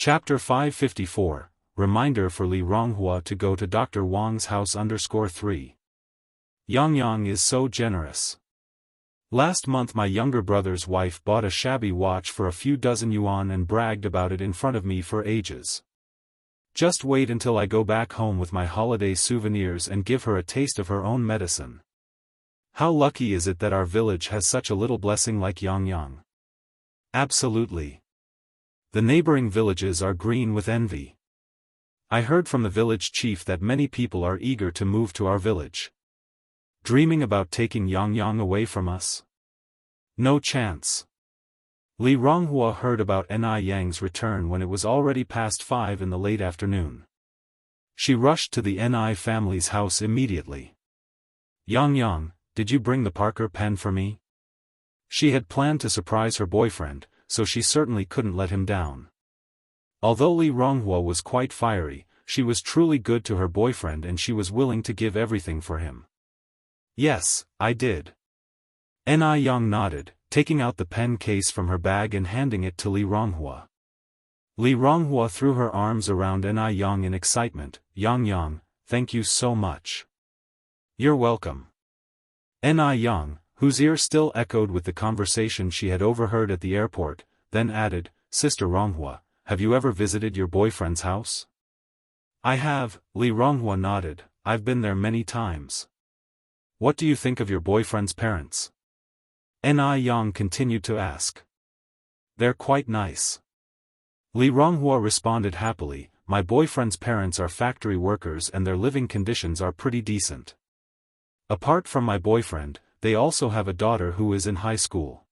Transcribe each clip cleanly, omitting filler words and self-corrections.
Chapter 554, Reminder for Li Ronghua to go to Dr. Wang's house _3. Yang is so generous. Last month my younger brother's wife bought a shabby watch for a few dozen yuan and bragged about it in front of me for ages. Just wait until I go back home with my holiday souvenirs and give her a taste of her own medicine. How lucky is it that our village has such a little blessing like Yang? Absolutely. The neighboring villages are green with envy. I heard from the village chief that many people are eager to move to our village. Dreaming about taking Yang away from us? No chance. Li Ronghua heard about Niyang's return when it was already past 5 in the late afternoon. She rushed to the Ni family's house immediately. Yang, did you bring the Parker pen for me? She had planned to surprise her boyfriend, so she certainly couldn't let him down. Although Li Ronghua was quite fiery, she was truly good to her boyfriend and she was willing to give everything for him. Yes, I did. Niyang nodded, taking out the pen case from her bag and handing it to Li Ronghua. Li Ronghua threw her arms around Niyang in excitement. Yang, thank you so much. You're welcome. Niyang, whose ear still echoed with the conversation she had overheard at the airport, then added, Sister Ronghua, have you ever visited your boyfriend's house? I have, Li Ronghua nodded, I've been there many times. What do you think of your boyfriend's parents? Niyang continued to ask. They're quite nice. Li Ronghua responded happily, my boyfriend's parents are factory workers and their living conditions are pretty decent. Apart from my boyfriend, they also have a daughter who is in high school.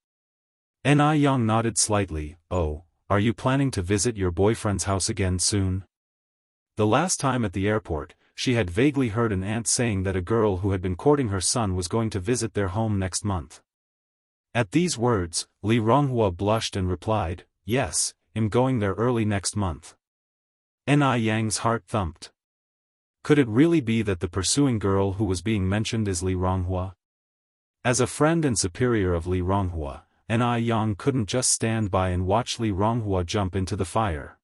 Niyang nodded slightly. Oh, are you planning to visit your boyfriend's house again soon? The last time at the airport, she had vaguely heard an aunt saying that a girl who had been courting her son was going to visit their home next month. At these words, Li Ronghua blushed and replied, yes, I'm going there early next month. Niyang's heart thumped. Could it really be that the pursuing girl who was being mentioned is Li Ronghua? As a friend and superior of Li Ronghua, Niyang couldn't just stand by and watch Li Ronghua jump into the fire.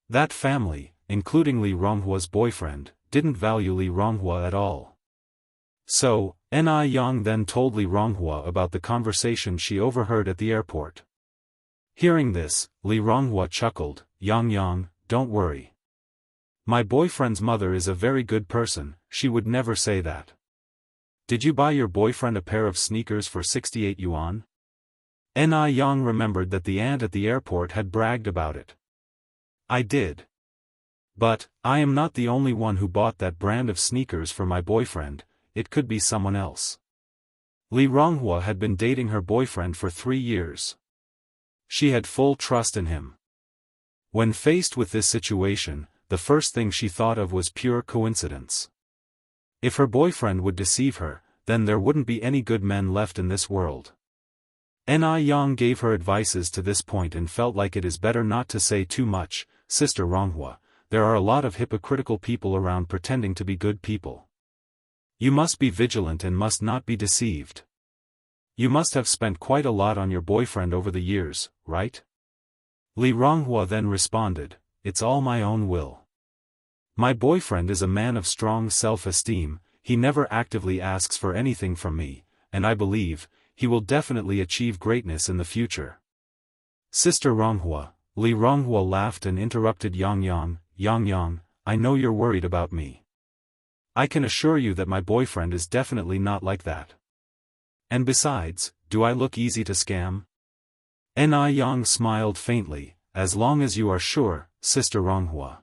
That family, including Li Ronghua's boyfriend, didn't value Li Ronghua at all. So, Niyang then told Li Ronghua about the conversation she overheard at the airport. Hearing this, Li Ronghua chuckled, Yang, don't worry. My boyfriend's mother is a very good person, she would never say that. Did you buy your boyfriend a pair of sneakers for 68 yuan? Niyang remembered that the aunt at the airport had bragged about it. I did. But, I am not the only one who bought that brand of sneakers for my boyfriend, it could be someone else. Li Ronghua had been dating her boyfriend for 3 years. She had full trust in him. When faced with this situation, the first thing she thought of was pure coincidence. If her boyfriend would deceive her, then there wouldn't be any good men left in this world. Niyang gave her advices to this point and felt like it is better not to say too much. Sister Ronghua, there are a lot of hypocritical people around pretending to be good people. You must be vigilant and must not be deceived. You must have spent quite a lot on your boyfriend over the years, right? Li Ronghua then responded, it's all my own will. My boyfriend is a man of strong self-esteem, he never actively asks for anything from me, and I believe, he will definitely achieve greatness in the future. Sister Ronghua, Li Ronghua laughed and interrupted Yang, I know you're worried about me. I can assure you that my boyfriend is definitely not like that. And besides, do I look easy to scam? Niyang smiled faintly, as long as you are sure, Sister Ronghua.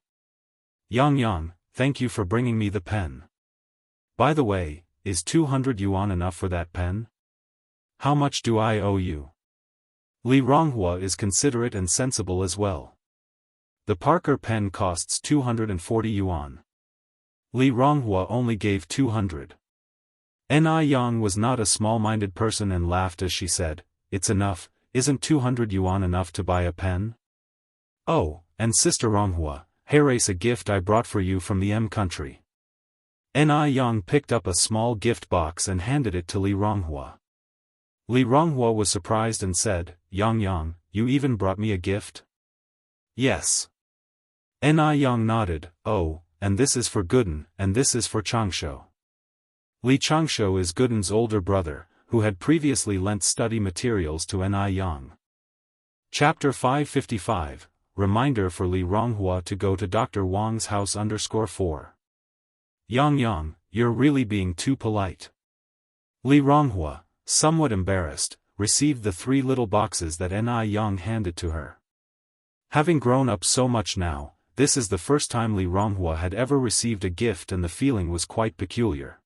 Yang, thank you for bringing me the pen. By the way, is 200 yuan enough for that pen? How much do I owe you? Li Ronghua is considerate and sensible as well. The Parker pen costs 240 yuan. Li Ronghua only gave 200. Niyang was not a small-minded person and laughed as she said, it's enough, isn't 200 yuan enough to buy a pen? Oh, and Sister Ronghua, here is a gift I brought for you from the M country. Niyang picked up a small gift box and handed it to Li Ronghua. Li Ronghua was surprised and said, Yang, you even brought me a gift? Yes. Ni Yang nodded. Oh, and this is for Gooden, and this is for Changsho. Li Changsho is Gooden's older brother, who had previously lent study materials to Ni Yang. Chapter 555, Reminder for Li Ronghua to go to Dr. Wang's house _4. Yang, you're really being too polite. Li Ronghua, somewhat embarrassed, received the 3 little boxes that Ni Yang handed to her. Having grown up so much now, this is the first time Li Ronghua had ever received a gift, and the feeling was quite peculiar.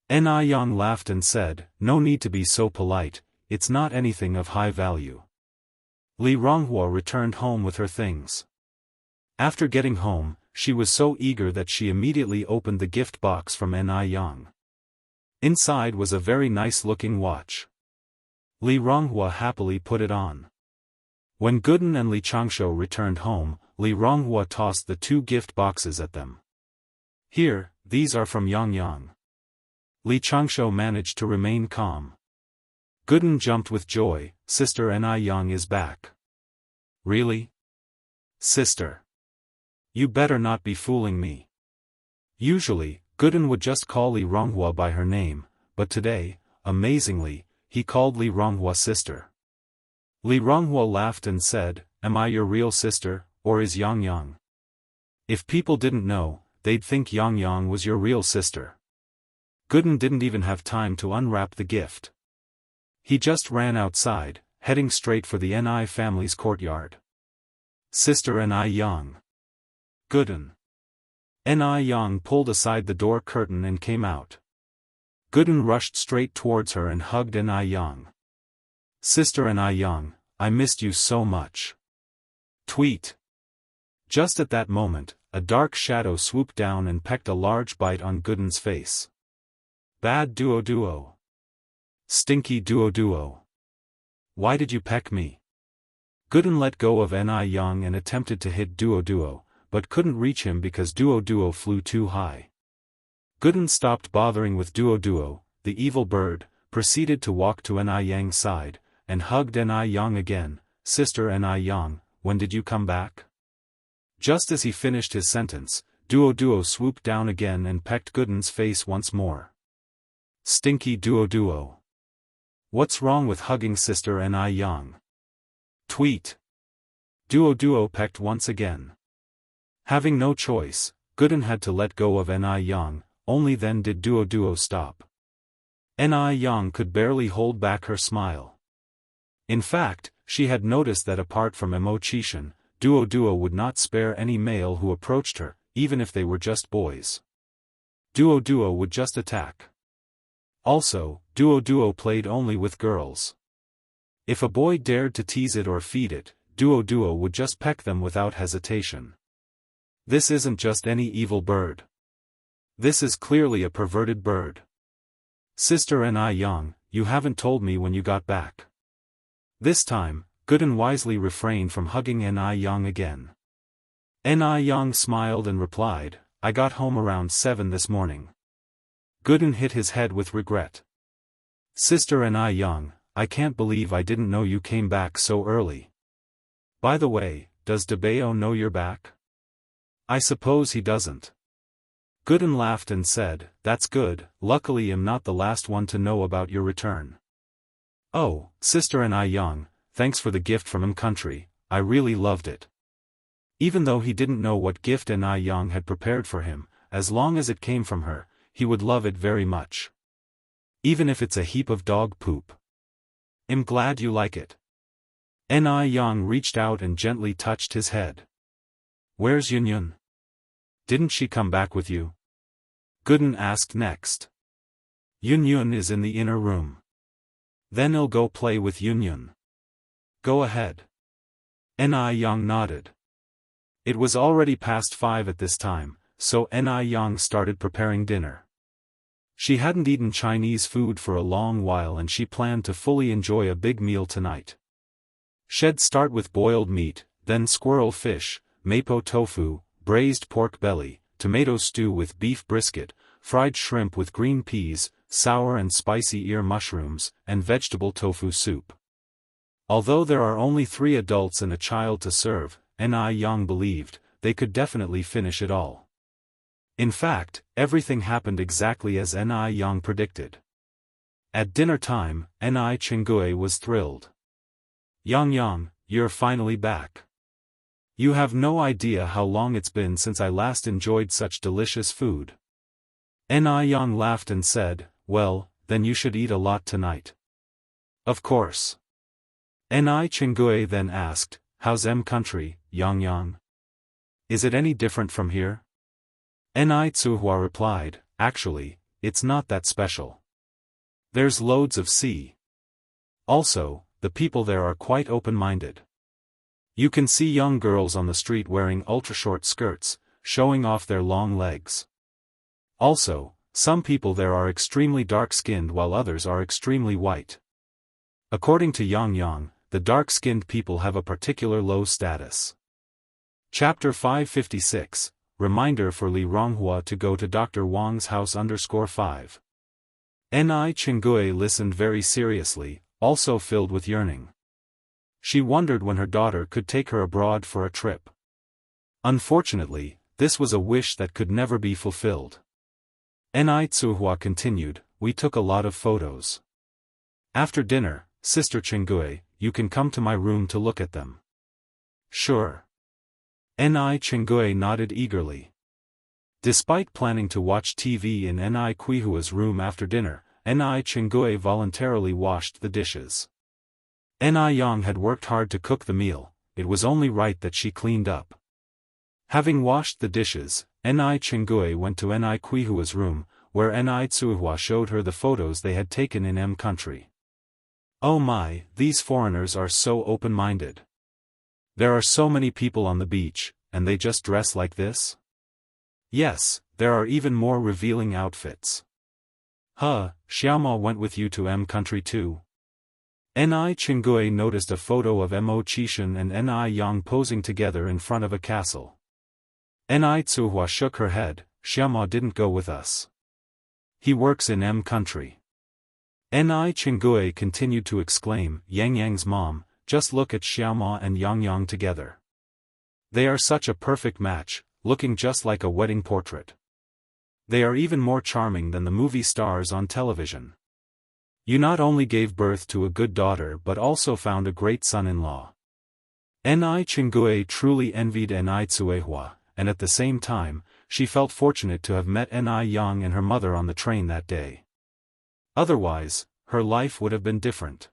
Ni Yang laughed and said, "No need to be so polite, it's not anything of high value." Li Ronghua returned home with her things. After getting home, she was so eager that she immediately opened the gift box from Ni Yang. Inside was a very nice-looking watch. Li Ronghua happily put it on. When Gooden and Li Changsho returned home, Li Ronghua tossed the 2 gift boxes at them. "Here, these are from Yang." Li Changsho managed to remain calm. Gooden jumped with joy. "Sister Ni Yang is back." "Really? Sister? You better not be fooling me." Usually, Gooden would just call Li Ronghua by her name, but today, amazingly, he called Li Ronghua sister. Li Ronghua laughed and said, "Am I your real sister, or is Yang? If people didn't know, they'd think Yang was your real sister." Gooden didn't even have time to unwrap the gift. He just ran outside, heading straight for the Ni family's courtyard. "Sister Ni Yang." Gooden. Ni Yang pulled aside the door curtain and came out. Gooden rushed straight towards her and hugged Ni Yang. "Sister Ni Yang, I missed you so much." Tweet. Just at that moment, a dark shadow swooped down and pecked a large bite on Gooden's face. "Bad duo. Stinky duo. Why did you peck me?" Gooden let go of Ni Yang and attempted to hit duo, but couldn't reach him because duo flew too high. Gooden stopped bothering with duo, the evil bird, proceeded to walk to Ni Yang's side, and hugged Ni Yang again. "Sister Ni Yang, when did you come back?" Just as he finished his sentence, duo swooped down again and pecked Gooden's face once more. Stinky duo. What's wrong with hugging Sister Ni Yang? Tweet. Duo pecked once again. Having no choice, Gooden had to let go of Ni Yang, only then did duo stop. Ni Yang could barely hold back her smile. In fact, she had noticed that apart from Emo-Chishan, duo would not spare any male who approached her, even if they were just boys. Duo would just attack. Also, duo played only with girls. If a boy dared to tease it or feed it, duo would just peck them without hesitation. This isn't just any evil bird. This is clearly a perverted bird. "Sister Ni Yang, you haven't told me when you got back." This time, Gooden wisely refrained from hugging Ni Yang again. Ni Yang smiled and replied, "I got home around 7 this morning." Gooden hit his head with regret. "Sister Ni Yang, I can't believe I didn't know you came back so early. By the way, does Dabeo know you're back?" "I suppose he doesn't." Gooden laughed and said, "That's good, luckily I'm not the last one to know about your return." "Oh, Sister Ni Yang, thanks for the gift from country, I really loved it." Even though he didn't know what gift Ni Yang had prepared for him, as long as it came from her, he would love it very much. Even if it's a heap of dog poop. "I'm glad you like it." Ni Yang reached out and gently touched his head. "Where's Yun? Didn't she come back with you?" Gooden asked next. Yun is in the inner room." "Then I'll go play with Yun. Go ahead." Ni Yang nodded. It was already past 5 at this time, so Ni Yang started preparing dinner. She hadn't eaten Chinese food for a long while and she planned to fully enjoy a big meal tonight. She'd start with boiled meat, then squirrel fish, mapo tofu, braised pork belly, tomato stew with beef brisket, fried shrimp with green peas, sour and spicy ear mushrooms, and vegetable tofu soup. Although there are only 3 adults and a child to serve, Ni Yang believed, they could definitely finish it all. In fact, everything happened exactly as Ni Yang predicted. At dinner time, Ni Chengue was thrilled. Yang, you're finally back. You have no idea how long it's been since I last enjoyed such delicious food. Ni Yang laughed and said, well, then you should eat a lot tonight. Of course. Ni Chengue then asked, how's country, Yang? Is it any different from here? Ni Tsuhua replied, actually, it's not that special. There's loads of sea. Also, the people there are quite open-minded. You can see young girls on the street wearing ultra-short skirts, showing off their long legs. Also, some people there are extremely dark-skinned while others are extremely white. According to Yang, the dark-skinned people have a particular low status. Chapter 556, Reminder for Li Ronghua to go to Dr. Wang's house _5. Ni Chengue listened very seriously, also filled with yearning. She wondered when her daughter could take her abroad for a trip. Unfortunately, this was a wish that could never be fulfilled. Ni Tsuhua continued, we took a lot of photos. After dinner, Sister Chengue, you can come to my room to look at them. Sure. Ni Chengue nodded eagerly. Despite planning to watch TV in Ni Quihua's room after dinner, Ni Chengue voluntarily washed the dishes. Ni Yang had worked hard to cook the meal, it was only right that she cleaned up. Having washed the dishes, Ni Chengue went to Ni Quihua's room, where Ni Tsuhua showed her the photos they had taken in country. Oh my, these foreigners are so open-minded. There are so many people on the beach, and they just dress like this? Yes, there are even more revealing outfits. Xiaoma went with you to country too? Ni Chengue noticed a photo of Mo Qishan and Ni Yang posing together in front of a castle. Ni Tsuhua shook her head, Xiaoma didn't go with us. He works in country. Ni Chengue continued to exclaim, Yang's mom, just look at Xiaoma and Yang together. They are such a perfect match, looking just like a wedding portrait. They are even more charming than the movie stars on television. You not only gave birth to a good daughter but also found a great son-in-law. Ni Chengue truly envied Ni Tsuehua, and at the same time, she felt fortunate to have met Ni Yang and her mother on the train that day. Otherwise, her life would have been different.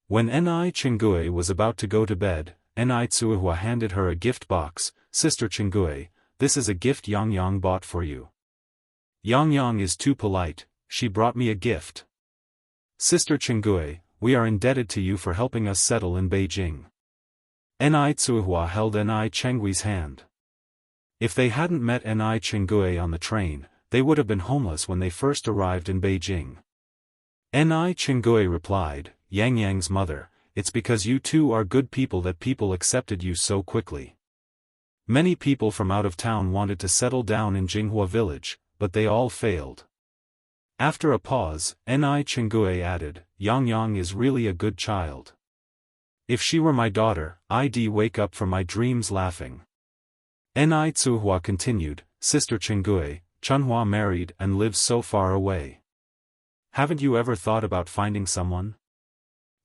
When Ni Chengue was about to go to bed, Ni Tsuehua handed her a gift box, Sister Chengue, this is a gift Yang bought for you. Yang is too polite, she brought me a gift. Sister Chengue, we are indebted to you for helping us settle in Beijing. Ni Tsuehua held Ni Chengue's hand. If they hadn't met Ni Chengue on the train, they would have been homeless when they first arrived in Beijing. Ni Chengue replied, Yang's mother, it's because you two are good people that people accepted you so quickly. Many people from out of town wanted to settle down in Jinghua village, but they all failed. After a pause, Ni Chengue added, Yang is really a good child. If she were my daughter, I'd wake up from my dreams laughing. Ni Tsuhua continued, Sister Chengue, Chunhua married and lives so far away. Haven't you ever thought about finding someone?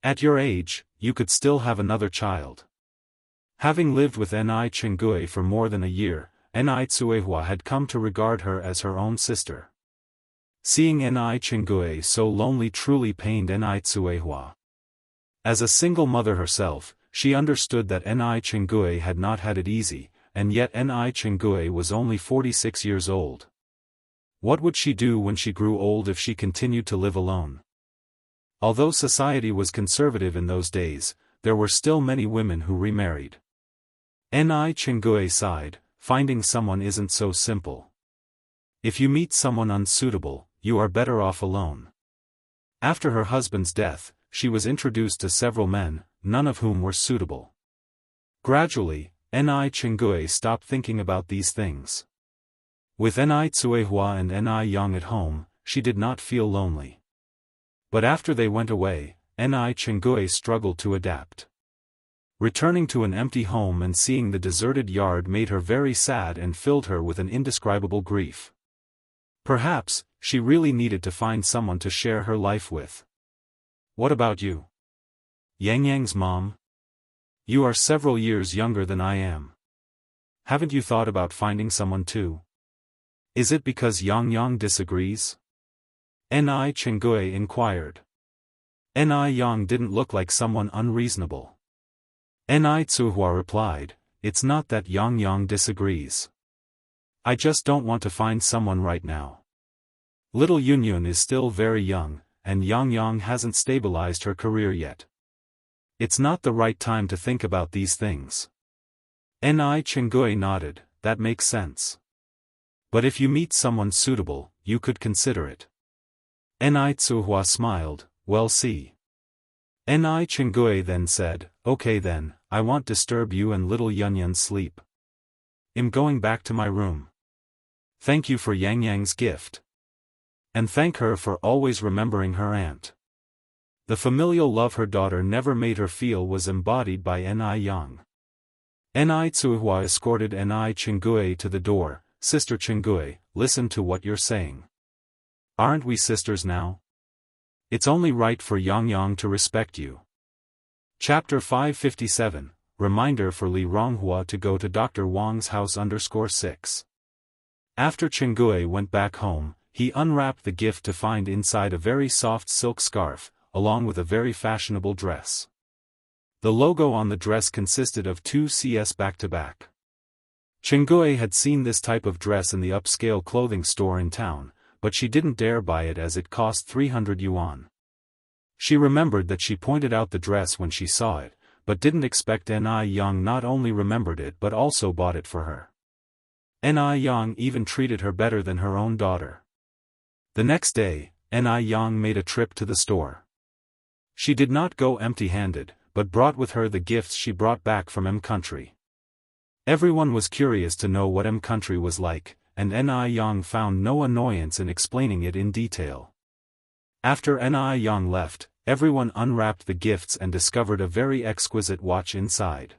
At your age, you could still have another child. Having lived with Ni Chengue for more than a year, Ni Tsuehua had come to regard her as her own sister. Seeing Ni Chengue so lonely truly pained Ni Tsuehua. As a single mother herself, she understood that Ni Chengue had not had it easy, and yet Ni Chengue was only 46 years old. What would she do when she grew old if she continued to live alone? Although society was conservative in those days, there were still many women who remarried. Ni Chengue sighed, finding someone isn't so simple. If you meet someone unsuitable, you are better off alone. After her husband's death, she was introduced to several men, none of whom were suitable. Gradually, Ni Chengue stopped thinking about these things. With Ni Tsuehua and Ni Yang at home, she did not feel lonely. But after they went away, Ni Chengue struggled to adapt. Returning to an empty home and seeing the deserted yard made her very sad and filled her with an indescribable grief. Perhaps, she really needed to find someone to share her life with. What about you? Yang Yang's mom? You are several years younger than I am. Haven't you thought about finding someone too? Is it because Yang Yang disagrees? Ni Chenggui inquired. Ni Yang didn't look like someone unreasonable. Ni Tsuhua replied, it's not that Yang Yang disagrees. I just don't want to find someone right now. Little Yunyun is still very young, and Yang Yang hasn't stabilized her career yet. It's not the right time to think about these things. Ni Chenggui nodded, that makes sense. But if you meet someone suitable, you could consider it. Ni Tsuhua smiled, well see. Ni Chenggui then said, okay then, I won't disturb you and little Yunyun's sleep. I'm going back to my room. Thank you for Yang Yang's gift. And thank her for always remembering her aunt. The familial love her daughter never made her feel was embodied by Ni Yang. Ni Tsuhua escorted Ni Chenggui to the door. Sister Chenggui, listen to what you're saying. Aren't we sisters now? It's only right for Yang Yang to respect you. Chapter 557, Reminder for Li Ronghua to go to Dr. Wang's house _6. After Chenggui went back home, he unwrapped the gift to find inside a very soft silk scarf, along with a very fashionable dress. The logo on the dress consisted of 2 CS back-to-back. Chenggui had seen this type of dress in the upscale clothing store in town, but she didn't dare buy it as it cost 300 yuan. She remembered that she pointed out the dress when she saw it, but didn't expect Ni Yang not only remembered it but also bought it for her. Ni Yang even treated her better than her own daughter. The next day, Ni Yang made a trip to the store. She did not go empty-handed, but brought with her the gifts she brought back from M country. Everyone was curious to know what M country was like, and Ni Yang found no annoyance in explaining it in detail. After Ni Yang left, everyone unwrapped the gifts and discovered a very exquisite watch inside.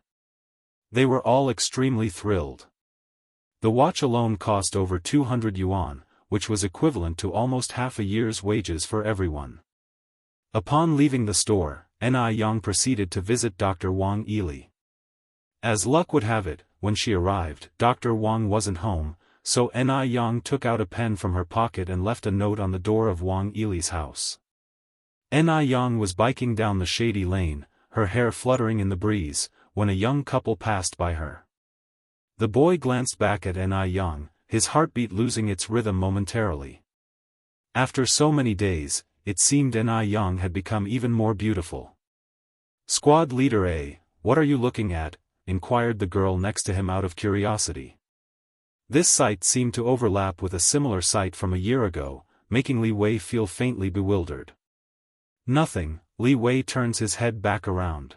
They were all extremely thrilled. The watch alone cost over 200 yuan, which was equivalent to almost half a year's wages for everyone. Upon leaving the store, Ni Yang proceeded to visit Dr. Wang Yili. As luck would have it, when she arrived, Dr. Wang wasn't home, so Ni Yang took out a pen from her pocket and left a note on the door of Wang Yili's house. Ni Yang was biking down the shady lane, her hair fluttering in the breeze, when a young couple passed by her. The boy glanced back at Ni Yang, his heartbeat losing its rhythm momentarily. After so many days, it seemed Ni Yang had become even more beautiful. Squad Leader A, what are you looking at? Inquired the girl next to him out of curiosity. This sight seemed to overlap with a similar sight from a year ago, making Li Wei feel faintly bewildered. Nothing, Li Wei turns his head back around.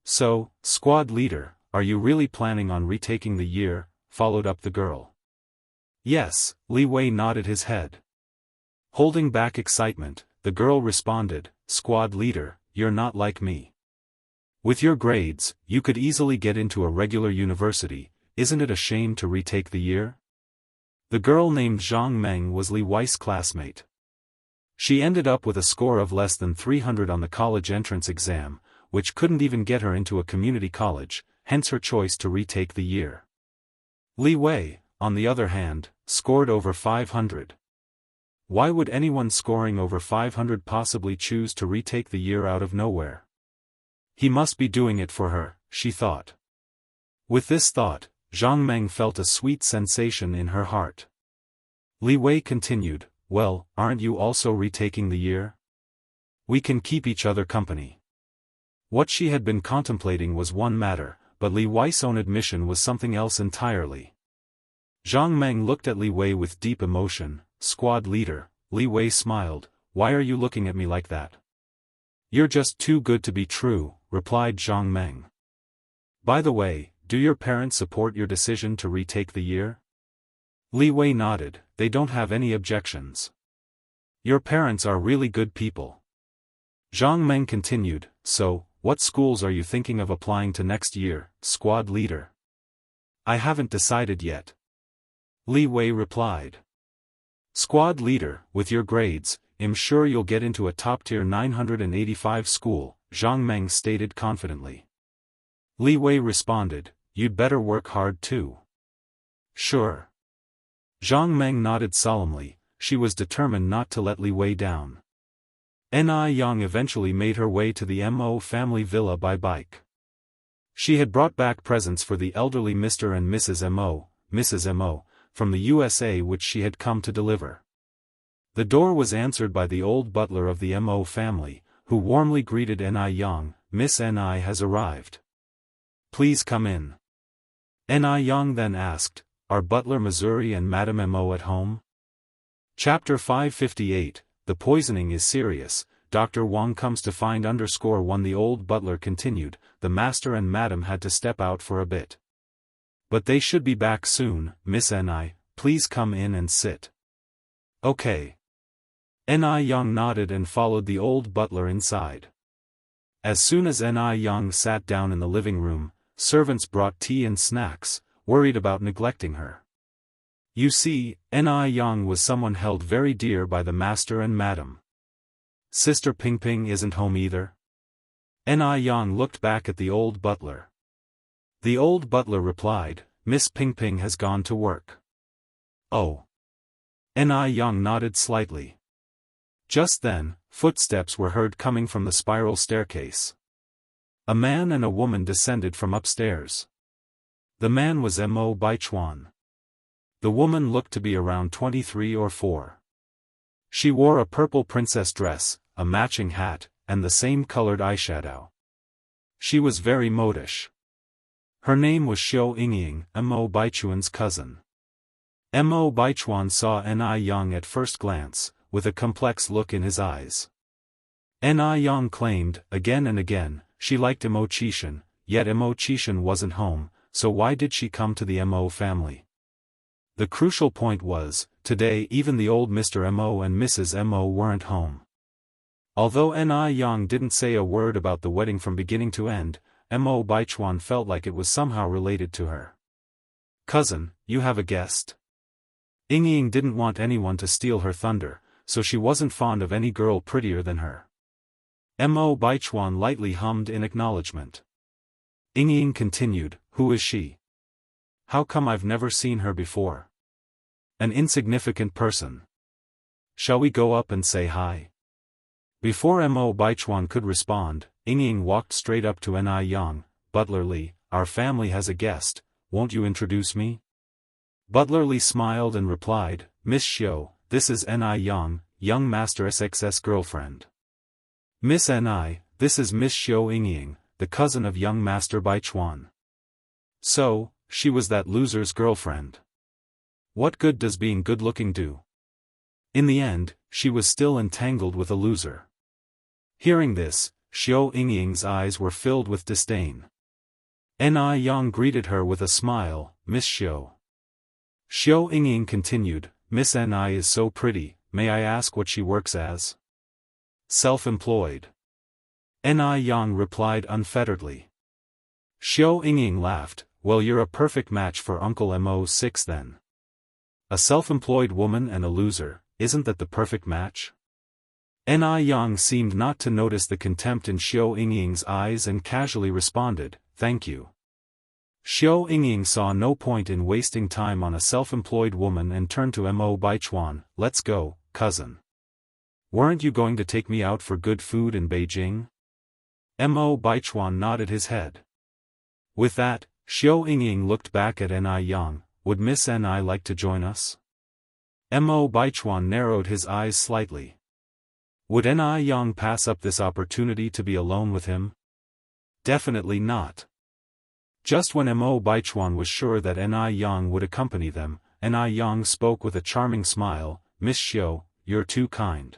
So, Squad Leader, are you really planning on retaking the year? Followed up the girl. Yes, Li Wei nodded his head. Holding back excitement, the girl responded, Squad Leader, you're not like me. With your grades, you could easily get into a regular university, isn't it a shame to retake the year? The girl named Zhang Meng was Li Wei's classmate. She ended up with a score of less than 300 on the college entrance exam, which couldn't even get her into a community college, hence her choice to retake the year. Li Wei, on the other hand, scored over 500. Why would anyone scoring over 500 possibly choose to retake the year out of nowhere? He must be doing it for her, she thought. With this thought, Zhang Meng felt a sweet sensation in her heart. Li Wei continued, well, aren't you also retaking the year? We can keep each other company. What she had been contemplating was one matter, but Li Wei's own admission was something else entirely. Zhang Meng looked at Li Wei with deep emotion. Squad Leader, Li Wei smiled, why are you looking at me like that? You're just too good to be true, replied Zhang Meng. By the way, do your parents support your decision to retake the year? Li Wei nodded, they don't have any objections. Your parents are really good people. Zhang Meng continued, so, what schools are you thinking of applying to next year, squad leader? I haven't decided yet. Li Wei replied. Squad leader, with your grades, I'm sure you'll get into a top-tier 985 school, Zhang Meng stated confidently. Li Wei responded, you'd better work hard too. Sure. Zhang Meng nodded solemnly, she was determined not to let Li Wei down. Ni Yang eventually made her way to the Mo family villa by bike. She had brought back presents for the elderly Mr. and Mrs. Mo, from the USA which she had come to deliver. The door was answered by the old butler of the Mo family, who warmly greeted Ni Yang, Miss Ni has arrived. Please come in. Ni Yang then asked, are Butler Missouri and Madame Mo at home? Chapter 558, The Poisoning is Serious, Dr. Wang comes to find _1 The old butler continued, the master and madam had to step out for a bit. But they should be back soon, Miss Ni, please come in and sit. Okay. Ni Yang nodded and followed the old butler inside. As soon as Ni Yang sat down in the living room, servants brought tea and snacks, worried about neglecting her. You see, Ni Yang was someone held very dear by the master and madam. Sister Ping Ping isn't home either? Ni Yang looked back at the old butler. The old butler replied, Miss Ping Ping has gone to work. Oh. Ni Yang nodded slightly. Just then, footsteps were heard coming from the spiral staircase. A man and a woman descended from upstairs. The man was Mo Baichuan. The woman looked to be around 23 or 4. She wore a purple princess dress, a matching hat, and the same colored eyeshadow. She was very modish. Her name was Xiao Yingying, Mo Baichuan's cousin. Mo Baichuan saw Ni Yang at first glance, with a complex look in his eyes. Ni Yang claimed, again and again, she liked Mo Qishan, yet Mo Qishan wasn't home, so why did she come to the Mo family? The crucial point was, today even the old Mr. Mo and Mrs. Mo weren't home. Although Ni Yang didn't say a word about the wedding from beginning to end, Mo Baichuan felt like it was somehow related to her. Cousin, you have a guest? Yingying didn't want anyone to steal her thunder, so she wasn't fond of any girl prettier than her. Mo Baichuan lightly hummed in acknowledgement. Yingying continued, who is she? How come I've never seen her before? An insignificant person. Shall we go up and say hi? Before Mo Baichuan could respond, Yingying walked straight up to Ni Yang, Butler Li, our family has a guest, won't you introduce me? Butler Li smiled and replied, Miss Xiao, this is Ni Yang, young Master SX's girlfriend. Miss Ni, this is Miss Xiao Yingying, the cousin of young Master Baichuan. So, she was that loser's girlfriend. What good does being good-looking do? In the end, she was still entangled with a loser. Hearing this, Xiao Yingying's eyes were filled with disdain. Ni Yang greeted her with a smile, Miss Xiao. Xiao Yingying continued, Miss Ni is so pretty, may I ask what she works as? Self-employed. Ni Yang replied unfetteredly. Xiao Yingying laughed, well you're a perfect match for Uncle Mo6 then. A self-employed woman and a loser, isn't that the perfect match? Ni Yang seemed not to notice the contempt in Xiao Yingying's eyes and casually responded, thank you. Xiao Yingying saw no point in wasting time on a self-employed woman and turned to Mo Baichuan, let's go, cousin. Weren't you going to take me out for good food in Beijing? Mo Baichuan nodded his head. With that, Xiao Yingying looked back at Ni Yang, would Miss Ni like to join us? Mo Baichuan narrowed his eyes slightly. Would Ni Yang pass up this opportunity to be alone with him? Definitely not. Just when Mo Baichuan was sure that Ni Yang would accompany them, Ni Yang spoke with a charming smile, Miss Xiao, you're too kind.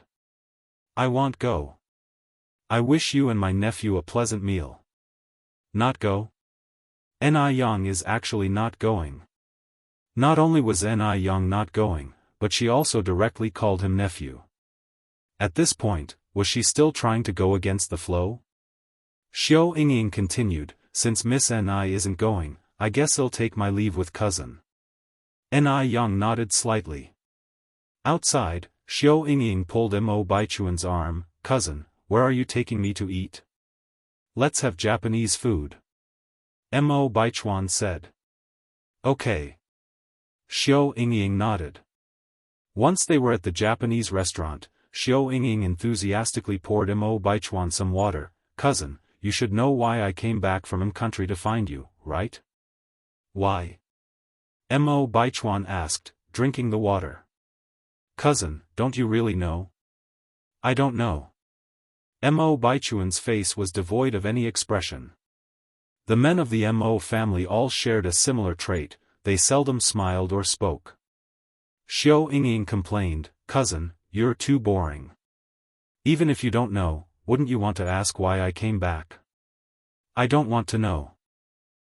I won't go. I wish you and my nephew a pleasant meal. Not go? Ni Yang is actually not going. Not only was Ni Yang not going, but she also directly called him nephew. At this point, was she still trying to go against the flow? Xiao Yingying continued, since Miss Ni isn't going, I guess I'll take my leave with cousin. Ni Yang nodded slightly. Outside, Xiao Yingying pulled Mo Baichuan's arm. Cousin, where are you taking me to eat? Let's have Japanese food. Mo Baichuan said. Okay. Xiao Yingying nodded. Once they were at the Japanese restaurant, Xiao Yingying enthusiastically poured Mo Baichuan some water. Cousin, you should know why I came back from country to find you, right? Why? Mo Baichuan asked, drinking the water. Cousin, don't you really know? I don't know. Mo Baichuan's face was devoid of any expression. The men of the Mo family all shared a similar trait, they seldom smiled or spoke. Xiao Yingying complained, Cousin, you're too boring. Even if you don't know, wouldn't you want to ask why I came back? I don't want to know.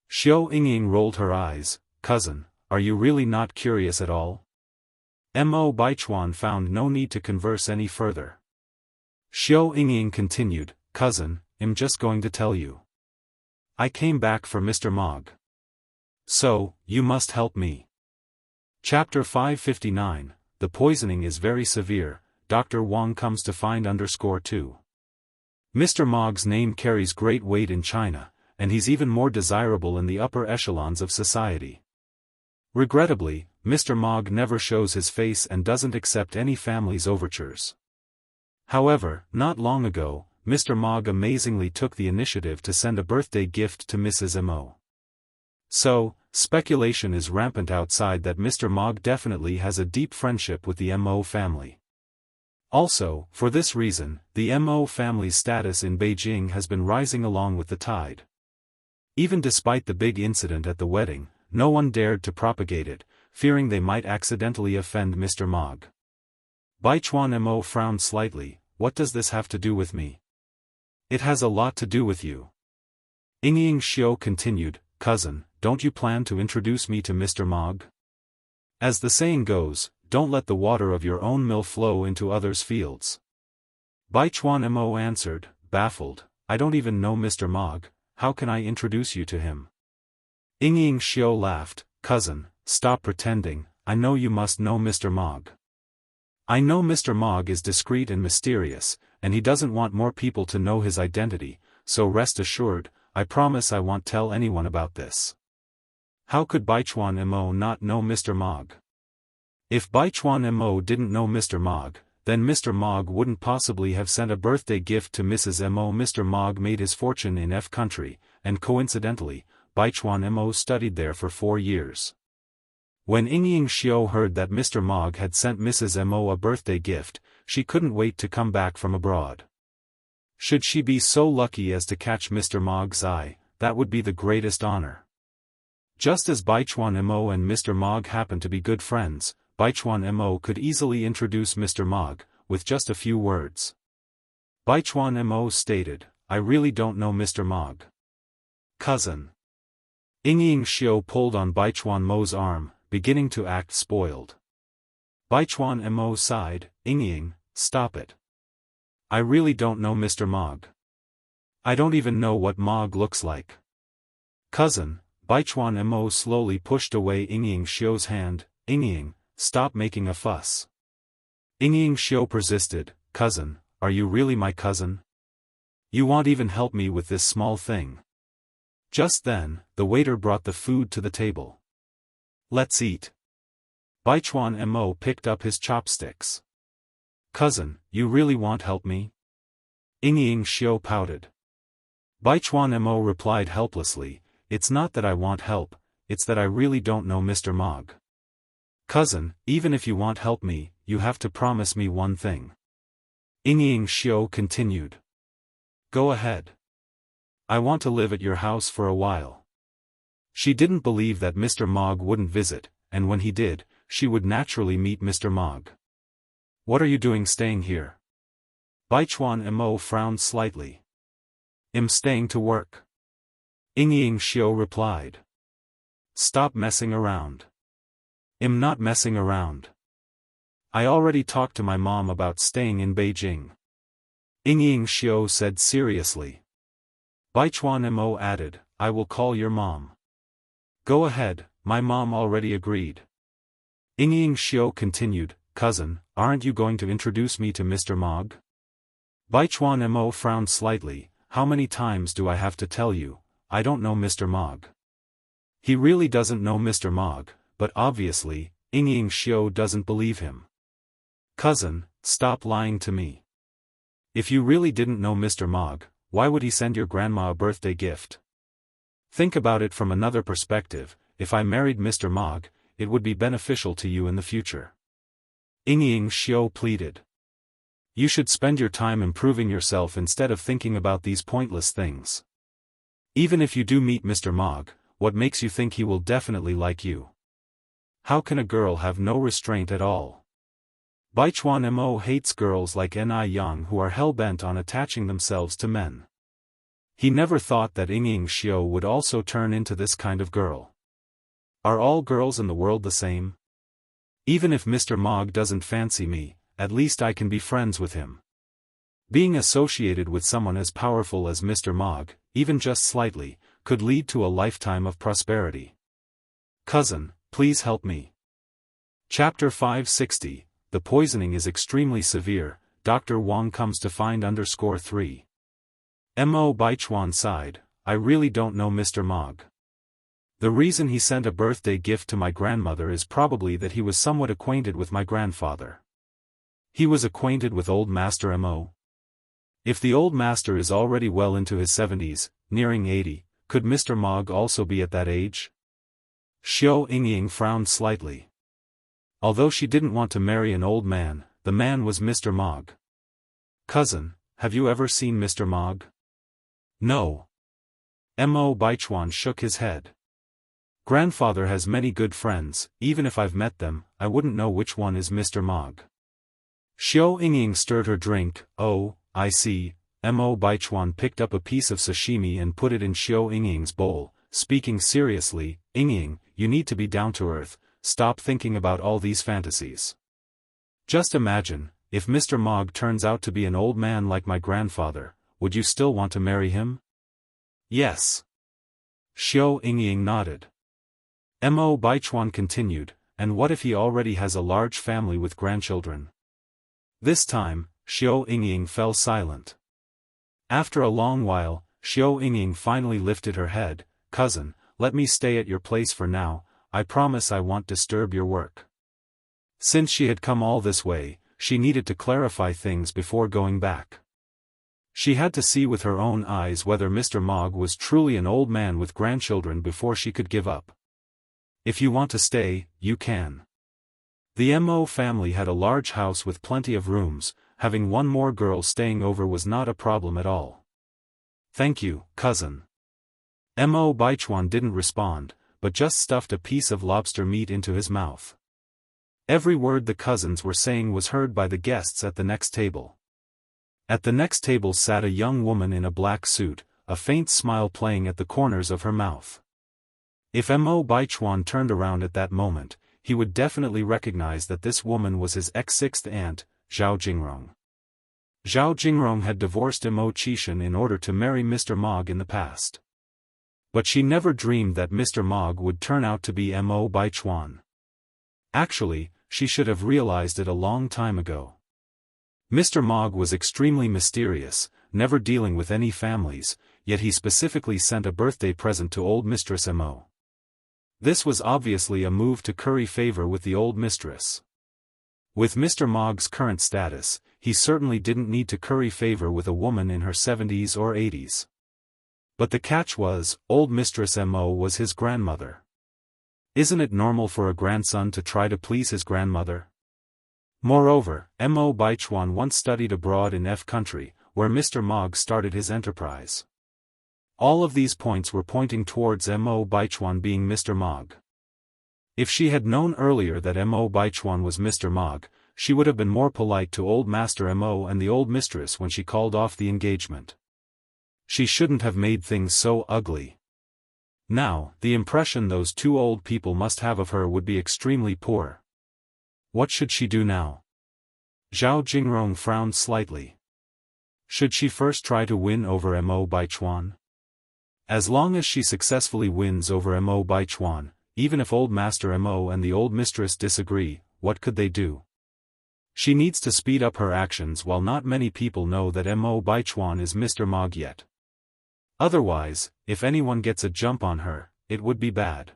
Xiao Yingying rolled her eyes. Cousin, are you really not curious at all? Mo Baichuan found no need to converse any further. Xiao Yingying continued, Cousin, I'm just going to tell you. I came back for Mr. Mog. So, you must help me. Chapter 559, The poisoning is very severe, Dr. Wang comes to find _2. Mr. Mog's name carries great weight in China, and he's even more desirable in the upper echelons of society. Regrettably, Mr. Mog never shows his face and doesn't accept any family's overtures. However, not long ago, Mr. Mog amazingly took the initiative to send a birthday gift to Mrs. Mo. So, speculation is rampant outside that Mr. Mog definitely has a deep friendship with the Mo family. Also, for this reason, the Mo family's status in Beijing has been rising along with the tide. Even despite the big incident at the wedding, no one dared to propagate it, fearing they might accidentally offend Mr. Mog. Baichuan Mo frowned slightly. What does this have to do with me? It has a lot to do with you. Yingying Xiao continued, Cousin, don't you plan to introduce me to Mr. Mog? As the saying goes, don't let the water of your own mill flow into others' fields. Baichuan Mo answered, baffled, I don't even know Mr. Mog, how can I introduce you to him? Yingying Xiao laughed, Cousin, stop pretending, I know you must know Mr. Mog. I know Mr. Mog is discreet and mysterious, and he doesn't want more people to know his identity, so rest assured, I promise I won't tell anyone about this. How could Baichuan Mo not know Mr. Mog? If Baichuan Mo didn't know Mr. Mog, then Mr. Mog wouldn't possibly have sent a birthday gift to Mrs. Mo. Mr. Mog made his fortune in F country, and coincidentally, Baichuan Mo studied there for 4 years. When Yingying Xiao heard that Mr. Mog had sent Mrs. Mo a birthday gift, she couldn't wait to come back from abroad. Should she be so lucky as to catch Mr. Mog's eye, that would be the greatest honor. Just as Baichuan Mo and Mr. Mog happened to be good friends, Baichuan Mo could easily introduce Mr. Mog, with just a few words. Baichuan Mo stated, I really don't know Mr. Mog. Cousin. Yingying Xiao pulled on Baichuan Mo's arm, beginning to act spoiled. Baichuan Mo sighed, Yingying, stop it. I really don't know Mr. Mog. I don't even know what Mog looks like. Cousin, Baichuan Mo slowly pushed away Yingying Xiao's hand, Yingying, stop making a fuss. Yingying Xiao persisted, Cousin, are you really my cousin? You won't even help me with this small thing. Just then, the waiter brought the food to the table. Let's eat. Baichuan Mo picked up his chopsticks. Cousin, you really won't help me? Yingying Xiao pouted. Baichuan Mo replied helplessly, it's not that I want help, it's that I really don't know Mr. Mog. Cousin, even if you want help me, you have to promise me one thing. Yingying Xiao continued. Go ahead. I want to live at your house for a while. She didn't believe that Mr. Mog wouldn't visit, and when he did, she would naturally meet Mr. Mog. What are you doing staying here? Baichuan Mo frowned slightly. I'm staying to work. Yingying Xiao replied. Stop messing around. I'm not messing around. I already talked to my mom about staying in Beijing. Yingying Xiao said seriously. Baichuan Mo added, I will call your mom. Go ahead, my mom already agreed. Ying Xiao continued, cousin, aren't you going to introduce me to Mr. Mog? Baichuan Mo frowned slightly, how many times do I have to tell you, I don't know Mr. Mog. He really doesn't know Mr. Mog, but obviously, Ying Xiao doesn't believe him. Cousin, stop lying to me. If you really didn't know Mr. Mog, why would he send your grandma a birthday gift? Think about it from another perspective, if I married Mr. Mog, it would be beneficial to you in the future. Ying Xiao pleaded. You should spend your time improving yourself instead of thinking about these pointless things. Even if you do meet Mr. Mog, what makes you think he will definitely like you? How can a girl have no restraint at all? Baichuan Mo hates girls like Ni Yang who are hell-bent on attaching themselves to men. He never thought that Ying Xiao would also turn into this kind of girl. Are all girls in the world the same? Even if Mr. Mog doesn't fancy me, at least I can be friends with him. Being associated with someone as powerful as Mr. Mog, even just slightly, could lead to a lifetime of prosperity. Cousin, please help me. Chapter 560, The poisoning is extremely severe, Dr. Wang comes to find _3. Mo Baichuan sighed, I really don't know Mr. Mog. The reason he sent a birthday gift to my grandmother is probably that he was somewhat acquainted with my grandfather. He was acquainted with Old Master Mo. If the Old Master is already well into his 70s, nearing 80, could Mr. Mog also be at that age? Xiao Ying frowned slightly. Although she didn't want to marry an old man, the man was Mr. Mog. Cousin, have you ever seen Mr. Mog? No. Mo Baichuan shook his head. Grandfather has many good friends, even if I've met them, I wouldn't know which one is Mr. Mog. Xiao Ying stirred her drink, oh, I see. Mo Baichuan picked up a piece of sashimi and put it in Xiao Ying's bowl, speaking seriously, Ying, you need to be down to earth, stop thinking about all these fantasies. Just imagine, if Mr. Mog turns out to be an old man like my grandfather, would you still want to marry him? Yes. Xiao Ying nodded. Mo Baichuan continued, and what if he already has a large family with grandchildren? This time, Xiao Ying fell silent. After a long while, Xiao Ying finally lifted her head, cousin, let me stay at your place for now, I promise I won't disturb your work. Since she had come all this way, she needed to clarify things before going back. She had to see with her own eyes whether Mr. Mog was truly an old man with grandchildren before she could give up. If you want to stay, you can. The Mo family had a large house with plenty of rooms, having one more girl staying over was not a problem at all. Thank you, cousin. Mo Baichuan didn't respond, but just stuffed a piece of lobster meat into his mouth. Every word the cousins were saying was heard by the guests at the next table. At the next table sat a young woman in a black suit, a faint smile playing at the corners of her mouth. If Mo Baichuan turned around at that moment, he would definitely recognize that this woman was his ex-sixth aunt, Zhao Jingrong. Zhao Jingrong had divorced Mo Qishan in order to marry Mr. Mog in the past. But she never dreamed that Mr. Mog would turn out to be Mo Baichuan. Actually, she should have realized it a long time ago. Mr. Mog was extremely mysterious, never dealing with any families, yet he specifically sent a birthday present to old Mistress Mo. This was obviously a move to curry favor with the old mistress. With Mr. Mog's current status, he certainly didn't need to curry favor with a woman in her 70s or 80s. But the catch was, old Mistress Mo was his grandmother. Isn't it normal for a grandson to try to please his grandmother? Moreover, Mo Baichuan once studied abroad in F country, where Mr. Mog started his enterprise. All of these points were pointing towards Mo Baichuan being Mr. Mog. If she had known earlier that Mo Baichuan was Mr. Mog, she would have been more polite to old Master Mo and the old mistress when she called off the engagement. She shouldn't have made things so ugly. Now, the impression those two old people must have of her would be extremely poor. What should she do now? Zhao Jingrong frowned slightly. Should she first try to win over Mo Baichuan? As long as she successfully wins over Mo Baichuan, even if Old Master Mo and the Old Mistress disagree, what could they do? She needs to speed up her actions while not many people know that Mo Baichuan is Mr. Mog yet. Otherwise, if anyone gets a jump on her, it would be bad.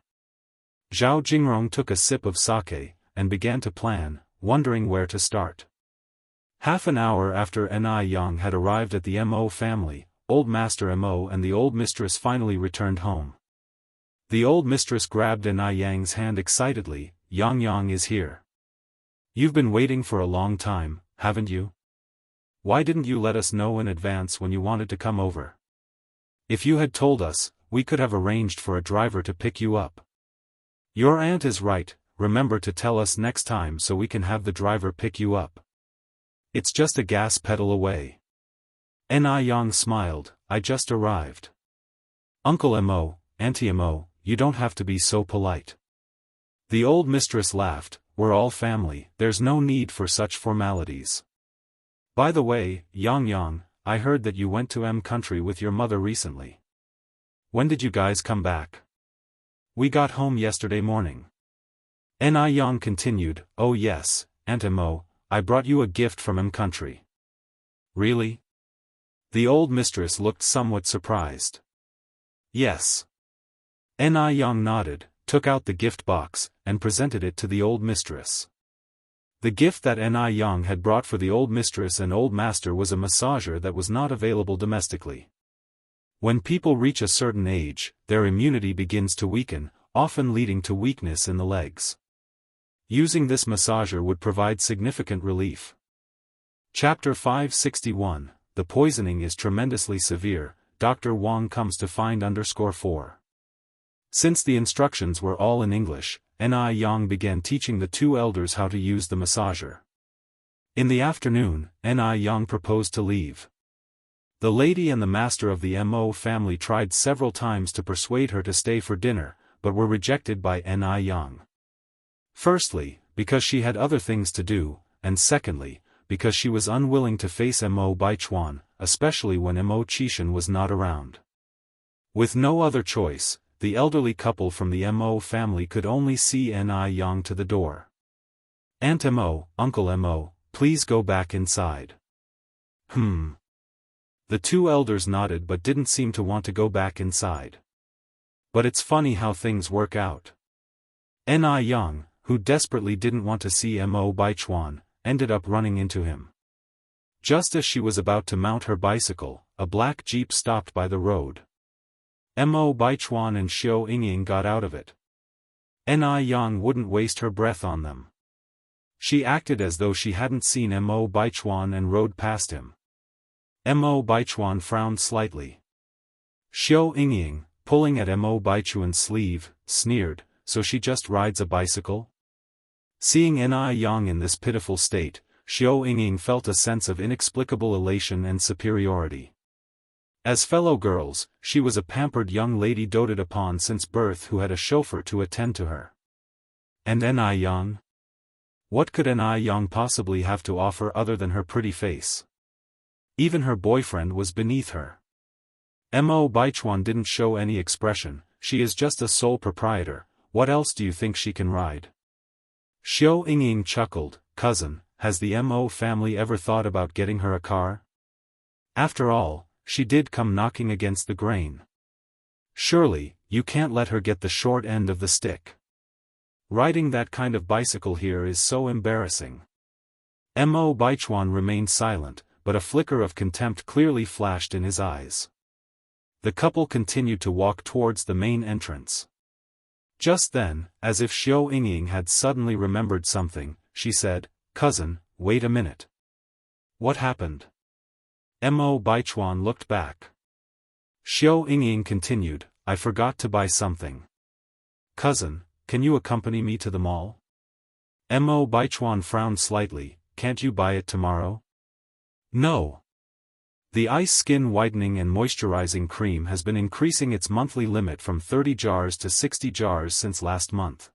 Zhao Jingrong took a sip of sake, and began to plan, wondering where to start. Half an hour after Ni Yang had arrived at the Mo family, Old Master Mo and the Old Mistress finally returned home. The Old Mistress grabbed Ni Yang's hand excitedly. Yang Yang is here. You've been waiting for a long time, haven't you? Why didn't you let us know in advance when you wanted to come over? If you had told us, we could have arranged for a driver to pick you up. Your aunt is right, remember to tell us next time so we can have the driver pick you up. It's just a gas pedal away. Ni Yang smiled, I just arrived. Uncle Mo, Auntie Mo, you don't have to be so polite. The Old Mistress laughed, we're all family, there's no need for such formalities. By the way, Yang Yang, I heard that you went to M country with your mother recently. When did you guys come back? We got home yesterday morning. Ni Yang continued, oh yes, Aunt Mo, I brought you a gift from M country. Really? The Old Mistress looked somewhat surprised. Yes. Ni Yang nodded, took out the gift box, and presented it to the Old Mistress. The gift that Ni Yang had brought for the Old Mistress and Old Master was a massager that was not available domestically. When people reach a certain age, their immunity begins to weaken, often leading to weakness in the legs. Using this massager would provide significant relief. Chapter 561, The poisoning is tremendously severe, Dr. Wang comes to find _4. Since the instructions were all in English, Ni Yang began teaching the two elders how to use the massager. In the afternoon, Ni Yang proposed to leave. The lady and the master of the Mo family tried several times to persuade her to stay for dinner, but were rejected by Ni Yang. Firstly, because she had other things to do, and secondly, because she was unwilling to face Mo Baichuan, especially when Mo Qishan was not around. With no other choice, the elderly couple from the Mo family could only see Ni Yang to the door. Aunt Mo, Uncle Mo, please go back inside. The two elders nodded but didn't seem to want to go back inside. But it's funny how things work out. Ni Yang, who desperately didn't want to see Mo Baichuan, ended up running into him. Just as she was about to mount her bicycle, a black jeep stopped by the road. Mo Baichuan and Xiao Yingying got out of it. Ni Yang wouldn't waste her breath on them. She acted as though she hadn't seen Mo Baichuan and rode past him. Mo Baichuan frowned slightly. Xiao Yingying, pulling at Mo Baichuan's sleeve, sneered, so she just rides a bicycle? Seeing Ni Yang in this pitiful state, Xiao Yingying felt a sense of inexplicable elation and superiority. As fellow girls, she was a pampered young lady doted upon since birth who had a chauffeur to attend to her. And Ni Yang? What could Ni Yang possibly have to offer other than her pretty face? Even her boyfriend was beneath her. Mo Baichuan didn't show any expression, she is just a sole proprietor, what else do you think she can ride? Xiao Yingying chuckled, cousin, has the Mo family ever thought about getting her a car? After all, she did come knocking against the grain. Surely, you can't let her get the short end of the stick. Riding that kind of bicycle here is so embarrassing. Mo Baichuan remained silent, but a flicker of contempt clearly flashed in his eyes. The couple continued to walk towards the main entrance. Just then, as if Xiao Yingying had suddenly remembered something, she said, cousin, wait a minute. What happened? Mo Baichuan looked back. Xiao Yingying continued, I forgot to buy something. Cousin, can you accompany me to the mall? Mo Baichuan frowned slightly, can't you buy it tomorrow? No. The ice skin whitening and moisturizing cream has been increasing its monthly limit from 30 jars to 60 jars since last month.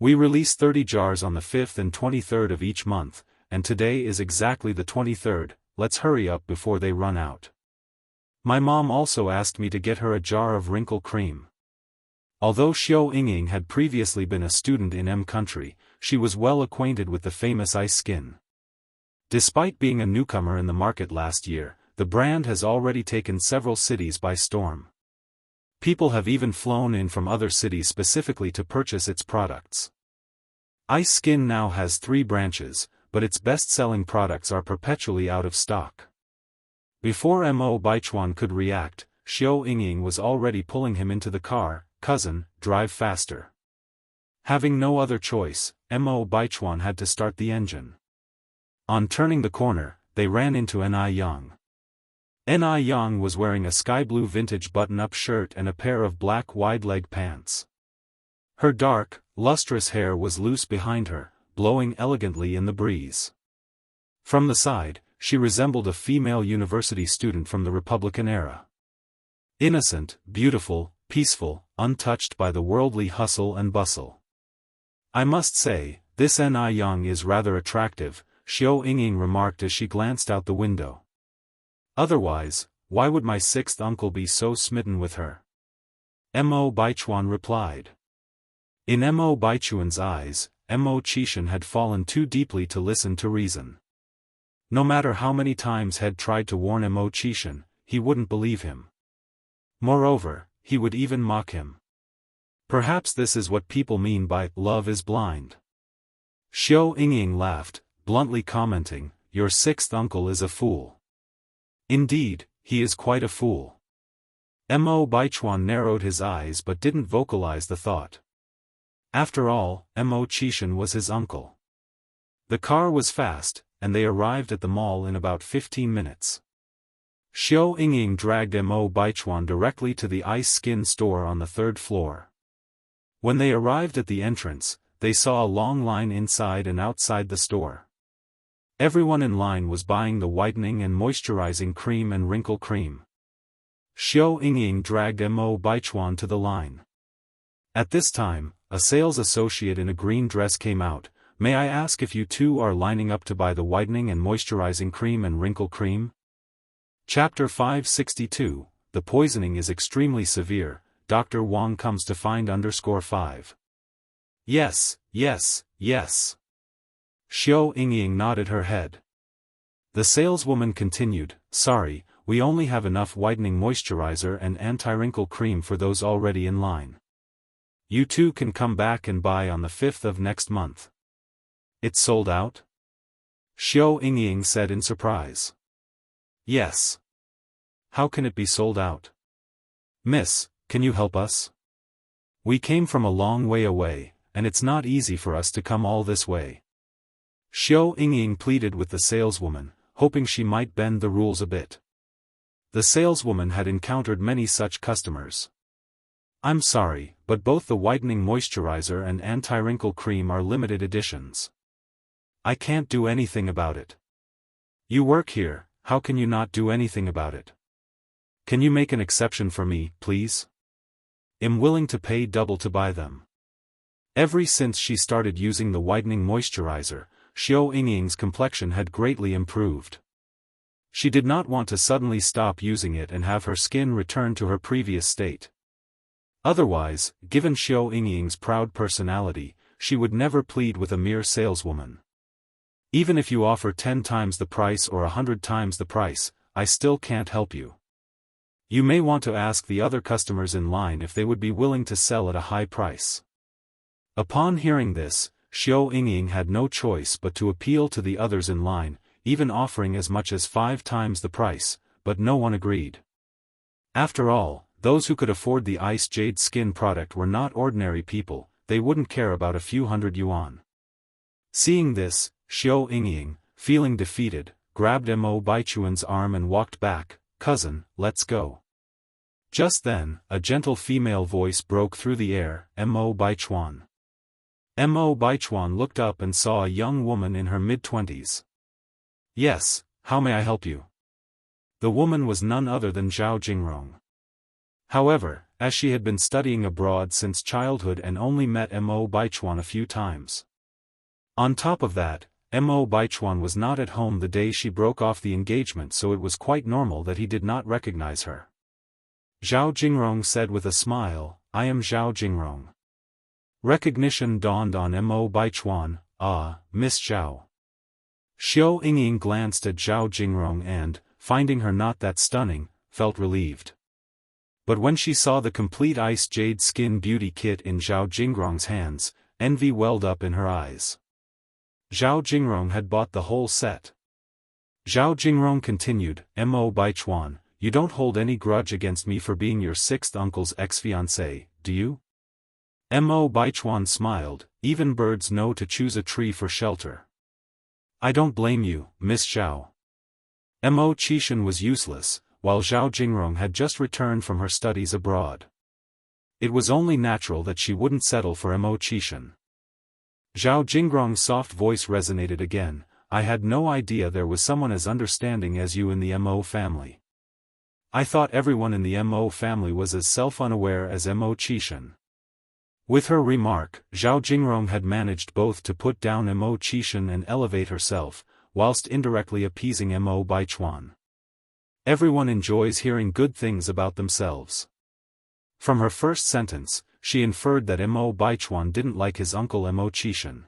We release 30 jars on the 5th and 23rd of each month, and today is exactly the 23rd, let's hurry up before they run out. My mom also asked me to get her a jar of wrinkle cream. Although Xiao Yingying had previously been a student in M country, she was well acquainted with the famous ice skin. Despite being a newcomer in the market last year, the brand has already taken several cities by storm. People have even flown in from other cities specifically to purchase its products. Ice skin now has 3 branches, but its best-selling products are perpetually out of stock. Before Mo Baichuan could react, Xiao Yingying was already pulling him into the car. Cousin, drive faster. Having no other choice, Mo Baichuan had to start the engine. On turning the corner, they ran into Ni Yang. Ni Yang was wearing a sky-blue vintage button-up shirt and a pair of black wide-leg pants. Her dark, lustrous hair was loose behind her, blowing elegantly in the breeze. From the side, she resembled a female university student from the Republican era. Innocent, beautiful, peaceful, untouched by the worldly hustle and bustle. I must say, this Ni Yang is rather attractive, Xiao Yingying remarked as she glanced out the window. Otherwise, why would my 6th uncle be so smitten with her? Mo Baichuan replied. In Mo Baichuan's eyes, Mo Qishan had fallen too deeply to listen to reason. No matter how many times Head tried to warn Mo Qishan, he wouldn't believe him. Moreover, he would even mock him. Perhaps this is what people mean by love is blind. Xiao Yingying laughed, bluntly commenting, your 6th uncle is a fool. Indeed, he is quite a fool. Mo Baichuan narrowed his eyes but didn't vocalize the thought. After all, Mo Qishan was his uncle. The car was fast, and they arrived at the mall in about 15 minutes. Xiao Yingying dragged Mo Baichuan directly to the ice skin store on the 3rd floor. When they arrived at the entrance, they saw a long line inside and outside the store. Everyone in line was buying the whitening and moisturizing cream and wrinkle cream. Xiao Yingying dragged Mo Baichuan to the line. At this time, a sales associate in a green dress came out. May I ask if you two are lining up to buy the whitening and moisturizing cream and wrinkle cream? Chapter 562, The poisoning is extremely severe, Dr. Wang comes to find _5. Yes, yes, yes. Xiao Yingying nodded her head. The saleswoman continued, sorry, we only have enough whitening moisturizer and anti-wrinkle cream for those already in line. You two can come back and buy on the 5th of next month. It's sold out? Xiao Yingying said in surprise. Yes. How can it be sold out? Miss, can you help us? We came from a long way away, and it's not easy for us to come all this way. Xiao Yingying pleaded with the saleswoman, hoping she might bend the rules a bit. The saleswoman had encountered many such customers. I'm sorry, but both the whitening moisturizer and anti-wrinkle cream are limited editions. I can't do anything about it. You work here, how can you not do anything about it? Can you make an exception for me, please? I'm willing to pay double to buy them. Ever since she started using the whitening moisturizer, Xiao Yingying's complexion had greatly improved. She did not want to suddenly stop using it and have her skin return to her previous state. Otherwise, given Xiao Yingying's proud personality, she would never plead with a mere saleswoman. Even if you offer 10 times the price or 100 times the price, I still can't help you. You may want to ask the other customers in line if they would be willing to sell at a high price. Upon hearing this, Xiao Yingying had no choice but to appeal to the others in line, even offering as much as 5 times the price, but no one agreed. After all, those who could afford the ice jade skin product were not ordinary people, they wouldn't care about a few hundred yuan. Seeing this, Xiao Yingying, feeling defeated, grabbed Mo Baichuan's arm and walked back. Cousin, let's go. Just then, a gentle female voice broke through the air, Mo Baichuan. Mo Baichuan looked up and saw a young woman in her mid-20s. Yes, how may I help you? The woman was none other than Zhao Jingrong. However, as she had been studying abroad since childhood and only met Mo Baichuan a few times. On top of that, Mo Baichuan was not at home the day she broke off the engagement, so it was quite normal that he did not recognize her. Zhao Jingrong said with a smile, "I am Zhao Jingrong." Recognition dawned on Mo Baichuan. "Ah, Miss Zhao." Xiao Yingying glanced at Zhao Jingrong and, finding her not that stunning, felt relieved. But when she saw the complete ice jade skin beauty kit in Zhao Jingrong's hands, envy welled up in her eyes. Zhao Jingrong had bought the whole set. Zhao Jingrong continued, "Mo Baichuan, you don't hold any grudge against me for being your sixth uncle's ex-fiancé, do you?" Mo Baichuan smiled, "Even birds know to choose a tree for shelter." "I don't blame you, Miss Zhao." Mo Qishan was useless, while Zhao Jingrong had just returned from her studies abroad. It was only natural that she wouldn't settle for Mo Qishan. Zhao Jingrong's soft voice resonated again, "I had no idea there was someone as understanding as you in the Mo family. I thought everyone in the Mo family was as self-unaware as Mo Qishan." With her remark, Zhao Jingrong had managed both to put down Mo Qishan and elevate herself, whilst indirectly appeasing Mo Baichuan. Everyone enjoys hearing good things about themselves. From her first sentence, she inferred that Mo Baichuan didn't like his uncle Mo Qishan.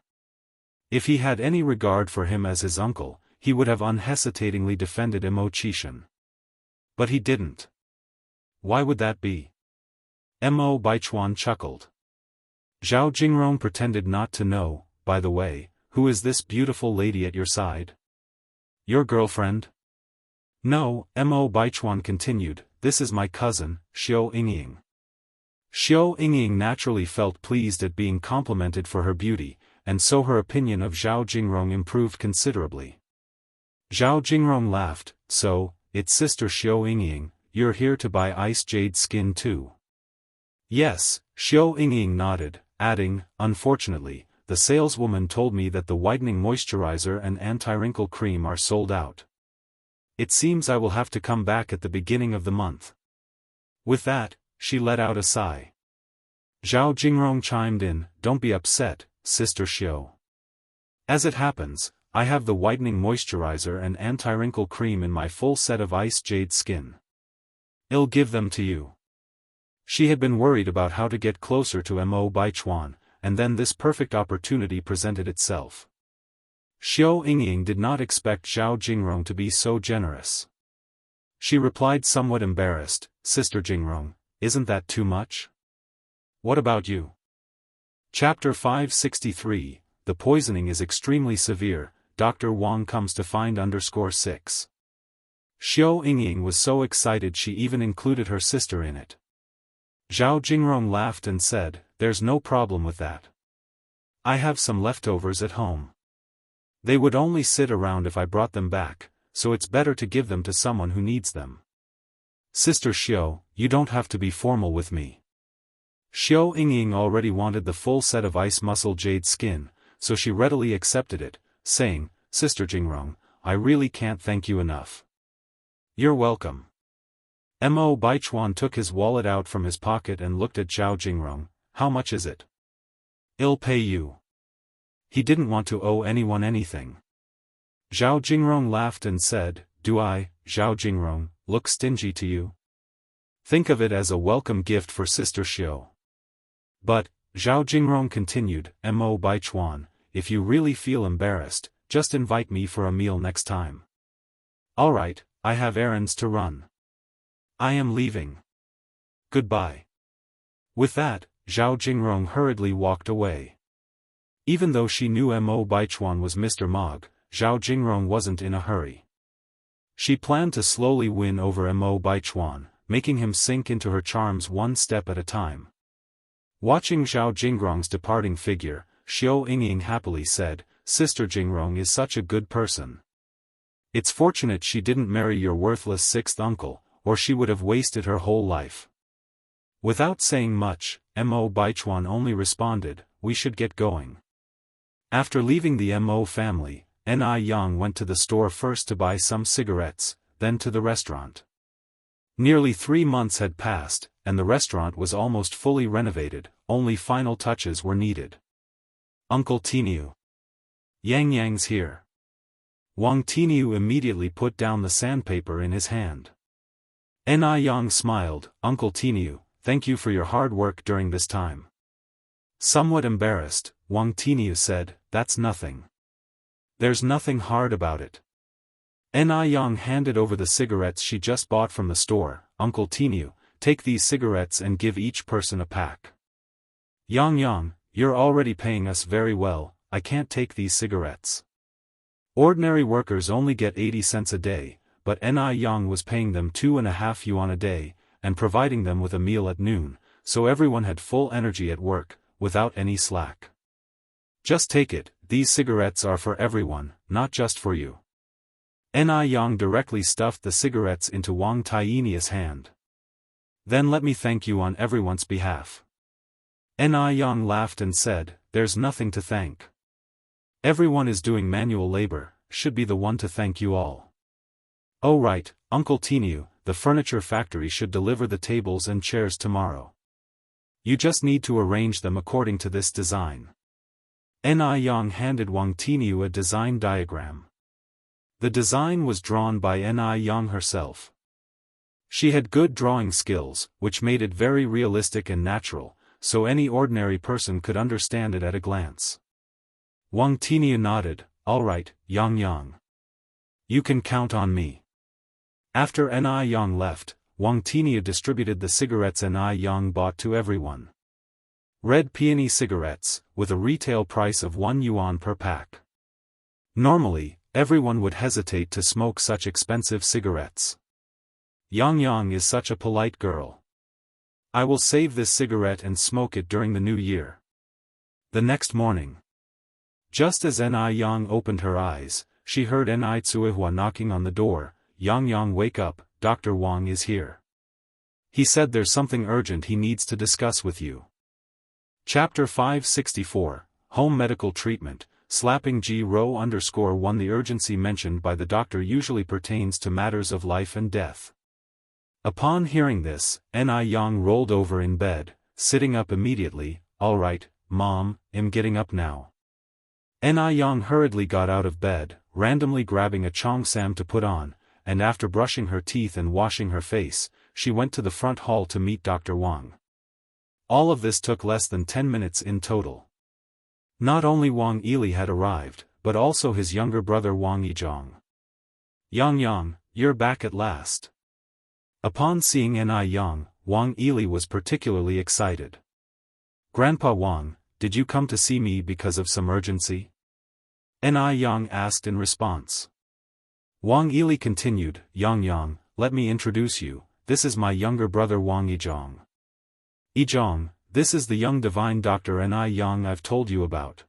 If he had any regard for him as his uncle, he would have unhesitatingly defended Mo Qishan. But he didn't. Why would that be? Mo Baichuan chuckled. Zhao Jingrong pretended not to know. "By the way, who is this beautiful lady at your side? Your girlfriend?" "No," Mo Baichuan continued, "this is my cousin, Xiao Yingying." Xiao Yingying naturally felt pleased at being complimented for her beauty, and so her opinion of Zhao Jingrong improved considerably. Zhao Jingrong laughed, "So, it's Sister Xiao Yingying, you're here to buy ice jade skin too?" "Yes," Xiao Yingying nodded, adding, "Unfortunately, the saleswoman told me that the whitening moisturizer and anti-wrinkle cream are sold out. It seems I will have to come back at the beginning of the month." With that, she let out a sigh. Zhao Jingrong chimed in, "Don't be upset, Sister Xiao. As it happens, I have the whitening moisturizer and anti-wrinkle cream in my full set of ice jade skin. I'll give them to you." She had been worried about how to get closer to Mo Baichuan, and then this perfect opportunity presented itself. Xiao Yingying did not expect Zhao Jingrong to be so generous. She replied somewhat embarrassed, "Sister Jingrong, isn't that too much? What about you?" Chapter 563, The poisoning is extremely severe, Dr. Wang comes to find _6. Xiao Yingying was so excited she even included her sister in it. Zhao Jingrong laughed and said, "There's no problem with that. I have some leftovers at home. They would only sit around if I brought them back, so it's better to give them to someone who needs them. Sister Xiao, you don't have to be formal with me." Xiao Yingying already wanted the full set of ice muscle jade skin, so she readily accepted it, saying, "Sister Jingrong, I really can't thank you enough." "You're welcome." Mo Baichuan took his wallet out from his pocket and looked at Zhao Jingrong. "How much is it?" "I'll pay you." He didn't want to owe anyone anything. Zhao Jingrong laughed and said, "Do I, Zhao Jingrong, look stingy to you? Think of it as a welcome gift for Sister Xiao." "But," Zhao Jingrong continued, "Mo Baichuan, if you really feel embarrassed, just invite me for a meal next time." "All right, I have errands to run. I am leaving. Goodbye." With that, Zhao Jingrong hurriedly walked away. Even though she knew Mo Baichuan was Mr. Mog, Zhao Jingrong wasn't in a hurry. She planned to slowly win over Mo Baichuan, making him sink into her charms one step at a time. Watching Zhao Jingrong's departing figure, Xiao Yingying happily said, "Sister Jingrong is such a good person. It's fortunate she didn't marry your worthless sixth uncle, or she would have wasted her whole life." Without saying much, Mo Baichuan only responded, "We should get going." After leaving the Mo family, Ni Yang went to the store first to buy some cigarettes, then to the restaurant. Nearly 3 months had passed, and the restaurant was almost fully renovated, only final touches were needed. "Uncle Tinu." Yang's here. Wang Tiniu immediately put down the sandpaper in his hand. Yang smiled, Uncle Tiniu, thank you for your hard work during this time. Somewhat embarrassed, Wang Tiniu said, that's nothing. There's nothing hard about it. Yang handed over the cigarettes she just bought from the store. Uncle Tiniu, take these cigarettes and give each person a pack. Yang, you're already paying us very well, I can't take these cigarettes. Ordinary workers only get 80 cents a day, but Yang was paying them 2.5 yuan a day, and providing them with a meal at noon, so everyone had full energy at work, without any slack. Just take it, these cigarettes are for everyone, not just for you. Yang directly stuffed the cigarettes into Wang Tiniu's hand. Then let me thank you on everyone's behalf. Yang laughed and said, there's nothing to thank. Everyone is doing manual labor, should be the one to thank you all. Oh right, Uncle Tiniu, the furniture factory should deliver the tables and chairs tomorrow. You just need to arrange them according to this design. Yang handed Wang Tiniu a design diagram. The design was drawn by Yang herself. She had good drawing skills, which made it very realistic and natural, so any ordinary person could understand it at a glance. Wang Tiniu nodded, all right, Yang. You can count on me. After Yang left, Wang Tiniu distributed the cigarettes Yang bought to everyone. Red peony cigarettes, with a retail price of 1 yuan per pack. Normally, everyone would hesitate to smoke such expensive cigarettes. Yang is such a polite girl. I will save this cigarette and smoke it during the new year. The next morning. Just as Yang opened her eyes, she heard Tsuihua knocking on the door. Yang, wake up, Dr. Wang is here. He said there's something urgent he needs to discuss with you. Chapter 564, Home Medical Treatment, slapping G-Row_1. The urgency mentioned by the doctor usually pertains to matters of life and death. Upon hearing this, Yang rolled over in bed, sitting up immediately. All right, Mom, I'm getting up now. Yang hurriedly got out of bed, randomly grabbing a cheongsam to put on, and after brushing her teeth and washing her face, she went to the front hall to meet Dr. Wang. All of this took less than 10 minutes in total. Not only Wang Ili had arrived, but also his younger brother Wang Yizhong. Yang, you're back at last. Upon seeing Yang, Wang Ili was particularly excited. Grandpa Wang, did you come to see me because of some urgency? Yang asked in response. Wang Ili continued, Yang, let me introduce you, this is my younger brother Wang Yizhong. Yizhong, this is the young divine doctor Yang I've told you about.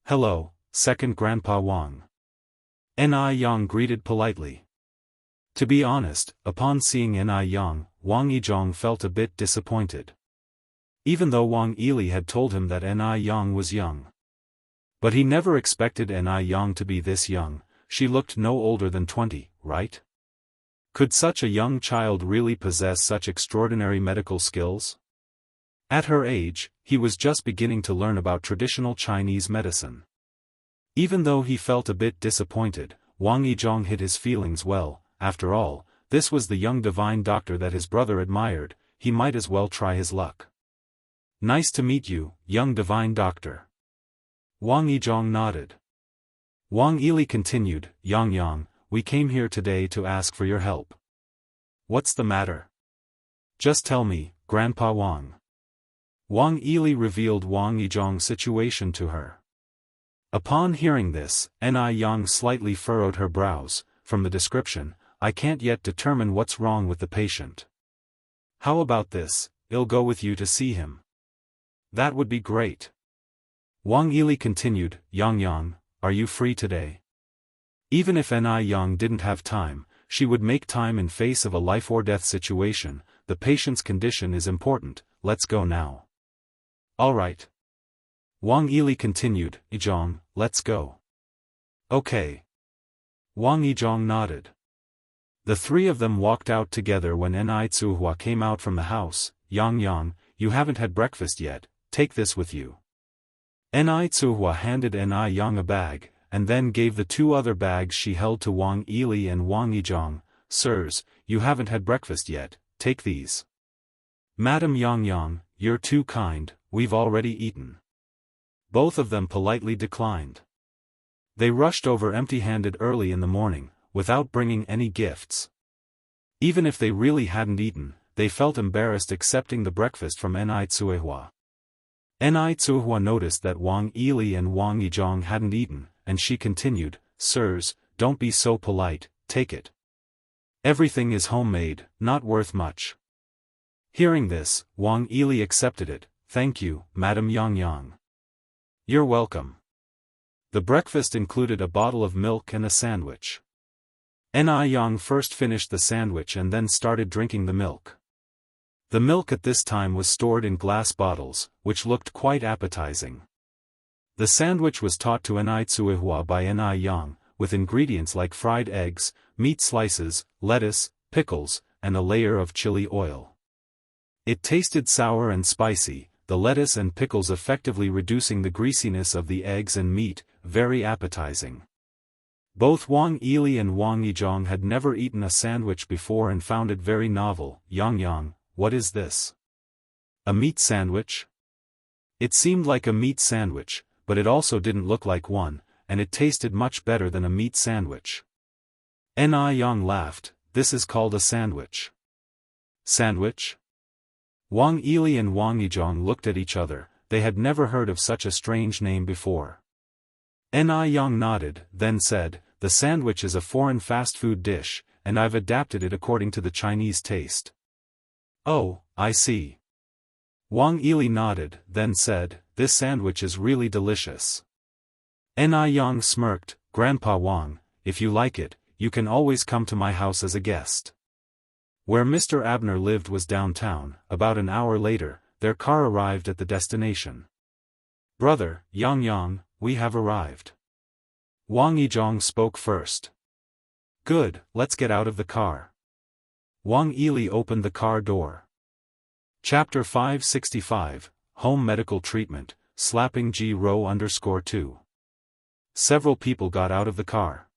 Hello, second Grandpa Wang. Yang greeted politely. To be honest, upon seeing Yang, Wang Yizhong felt a bit disappointed. Even though Wang Ili had told him that Yang was young. But he never expected Yang to be this young. She looked no older than 20, right? Could such a young child really possess such extraordinary medical skills? At her age, he was just beginning to learn about traditional Chinese medicine. Even though he felt a bit disappointed, Wang Yizhong hid his feelings well. After all, this was the young divine doctor that his brother admired, he might as well try his luck. Nice to meet you, young divine doctor. Wang Yizhong nodded. Wang Ili continued, Yang, we came here today to ask for your help. What's the matter? Just tell me, Grandpa Wang. Wang Ili revealed Wang Yizhong's situation to her. Upon hearing this, Yang slightly furrowed her brows. From the description, I can't yet determine what's wrong with the patient. How about this, I'll go with you to see him. That would be great. Wang Ili continued, Yang, are you free today? Even if Yang didn't have time, she would make time in face of a life-or-death situation. The patient's condition is important, let's go now. All right. Wang Ili continued, Yizhong, let's go. Okay. Wang Yizhong nodded. The three of them walked out together when Tsuihua came out from the house. Yang, you haven't had breakfast yet, take this with you. Ni Tsuhua handed Ni Yang a bag, and then gave the two other bags she held to Wang Yili and Wang Yizhong. Sirs, you haven't had breakfast yet, take these. Madam Yang, you're too kind, we've already eaten. Both of them politely declined. They rushed over empty-handed early in the morning, without bringing any gifts. Even if they really hadn't eaten, they felt embarrassed accepting the breakfast from Ni Tsuhua. Ni Tsuhua noticed that Wang Yili and Wang Yizhong hadn't eaten, and she continued, Sirs, don't be so polite, take it. Everything is homemade, not worth much. Hearing this, Wang Yili accepted it. Thank you, Madam Yang. You're welcome. The breakfast included a bottle of milk and a sandwich. Ni Yang first finished the sandwich and then started drinking the milk. The milk at this time was stored in glass bottles, which looked quite appetizing. The sandwich was taught to Ni Tsuhua by Ni Yang, with ingredients like fried eggs, meat slices, lettuce, pickles, and a layer of chili oil. It tasted sour and spicy, the lettuce and pickles effectively reducing the greasiness of the eggs and meat, very appetizing. Both Wang Yili and Wang Yizhong had never eaten a sandwich before and found it very novel. Yang, what is this? A meat sandwich? It seemed like a meat sandwich, but it also didn't look like one, and it tasted much better than a meat sandwich. Ni Yang laughed, this is called a sandwich. Sandwich? Wang Yili and Wang Yizhong looked at each other, they had never heard of such a strange name before. Ni Yang nodded, then said, the sandwich is a foreign fast food dish, and I've adapted it according to the Chinese taste. Oh, I see. Wang Yili nodded, then said, this sandwich is really delicious. Ni Yang smirked, Grandpa Wang, if you like it, you can always come to my house as a guest. Where Mr. Abner lived was downtown. About an hour later, their car arrived at the destination. Brother, Yang, we have arrived. Wang Yizhong spoke first. Good, let's get out of the car. Wang Yili opened the car door. Chapter 565, Home Medical Treatment, Slapping G-Row_2. Several people got out of the car.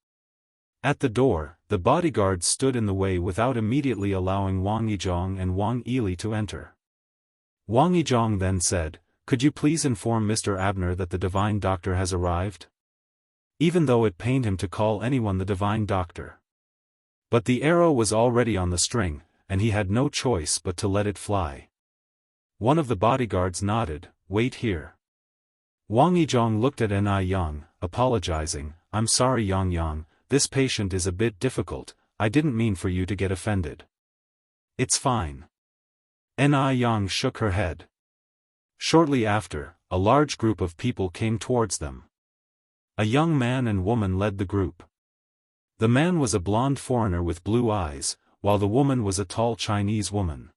At the door, the bodyguards stood in the way without immediately allowing Wang Yizhong and Wang Yili to enter. Wang Yizhong then said, could you please inform Mr. Abner that the divine doctor has arrived? Even though it pained him to call anyone the divine doctor. But the arrow was already on the string, and he had no choice but to let it fly. One of the bodyguards nodded, wait here. Wang Yizhong looked at Ni Yang, apologizing, I'm sorry Yang, this patient is a bit difficult, I didn't mean for you to get offended. It's fine. Ni Yang shook her head. Shortly after, a large group of people came towards them. A young man and woman led the group. The man was a blonde foreigner with blue eyes, while the woman was a tall Chinese woman.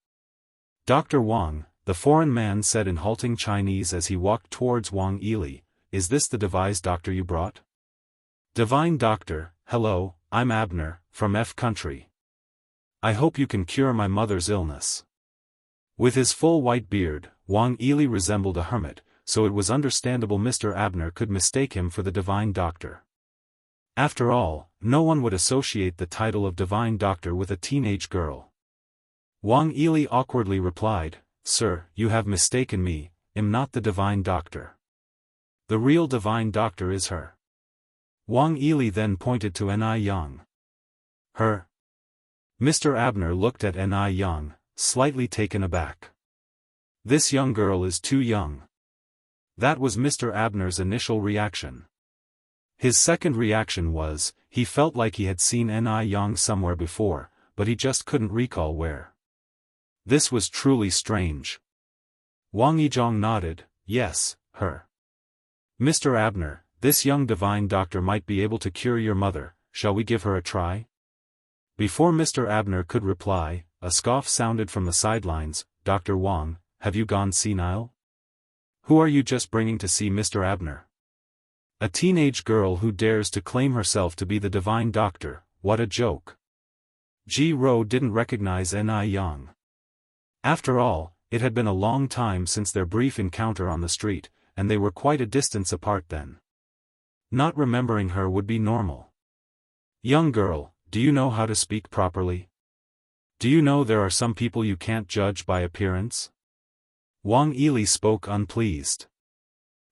Dr. Wang, the foreign man said in halting Chinese as he walked towards Wang Yili, is this the devised doctor you brought? Divine doctor, hello, I'm Abner, from F country. I hope you can cure my mother's illness. With his full white beard, Wang Yili resembled a hermit, so it was understandable Mr. Abner could mistake him for the divine doctor. After all, no one would associate the title of divine doctor with a teenage girl. Wang Yili awkwardly replied, Sir, you have mistaken me, I'm not the divine doctor. The real divine doctor is her. Wang Yili then pointed to Ni Yang. Her? Mr. Abner looked at Ni Yang, slightly taken aback. This young girl is too young. That was Mr. Abner's initial reaction. His second reaction was, he felt like he had seen Ni Yang somewhere before, but he just couldn't recall where. This was truly strange. Wang Yizhong nodded, yes, her. Mr. Abner, this young divine doctor might be able to cure your mother, shall we give her a try? Before Mr. Abner could reply, a scoff sounded from the sidelines, Dr. Wang, have you gone senile? Who are you just bringing to see Mr. Abner? A teenage girl who dares to claim herself to be the divine doctor, what a joke. Ji-Ro didn't recognize Ni Yang. After all, it had been a long time since their brief encounter on the street, and they were quite a distance apart then. Not remembering her would be normal. Young girl, do you know how to speak properly? Do you know there are some people you can't judge by appearance? Wang Yili spoke unpleased.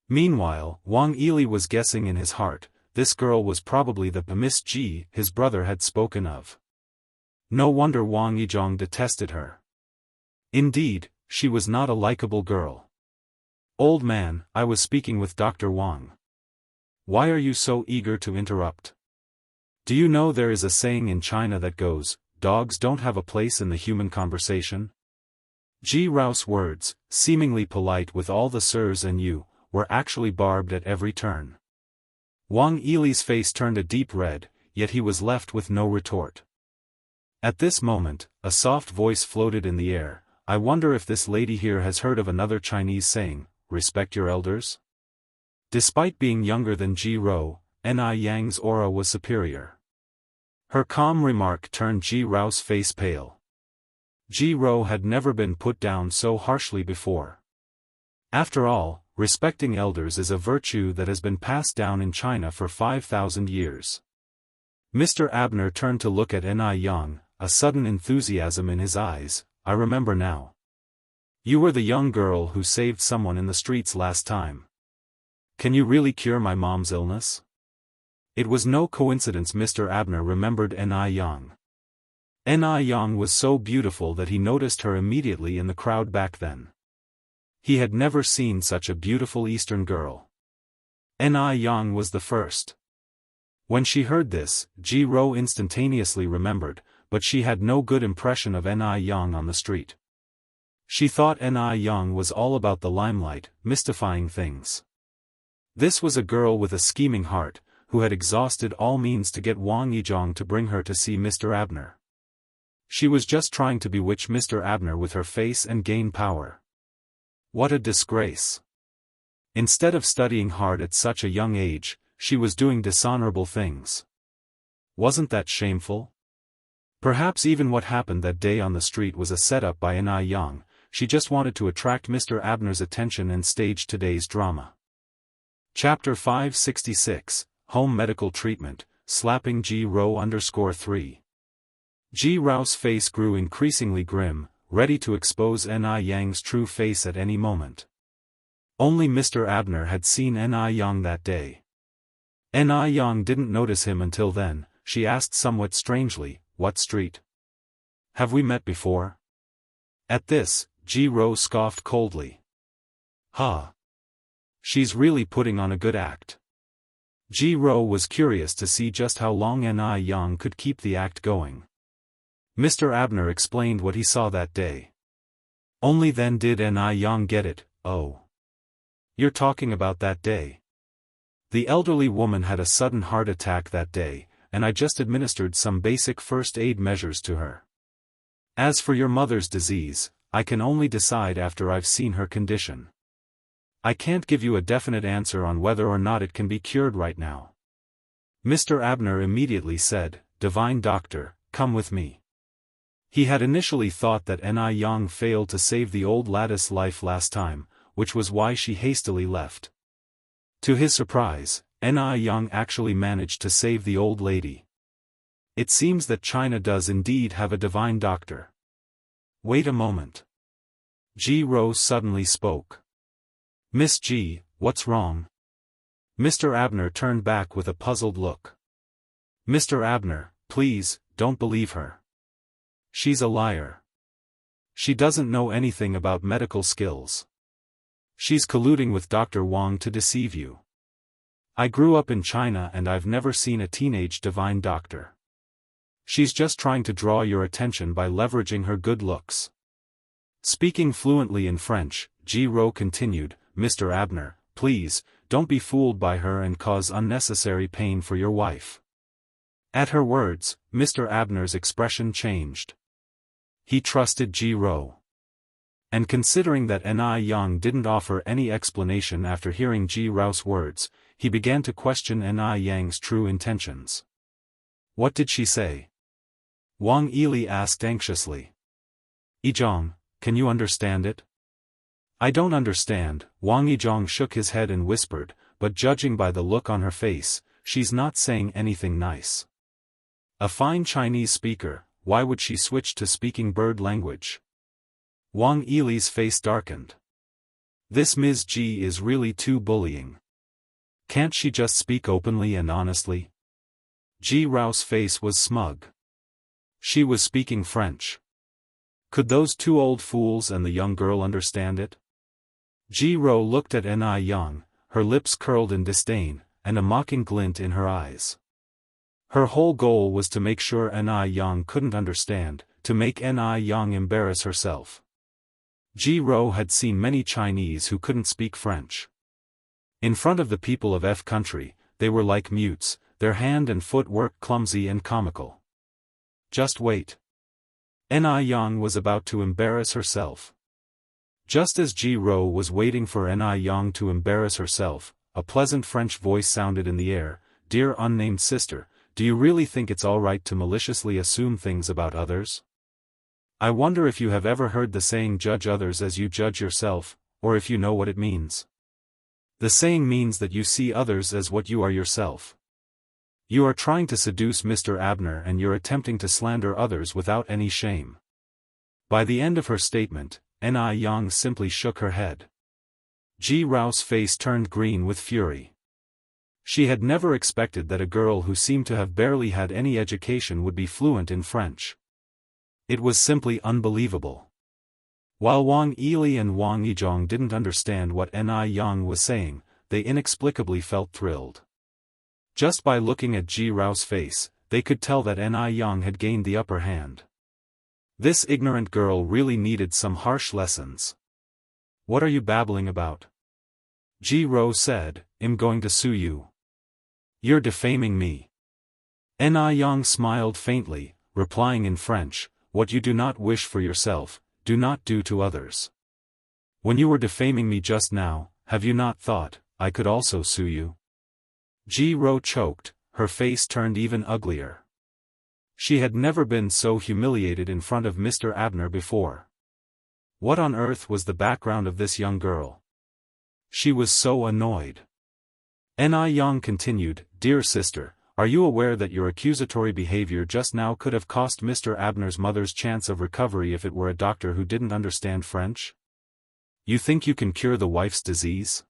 Meanwhile, Wang Yili was guessing in his heart, this girl was probably the Miss Ji his brother had spoken of. No wonder Wang Yizhong detested her. Indeed, she was not a likable girl. Old man, I was speaking with Dr. Wang. Why are you so eager to interrupt? Do you know there is a saying in China that goes, dogs don't have a place in the human conversation? Ji Rao's words, seemingly polite with all the sirs and you, were actually barbed at every turn. Wang Yili's face turned a deep red, yet he was left with no retort. At this moment, a soft voice floated in the air. I wonder if this lady here has heard of another Chinese saying, respect your elders? Despite being younger than Ji Rao, Ni Yang's aura was superior. Her calm remark turned Ji Rao's face pale. Ji Rao had never been put down so harshly before. After all, respecting elders is a virtue that has been passed down in China for 5,000 years. Mr. Abner turned to look at Ni Yang, a sudden enthusiasm in his eyes. I remember now. You were the young girl who saved someone in the streets last time. Can you really cure my mom's illness? It was no coincidence Mr. Abner remembered Ni Yang. Ni Yang was so beautiful that he noticed her immediately in the crowd back then. He had never seen such a beautiful Eastern girl. Ni Yang was the first. When she heard this, Ji Rao instantaneously remembered, but she had no good impression of Ni Yang on the street. She thought Ni Yang was all about the limelight, mystifying things. This was a girl with a scheming heart, who had exhausted all means to get Wang Yizhong to bring her to see Mr. Abner. She was just trying to bewitch Mr. Abner with her face and gain power. What a disgrace. Instead of studying hard at such a young age, she was doing dishonorable things. Wasn't that shameful? Perhaps even what happened that day on the street was a setup by Ni Yang. She just wanted to attract Mr. Abner's attention and stage today's drama. Chapter 566, Home Medical Treatment, Slapping Ji Rao _3. Ji Rao's face grew increasingly grim, ready to expose Ni Yang's true face at any moment. Only Mr. Abner had seen Ni Yang that day. Ni Yang didn't notice him until then. She asked somewhat strangely, what street? Have we met before? At this, Ji Rao scoffed coldly. Ha! She's really putting on a good act. Ji Rao was curious to see just how long Ni Yang could keep the act going. Mr. Abner explained what he saw that day. Only then did Ni Yang get it. Oh. You're talking about that day. The elderly woman had a sudden heart attack that day, and I just administered some basic first aid measures to her. As for your mother's disease, I can only decide after I've seen her condition. I can't give you a definite answer on whether or not it can be cured right now. Mr. Abner immediately said, Divine Doctor, come with me. He had initially thought that Ni Yang failed to save the old lady's life last time, which was why she hastily left. To his surprise, Ni Yang actually managed to save the old lady. It seems that China does indeed have a divine doctor. Wait a moment. Ji Rao suddenly spoke. Miss Ji, what's wrong? Mr. Abner turned back with a puzzled look. Mr. Abner, please, don't believe her. She's a liar. She doesn't know anything about medical skills. She's colluding with Dr. Wang to deceive you. I grew up in China and I've never seen a teenage divine doctor. She's just trying to draw your attention by leveraging her good looks. Speaking fluently in French, Ji Rao continued, Mr. Abner, please, don't be fooled by her and cause unnecessary pain for your wife. At her words, Mr. Abner's expression changed. He trusted Ji Rao. And considering that Ni Yang didn't offer any explanation after hearing Ji Rao's words, he began to question Ni Yang's true intentions. What did she say? Wang Yili asked anxiously. Yizhong, can you understand it? I don't understand, Wang Yizhong shook his head and whispered, but judging by the look on her face, she's not saying anything nice. A fine Chinese speaker, why would she switch to speaking bird language? Wang Yili's face darkened. This Ms. Ji is really too bullying. Can't she just speak openly and honestly? Ji Rao's face was smug. She was speaking French. Could those two old fools and the young girl understand it? Ji Rao looked at Ni Yang, her lips curled in disdain, and a mocking glint in her eyes. Her whole goal was to make sure Ni Yang couldn't understand, to make Ni Yang embarrass herself. Ji Rao had seen many Chinese who couldn't speak French. In front of the people of F country, they were like mutes, their hand and foot work clumsy and comical. Just wait. Ni Yang was about to embarrass herself. Just as Ji Rao was waiting for Ni Yang to embarrass herself, a pleasant French voice sounded in the air, "Dear unnamed sister, do you really think it's all right to maliciously assume things about others? I wonder if you have ever heard the saying judge others as you judge yourself, or if you know what it means. The saying means that you see others as what you are yourself. You are trying to seduce Mr. Abner and you're attempting to slander others without any shame." By the end of her statement, Ni Yang simply shook her head. Ji Rao's face turned green with fury. She had never expected that a girl who seemed to have barely had any education would be fluent in French. It was simply unbelievable. While Wang Yili and Wang Yizhong didn't understand what Ni Yang was saying, they inexplicably felt thrilled. Just by looking at Ji Rao's face, they could tell that Ni Yang had gained the upper hand. This ignorant girl really needed some harsh lessons. "What are you babbling about?" Ji Rao said, "I'm going to sue you. You're defaming me." Ni Yang smiled faintly, replying in French, "What you do not wish for yourself, do not do to others. When you were defaming me just now, have you not thought, I could also sue you?" Ji Rao choked, her face turned even uglier. She had never been so humiliated in front of Mr. Abner before. What on earth was the background of this young girl? She was so annoyed. Ni Yang continued, "Dear sister, are you aware that your accusatory behavior just now could have cost Mr. Abner's mother's chance of recovery if it were a doctor who didn't understand French? You think you can cure the wife's disease?"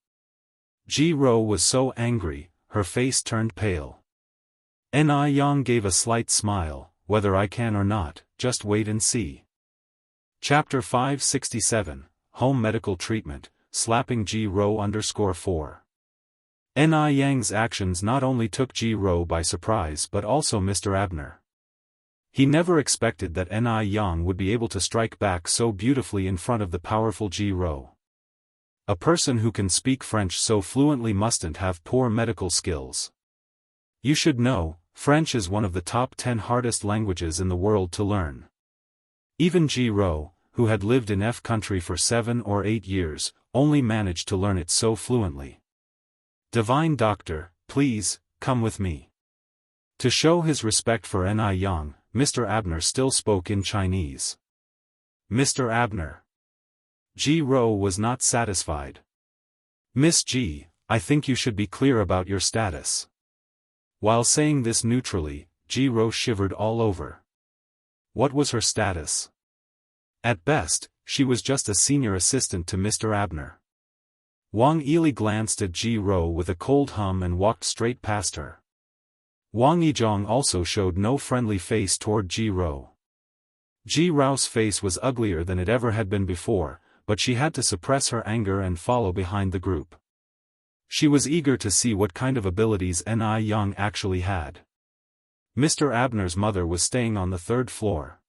Ji Rao was so angry, her face turned pale. Ni Yang gave a slight smile, "Whether I can or not, just wait and see." Chapter 567, Home Medical Treatment, Slapping Ji Rao _4. Ni Yang's actions not only took Ji Rao by surprise but also Mr. Abner. He never expected that Ni Yang would be able to strike back so beautifully in front of the powerful Ji Rao. A person who can speak French so fluently mustn't have poor medical skills. You should know, French is one of the top 10 hardest languages in the world to learn. Even Ji Rao, who had lived in F country for 7 or 8 years, only managed to learn it so fluently. "Divine Doctor, please, come with me." To show his respect for Ni Yang, Mr. Abner still spoke in Chinese. "Mr. Abner." Ji Rao was not satisfied. "Miss Ji, I think you should be clear about your status." While saying this neutrally, Ji Rao shivered all over. What was her status? At best, she was just a senior assistant to Mr. Abner. Wang Yili glanced at Ji Rao with a cold hum and walked straight past her. Wang Yizhong also showed no friendly face toward Ji Rao. Ji Rao's face was uglier than it ever had been before, but she had to suppress her anger and follow behind the group. She was eager to see what kind of abilities Ni Yang actually had. Mr. Abner's mother was staying on the 3rd floor.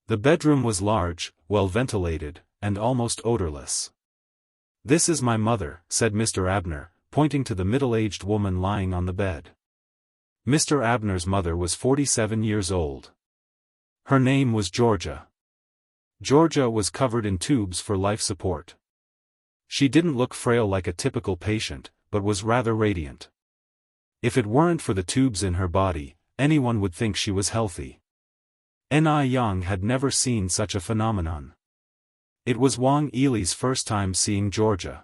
The bedroom was large, well ventilated, and almost odorless. "This is my mother," said Mr. Abner, pointing to the middle-aged woman lying on the bed. Mr. Abner's mother was 47 years old. Her name was Georgia. Georgia was covered in tubes for life support. She didn't look frail like a typical patient, but was rather radiant. If it weren't for the tubes in her body, anyone would think she was healthy. Ni Yang had never seen such a phenomenon. It was Wang Yili's first time seeing Georgia.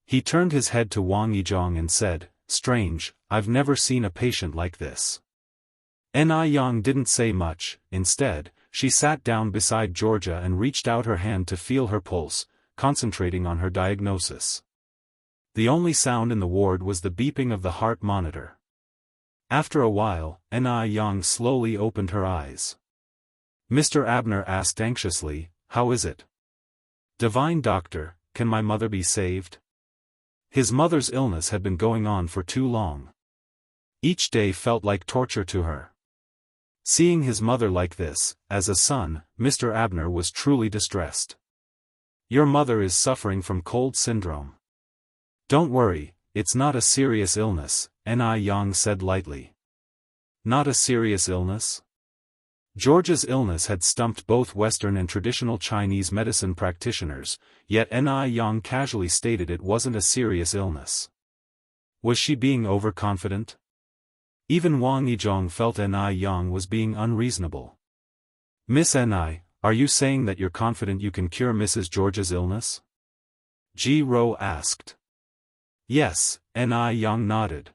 He turned his head to Wang Yizhong and said, "Strange, I've never seen a patient like this." Yang didn't say much. Instead, she sat down beside Georgia and reached out her hand to feel her pulse, concentrating on her diagnosis. The only sound in the ward was the beeping of the heart monitor. After a while, Yang slowly opened her eyes. Mr. Abner asked anxiously, "How is it? Divine Doctor, can my mother be saved?" His mother's illness had been going on for too long. Each day felt like torture to her. Seeing his mother like this, as a son, Mr. Abner was truly distressed. "Your mother is suffering from cold syndrome. Don't worry, it's not a serious illness," Yang said lightly. Not a serious illness? Georgia's illness had stumped both Western and traditional Chinese medicine practitioners, yet Yang casually stated it wasn't a serious illness. Was she being overconfident? Even Wang Yizhong felt Yang was being unreasonable. "Miss Ni, are you saying that you're confident you can cure Mrs. Georgia's illness?" Ji Ro asked. "Yes," Yang nodded.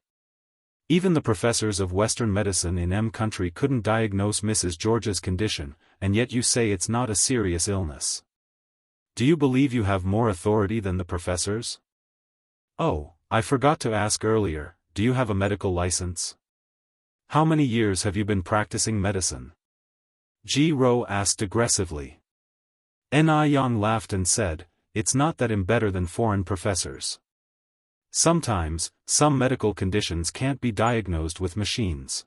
Even the professors of Western medicine in M country couldn't diagnose Mrs. Georgia's condition, and yet you say it's not a serious illness. Do you believe you have more authority than the professors? Oh, I forgot to ask earlier, do you have a medical license? How many years have you been practicing medicine?" Ji Ro asked aggressively. Yang laughed and said, "It's not that I'm better than foreign professors. Sometimes, some medical conditions can't be diagnosed with machines.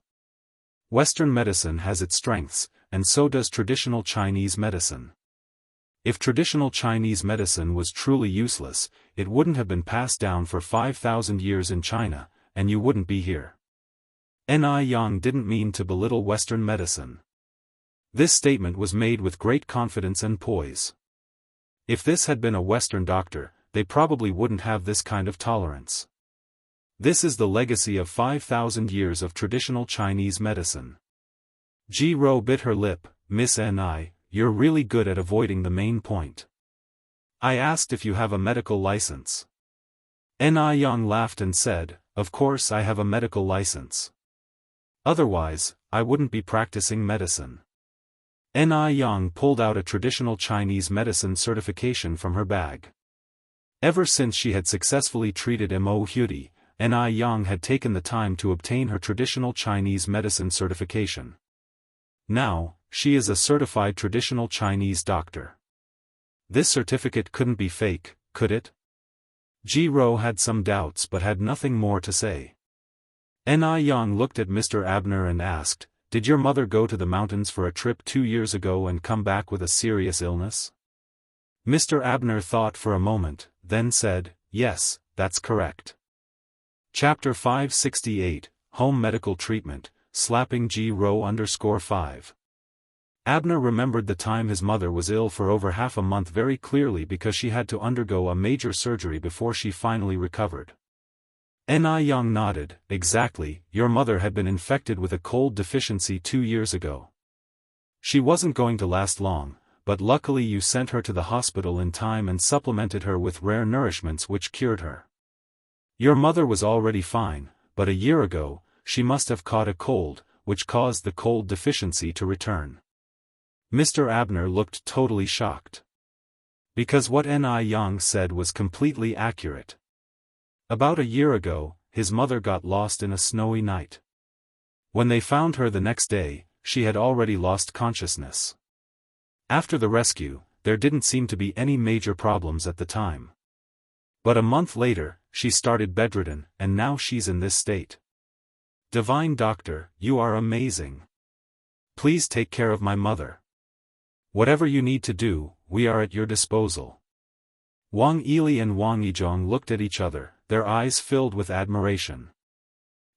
Western medicine has its strengths, and so does traditional Chinese medicine. If traditional Chinese medicine was truly useless, it wouldn't have been passed down for 5,000 years in China, and you wouldn't be here." Yang didn't mean to belittle Western medicine. This statement was made with great confidence and poise. If this had been a Western doctor, they probably wouldn't have this kind of tolerance. This is the legacy of 5,000 years of traditional Chinese medicine. Ji Ro bit her lip. "Miss Ni, you're really good at avoiding the main point. I asked if you have a medical license." Yang laughed and said, "Of course I have a medical license. Otherwise, I wouldn't be practicing medicine." Yang pulled out a traditional Chinese medicine certification from her bag. Ever since she had successfully treated Mo Hudi, Yang had taken the time to obtain her traditional Chinese medicine certification. Now, she is a certified traditional Chinese doctor. This certificate couldn't be fake, could it? Ji Ro had some doubts but had nothing more to say. Yang looked at Mr. Abner and asked, "Did your mother go to the mountains for a trip 2 years ago and come back with a serious illness?" Mr. Abner thought for a moment, then said, "Yes, that's correct." Chapter 568, Home Medical Treatment, Slapping Ji Ro _5. Abner remembered the time his mother was ill for over half a month very clearly because she had to undergo a major surgery before she finally recovered. Yang nodded. "Exactly, your mother had been infected with a cold deficiency 2 years ago. She wasn't going to last long, but luckily you sent her to the hospital in time and supplemented her with rare nourishments which cured her. Your mother was already fine, but a year ago, she must have caught a cold, which caused the cold deficiency to return." Mr. Abner looked totally shocked. Because what Yang said was completely accurate. About a year ago, his mother got lost in a snowy night. When they found her the next day, she had already lost consciousness. After the rescue, there didn't seem to be any major problems at the time. But a month later, she started bedridden, and now she's in this state. Divine Doctor, you are amazing. Please take care of my mother. Whatever you need to do, we are at your disposal. Wang Yili and Wang Yizhong looked at each other, their eyes filled with admiration.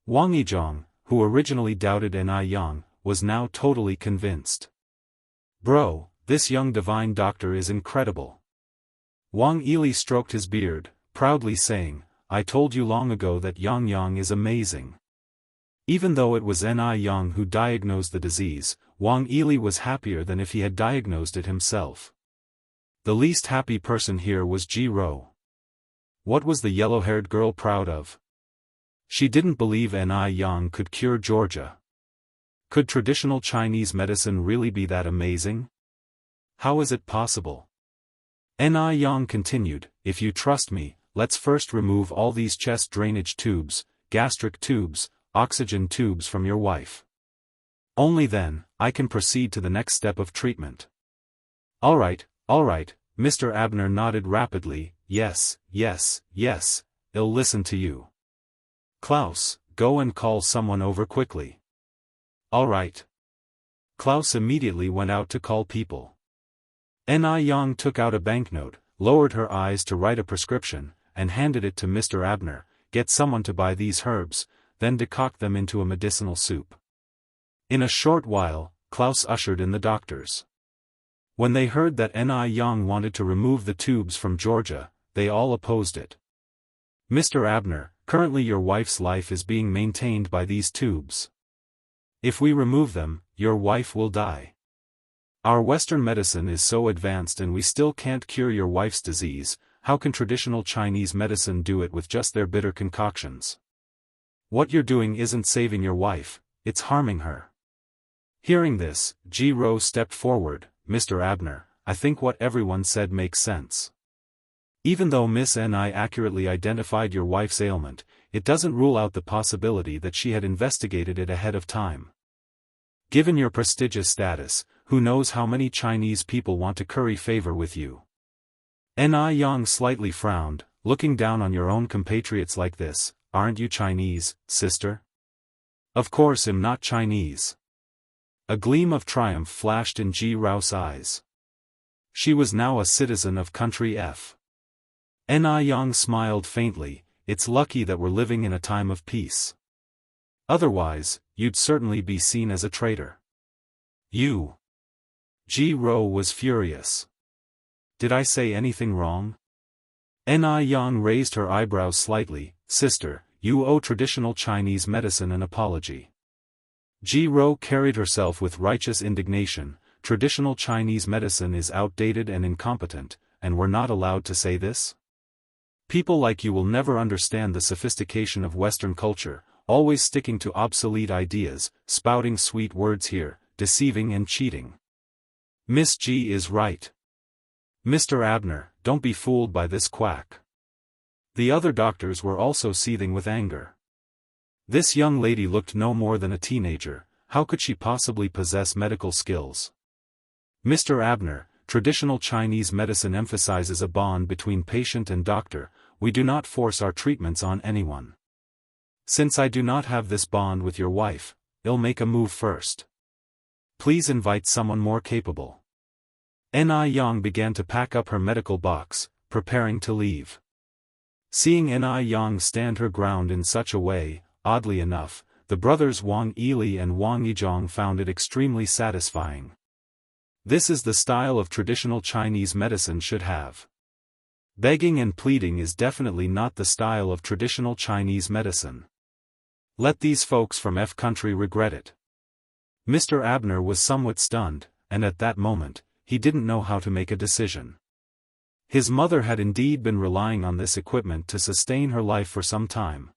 Wang Yizhong, who originally doubted Yang, was now totally convinced. Bro, this young divine doctor is incredible. Wang Yili stroked his beard, proudly saying, I told you long ago that Yang is amazing. Even though it was Yang who diagnosed the disease, Wang Yili was happier than if he had diagnosed it himself. The least happy person here was Ji-ro. What was the yellow-haired girl proud of? She didn't believe Ni Yang could cure Georgia. Could traditional Chinese medicine really be that amazing? How is it possible? Ni Yang continued, if you trust me, let's first remove all these chest drainage tubes, gastric tubes, oxygen tubes from your wife. Only then, I can proceed to the next step of treatment. All right, Mr. Abner nodded rapidly, yes, I'll listen to you. Klaus, go and call someone over quickly. All right. Klaus immediately went out to call people. Ni Yang took out a banknote, lowered her eyes to write a prescription, and handed it to Mr. Abner, get someone to buy these herbs, then decoct them into a medicinal soup. In a short while, Klaus ushered in the doctors. When they heard that Ni Yang wanted to remove the tubes from Georgia, they all opposed it. Mr. Abner, currently your wife's life is being maintained by these tubes. If we remove them, your wife will die. Our Western medicine is so advanced and we still can't cure your wife's disease, how can traditional Chinese medicine do it with just their bitter concoctions? What you're doing isn't saving your wife, it's harming her. Hearing this, Ji-ro stepped forward, Mr. Abner, I think what everyone said makes sense. Even though Miss Ni accurately identified your wife's ailment, it doesn't rule out the possibility that she had investigated it ahead of time. Given your prestigious status, who knows how many Chinese people want to curry favor with you? Ni Yang slightly frowned, looking down on your own compatriots like this, aren't you Chinese, sister? Of course I'm not Chinese. A gleam of triumph flashed in Ji-ro's eyes. She was now a citizen of country F. Ni Yang smiled faintly, it's lucky that we're living in a time of peace. Otherwise, you'd certainly be seen as a traitor. You. Ji-ro was furious. Did I say anything wrong? Ni Yang raised her eyebrows slightly, sister, you owe traditional Chinese medicine an apology. Ji-ro carried herself with righteous indignation, traditional Chinese medicine is outdated and incompetent, and we're not allowed to say this? People like you will never understand the sophistication of Western culture, always sticking to obsolete ideas, spouting sweet words here, deceiving and cheating. Miss G is right. Mr. Abner, don't be fooled by this quack. The other doctors were also seething with anger. This young lady looked no more than a teenager, how could she possibly possess medical skills? Mr. Abner, traditional Chinese medicine emphasizes a bond between patient and doctor, we do not force our treatments on anyone. Since I do not have this bond with your wife, I'll make a move first. Please invite someone more capable. Ni Yang began to pack up her medical box, preparing to leave. Seeing Ni Yang stand her ground in such a way, oddly enough, the brothers Wang Yili and Wang Yizhong found it extremely satisfying. This is the style of traditional Chinese medicine should have. Begging and pleading is definitely not the style of traditional Chinese medicine. Let these folks from F country regret it. Mr. Abner was somewhat stunned, and at that moment, he didn't know how to make a decision. His mother had indeed been relying on this equipment to sustain her life for some time.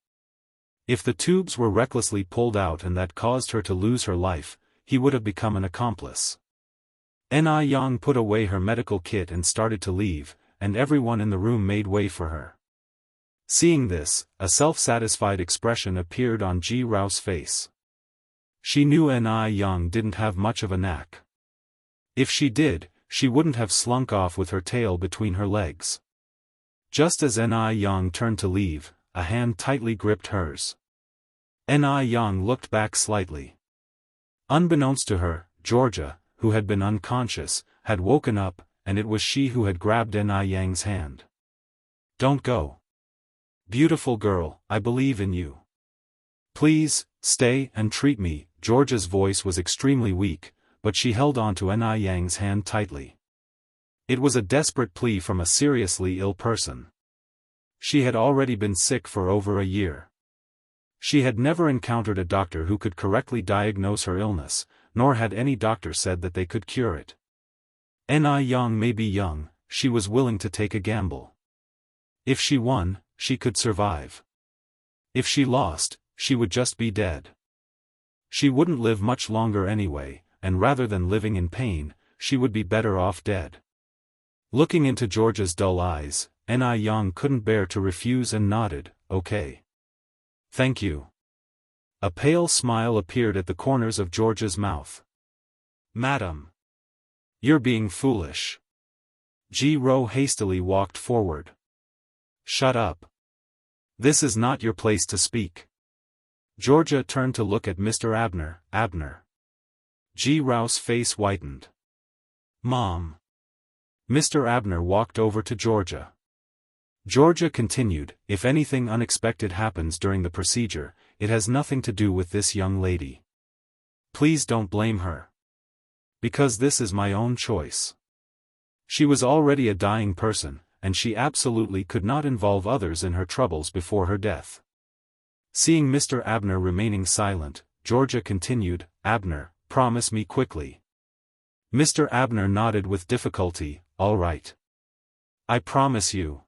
If the tubes were recklessly pulled out and that caused her to lose her life, he would have become an accomplice. Ni Yang put away her medical kit and started to leave, and everyone in the room made way for her. Seeing this, a self-satisfied expression appeared on Ji-ro's face. She knew Ni Yang didn't have much of a knack. If she did, she wouldn't have slunk off with her tail between her legs. Just as Ni Yang turned to leave, a hand tightly gripped hers. Ni Yang looked back slightly. Unbeknownst to her, Georgia, who had been unconscious, had woken up, and it was she who had grabbed Ni Yang's hand. Don't go. Beautiful girl, I believe in you. Please, stay and treat me. Georgia's voice was extremely weak, but she held on to Ni Yang's hand tightly. It was a desperate plea from a seriously ill person. She had already been sick for over a year. She had never encountered a doctor who could correctly diagnose her illness, nor had any doctor said that they could cure it. Ni Yang may be young, she was willing to take a gamble. If she won, she could survive. If she lost, she would just be dead. She wouldn't live much longer anyway, and rather than living in pain, she would be better off dead. Looking into Georgia's dull eyes, Yang couldn't bear to refuse and nodded, "Okay. Thank you." A pale smile appeared at the corners of Georgia's mouth. "Madam. You're being foolish." Ji-Ro hastily walked forward. "Shut up. This is not your place to speak." Georgia turned to look at Mr. Abner. "Abner." Ji-Ro's face whitened. "Mom." Mr. Abner walked over to Georgia. Georgia continued, "If anything unexpected happens during the procedure, it has nothing to do with this young lady. Please don't blame her. Because this is my own choice. She was already a dying person, and she absolutely could not involve others in her troubles before her death." Seeing Mr. Abner remaining silent, Georgia continued, "Abner, promise me quickly." Mr. Abner nodded with difficulty, "All right. I promise you."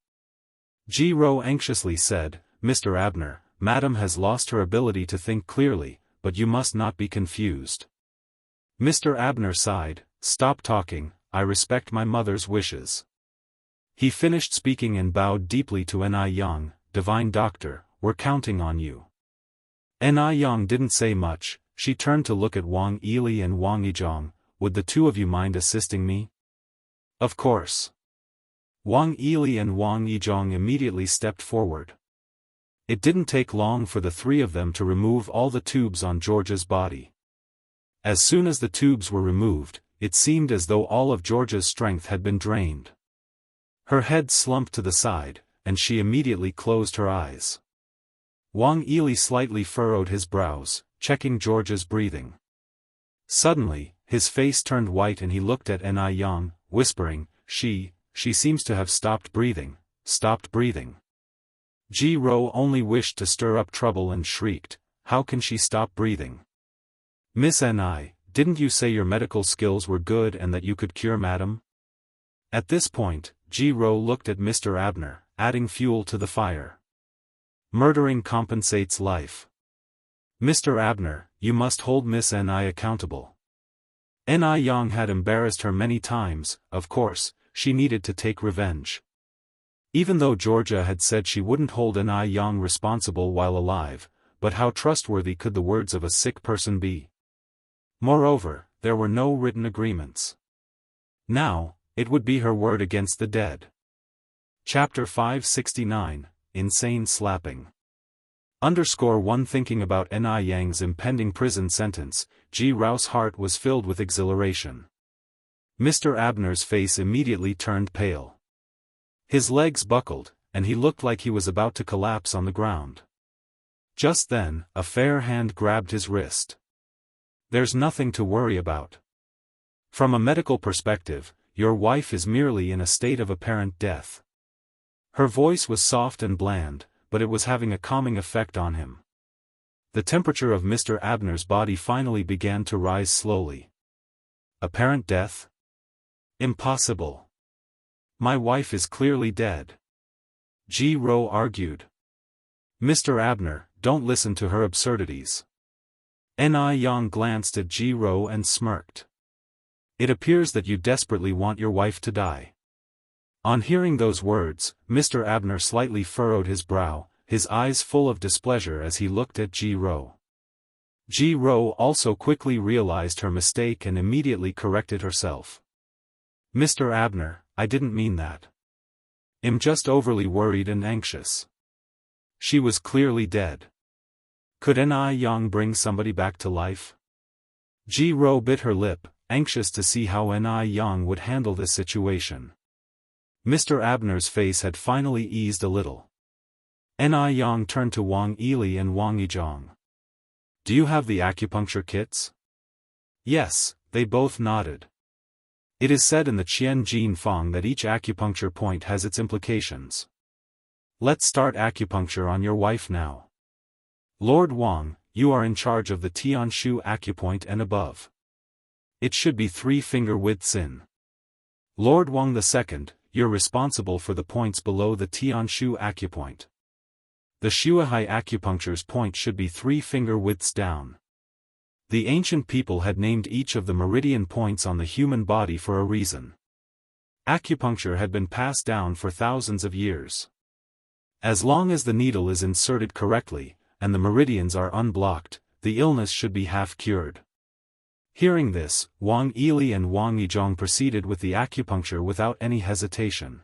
Ji-Ro anxiously said, "Mr. Abner, Madam has lost her ability to think clearly, but you must not be confused." Mr. Abner sighed, "Stop talking, I respect my mother's wishes." He finished speaking and bowed deeply to Yang, "Divine Doctor, we're counting on you." Yang didn't say much. She turned to look at Wang Yili and Wang Yizhong. "Would the two of you mind assisting me?" "Of course." Wang Yili and Wang Yizhong immediately stepped forward. It didn't take long for the three of them to remove all the tubes on Georgia's body. As soon as the tubes were removed, it seemed as though all of Georgia's strength had been drained. Her head slumped to the side, and she immediately closed her eyes. Wang Yili slightly furrowed his brows, checking Georgia's breathing. Suddenly, his face turned white and he looked at Yang, whispering, She seems to have stopped breathing. Ji-Ro only wished to stir up trouble and shrieked, "How can she stop breathing? Miss Ni, didn't you say your medical skills were good and that you could cure Madam?" At this point, Ji-Ro looked at Mr. Abner, adding fuel to the fire. "Murdering compensates life. Mr. Abner, you must hold Miss Ni accountable." Yang had embarrassed her many times. Of course, she needed to take revenge. Even though Georgia had said she wouldn't hold Yang responsible while alive, but how trustworthy could the words of a sick person be? Moreover, there were no written agreements. Now, it would be her word against the dead. Chapter 569, Insane Slapping. _1 Thinking about Yang's impending prison sentence, Ji-Ro's heart was filled with exhilaration. Mr. Abner's face immediately turned pale. His legs buckled, and he looked like he was about to collapse on the ground. Just then, a fair hand grabbed his wrist. "There's nothing to worry about. From a medical perspective, your wife is merely in a state of apparent death." Her voice was soft and bland, but it was having a calming effect on him. The temperature of Mr. Abner's body finally began to rise slowly. "Apparent death? Impossible. My wife is clearly dead." Ji-Ro argued. "Mr. Abner, don't listen to her absurdities." Yang glanced at Ji-Ro and smirked. "It appears that you desperately want your wife to die." On hearing those words, Mr. Abner slightly furrowed his brow, his eyes full of displeasure as he looked at Ji-Ro. Ji-Ro also quickly realized her mistake and immediately corrected herself. "Mr. Abner, I didn't mean that. I'm just overly worried and anxious. She was clearly dead. Could Yang bring somebody back to life?" Ji-Ro bit her lip, anxious to see how Yang would handle this situation. Mr. Abner's face had finally eased a little. Yang turned to Wang Yili and Wang Yizhong. "Do you have the acupuncture kits?" "Yes," they both nodded. It is said in the Qian Jin Feng that each acupuncture point has its implications. "Let's start acupuncture on your wife now. Lord Wang, you are in charge of the Tianshu acupoint and above. It should be 3 finger widths in. Lord Wang II, you're responsible for the points below the Tianshu acupoint. The Shuahai acupuncture's point should be 3 finger widths down. The ancient people had named each of the meridian points on the human body for a reason. Acupuncture had been passed down for thousands of years. As long as the needle is inserted correctly, and the meridians are unblocked, the illness should be half cured. Hearing this, Wang Yili and Wang Yizhong proceeded with the acupuncture without any hesitation.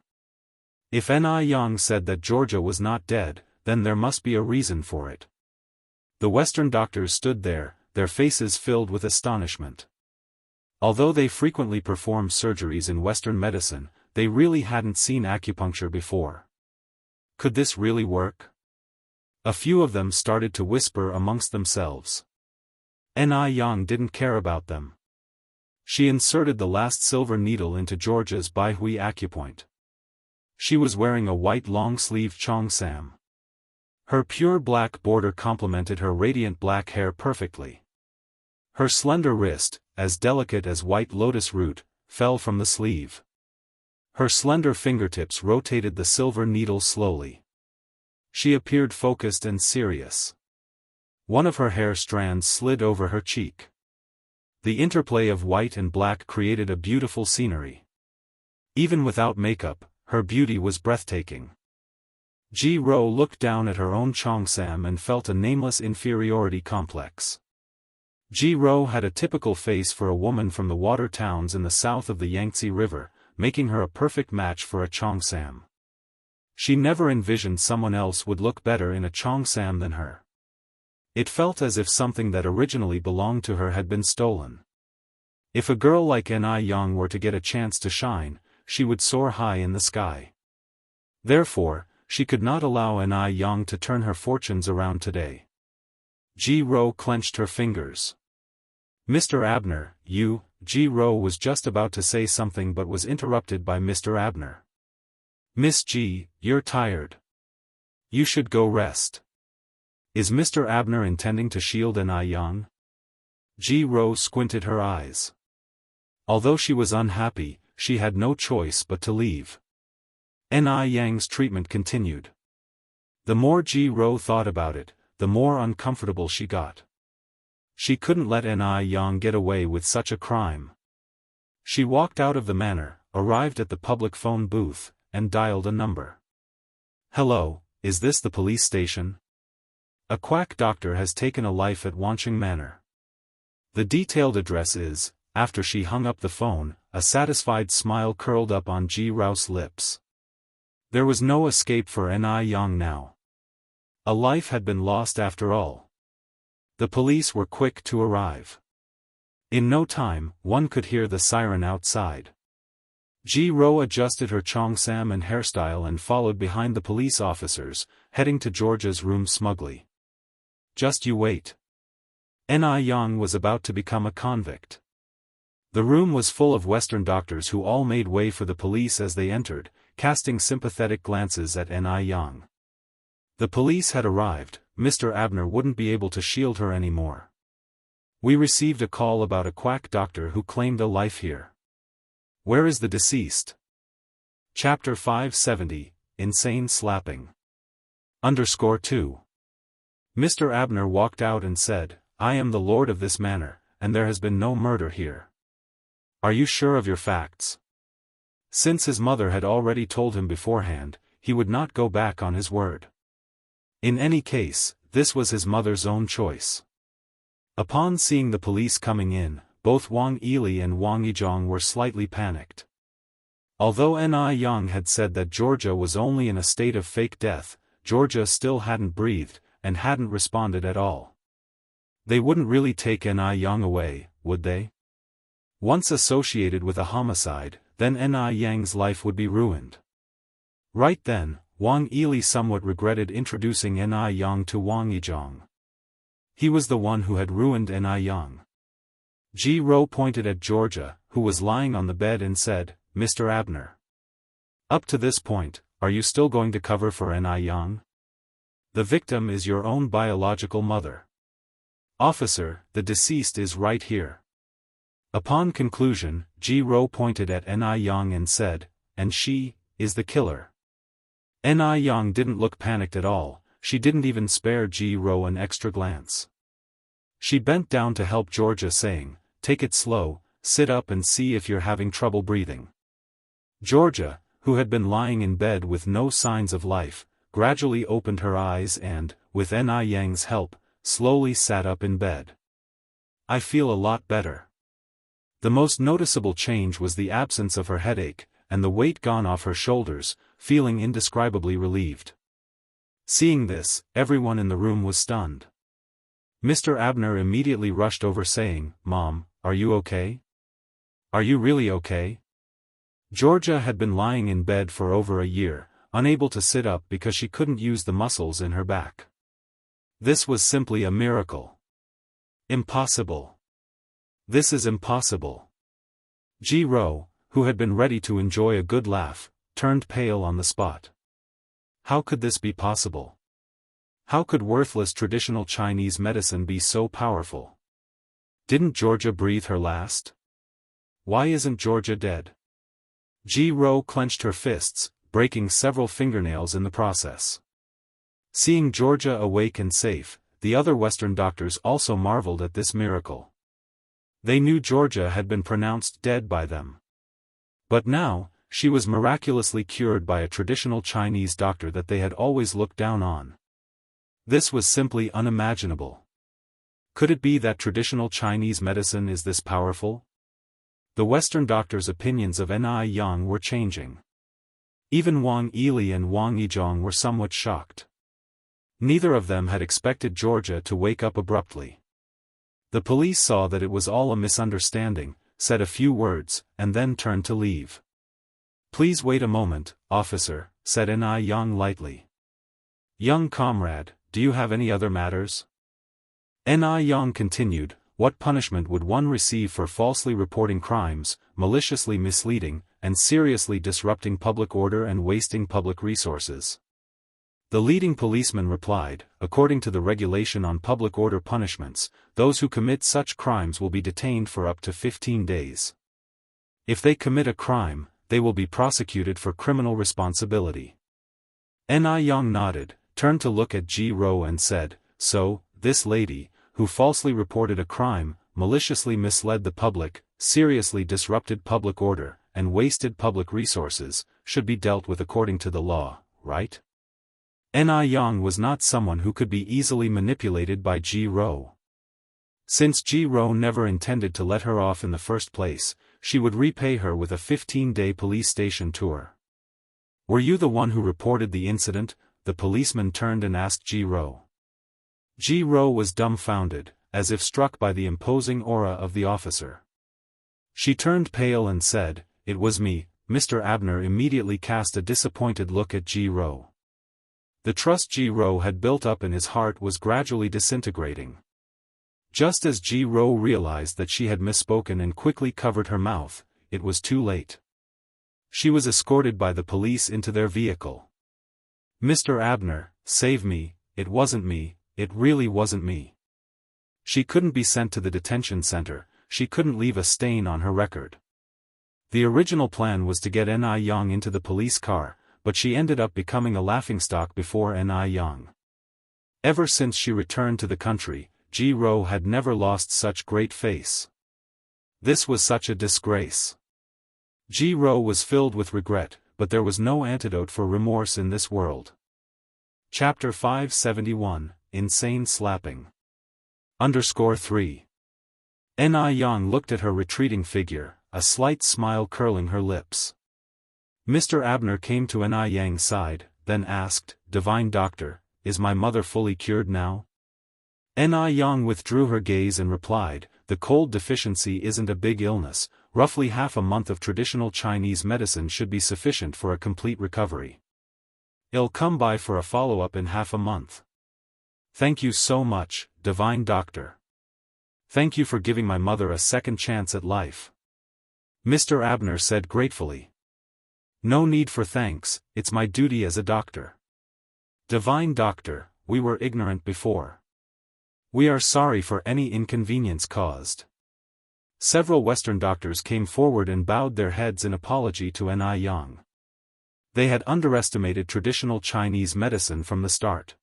If Ni Yang said that Georgia was not dead, then there must be a reason for it. The Western doctors stood there, their faces filled with astonishment. Although they frequently performed surgeries in Western medicine, they really hadn't seen acupuncture before. Could this really work? A few of them started to whisper amongst themselves. Ni Yang didn't care about them. She inserted the last silver needle into Georgia's Baihui acupoint. She was wearing a white long-sleeved cheongsam. Her pure black border complemented her radiant black hair perfectly. Her slender wrist, as delicate as white lotus root, fell from the sleeve. Her slender fingertips rotated the silver needle slowly. She appeared focused and serious. One of her hair strands slid over her cheek. The interplay of white and black created a beautiful scenery. Even without makeup, her beauty was breathtaking. Ji Ro looked down at her own cheongsam and felt a nameless inferiority complex. Ji Ro had a typical face for a woman from the water towns in the south of the Yangtze River, making her a perfect match for a cheongsam. She never envisioned someone else would look better in a cheongsam than her. It felt as if something that originally belonged to her had been stolen. If a girl like Ni Yang were to get a chance to shine, she would soar high in the sky. Therefore, she could not allow Ni Yang to turn her fortunes around today. Ji Ro clenched her fingers. Mr. Abner, you, Ji Ro was just about to say something but was interrupted by Mr. Abner. Miss Ji, you're tired. You should go rest. Is Mr. Abner intending to shield Ni Yang? Ji Ro squinted her eyes. Although she was unhappy, she had no choice but to leave. Ni Yang's treatment continued. The more Ji Ro thought about it, the more uncomfortable she got. She couldn't let Ni Yang get away with such a crime. She walked out of the manor, arrived at the public phone booth, and dialed a number. Hello, is this the police station? A quack doctor has taken a life at Wancheng Manor. The detailed address is. After she hung up the phone, a satisfied smile curled up on Ji Ro's lips. There was no escape for Ni Yang now. A life had been lost after all. The police were quick to arrive. In no time, one could hear the siren outside. Ji Ro adjusted her cheongsam and hairstyle and followed behind the police officers, heading to Georgia's room smugly. Just you wait. Ni Yang was about to become a convict. The room was full of Western doctors who all made way for the police as they entered, casting sympathetic glances at Ni Yang. The police had arrived. Mr. Abner wouldn't be able to shield her anymore. We received a call about a quack doctor who claimed a life here. Where is the deceased? Chapter 570, Insane Slapping. _2. Mr. Abner walked out and said, I am the lord of this manor, and there has been no murder here. Are you sure of your facts? Since his mother had already told him beforehand, he would not go back on his word. In any case, this was his mother's own choice. Upon seeing the police coming in, both Wang Yili and Wang Yizhong were slightly panicked. Although Ni Yang had said that Georgia was only in a state of fake death, Georgia still hadn't breathed, and hadn't responded at all. They wouldn't really take Ni Yang away, would they? Once associated with a homicide, then Ni Yang's life would be ruined. Right then, Wang Yili somewhat regretted introducing Ni Yang to Wang Yizhong. He was the one who had ruined Ni Yang. Ji Ro pointed at Georgia, who was lying on the bed and said, Mr. Abner. Up to this point, are you still going to cover for Ni Yang? The victim is your own biological mother. Officer, the deceased is right here. Upon conclusion, Ji Ro pointed at Ni Yang and said, and she, is the killer. Ni Yang didn't look panicked at all, she didn't even spare Ji Ro an extra glance. She bent down to help Georgia, saying, "Take it slow, sit up and see if you're having trouble breathing." Georgia, who had been lying in bed with no signs of life, gradually opened her eyes and, with Ni Yang's help, slowly sat up in bed. "I feel a lot better." The most noticeable change was the absence of her headache, and the weight gone off her shoulders, feeling indescribably relieved. Seeing this, everyone in the room was stunned. Mr. Abner immediately rushed over saying, "Mom, are you okay? Are you really okay?" Georgia had been lying in bed for over a year, unable to sit up because she couldn't use the muscles in her back. This was simply a miracle. Impossible. This is impossible. Ji Ro, who had been ready to enjoy a good laugh, turned pale on the spot. How could this be possible? How could worthless traditional Chinese medicine be so powerful? Didn't Georgia breathe her last? Why isn't Georgia dead? Ji Ro clenched her fists, breaking several fingernails in the process. Seeing Georgia awake and safe, the other Western doctors also marveled at this miracle. They knew Georgia had been pronounced dead by them. But now, she was miraculously cured by a traditional Chinese doctor that they had always looked down on. This was simply unimaginable. Could it be that traditional Chinese medicine is this powerful? The Western doctors' opinions of Ni Yang were changing. Even Wang Yili and Wang Yizhong were somewhat shocked. Neither of them had expected Georgia to wake up abruptly. The police saw that it was all a misunderstanding, said a few words, and then turned to leave. "Please wait a moment, officer," said Ni Yang lightly. "Young comrade, do you have any other matters?" Ni Yang continued, "What punishment would one receive for falsely reporting crimes, maliciously misleading, and seriously disrupting public order and wasting public resources?" The leading policeman replied, "According to the regulation on public order punishments, those who commit such crimes will be detained for up to 15 days. If they commit a crime, they will be prosecuted for criminal responsibility." Ni Yang nodded, turned to look at Ji Ro and said, "So, this lady, who falsely reported a crime, maliciously misled the public, seriously disrupted public order, and wasted public resources, should be dealt with according to the law, right?" Ni Yang was not someone who could be easily manipulated by Ji Ro. Since Ji Ro never intended to let her off in the first place, she would repay her with a 15-day police station tour. "Were you the one who reported the incident?" the policeman turned and asked Ji Ro. Ji Ro was dumbfounded, as if struck by the imposing aura of the officer. She turned pale and said, "It was me." Mr. Abner immediately cast a disappointed look at Ji Ro. The trust Ji Ro had built up in his heart was gradually disintegrating. Just as Ji Ro realized that she had misspoken and quickly covered her mouth, it was too late. She was escorted by the police into their vehicle. "Mr. Abner, save me, it wasn't me, it really wasn't me." She couldn't be sent to the detention center, she couldn't leave a stain on her record. The original plan was to get Ni Yang into the police car, but she ended up becoming a laughingstock before Ni Yang. Ever since she returned to the country, Ji Ro had never lost such great face. This was such a disgrace. Ji Ro was filled with regret, but there was no antidote for remorse in this world. Chapter 571, Insane Slapping. _3. Ni Yang looked at her retreating figure, a slight smile curling her lips. Mr. Abner came to Ni Yang's side, then asked, "Divine Doctor, is my mother fully cured now?" Ni Yang withdrew her gaze and replied, "The cold deficiency isn't a big illness, roughly half a month of traditional Chinese medicine should be sufficient for a complete recovery. I'll come by for a follow-up in half a month." "Thank you so much, Divine Doctor. Thank you for giving my mother a second chance at life," Mr. Abner said gratefully. "No need for thanks, it's my duty as a doctor. Divine Doctor, we were ignorant before. We are sorry for any inconvenience caused." Several Western doctors came forward and bowed their heads in apology to Ni Yang. They had underestimated traditional Chinese medicine from the start.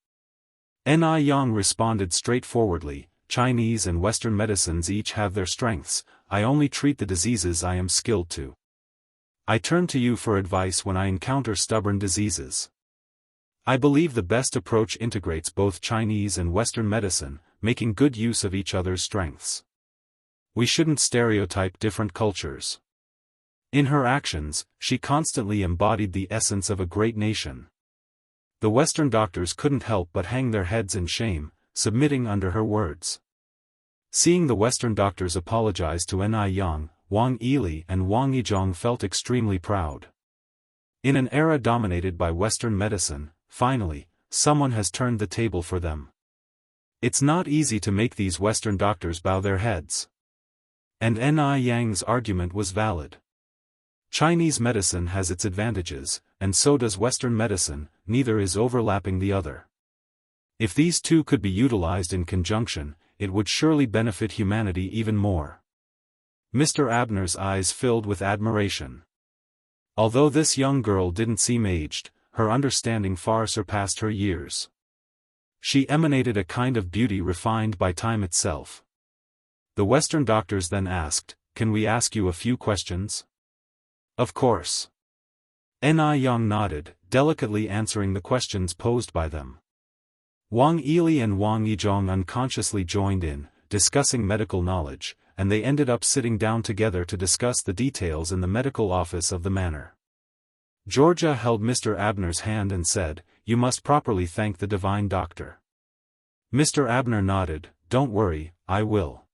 Ni Yang responded straightforwardly, Chinese and Western medicines each have their strengths, I only treat the diseases I am skilled to. I turn to you for advice when I encounter stubborn diseases. I believe the best approach integrates both Chinese and Western medicine, making good use of each other's strengths. We shouldn't stereotype different cultures. In her actions, she constantly embodied the essence of a great nation. The Western doctors couldn't help but hang their heads in shame, submitting under her words. Seeing the Western doctors apologize to Ni Yang, Wang Yili and Wang Yizhong felt extremely proud. In an era dominated by Western medicine, finally, someone has turned the table for them. It's not easy to make these Western doctors bow their heads. And Ni Yang's argument was valid. Chinese medicine has its advantages, and so does Western medicine, neither is overlapping the other. If these two could be utilized in conjunction, it would surely benefit humanity even more. Mr. Abner's eyes filled with admiration. Although this young girl didn't seem aged, her understanding far surpassed her years. She emanated a kind of beauty refined by time itself. The Western doctors then asked, "Can we ask you a few questions?" "Of course." Ni Yang nodded, delicately answering the questions posed by them. Wang Yili and Wang Yizhong unconsciously joined in, discussing medical knowledge, and they ended up sitting down together to discuss the details in the medical office of the manor. Georgia held Mr. Abner's hand and said, "You must properly thank the divine doctor." Mr. Abner nodded, "Don't worry, I will."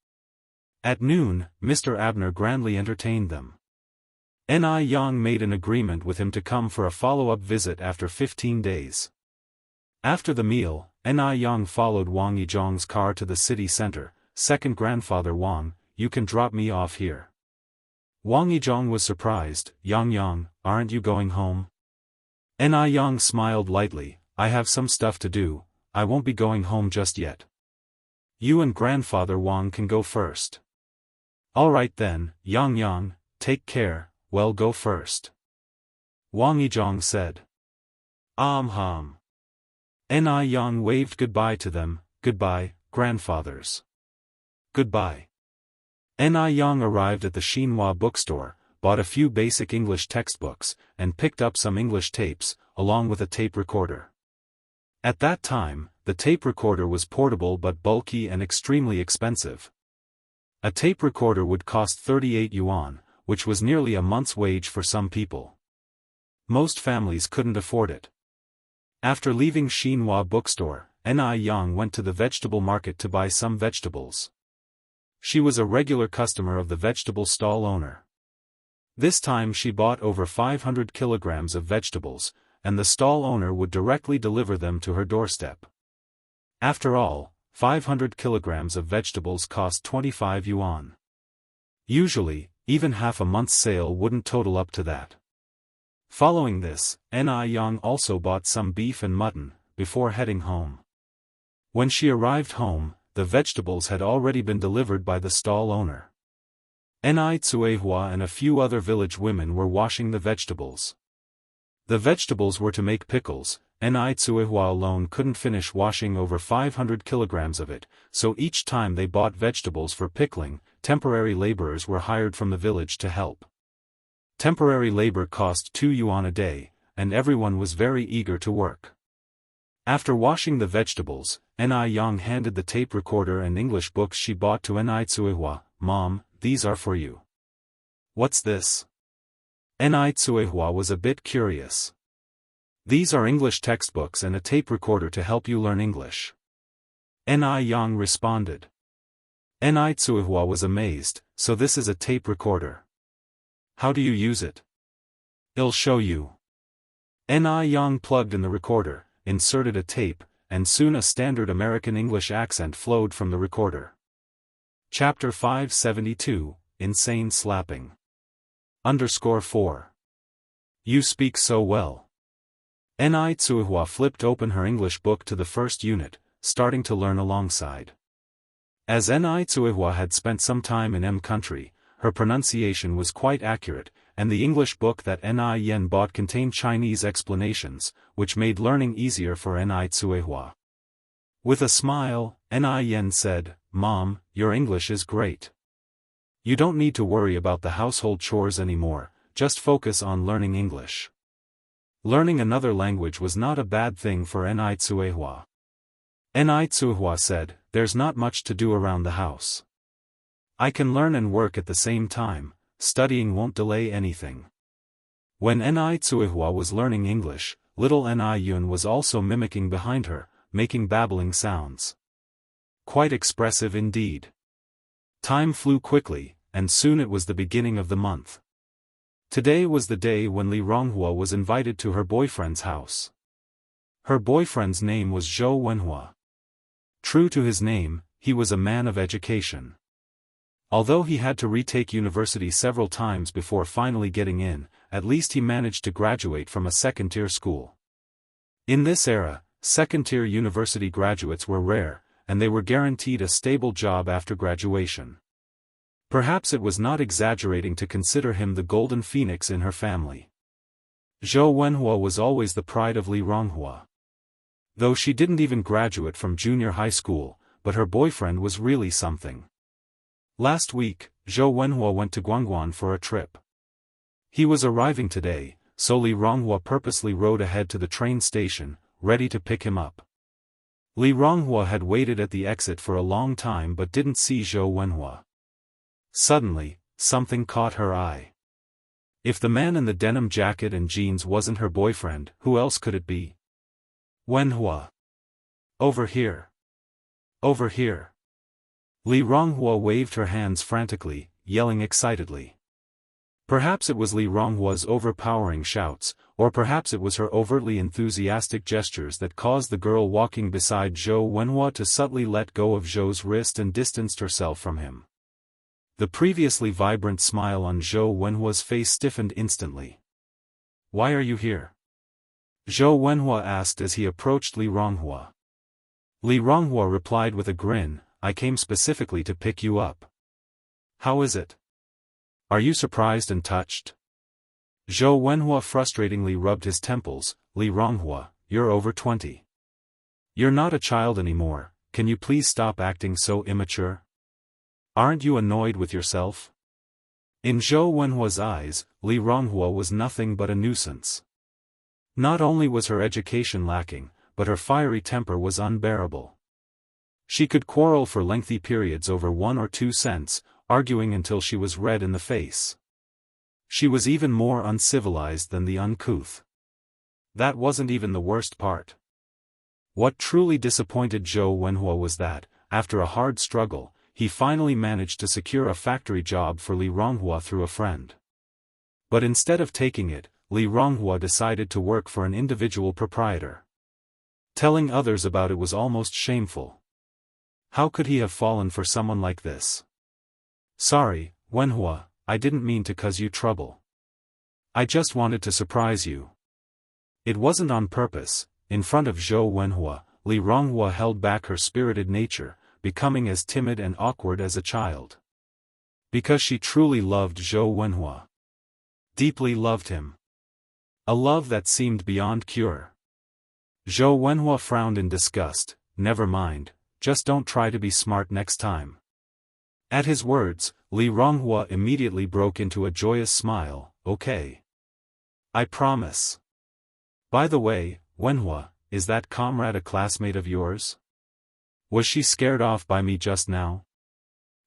At noon, Mr. Abner grandly entertained them. Ni Yang made an agreement with him to come for a follow-up visit after 15 days. After the meal, Ni Yang followed Wang Yizhong's car to the city center. "Second grandfather Wang, you can drop me off here." Wang Yizhong was surprised. Yang, aren't you going home?" Ni Yang smiled lightly, "I have some stuff to do, I won't be going home just yet. You and grandfather Wang can go first." "All right then, Yang, take care, well go first." Wang Yizhong said. Hum. Ni Yang waved goodbye to them. "Goodbye, grandfathers." "Goodbye." Ni Yang arrived at the Xinhua bookstore, bought a few basic English textbooks, and picked up some English tapes, along with a tape recorder. At that time, the tape recorder was portable but bulky and extremely expensive. A tape recorder would cost 38 yuan, which was nearly a month's wage for some people. Most families couldn't afford it. After leaving Xinhua bookstore, Ni Yang went to the vegetable market to buy some vegetables. She was a regular customer of the vegetable stall owner. This time she bought over 500 kilograms of vegetables, and the stall owner would directly deliver them to her doorstep. After all, 500 kilograms of vegetables cost 25 yuan. Usually, even half a month's sale wouldn't total up to that. Following this, Ni Yang also bought some beef and mutton, before heading home. When she arrived home, the vegetables had already been delivered by the stall owner. Ni Tsuehua and a few other village women were washing the vegetables. The vegetables were to make pickles. Ni Tsuehua alone couldn't finish washing over 500 kilograms of it, so each time they bought vegetables for pickling, temporary laborers were hired from the village to help. Temporary labor cost 2 yuan a day, and everyone was very eager to work. After washing the vegetables, Ni Yang handed the tape recorder and English books she bought to Ni Tsuehua. "Mom, these are for you." "What's this?" Ni Tsuehua was a bit curious. "These are English textbooks and a tape recorder to help you learn English." Ni Yang responded. Ni Tsuehua was amazed, "So this is a tape recorder. How do you use it?" "I'll show you." Ni Yang plugged in the recorder, inserted a tape, and soon a standard American English accent flowed from the recorder. Chapter 572, Insane Slapping. _4. You speak so well. Ni Tsuehua flipped open her English book to the first unit, starting to learn alongside. As Ni Tsuehua had spent some time in M country, her pronunciation was quite accurate, and the English book that Ni Yen bought contained Chinese explanations, which made learning easier for Ni Tsuehua. With a smile, Ni Yen said, "Mom, your English is great. You don't need to worry about the household chores anymore, just focus on learning English." Learning another language was not a bad thing for Ni Tsuehua. Ni Tsuehua said, "There's not much to do around the house. I can learn and work at the same time, studying won't delay anything." When Ni Tsuehua was learning English, little Ni Yun was also mimicking behind her, making babbling sounds. Quite expressive indeed. Time flew quickly, and soon it was the beginning of the month. Today was the day when Li Ronghua was invited to her boyfriend's house. Her boyfriend's name was Zhou Wenhua. True to his name, he was a man of education. Although he had to retake university several times before finally getting in, at least he managed to graduate from a second-tier school. In this era, second-tier university graduates were rare, and they were guaranteed a stable job after graduation. Perhaps it was not exaggerating to consider him the golden phoenix in her family. Zhou Wenhua was always the pride of Li Ronghua. Though she didn't even graduate from junior high school, but her boyfriend was really something. Last week, Zhou Wenhua went to Guangguan for a trip. He was arriving today, so Li Ronghua purposely rode ahead to the train station, ready to pick him up. Li Ronghua had waited at the exit for a long time but didn't see Zhou Wenhua. Suddenly, something caught her eye. If the man in the denim jacket and jeans wasn't her boyfriend, who else could it be? "Wenhua! Over here! Over here!" Li Ronghua waved her hands frantically, yelling excitedly. Perhaps it was Li Ronghua's overpowering shouts, or perhaps it was her overtly enthusiastic gestures that caused the girl walking beside Zhou Wenhua to subtly let go of Zhou's wrist and distanced herself from him. The previously vibrant smile on Zhou Wenhua's face stiffened instantly. "Why are you here?" Zhou Wenhua asked as he approached Li Ronghua. Li Ronghua replied with a grin, "I came specifically to pick you up." "How is it? Are you surprised and touched?" Zhou Wenhua frustratingly rubbed his temples. "Li Ronghua, you're over 20. You're not a child anymore, can you please stop acting so immature? Aren't you annoyed with yourself?" In Zhou Wenhua's eyes, Li Ronghua was nothing but a nuisance. Not only was her education lacking, but her fiery temper was unbearable. She could quarrel for lengthy periods over 1 or 2 cents, arguing until she was red in the face. She was even more uncivilized than the uncouth. That wasn't even the worst part. What truly disappointed Zhou Wenhua was that, after a hard struggle, he finally managed to secure a factory job for Li Ronghua through a friend. But instead of taking it, Li Ronghua decided to work for an individual proprietor. Telling others about it was almost shameful. How could he have fallen for someone like this? "Sorry, Wenhua, I didn't mean to cause you trouble. I just wanted to surprise you." It wasn't on purpose. In front of Zhou Wenhua, Li Ronghua held back her spirited nature, becoming as timid and awkward as a child. Because she truly loved Zhou Wenhua. Deeply loved him. A love that seemed beyond cure. Zhou Wenhua frowned in disgust. "Never mind, just don't try to be smart next time." At his words, Li Ronghua immediately broke into a joyous smile. "Okay. I promise. By the way, Wenhua, is that comrade a classmate of yours? Was she scared off by me just now?"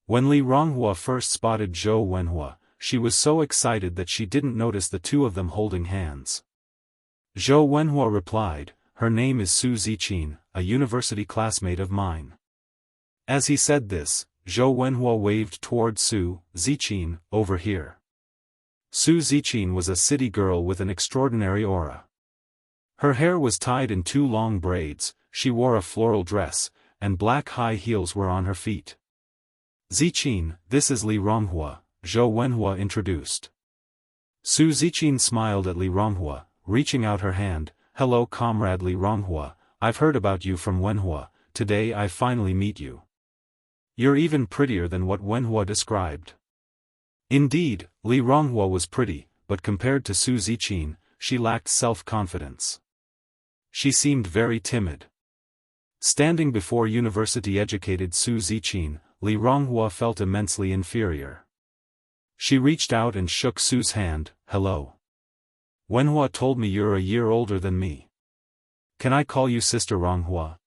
When Li Ronghua first spotted Zhou Wenhua, she was so excited that she didn't notice the two of them holding hands. Zhou Wenhua replied, "Her name is Su Ziqin, a university classmate of mine." As he said this, Zhou Wenhua waved toward Su Ziqin, "Over here." Su Ziqin was a city girl with an extraordinary aura. Her hair was tied in 2 long braids, she wore a floral dress, and black high heels were on her feet. "Ziqin, this is Li Ronghua," Zhou Wenhua introduced. Su Ziqin smiled at Li Ronghua, reaching out her hand. "Hello comrade Li Ronghua, I've heard about you from Wenhua, today I finally meet you. You're even prettier than what Wenhua described." Indeed, Li Ronghua was pretty, but compared to Su Ziqin, she lacked self-confidence. She seemed very timid. Standing before university-educated Su Ziqin, Li Ronghua felt immensely inferior. She reached out and shook Su's hand. "Hello. Wenhua told me you're a year older than me. Can I call you Sister Ronghua?"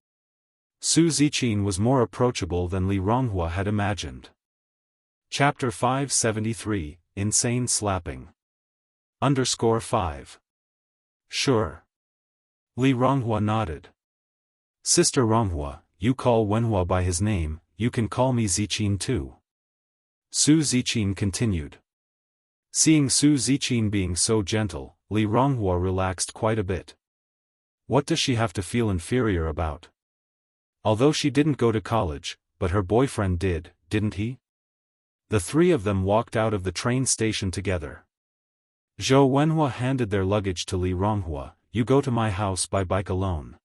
Su Ziqin was more approachable than Li Ronghua had imagined. Chapter 573, Insane Slapping. _5. Sure. Li Ronghua nodded. Sister Ronghua, you call Wenhua by his name, you can call me Ziqin too. Su Ziqin continued. Seeing Su Ziqin being so gentle, Li Ronghua relaxed quite a bit. What does she have to feel inferior about? Although she didn't go to college, but her boyfriend did, didn't he? The three of them walked out of the train station together. Zhou Wenhua handed their luggage to Li Ronghua. You go to my house by bike alone.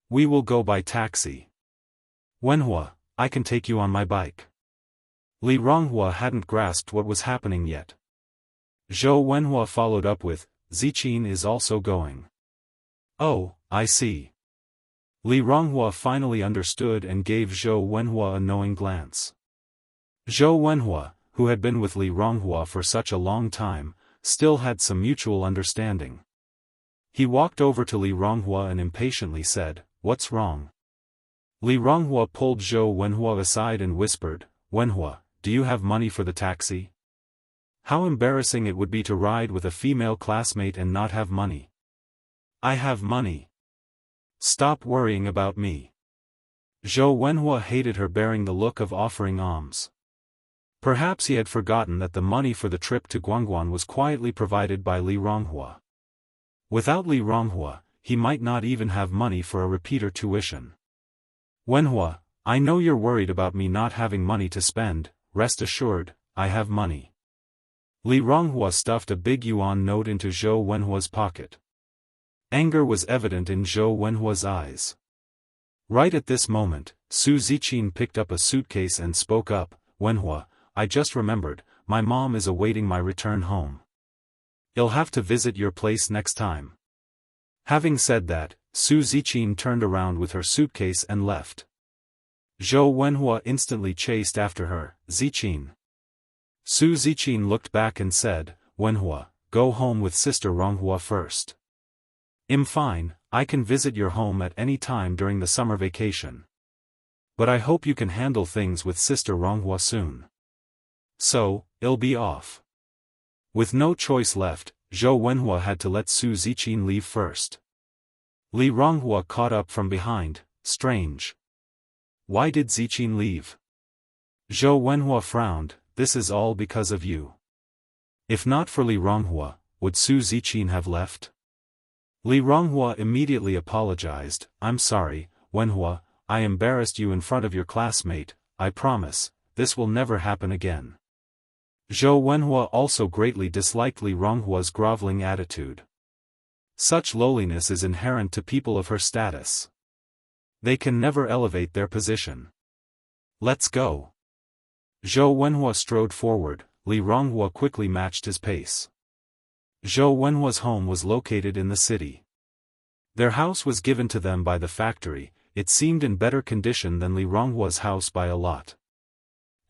We will go by taxi. Wenhua, I can take you on my bike. Li Ronghua hadn't grasped what was happening yet. Zhou Wenhua followed up with, Ziqin is also going. Oh, I see. Li Ronghua finally understood and gave Zhou Wenhua a knowing glance. Zhou Wenhua, who had been with Li Ronghua for such a long time, still had some mutual understanding. He walked over to Li Ronghua and impatiently said, What's wrong? Li Ronghua pulled Zhou Wenhua aside and whispered, Wenhua, do you have money for the taxi? How embarrassing it would be to ride with a female classmate and not have money. I have money. Stop worrying about me. Zhou Wenhua hated her bearing the look of offering alms. Perhaps he had forgotten that the money for the trip to Guangguan was quietly provided by Li Ronghua. Without Li Ronghua, he might not even have money for a repeater tuition. Wenhua, I know you're worried about me not having money to spend, rest assured, I have money. Li Ronghua stuffed a big yuan note into Zhou Wenhua's pocket. Anger was evident in Zhou Wenhua's eyes. Right at this moment, Su Ziqin picked up a suitcase and spoke up, Wenhua, I just remembered, my mom is awaiting my return home. I'll have to visit your place next time. Having said that, Su Ziqin turned around with her suitcase and left. Zhou Wenhua instantly chased after her, Ziqin. Su Ziqin looked back and said, Wenhua, go home with Sister Ronghua first. I'm fine, I can visit your home at any time during the summer vacation. But I hope you can handle things with Sister Ronghua soon. So, I'll be off. With no choice left, Zhou Wenhua had to let Su Ziqin leave first. Li Ronghua caught up from behind, strange. Why did Ziqin leave? Zhou Wenhua frowned, this is all because of you. If not for Li Ronghua, would Su Ziqin have left? Li Ronghua immediately apologized, I'm sorry, Wenhua, I embarrassed you in front of your classmate, I promise, this will never happen again. Zhou Wenhua also greatly disliked Li Ronghua's groveling attitude. Such lowliness is inherent to people of her status. They can never elevate their position. Let's go. Zhou Wenhua strode forward, Li Ronghua quickly matched his pace. Zhou Wenhua's home was located in the city. Their house was given to them by the factory, it seemed in better condition than Li Ronghua's house by a lot.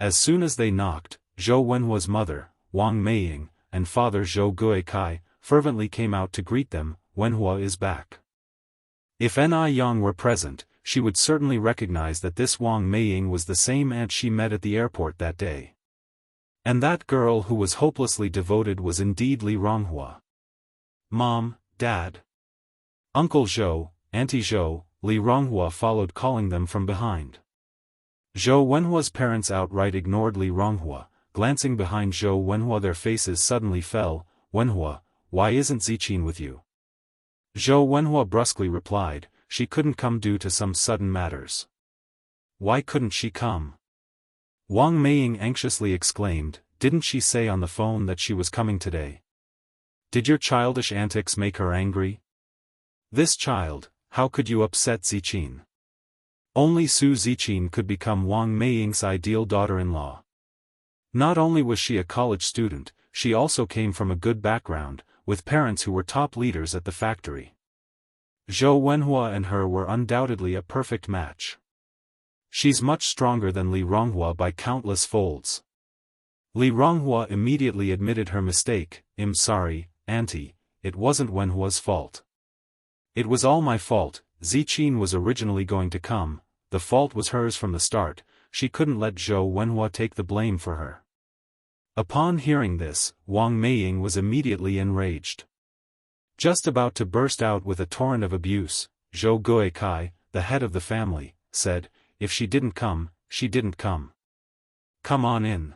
As soon as they knocked, Zhou Wenhua's mother, Wang Meiying, and father Zhou Guikai, fervently came out to greet them, Wenhua is back. If Ni Yang were present, she would certainly recognize that this Wang Meiying was the same aunt she met at the airport that day. And that girl who was hopelessly devoted was indeed Li Ronghua. Mom, Dad. Uncle Zhou, Auntie Zhou, Li Ronghua followed calling them from behind. Zhou Wenhua's parents outright ignored Li Ronghua. Glancing behind Zhou Wenhua their faces suddenly fell, Wenhua, why isn't Ziqin with you? Zhou Wenhua brusquely replied, she couldn't come due to some sudden matters. Why couldn't she come? Wang Meiying anxiously exclaimed, didn't she say on the phone that she was coming today? Did your childish antics make her angry? This child, how could you upset Ziqin? Only Su Ziqin could become Wang Meiying's ideal daughter-in-law. Not only was she a college student, she also came from a good background, with parents who were top leaders at the factory. Zhou Wenhua and her were undoubtedly a perfect match. She's much stronger than Li Ronghua by countless folds. Li Ronghua immediately admitted her mistake. "I'm sorry, auntie, it wasn't Wenhua's fault. It was all my fault. Ziqin was originally going to come, the fault was hers from the start, she couldn't let Zhou Wenhua take the blame for her." Upon hearing this, Wang Meiying was immediately enraged. Just about to burst out with a torrent of abuse, Zhou Guikai, the head of the family, said, "If she didn't come, she didn't come. Come on in.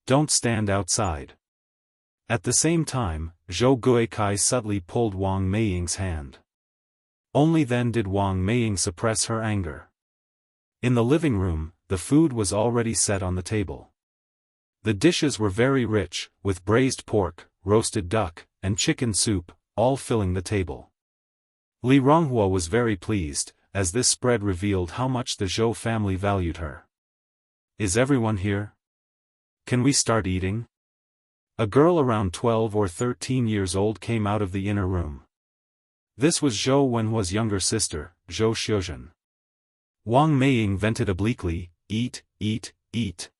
Don't stand outside." At the same time, Zhou Guikai subtly pulled Wang Meiying's hand. Only then did Wang Meiying suppress her anger. In the living room, the food was already set on the table. The dishes were very rich, with braised pork, roasted duck, and chicken soup, all filling the table. Li Ronghua was very pleased, as this spread revealed how much the Zhou family valued her. "Is everyone here? Can we start eating?" A girl around 12 or 13 years old came out of the inner room. This was Zhou Wenhua's younger sister, Zhou Xiuzhen. Wang Meiying vented obliquely, "Eat, eat, eat.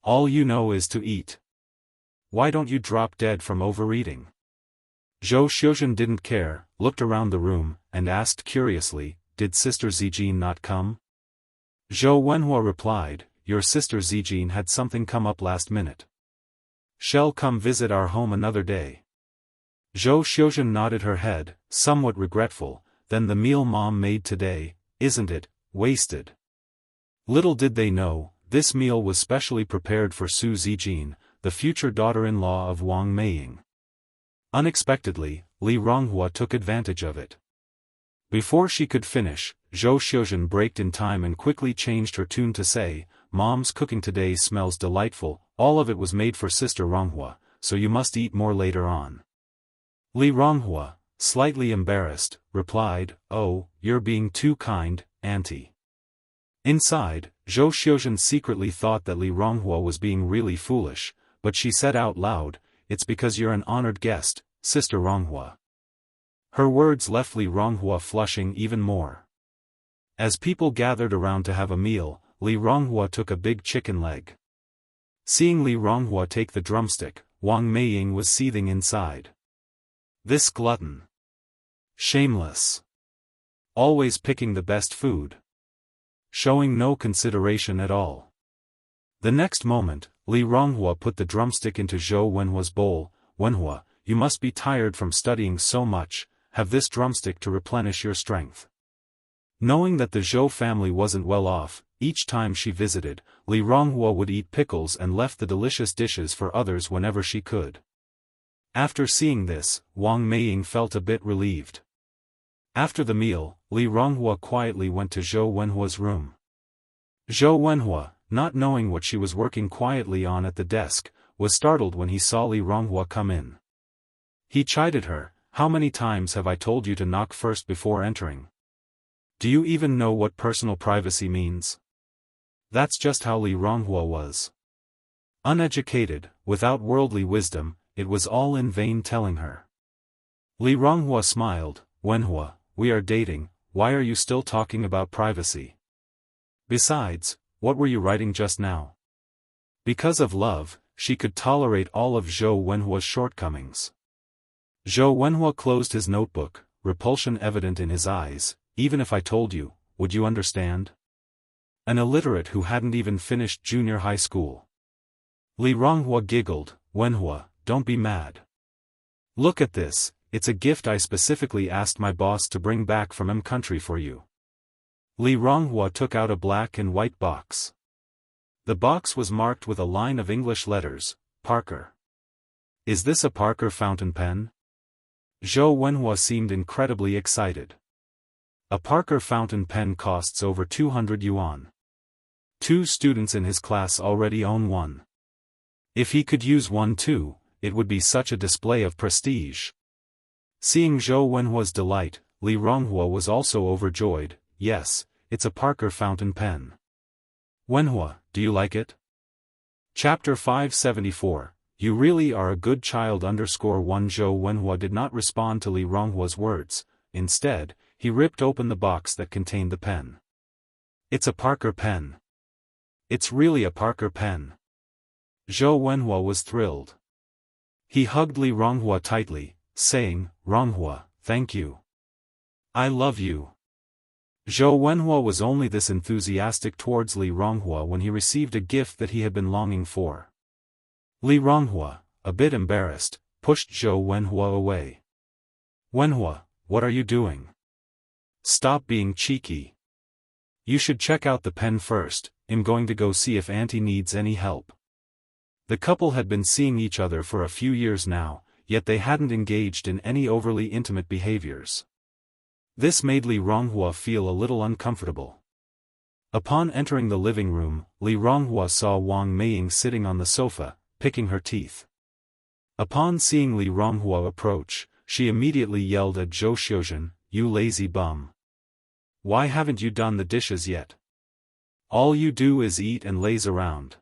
All you know is to eat. Why don't you drop dead from overeating?" Zhou Xiuzhen didn't care, looked around the room, and asked curiously, "Did Sister Zijin not come?" Zhou Wenhua replied, "Your sister Zijin had something come up last minute. She'll come visit our home another day." Zhou Xiuzhen nodded her head, somewhat regretful. "Then the meal Mom made today, isn't it, wasted?" Little did they know, this meal was specially prepared for Su Zijin, the future daughter-in-law of Wang Meiying. Unexpectedly, Li Ronghua took advantage of it. Before she could finish, Zhou Xiuzhen braked in time and quickly changed her tune to say, "Mom's cooking today smells delightful, all of it was made for Sister Ronghua, so you must eat more later on." Li Ronghua, slightly embarrassed, replied, "Oh, you're being too kind, auntie." Inside, Zhou Xiuzhen secretly thought that Li Ronghua was being really foolish, but she said out loud, "It's because you're an honored guest, Sister Ronghua." Her words left Li Ronghua flushing even more. As people gathered around to have a meal, Li Ronghua took a big chicken leg. Seeing Li Ronghua take the drumstick, Wang Meiying was seething inside. This glutton. Shameless. Always picking the best food. Showing no consideration at all. The next moment, Li Ronghua put the drumstick into Zhou Wenhua's bowl. "Wenhua, you must be tired from studying so much, have this drumstick to replenish your strength." Knowing that the Zhou family wasn't well off, each time she visited, Li Ronghua would eat pickles and left the delicious dishes for others whenever she could. After seeing this, Wang Meiying felt a bit relieved. After the meal, Li Ronghua quietly went to Zhou Wenhua's room. Zhou Wenhua, not knowing what she was working quietly on at the desk, was startled when he saw Li Ronghua come in. He chided her, "How many times have I told you to knock first before entering? Do you even know what personal privacy means?" That's just how Li Ronghua was. Uneducated, without worldly wisdom, it was all in vain telling her. Li Ronghua smiled, "Wenhua, we are dating, why are you still talking about privacy? Besides, what were you writing just now?" Because of love, she could tolerate all of Zhou Wenhua's shortcomings. Zhou Wenhua closed his notebook, repulsion evident in his eyes. "Even if I told you, would you understand? An illiterate who hadn't even finished junior high school." Li Ronghua giggled, "Wenhua, don't be mad. Look at this, it's a gift I specifically asked my boss to bring back from country for you." Li Ronghua took out a black and white box. The box was marked with a line of English letters, "Parker." "Is this a Parker fountain pen?" Zhou Wenhua seemed incredibly excited. A Parker fountain pen costs over 200 yuan. 2 students in his class already own one. If he could use one too, it would be such a display of prestige. Seeing Zhou Wenhua's delight, Li Ronghua was also overjoyed. "Yes, it's a Parker fountain pen. Wenhua, do you like it?" Chapter 574, you really are a good child. _ One Zhou Wenhua did not respond to Li Ronghua's words. Instead, he ripped open the box that contained the pen. It's a Parker pen. It's really a Parker pen. Zhou Wenhua was thrilled. He hugged Li Ronghua tightly, saying, Ronghua, thank you. I love you. Zhou Wenhua was only this enthusiastic towards Li Ronghua when he received a gift that he had been longing for. Li Ronghua, a bit embarrassed, pushed Zhou Wenhua away. Wenhua, what are you doing? Stop being cheeky. You should check out the pen first. I'm going to go see if Auntie needs any help. The couple had been seeing each other for a few years now, yet they hadn't engaged in any overly intimate behaviors. This made Li Ronghua feel a little uncomfortable. Upon entering the living room, Li Ronghua saw Wang Meiying sitting on the sofa, picking her teeth. Upon seeing Li Ronghua approach, she immediately yelled at Zhou Xiuzhen, you lazy bum. Why haven't you done the dishes yet? All you do is eat and laze around.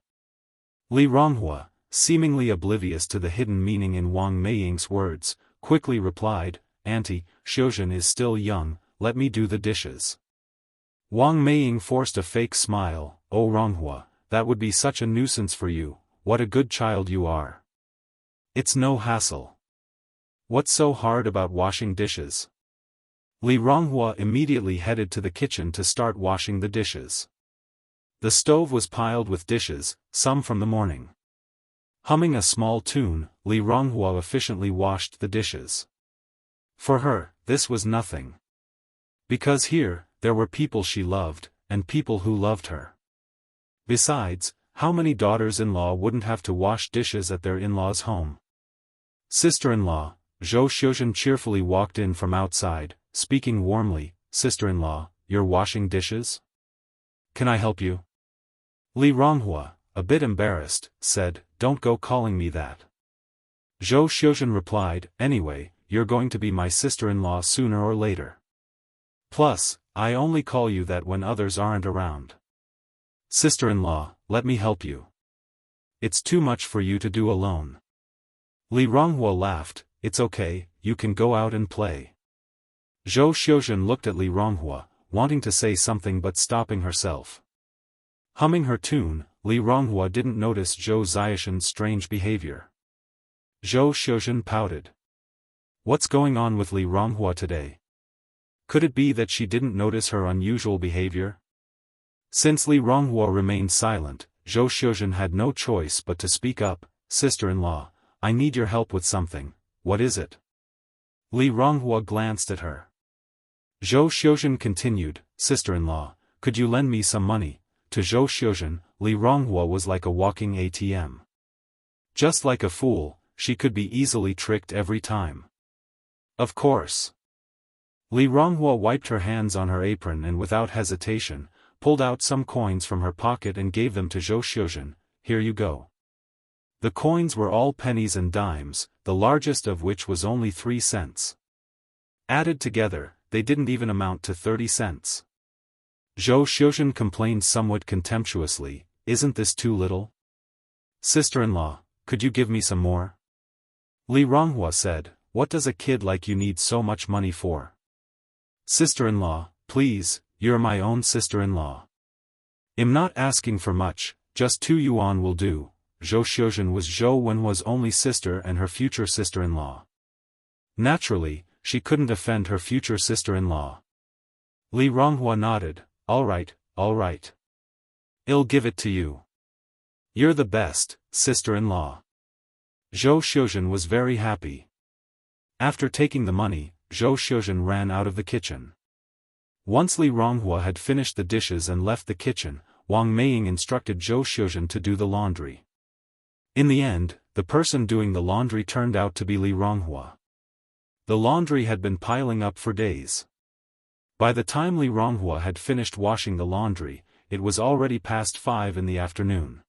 Li Ronghua, seemingly oblivious to the hidden meaning in Wang Meiying's words, quickly replied, Auntie, Xiuzhen is still young, let me do the dishes. Wang Meiying forced a fake smile, oh Ronghua, that would be such a nuisance for you, what a good child you are. It's no hassle. What's so hard about washing dishes? Li Ronghua immediately headed to the kitchen to start washing the dishes. The stove was piled with dishes, some from the morning. Humming a small tune, Li Ronghua efficiently washed the dishes. For her, this was nothing. Because here, there were people she loved, and people who loved her. Besides, how many daughters-in-law wouldn't have to wash dishes at their in-laws' home? Sister-in-law, Zhou Xiuzhen cheerfully walked in from outside, speaking warmly, Sister-in-law, you're washing dishes? Can I help you? Li Ronghua, a bit embarrassed, said, don't go calling me that. Zhou Xiuzhen replied, anyway, you're going to be my sister-in-law sooner or later. Plus, I only call you that when others aren't around. Sister-in-law, let me help you. It's too much for you to do alone. Li Ronghua laughed, it's okay, you can go out and play. Zhou Xiuzhen looked at Li Ronghua, wanting to say something but stopping herself. Humming her tune, Li Ronghua didn't notice Zhou Xiuzhen's strange behavior. Zhou Xiuzhen pouted. What's going on with Li Ronghua today? Could it be that she didn't notice her unusual behavior? Since Li Ronghua remained silent, Zhou Xiuzhen had no choice but to speak up, Sister-in-law, I need your help with something, what is it? Li Ronghua glanced at her. Zhou Xiuzhen continued, Sister-in-law, could you lend me some money? To Zhou Xiuzhen, Li Ronghua was like a walking ATM. Just like a fool, she could be easily tricked every time. Of course. Li Ronghua wiped her hands on her apron and without hesitation, pulled out some coins from her pocket and gave them to Zhou Xiuzhen, here you go. The coins were all pennies and dimes, the largest of which was only 3 cents. Added together, they didn't even amount to 30 cents. Zhou Xiuzhen complained somewhat contemptuously, isn't this too little? Sister-in-law, could you give me some more? Li Ronghua said, what does a kid like you need so much money for? Sister-in-law, please, you're my own sister-in-law. I'm not asking for much, just 2 yuan will do. Zhou Xiuzhen was Zhou Wenhua's only sister and her future sister-in-law. Naturally, she couldn't offend her future sister-in-law. Li Ronghua nodded, all right. I'll give it to you. You're the best, sister-in-law. Zhou Xiuzhen was very happy. After taking the money, Zhou Xiuzhen ran out of the kitchen. Once Li Ronghua had finished the dishes and left the kitchen, Wang Meiying instructed Zhou Xiuzhen to do the laundry. In the end, the person doing the laundry turned out to be Li Ronghua. The laundry had been piling up for days. By the time Li Ronghua had finished washing the laundry, it was already past 5 in the afternoon.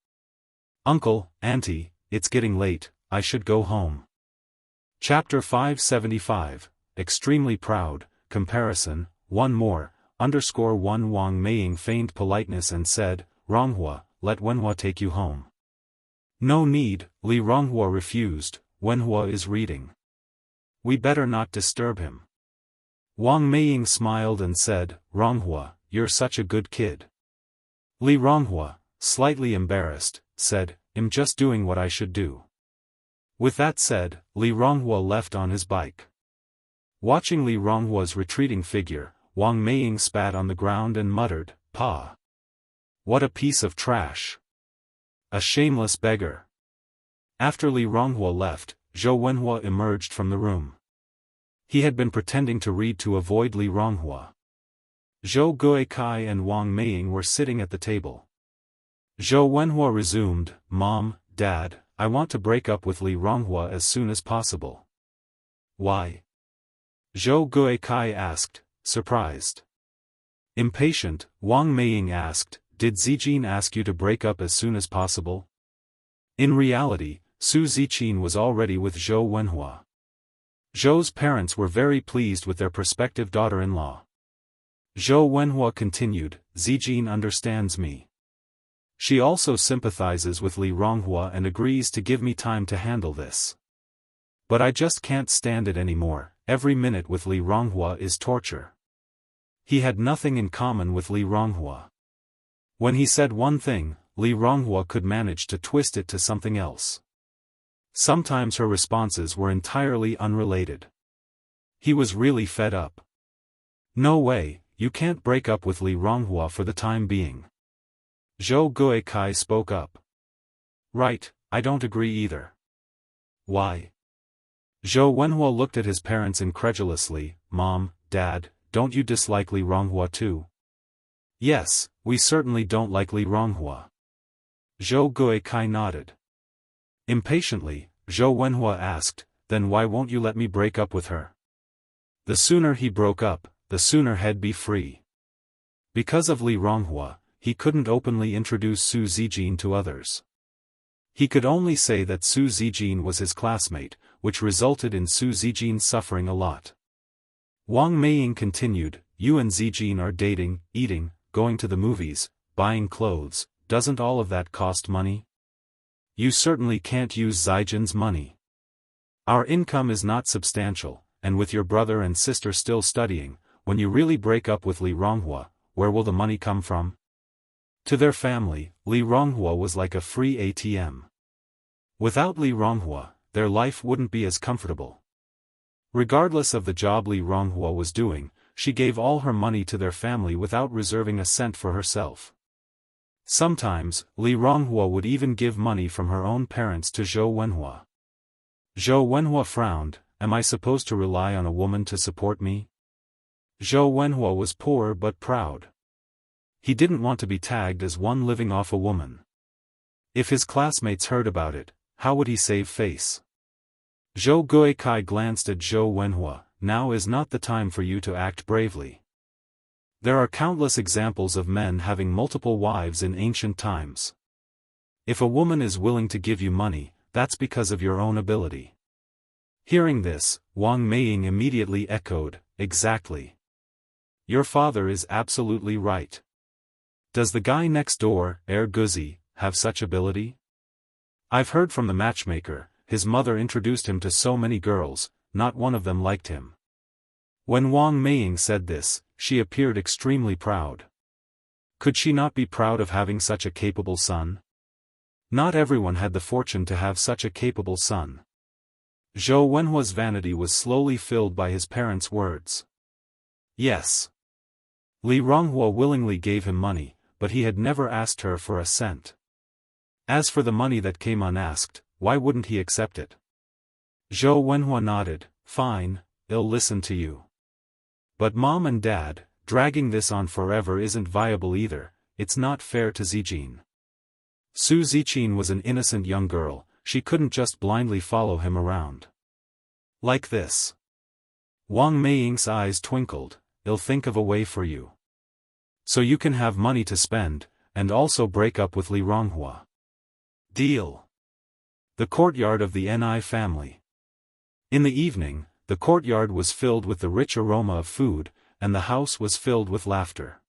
Uncle, Auntie, it's getting late, I should go home. Chapter 575, Extremely Proud, Comparison, One more, _1 Wang Meiying feigned politeness and said, Ronghua, let Wenhua take you home. No need, Li Ronghua refused, Wenhua is reading. We better not disturb him. Wang Meiying smiled and said, Ronghua, you're such a good kid. Li Ronghua, slightly embarrassed, said, I'm just doing what I should do. With that said, Li Ronghua left on his bike. Watching Li Ronghua's retreating figure, Wang Meiying spat on the ground and muttered, Pa! What a piece of trash! A shameless beggar! After Li Ronghua left, Zhou Wenhua emerged from the room. He had been pretending to read to avoid Li Ronghua. Zhou Guikai and Wang Meiying were sitting at the table. Zhou Wenhua resumed, Mom, Dad, I want to break up with Li Ronghua as soon as possible. Why? Zhou Guikai asked, surprised. Impatient, Wang Meiying asked, Did Zijin ask you to break up as soon as possible? In reality, Su Ziqin was already with Zhou Wenhua. Zhou's parents were very pleased with their prospective daughter-in-law. Zhou Wenhua continued, Zijin understands me. She also sympathizes with Li Ronghua and agrees to give me time to handle this. But I just can't stand it anymore, every minute with Li Ronghua is torture. He had nothing in common with Li Ronghua. When he said one thing, Li Ronghua could manage to twist it to something else. Sometimes her responses were entirely unrelated. He was really fed up. No way, you can't break up with Li Ronghua for the time being. Zhou Guikai spoke up. Right, I don't agree either. Why? Zhou Wenhua looked at his parents incredulously, Mom, Dad, don't you dislike Li Ronghua too? Yes, we certainly don't like Li Ronghua. Zhou Guikai nodded. Impatiently, Zhou Wenhua asked, Then why won't you let me break up with her? The sooner he broke up, the sooner he'd be free. Because of Li Ronghua, he couldn't openly introduce Su Zijin to others. He could only say that Su Zijin was his classmate, which resulted in Su Zijin suffering a lot. Wang Meiying continued, You and Zijin are dating, eating, going to the movies, buying clothes, doesn't all of that cost money? You certainly can't use Zijin's money. Our income is not substantial, and with your brother and sister still studying, when you really break up with Li Ronghua, where will the money come from? To their family, Li Ronghua was like a free ATM. Without Li Ronghua, their life wouldn't be as comfortable. Regardless of the job Li Ronghua was doing, she gave all her money to their family without reserving a cent for herself. Sometimes, Li Ronghua would even give money from her own parents to Zhou Wenhua. Zhou Wenhua frowned, Am I supposed to rely on a woman to support me? Zhou Wenhua was poor but proud. He didn't want to be tagged as one living off a woman. If his classmates heard about it, how would he save face? Zhou Guikai glanced at Zhou Wenhua, Now is not the time for you to act bravely. There are countless examples of men having multiple wives in ancient times. If a woman is willing to give you money, that's because of your own ability. Hearing this, Wang Meiying immediately echoed, Exactly. Your father is absolutely right. Does the guy next door, Guzi, have such ability? I've heard from the matchmaker, his mother introduced him to so many girls, not one of them liked him. When Wang Meiying said this, she appeared extremely proud. Could she not be proud of having such a capable son? Not everyone had the fortune to have such a capable son. Zhou Wenhua's vanity was slowly filled by his parents' words. Yes. Li Ronghua willingly gave him money, but he had never asked her for a cent. As for the money that came unasked, why wouldn't he accept it? Zhou Wenhua nodded, Fine, I'll listen to you. But Mom and Dad, dragging this on forever isn't viable either, it's not fair to Zijin. Su Ziqin was an innocent young girl, she couldn't just blindly follow him around. Like this. Wang Meiying's eyes twinkled, I'll think of a way for you. So you can have money to spend, and also break up with Li Ronghua. Deal. The courtyard of the Ni family. In the evening, the courtyard was filled with the rich aroma of food, and the house was filled with laughter.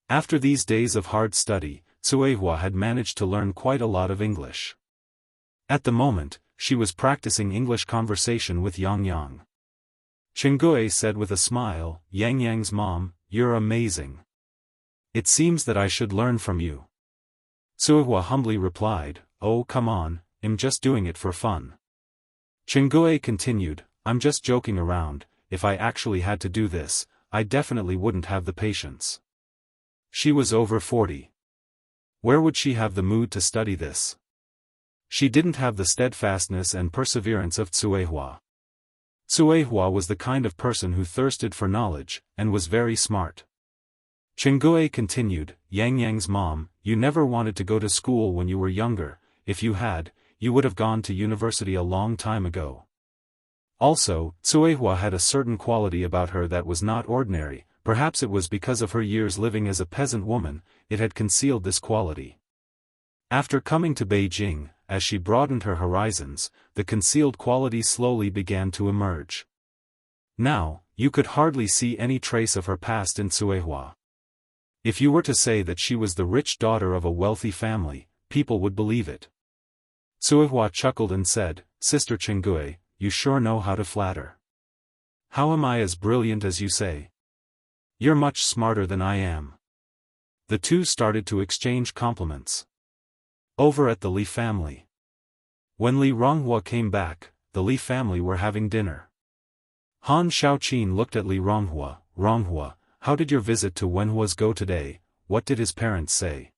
After these days of hard study, Cuehua had managed to learn quite a lot of English. At the moment, she was practicing English conversation with Yang Yang. Chengue said with a smile, Yang Yang's mom, you're amazing. It seems that I should learn from you. Suihua humbly replied, oh come on, I'm just doing it for fun. Chengue continued, I'm just joking around, if I actually had to do this, I definitely wouldn't have the patience. She was over 40. Where would she have the mood to study this? She didn't have the steadfastness and perseverance of Suihua. Suihua was the kind of person who thirsted for knowledge, and was very smart. Chengue continued, Yang Yang's mom, you never wanted to go to school when you were younger, if you had, you would have gone to university a long time ago. Also, Suihua had a certain quality about her that was not ordinary, perhaps it was because of her years living as a peasant woman, it had concealed this quality. After coming to Beijing, as she broadened her horizons, the concealed quality slowly began to emerge. Now, you could hardly see any trace of her past in Suihua. If you were to say that she was the rich daughter of a wealthy family, people would believe it. Suihua chuckled and said, Sister Chengue, you sure know how to flatter. How am I as brilliant as you say? You're much smarter than I am. The two started to exchange compliments. Over at the Li family. When Li Ronghua came back, the Li family were having dinner. Han Shaoqin looked at Li Ronghua, Ronghua, how did your visit to Wenhua's go today, what did his parents say?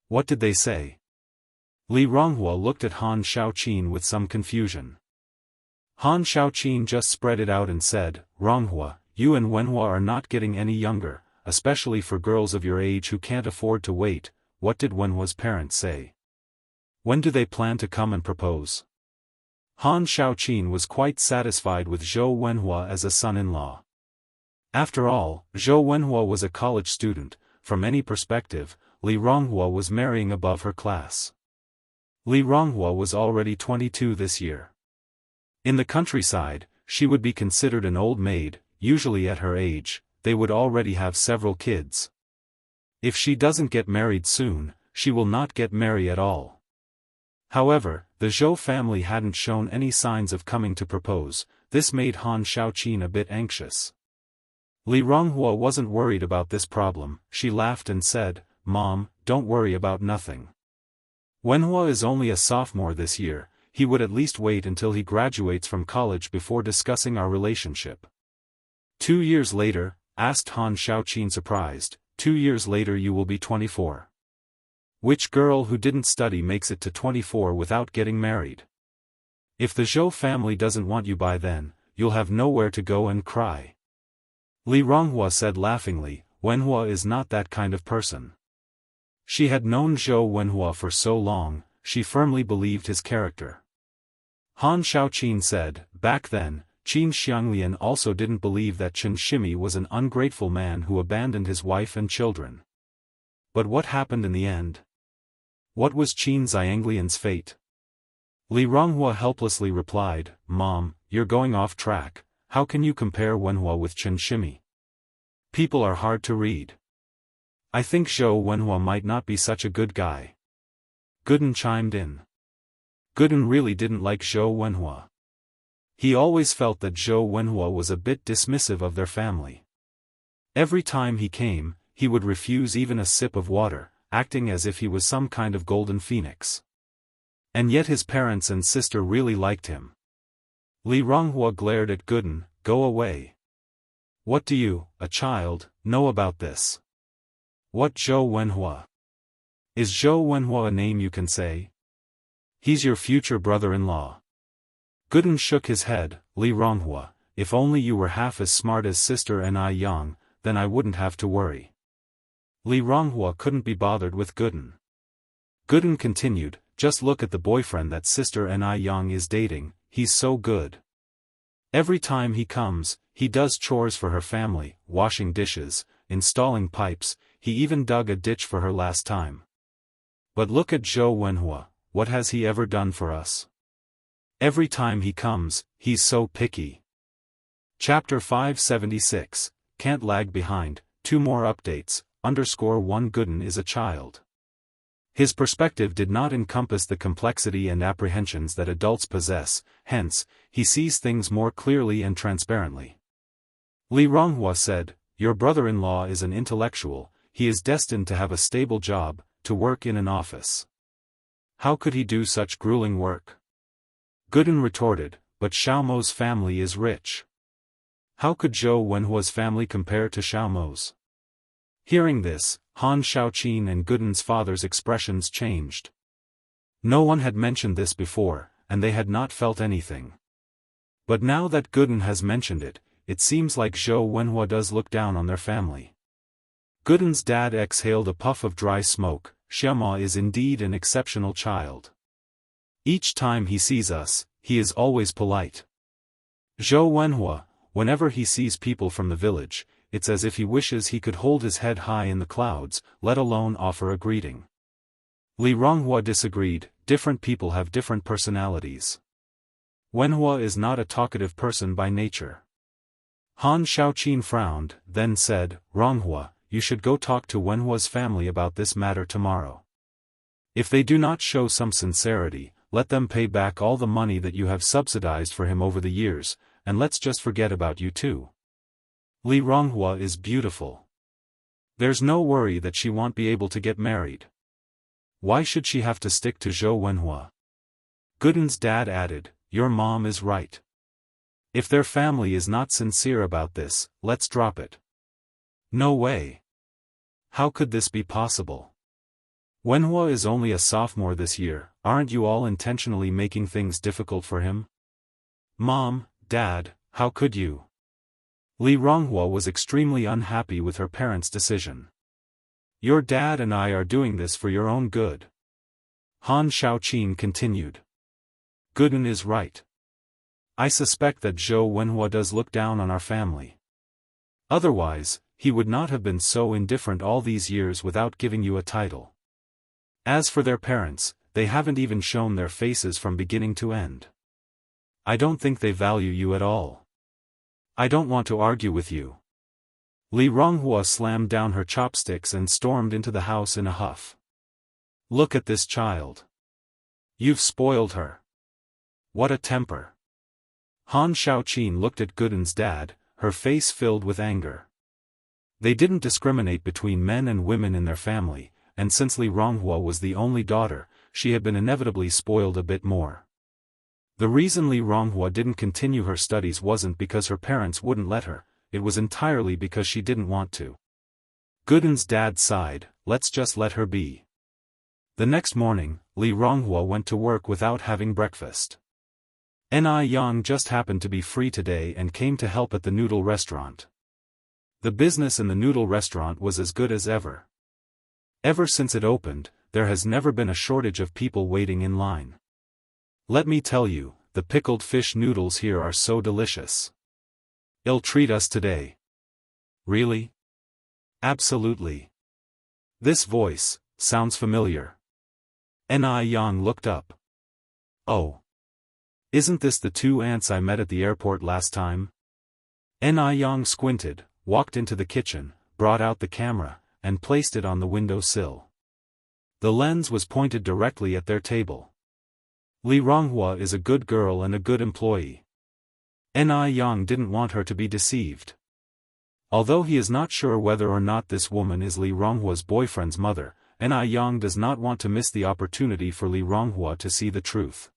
What did they say? Li Ronghua looked at Han Shaoqin with some confusion. Han Shaoqin just spread it out and said, Ronghua, you and Wenhua are not getting any younger, especially for girls of your age who can't afford to wait. What did Wenhua's parents say? When do they plan to come and propose? Han Shaoqin was quite satisfied with Zhou Wenhua as a son-in-law. After all, Zhou Wenhua was a college student, from any perspective, Li Ronghua was marrying above her class. Li Ronghua was already 22 this year. In the countryside, she would be considered an old maid, usually at her age, they would already have several kids. If she doesn't get married soon, she will not get married at all. However, the Zhou family hadn't shown any signs of coming to propose, this made Han Shaoqin a bit anxious. Li Ronghua wasn't worried about this problem, she laughed and said, Mom, don't worry about nothing. Wenhua is only a sophomore this year, he would at least wait until he graduates from college before discussing our relationship. 2 years later, asked Han Shaoqin surprised, 2 years later you will be 24. Which girl who didn't study makes it to 24 without getting married? If the Zhou family doesn't want you by then, you'll have nowhere to go and cry. Li Ronghua said laughingly, Wenhua is not that kind of person. She had known Zhou Wenhua for so long, she firmly believed his character. Han Shaoqin said, back then, Qin Xianglian also didn't believe that Chen Shimi was an ungrateful man who abandoned his wife and children. But what happened in the end? What was Qin Xianglian's fate? Li Ronghua helplessly replied, Mom, you're going off track, how can you compare Wenhua with Chen Shimi? People are hard to read. I think Zhou Wenhua might not be such a good guy. Gooden chimed in. Gooden really didn't like Zhou Wenhua. He always felt that Zhou Wenhua was a bit dismissive of their family. Every time he came, he would refuse even a sip of water, acting as if he was some kind of golden phoenix. And yet his parents and sister really liked him. Li Ronghua glared at Gooden, go away. What do you, a child, know about this? What Zhou Wenhua? Is Zhou Wenhua a name you can say? He's your future brother-in-law. Gooden shook his head, Li Ronghua, if only you were half as smart as Sister and I Yang, then I wouldn't have to worry. Li Ronghua couldn't be bothered with Gooden. Gooden continued, just look at the boyfriend that Sister and I Yang is dating, he's so good. Every time he comes, he does chores for her family, washing dishes, installing pipes, he even dug a ditch for her last time. But look at Zhou Wenhua, what has he ever done for us? Every time he comes, he's so picky. Chapter 576, Can't lag behind, 2 more updates, _1 Gooden is a child. His perspective did not encompass the complexity and apprehensions that adults possess, hence, he sees things more clearly and transparently. Li Ronghua said, "Your brother-in-law is an intellectual, he is destined to have a stable job, to work in an office. How could he do such grueling work?" Gudun retorted, "But Xiaomo's family is rich. How could Zhou Wenhua's family compare to Xiaomo's?" Hearing this, Han Shaoqin and Gudun's father's expressions changed. No one had mentioned this before, and they had not felt anything. But now that Gudun has mentioned it, it seems like Zhou Wenhua does look down on their family. Gudun's dad exhaled a puff of dry smoke. "Xiaomo is indeed an exceptional child. Each time he sees us, he is always polite. Zhou Wenhua, whenever he sees people from the village, it's as if he wishes he could hold his head high in the clouds, let alone offer a greeting." Li Ronghua disagreed, "Different people have different personalities. Wenhua is not a talkative person by nature." Han Shaoqin frowned, then said, "Ronghua, you should go talk to Wenhua's family about this matter tomorrow. If they do not show some sincerity, let them pay back all the money that you have subsidized for him over the years, and let's just forget about you too. Li Ronghua is beautiful. There's no worry that she won't be able to get married. Why should she have to stick to Zhou Wenhua?" Gudun's dad added, "Your mom is right. If their family is not sincere about this, let's drop it." "No way. How could this be possible? Wenhua is only a sophomore this year, aren't you all intentionally making things difficult for him?" "Mom, Dad, how could you?" Li Ronghua was extremely unhappy with her parents' decision. "Your dad and I are doing this for your own good." Han Shaoqin continued. "Gudun is right. I suspect that Zhou Wenhua does look down on our family. Otherwise, he would not have been so indifferent all these years without giving you a title. As for their parents, they haven't even shown their faces from beginning to end. I don't think they value you at all. I don't want to argue with you." Li Ronghua slammed down her chopsticks and stormed into the house in a huff. "Look at this child. You've spoiled her. What a temper." Han Shaoqin looked at Gudun's dad, her face filled with anger. They didn't discriminate between men and women in their family, and since Li Ronghua was the only daughter, she had been inevitably spoiled a bit more. The reason Li Ronghua didn't continue her studies wasn't because her parents wouldn't let her, it was entirely because she didn't want to. Gudun's dad sighed, "Let's just let her be." The next morning, Li Ronghua went to work without having breakfast. Ni Yang just happened to be free today and came to help at the noodle restaurant. The business in the noodle restaurant was as good as ever. Ever since it opened, there has never been a shortage of people waiting in line. Let me tell you, the pickled fish noodles here are so delicious. They'll treat us today. Really? Absolutely. This voice sounds familiar. Ni Yang looked up. Oh. Isn't this the two aunts I met at the airport last time? Ni Yang squinted, walked into the kitchen, brought out the camera, and placed it on the window sill. The lens was pointed directly at their table. Li Ronghua is a good girl and a good employee. Ni Yang didn't want her to be deceived. Although he is not sure whether or not this woman is Li Ronghua's boyfriend's mother, Ni Yang does not want to miss the opportunity for Li Ronghua to see the truth.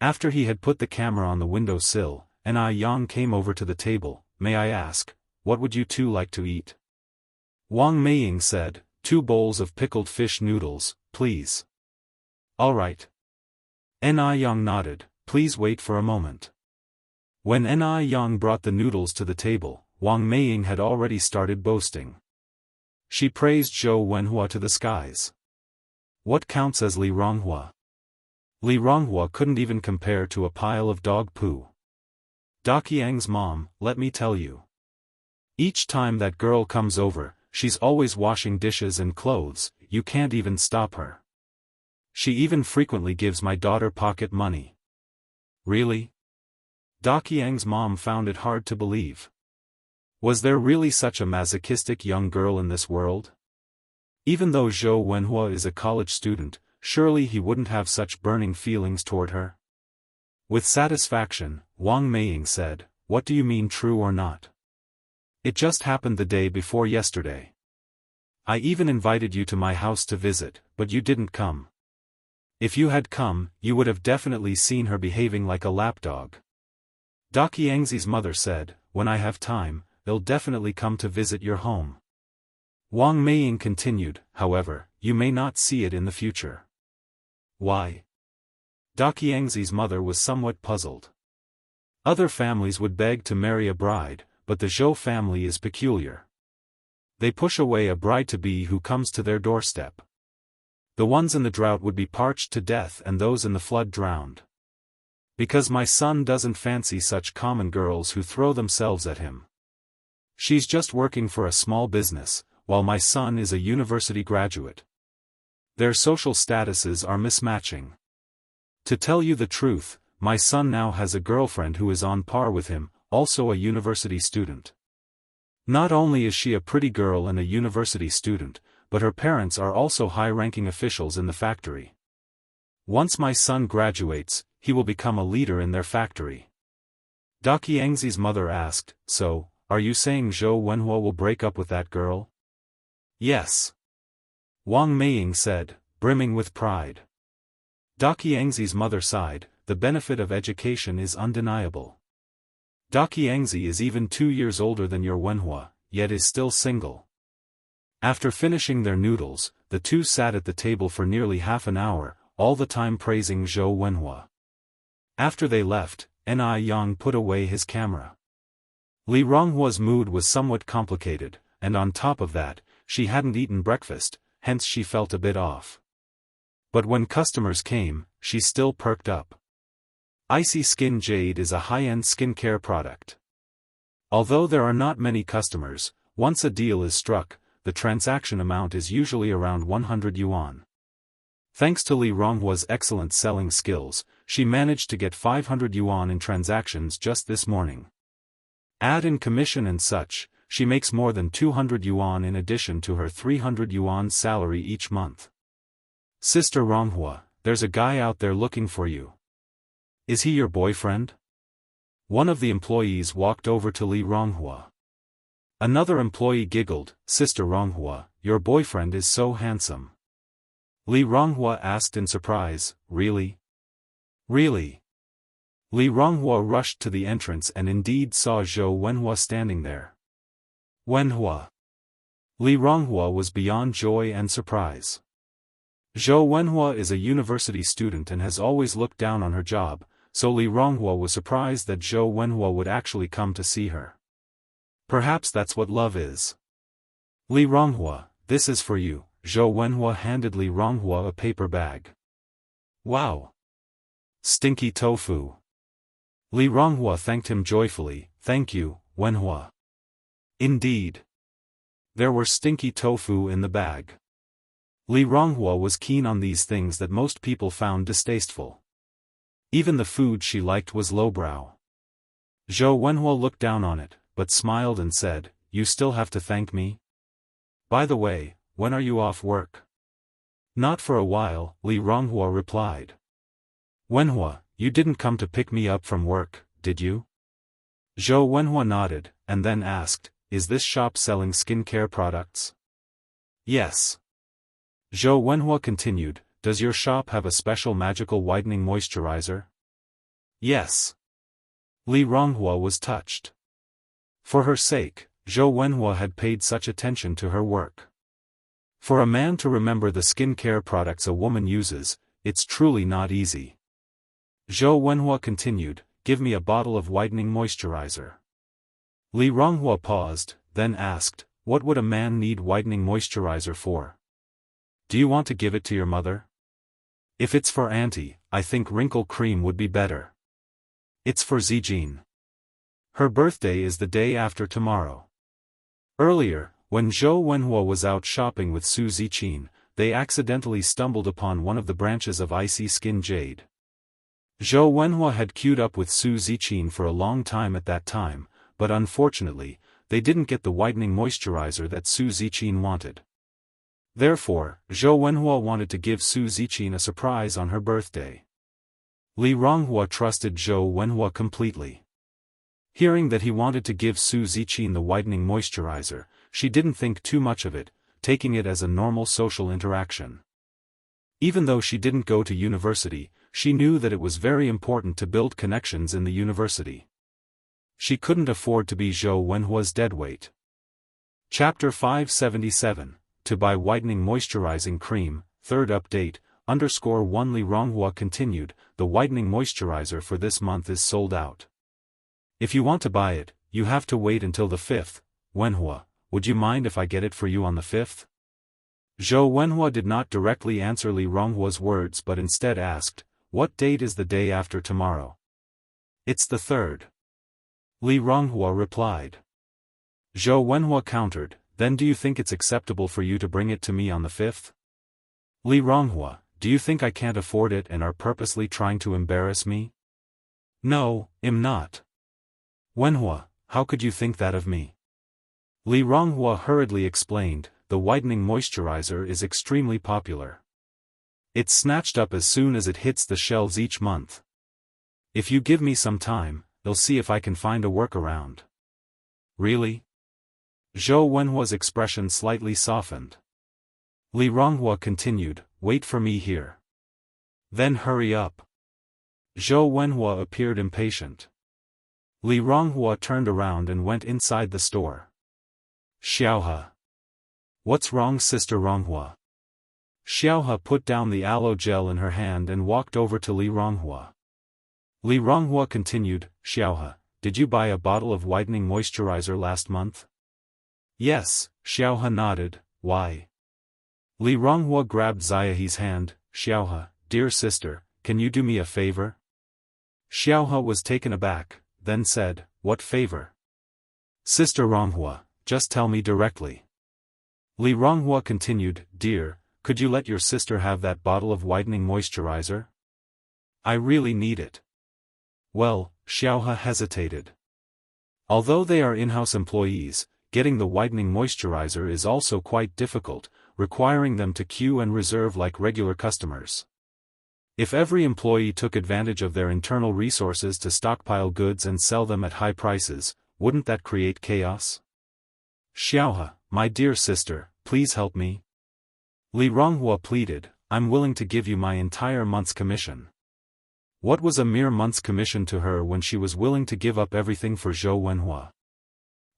After he had put the camera on the window sill, Ni Yang came over to the table. "May I ask, what would you two like to eat?" Wang Meiying said, 2 bowls of pickled fish noodles, please." "All right." Ni Yang nodded, "Please wait for a moment." When Ni Yang brought the noodles to the table, Wang Meiying had already started boasting. She praised Zhou Wenhua to the skies. What counts as Li Ronghua? Li Ronghua couldn't even compare to a pile of dog poo. Daqiang's mom, let me tell you. Each time that girl comes over, she's always washing dishes and clothes, you can't even stop her. She even frequently gives my daughter pocket money. Really? Daqiang's mom found it hard to believe. Was there really such a masochistic young girl in this world? Even though Zhou Wenhua is a college student, surely he wouldn't have such burning feelings toward her. With satisfaction, Wang Meiying said, "What do you mean, true or not? It just happened the day before yesterday. I even invited you to my house to visit, but you didn't come. If you had come, you would have definitely seen her behaving like a lapdog." Daqiangzi's mother said, "When I have time, they'll definitely come to visit your home." Wang Meiying continued, "However, you may not see it in the future." Why? Daqiangzi's mother was somewhat puzzled. Other families would beg to marry a bride, but the Zhou family is peculiar. They push away a bride-to-be who comes to their doorstep. The ones in the drought would be parched to death and those in the flood drowned. Because my son doesn't fancy such common girls who throw themselves at him. She's just working for a small business, while my son is a university graduate. Their social statuses are mismatching. To tell you the truth, my son now has a girlfriend who is on par with him, also a university student. Not only is she a pretty girl and a university student, but her parents are also high-ranking officials in the factory. Once my son graduates, he will become a leader in their factory. Daqiangzi's mother asked, "So, are you saying Zhou Wenhua will break up with that girl?" "Yes," Wang Meiying said, brimming with pride. Daqiangzi's mother sighed, "The benefit of education is undeniable. Daqiangzi is even 2 years older than your Wenhua, yet is still single." After finishing their noodles, the two sat at the table for nearly half an hour, all the time praising Zhou Wenhua. After they left, Ni Yang put away his camera. Li Ronghua's mood was somewhat complicated, and on top of that, she hadn't eaten breakfast, hence she felt a bit off. But when customers came, she still perked up. Icy Skin Jade is a high-end skincare product. Although there are not many customers, once a deal is struck, the transaction amount is usually around 100 yuan. Thanks to Li Ronghua's excellent selling skills, she managed to get 500 yuan in transactions just this morning. Add in commission and such, she makes more than 200 yuan in addition to her 300 yuan salary each month. "Sister Ronghua, there's a guy out there looking for you. Is he your boyfriend?" One of the employees walked over to Li Ronghua. Another employee giggled, "Sister Ronghua, your boyfriend is so handsome." Li Ronghua asked in surprise, "Really? Really?" Li Ronghua rushed to the entrance and indeed saw Zhou Wenhua standing there. "Wenhua." Li Ronghua was beyond joy and surprise. Zhou Wenhua is a university student and has always looked down on her job, so Li Ronghua was surprised that Zhou Wenhua would actually come to see her. Perhaps that's what love is. "Li Ronghua, this is for you." Zhou Wenhua handed Li Ronghua a paper bag. "Wow! Stinky tofu." Li Ronghua thanked him joyfully, "Thank you, Wenhua." Indeed. There were stinky tofu in the bag. Li Ronghua was keen on these things that most people found distasteful. Even the food she liked was lowbrow. Zhou Wenhua looked down on it, but smiled and said, "You still have to thank me? By the way, when are you off work?" "Not for a while," Li Ronghua replied. "Wenhua, you didn't come to pick me up from work, did you?" Zhou Wenhua nodded, and then asked, "Is this shop selling skincare products?" "Yes." Zhou Wenhua continued, "Does your shop have a special magical whitening moisturizer?" "Yes." Li Ronghua was touched. For her sake, Zhou Wenhua had paid such attention to her work. For a man to remember the skincare products a woman uses, it's truly not easy. Zhou Wenhua continued, "Give me a bottle of whitening moisturizer." Li Ronghua paused, then asked, "What would a man need whitening moisturizer for? Do you want to give it to your mother?" "If it's for Auntie, I think wrinkle cream would be better." "It's for Zijin. Her birthday is the day after tomorrow." Earlier, when Zhou Wenhua was out shopping with Su Ziqin, they accidentally stumbled upon one of the branches of Icy Skin Jade. Zhou Wenhua had queued up with Su Ziqin for a long time at that time, but unfortunately, they didn't get the whitening moisturizer that Su Ziqin wanted. Therefore, Zhou Wenhua wanted to give Su Ziqin a surprise on her birthday. Li Ronghua trusted Zhou Wenhua completely. Hearing that he wanted to give Su Ziqin the whitening moisturizer, she didn't think too much of it, taking it as a normal social interaction. Even though she didn't go to university, she knew that it was very important to build connections in the university. She couldn't afford to be Zhou Wenhua's deadweight. Chapter 577, To Buy Whitening Moisturizing Cream, Third Update, _1 Li Ronghua continued, the whitening moisturizer for this month is sold out. If you want to buy it, you have to wait until the 5th, Wenhua, would you mind if I get it for you on the 5th? Zhou Wenhua did not directly answer Li Ronghua's words but instead asked, what date is the day after tomorrow? It's the 3rd. Li Ronghua replied. Zhou Wenhua countered, then do you think it's acceptable for you to bring it to me on the 5th? Li Ronghua, do you think I can't afford it and are purposely trying to embarrass me? No, I'm not. Wenhua, how could you think that of me? Li Ronghua hurriedly explained, the whitening moisturizer is extremely popular. It's snatched up as soon as it hits the shelves each month. If you give me some time, I'll see if I can find a workaround. Really? Zhou Wenhua's expression slightly softened. Li Ronghua continued, wait for me here. Then hurry up. Zhou Wenhua appeared impatient. Li Ronghua turned around and went inside the store. Xiaohe. What's wrong, Sister Ronghua? Xiaohe put down the aloe gel in her hand and walked over to Li Ronghua. Li Ronghua continued, Xiaohe, did you buy a bottle of whitening moisturizer last month? Yes, Xiaohe nodded, why? Li Ronghua grabbed Xiaohe's hand, Xiaohe, dear sister, can you do me a favor? Xiaohe was taken aback, then said, what favor? Sister Ronghua, just tell me directly. Li Ronghua continued, dear, could you let your sister have that bottle of whitening moisturizer? I really need it. Well, Xiaohe hesitated. Although they are in-house employees, getting the whitening moisturizer is also quite difficult, requiring them to queue and reserve like regular customers. If every employee took advantage of their internal resources to stockpile goods and sell them at high prices, wouldn't that create chaos? Xiaohe, my dear sister, please help me. Li Ronghua pleaded, I'm willing to give you my entire month's commission. What was a mere month's commission to her when she was willing to give up everything for Zhou Wenhua?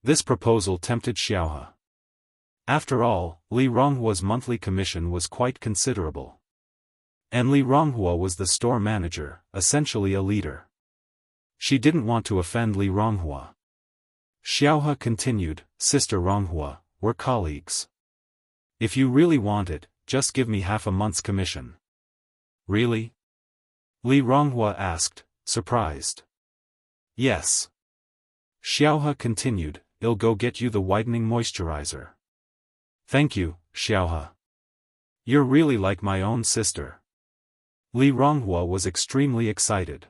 This proposal tempted Xiaohe. After all, Li Ronghua's monthly commission was quite considerable. And Li Ronghua was the store manager, essentially a leader. She didn't want to offend Li Ronghua. Xiaohe continued, Sister Ronghua, we're colleagues. If you really want it, just give me half a month's commission. Really? Li Ronghua asked, surprised. Yes. Xiaohe continued, I'll go get you the whitening moisturizer. Thank you, Xiaohe. You're really like my own sister. Li Ronghua was extremely excited.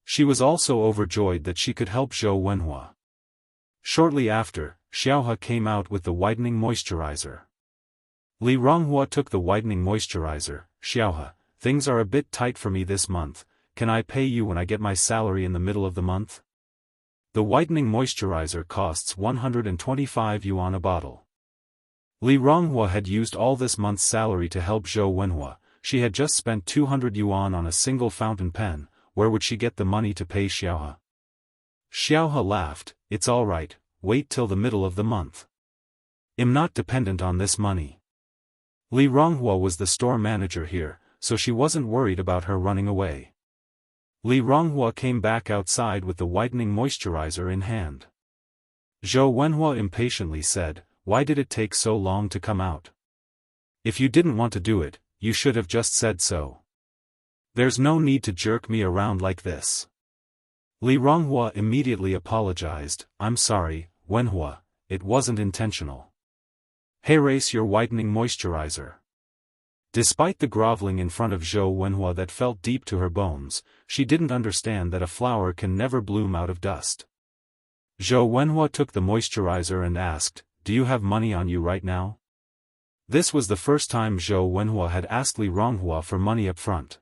She was also overjoyed that she could help Zhou Wenhua. Shortly after, Xiaohe came out with the whitening moisturizer. Li Ronghua took the whitening moisturizer, Xiaohe, things are a bit tight for me this month, can I pay you when I get my salary in the middle of the month? The whitening moisturizer costs 125 yuan a bottle. Li Ronghua had used all this month's salary to help Zhou Wenhua, she had just spent 200 yuan on a single fountain pen, where would she get the money to pay Xiaohe? Xiaohe laughed, it's all right, wait till the middle of the month. I'm not dependent on this money. Li Ronghua was the store manager here, so she wasn't worried about her running away. Li Ronghua came back outside with the whitening moisturizer in hand. Zhou Wenhua impatiently said, why did it take so long to come out? If you didn't want to do it, you should have just said so. There's no need to jerk me around like this. Li Ronghua immediately apologized, I'm sorry, Wenhua, it wasn't intentional. Erase your whitening moisturizer. Despite the groveling in front of Zhou Wenhua that felt deep to her bones, she didn't understand that a flower can never bloom out of dust. Zhou Wenhua took the moisturizer and asked, do you have money on you right now? This was the first time Zhou Wenhua had asked Li Ronghua for money up front.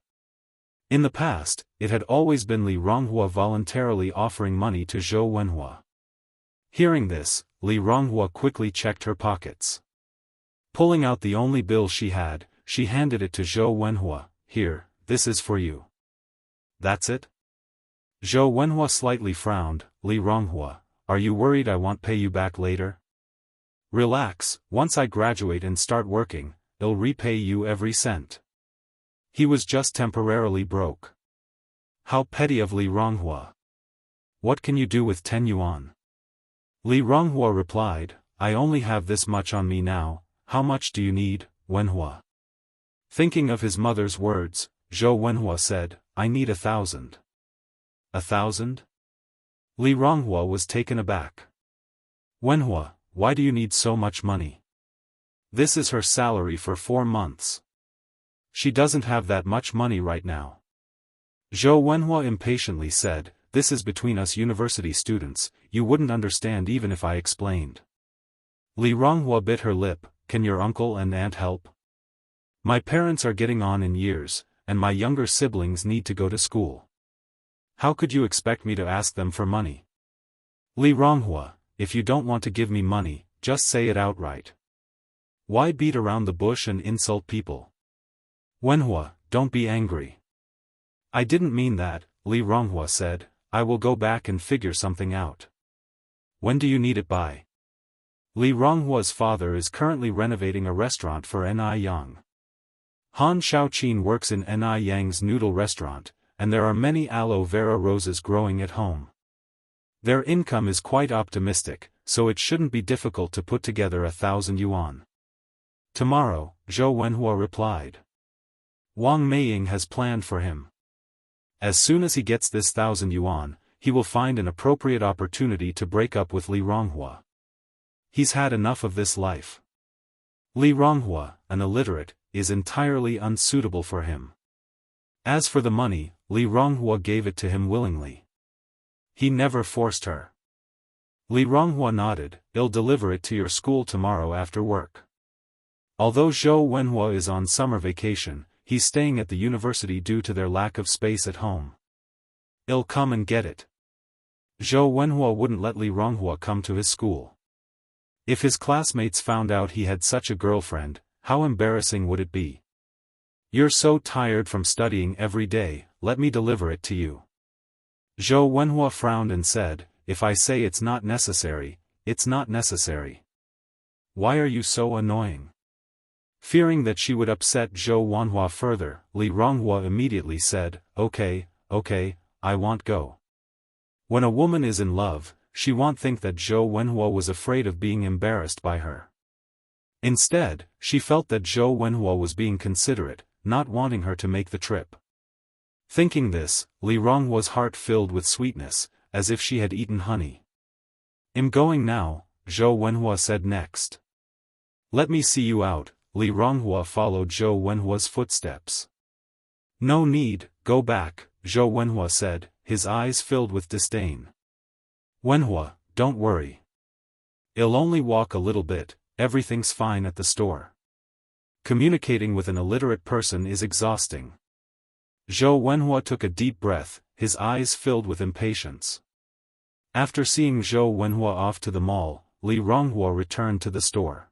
In the past, it had always been Li Ronghua voluntarily offering money to Zhou Wenhua. Hearing this, Li Ronghua quickly checked her pockets. Pulling out the only bill she had, she handed it to Zhou Wenhua. "Here, this is for you." "That's it?" Zhou Wenhua slightly frowned. "Li Ronghua, are you worried I won't pay you back later?" "Relax, once I graduate and start working, I'll repay you every cent." He was just temporarily broke. How petty of Li Ronghua. "What can you do with 10 yuan? Li Ronghua replied, "I only have this much on me now. How much do you need, Wenhua?" Thinking of his mother's words, Zhou Wenhua said, "I need 1,000. 1,000? Li Ronghua was taken aback. "Wenhua, why do you need so much money? This is her salary for 4 months. She doesn't have that much money right now." Zhou Wenhua impatiently said, "This is between us university students, you wouldn't understand even if I explained." Li Ronghua bit her lip. "Can your uncle and aunt help? My parents are getting on in years, and my younger siblings need to go to school. How could you expect me to ask them for money?" "Li Ronghua, if you don't want to give me money, just say it outright. Why beat around the bush and insult people?" "Wenhua, don't be angry. I didn't mean that," Li Ronghua said. "I will go back and figure something out." "When do you need it by?" Li Ronghua's father is currently renovating a restaurant for Ni Yang. Han Shaoqin works in Ni Yang's noodle restaurant, and there are many aloe vera roses growing at home. Their income is quite optimistic, so it shouldn't be difficult to put together 1,000 yuan. "Tomorrow," Zhou Wenhua replied. "Wang Meiying has planned for him. As soon as he gets this 1,000 yuan, he will find an appropriate opportunity to break up with Li Ronghua. He's had enough of this life. Li Ronghua, an illiterate, is entirely unsuitable for him. As for the money, Li Ronghua gave it to him willingly. He never forced her." Li Ronghua nodded. "I'll deliver it to your school tomorrow after work." Although Zhou Wenhua is on summer vacation, he's staying at the university due to their lack of space at home. "I'll come and get it." Zhou Wenhua wouldn't let Li Ronghua come to his school. If his classmates found out he had such a girlfriend, how embarrassing would it be? "You're so tired from studying every day, let me deliver it to you." Zhou Wenhua frowned and said, "If I say it's not necessary, it's not necessary. Why are you so annoying?" Fearing that she would upset Zhou Wenhua further, Li Ronghua immediately said, Okay, I won't go." When a woman is in love, she won't think that Zhou Wenhua was afraid of being embarrassed by her. Instead, she felt that Zhou Wenhua was being considerate, not wanting her to make the trip. Thinking this, Li Ronghua's heart filled with sweetness, as if she had eaten honey. "I'm going now," Zhou Wenhua said next. "Let me see you out." Li Ronghua followed Zhou Wenhua's footsteps. "No need, go back," Zhou Wenhua said, his eyes filled with disdain. "Wenhua, don't worry. I'll only walk a little bit, everything's fine at the store." Communicating with an illiterate person is exhausting. Zhou Wenhua took a deep breath, his eyes filled with impatience. After seeing Zhou Wenhua off to the mall, Li Ronghua returned to the store.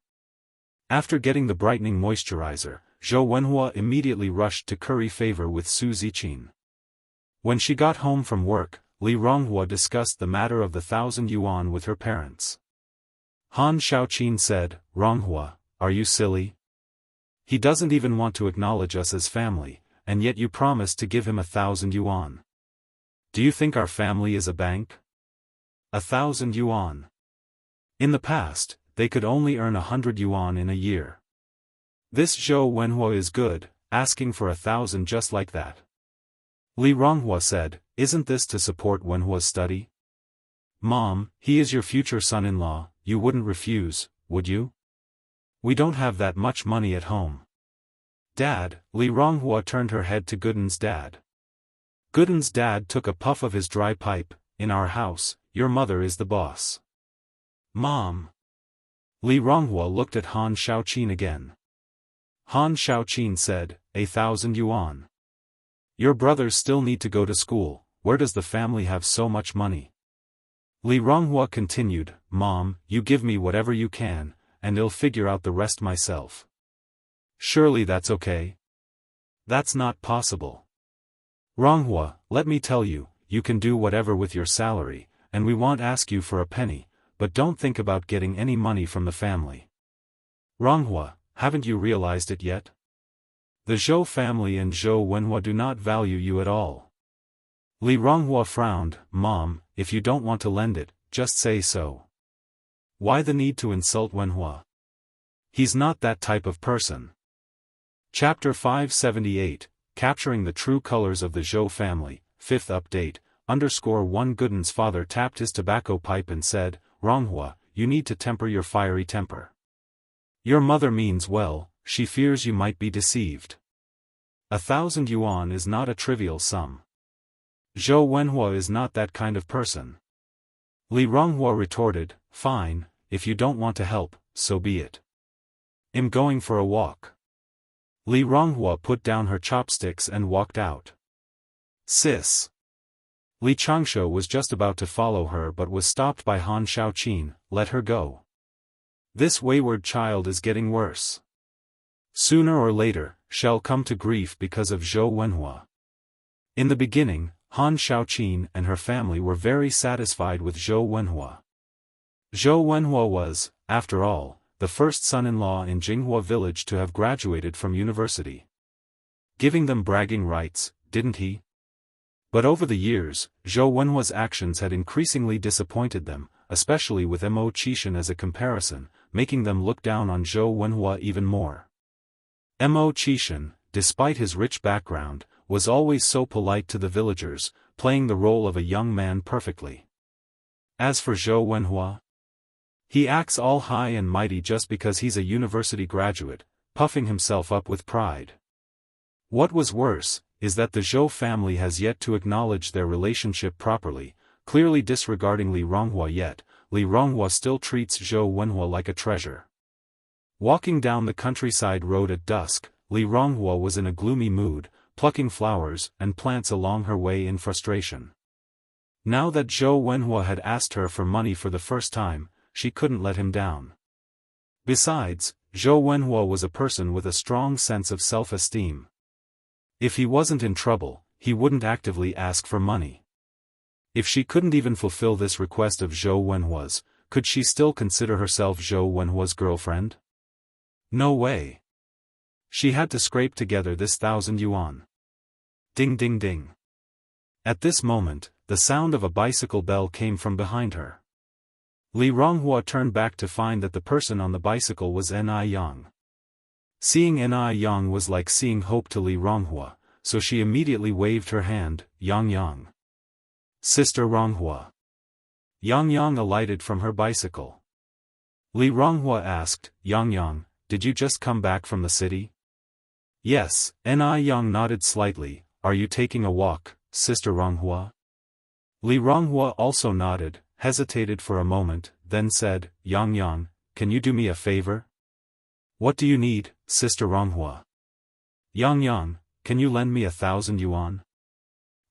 After getting the brightening moisturizer, Zhou Wenhua immediately rushed to curry favor with Su Ziqin. When she got home from work, Li Ronghua discussed the matter of the 1,000 yuan with her parents. Han Shaoqin said, "Ronghua, are you silly? He doesn't even want to acknowledge us as family, and yet you promised to give him 1,000 yuan. Do you think our family is a bank? 1,000 yuan. In the past, they could only earn 100 yuan in a year. This Zhou Wenhua is good, asking for 1,000 just like that." Li Ronghua said, "Isn't this to support Wenhua's study? Mom, he is your future son-in-law, you wouldn't refuse, would you? We don't have that much money at home." "Dad," Li Ronghua turned her head to Gooden's dad. Gooden's dad took a puff of his dry pipe. "In our house, your mother is the boss." "Mom." Li Ronghua looked at Han Shaoqin again. Han Xiaoqin said, 1,000 yuan. Your brothers still need to go to school, where does the family have so much money? Li Ronghua continued, Mom, you give me whatever you can, and I'll figure out the rest myself. Surely that's okay? That's not possible. Ronghua, let me tell you, you can do whatever with your salary, and we won't ask you for a penny, but don't think about getting any money from the family. Ronghua, haven't you realized it yet? The Zhou family and Zhou Wenhua do not value you at all. Li Ronghua frowned, Mom, if you don't want to lend it, just say so. Why the need to insult Wenhua? He's not that type of person. Chapter 578, Capturing the True Colors of the Zhou Family, 5th update, _1 Gooden's father tapped his tobacco pipe and said, Ronghua, you need to temper your fiery temper. Your mother means well, she fears you might be deceived. 1,000 yuan is not a trivial sum. Zhou Wenhua is not that kind of person. Li Ronghua retorted, Fine, if you don't want to help, so be it. I'm going for a walk. Li Ronghua put down her chopsticks and walked out. Sis. Li Changsha was just about to follow her but was stopped by Han Xiaoqin, let her go. This wayward child is getting worse. Sooner or later, she'll come to grief because of Zhou Wenhua. In the beginning, Han Xiaoqin and her family were very satisfied with Zhou Wenhua. Zhou Wenhua was, after all, the first son-in-law in Jinghua village to have graduated from university. Giving them bragging rights, didn't he? But over the years, Zhou Wenhua's actions had increasingly disappointed them, especially with Mo Qishan as a comparison, making them look down on Zhou Wenhua even more. Mo Qishan, despite his rich background, was always so polite to the villagers, playing the role of a young man perfectly. As for Zhou Wenhua, he acts all high and mighty just because he's a university graduate, puffing himself up with pride. What was worse, is that the Zhou family has yet to acknowledge their relationship properly, clearly disregarding Li Ronghua yet. Li Ronghua still treats Zhou Wenhua like a treasure. Walking down the countryside road at dusk, Li Ronghua was in a gloomy mood, plucking flowers and plants along her way in frustration. Now that Zhou Wenhua had asked her for money for the first time, she couldn't let him down. Besides, Zhou Wenhua was a person with a strong sense of self-esteem. If he wasn't in trouble, he wouldn't actively ask for money. If she couldn't even fulfill this request of Zhou Wenhua's, could she still consider herself Zhou Wenhua's girlfriend? No way. She had to scrape together this 1,000 yuan. Ding ding ding. At this moment, the sound of a bicycle bell came from behind her. Li Ronghua turned back to find that the person on the bicycle was Ni Yang. Seeing Ni Yang was like seeing hope to Li Ronghua, so she immediately waved her hand, Yang Yang. Sister Ronghua. Yang Yang alighted from her bicycle. Li Ronghua asked, Yang Yang, did you just come back from the city? Yes, Ni Yang nodded slightly. Are you taking a walk, Sister Ronghua? Li Ronghua also nodded, hesitated for a moment, then said, Yang Yang, can you do me a favor? What do you need, Sister Ronghua? Yang Yang, can you lend me 1,000 yuan?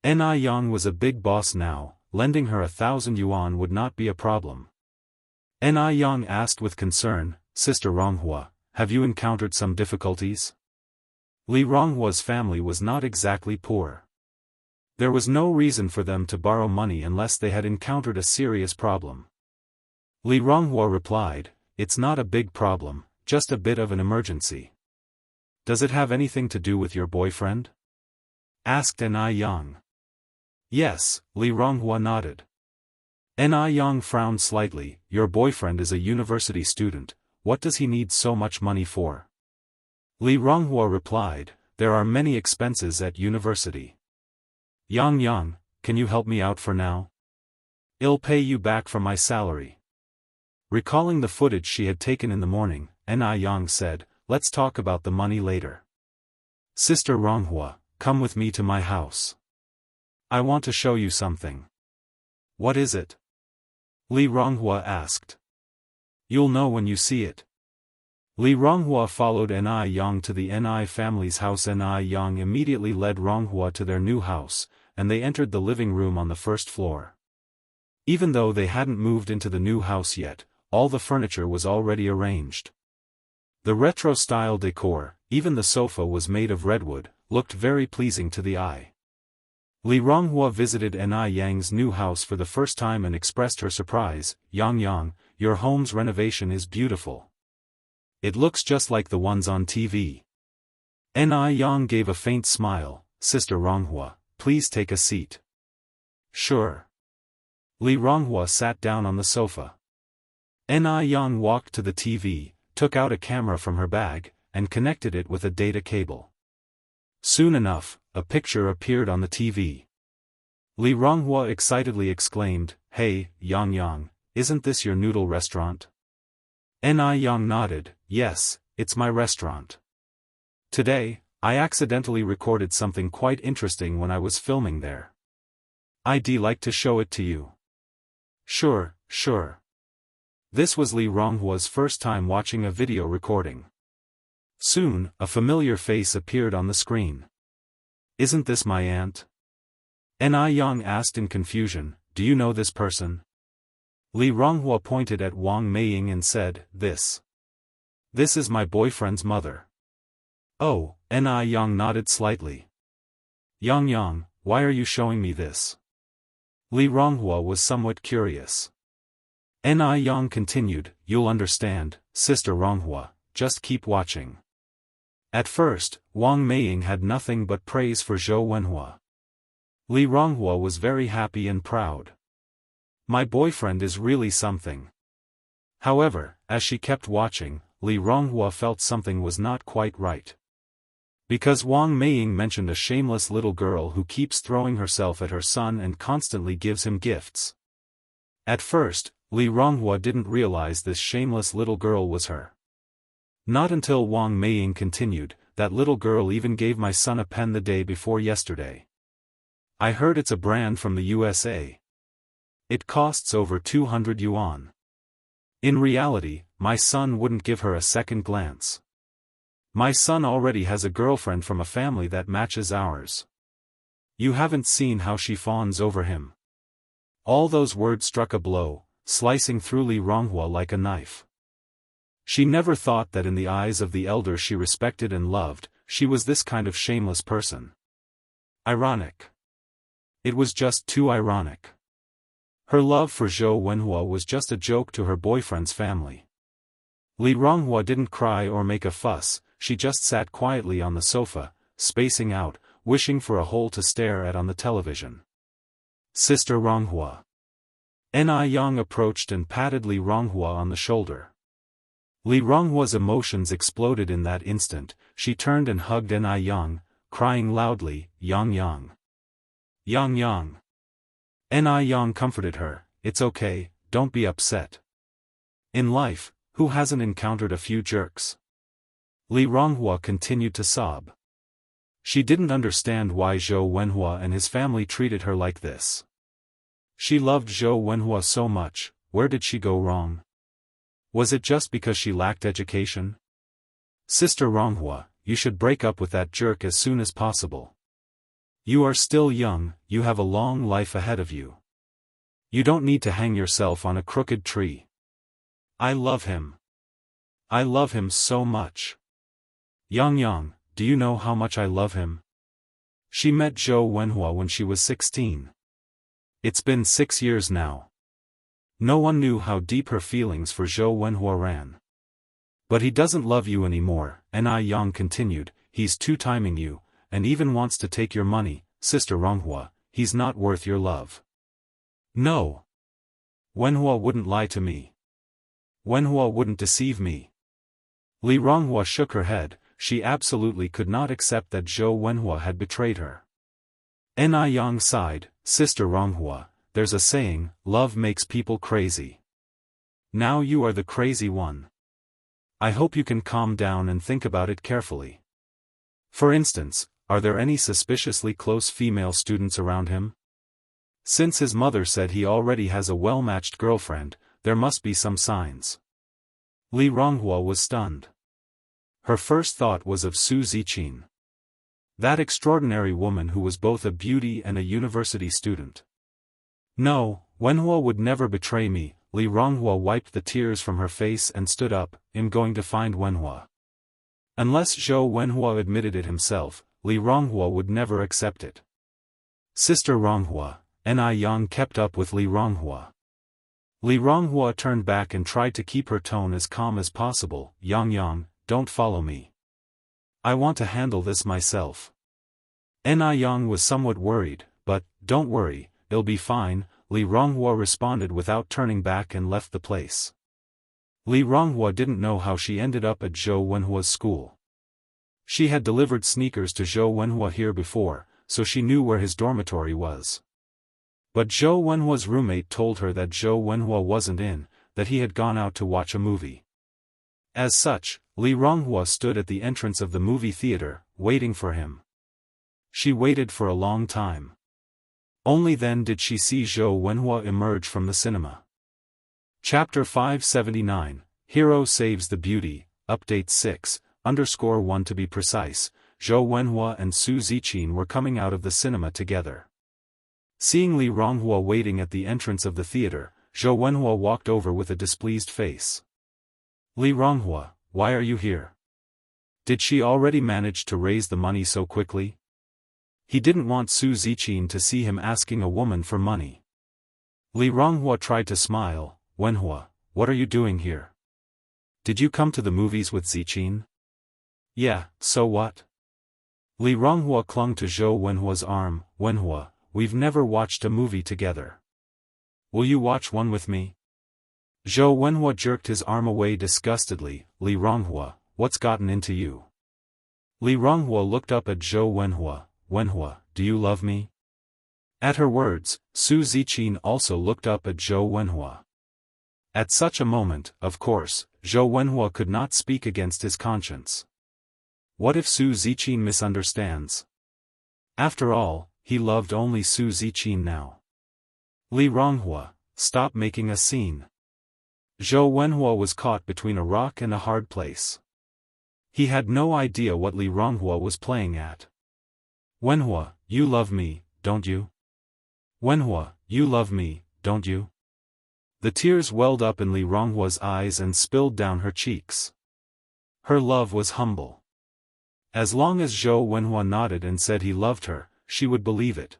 Ni Yang was a big boss now, lending her 1,000 yuan would not be a problem. Ni Yang asked with concern, Sister Ronghua, have you encountered some difficulties? Li Ronghua's family was not exactly poor. There was no reason for them to borrow money unless they had encountered a serious problem. Li Ronghua replied, it's not a big problem, just a bit of an emergency. Does it have anything to do with your boyfriend? Asked Ni Yang. Yes, Li Ronghua nodded. Ni Yang frowned slightly, your boyfriend is a university student, what does he need so much money for? Li Ronghua replied, there are many expenses at university. Yang Yang, can you help me out for now? I'll pay you back from my salary. Recalling the footage she had taken in the morning, Ni Yang said, let's talk about the money later. Sister Ronghua, come with me to my house. I want to show you something. What is it? Li Ronghua asked. You'll know when you see it. Li Ronghua followed Ni Yang to the Ni family's house. Ni Yang immediately led Ronghua to their new house, and they entered the living room on the first floor. Even though they hadn't moved into the new house yet, all the furniture was already arranged. The retro-style decor, even the sofa was made of redwood, looked very pleasing to the eye. Li Ronghua visited Ni Yang's new house for the first time and expressed her surprise. Yang, your home's renovation is beautiful. It looks just like the ones on TV. Ni Yang gave a faint smile. Sister Ronghua, please take a seat. Sure. Li Ronghua sat down on the sofa. Ni Yang walked to the TV, took out a camera from her bag, and connected it with a data cable. Soon enough, a picture appeared on the TV. Li Ronghua excitedly exclaimed, "Hey, Yang, isn't this your noodle restaurant?" Ni Yang nodded, "Yes, it's my restaurant. Today, I accidentally recorded something quite interesting when I was filming there. I'd like to show it to you." Sure. This was Li Ronghua's first time watching a video recording. Soon, a familiar face appeared on the screen. "Isn't this my aunt?" Ni Yang asked in confusion, "Do you know this person?" Li Ronghua pointed at Wang Meiying and said, This is my boyfriend's mother." "Oh," Ni Yang nodded slightly. Yang, why are you showing me this?" Li Ronghua was somewhat curious. Ni Yang continued, "You'll understand, Sister Ronghua, just keep watching." At first, Wang Meiying had nothing but praise for Zhou Wenhua. Li Ronghua was very happy and proud. "My boyfriend is really something." However, as she kept watching, Li Ronghua felt something was not quite right. Because Wang Meiying mentioned a shameless little girl who keeps throwing herself at her son and constantly gives him gifts. At first, Li Ronghua didn't realize this shameless little girl was her. Not until Wang Meiying continued, "That little girl even gave my son a pen the day before yesterday. I heard it's a brand from the USA. It costs over 200 yuan. In reality, my son wouldn't give her a second glance. My son already has a girlfriend from a family that matches ours. You haven't seen how she fawns over him." All those words struck a blow, slicing through Li Ronghua like a knife. She never thought that in the eyes of the elders she respected and loved, she was this kind of shameless person. Ironic. It was just too ironic. Her love for Zhou Wenhua was just a joke to her boyfriend's family. Li Ronghua didn't cry or make a fuss, she just sat quietly on the sofa, spacing out, wishing for a hole to stare at on the television. "Sister Ronghua." Ni Yang approached and patted Li Ronghua on the shoulder. Li Ronghua's emotions exploded in that instant. She turned and hugged Ni Yang, crying loudly, Yang. Yang. Ni Yang comforted her, "It's okay, don't be upset. In life, who hasn't encountered a few jerks?" Li Ronghua continued to sob. She didn't understand why Zhou Wenhua and his family treated her like this. She loved Zhou Wenhua so much, where did she go wrong? Was it just because she lacked education? "Sister Ronghua, you should break up with that jerk as soon as possible. You are still young, you have a long life ahead of you. You don't need to hang yourself on a crooked tree. I love him. I love him so much. Yang, do you know how much I love him?" She met Zhou Wenhua when she was 16. It's been 6 years now. No one knew how deep her feelings for Zhou Wenhua ran. "But he doesn't love you anymore," Ni Yang continued, "he's two-timing you, and even wants to take your money, Sister Ronghua, he's not worth your love." "No. Wenhua wouldn't lie to me. Wenhua wouldn't deceive me." Li Ronghua shook her head, she absolutely could not accept that Zhou Wenhua had betrayed her. Ni Yang sighed, "Sister Ronghua, there's a saying, love makes people crazy. Now you are the crazy one. I hope you can calm down and think about it carefully. For instance, are there any suspiciously close female students around him? Since his mother said he already has a well-matched girlfriend, there must be some signs." Li Ronghua was stunned. Her first thought was of Su Ziqin. That extraordinary woman who was both a beauty and a university student. No, Wenhua would never betray me. Li Ronghua wiped the tears from her face and stood up. I'm going to find Wenhua. Unless Zhou Wenhua admitted it himself, Li Ronghua would never accept it. Sister Ronghua, Ni Yang kept up with Li Ronghua. Li Ronghua turned back and tried to keep her tone as calm as possible. Yang, don't follow me. I want to handle this myself. Ni Yang was somewhat worried, but, don't worry, it'll be fine, Li Ronghua responded without turning back and left the place. Li Ronghua didn't know how she ended up at Zhou Wenhua's school. She had delivered sneakers to Zhou Wenhua here before, so she knew where his dormitory was. But Zhou Wenhua's roommate told her that Zhou Wenhua wasn't in, that he had gone out to watch a movie. As such, Li Ronghua stood at the entrance of the movie theater, waiting for him. She waited for a long time. Only then did she see Zhou Wenhua emerge from the cinema. Chapter 579, Hero Saves the Beauty, Update 6_1 to be precise, Zhou Wenhua and Su Ziqin were coming out of the cinema together. Seeing Li Ronghua waiting at the entrance of the theater, Zhou Wenhua walked over with a displeased face. Li Ronghua, why are you here? Did she already manage to raise the money so quickly? He didn't want Su Ziqin to see him asking a woman for money. Li Ronghua tried to smile. Wenhua, what are you doing here? Did you come to the movies with Ziqin? Yeah, so what? Li Ronghua clung to Zhou Wenhua's arm. Wenhua, we've never watched a movie together. Will you watch one with me? Zhou Wenhua jerked his arm away disgustedly. Li Ronghua, what's gotten into you? Li Ronghua looked up at Zhou Wenhua. Wenhua, do you love me? At her words, Su Ziqin also looked up at Zhou Wenhua. At such a moment, of course, Zhou Wenhua could not speak against his conscience. What if Su Ziqin misunderstands? After all, he loved only Su Ziqin now. Li Ronghua, stop making a scene. Zhou Wenhua was caught between a rock and a hard place. He had no idea what Li Ronghua was playing at. Wenhua, you love me, don't you? Wenhua, you love me, don't you? The tears welled up in Li Ronghua's eyes and spilled down her cheeks. Her love was humble. As long as Zhou Wenhua nodded and said he loved her, she would believe it.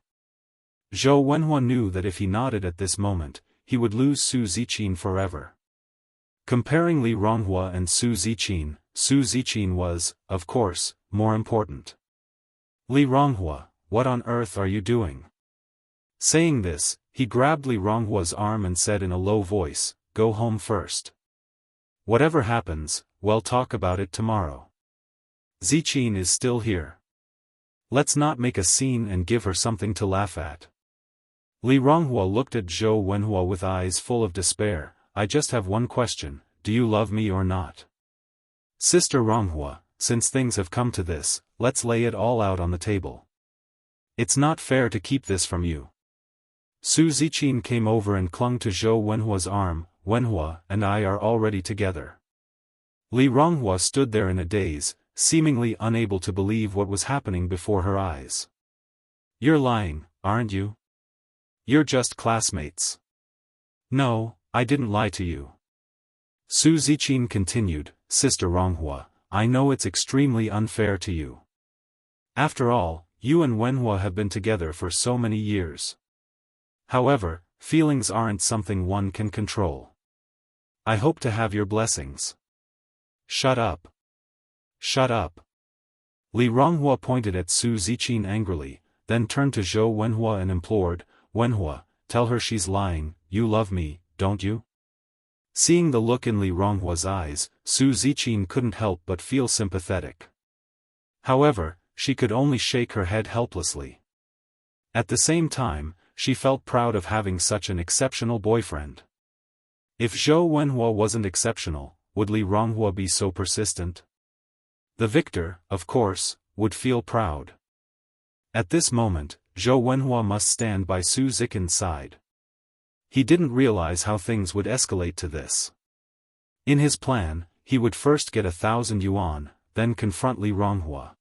Zhou Wenhua knew that if he nodded at this moment, he would lose Su Ziqin forever. Comparing Li Ronghua and Su Ziqin was, of course, more important. Li Ronghua, what on earth are you doing? Saying this, he grabbed Li Ronghua's arm and said in a low voice, go home first. Whatever happens, we'll talk about it tomorrow. Ziqin is still here. Let's not make a scene and give her something to laugh at. Li Ronghua looked at Zhou Wenhua with eyes full of despair. I just have one question, do you love me or not? Sister Ronghua, since things have come to this, let's lay it all out on the table. It's not fair to keep this from you. Su Ziqin came over and clung to Zhou Wenhua's arm. Wenhua and I are already together. Li Ronghua stood there in a daze, seemingly unable to believe what was happening before her eyes. You're lying, aren't you? You're just classmates. No, I didn't lie to you. Su Ziqin continued, Sister Ronghua, I know it's extremely unfair to you. After all, you and Wenhua have been together for so many years. However, feelings aren't something one can control. I hope to have your blessings. Shut up. Shut up. Li Ronghua pointed at Su Ziqin angrily, then turned to Zhou Wenhua and implored, Wenhua, tell her she's lying, you love me, don't you? Seeing the look in Li Ronghua's eyes, Su Ziqin couldn't help but feel sympathetic. However, she could only shake her head helplessly. At the same time, she felt proud of having such an exceptional boyfriend. If Zhou Wenhua wasn't exceptional, would Li Ronghua be so persistent? The victor, of course, would feel proud. At this moment, Zhou Wenhua must stand by Su Ziqin's side. He didn't realize how things would escalate to this. In his plan, he would first get 1,000 yuan, then confront Li Ronghua.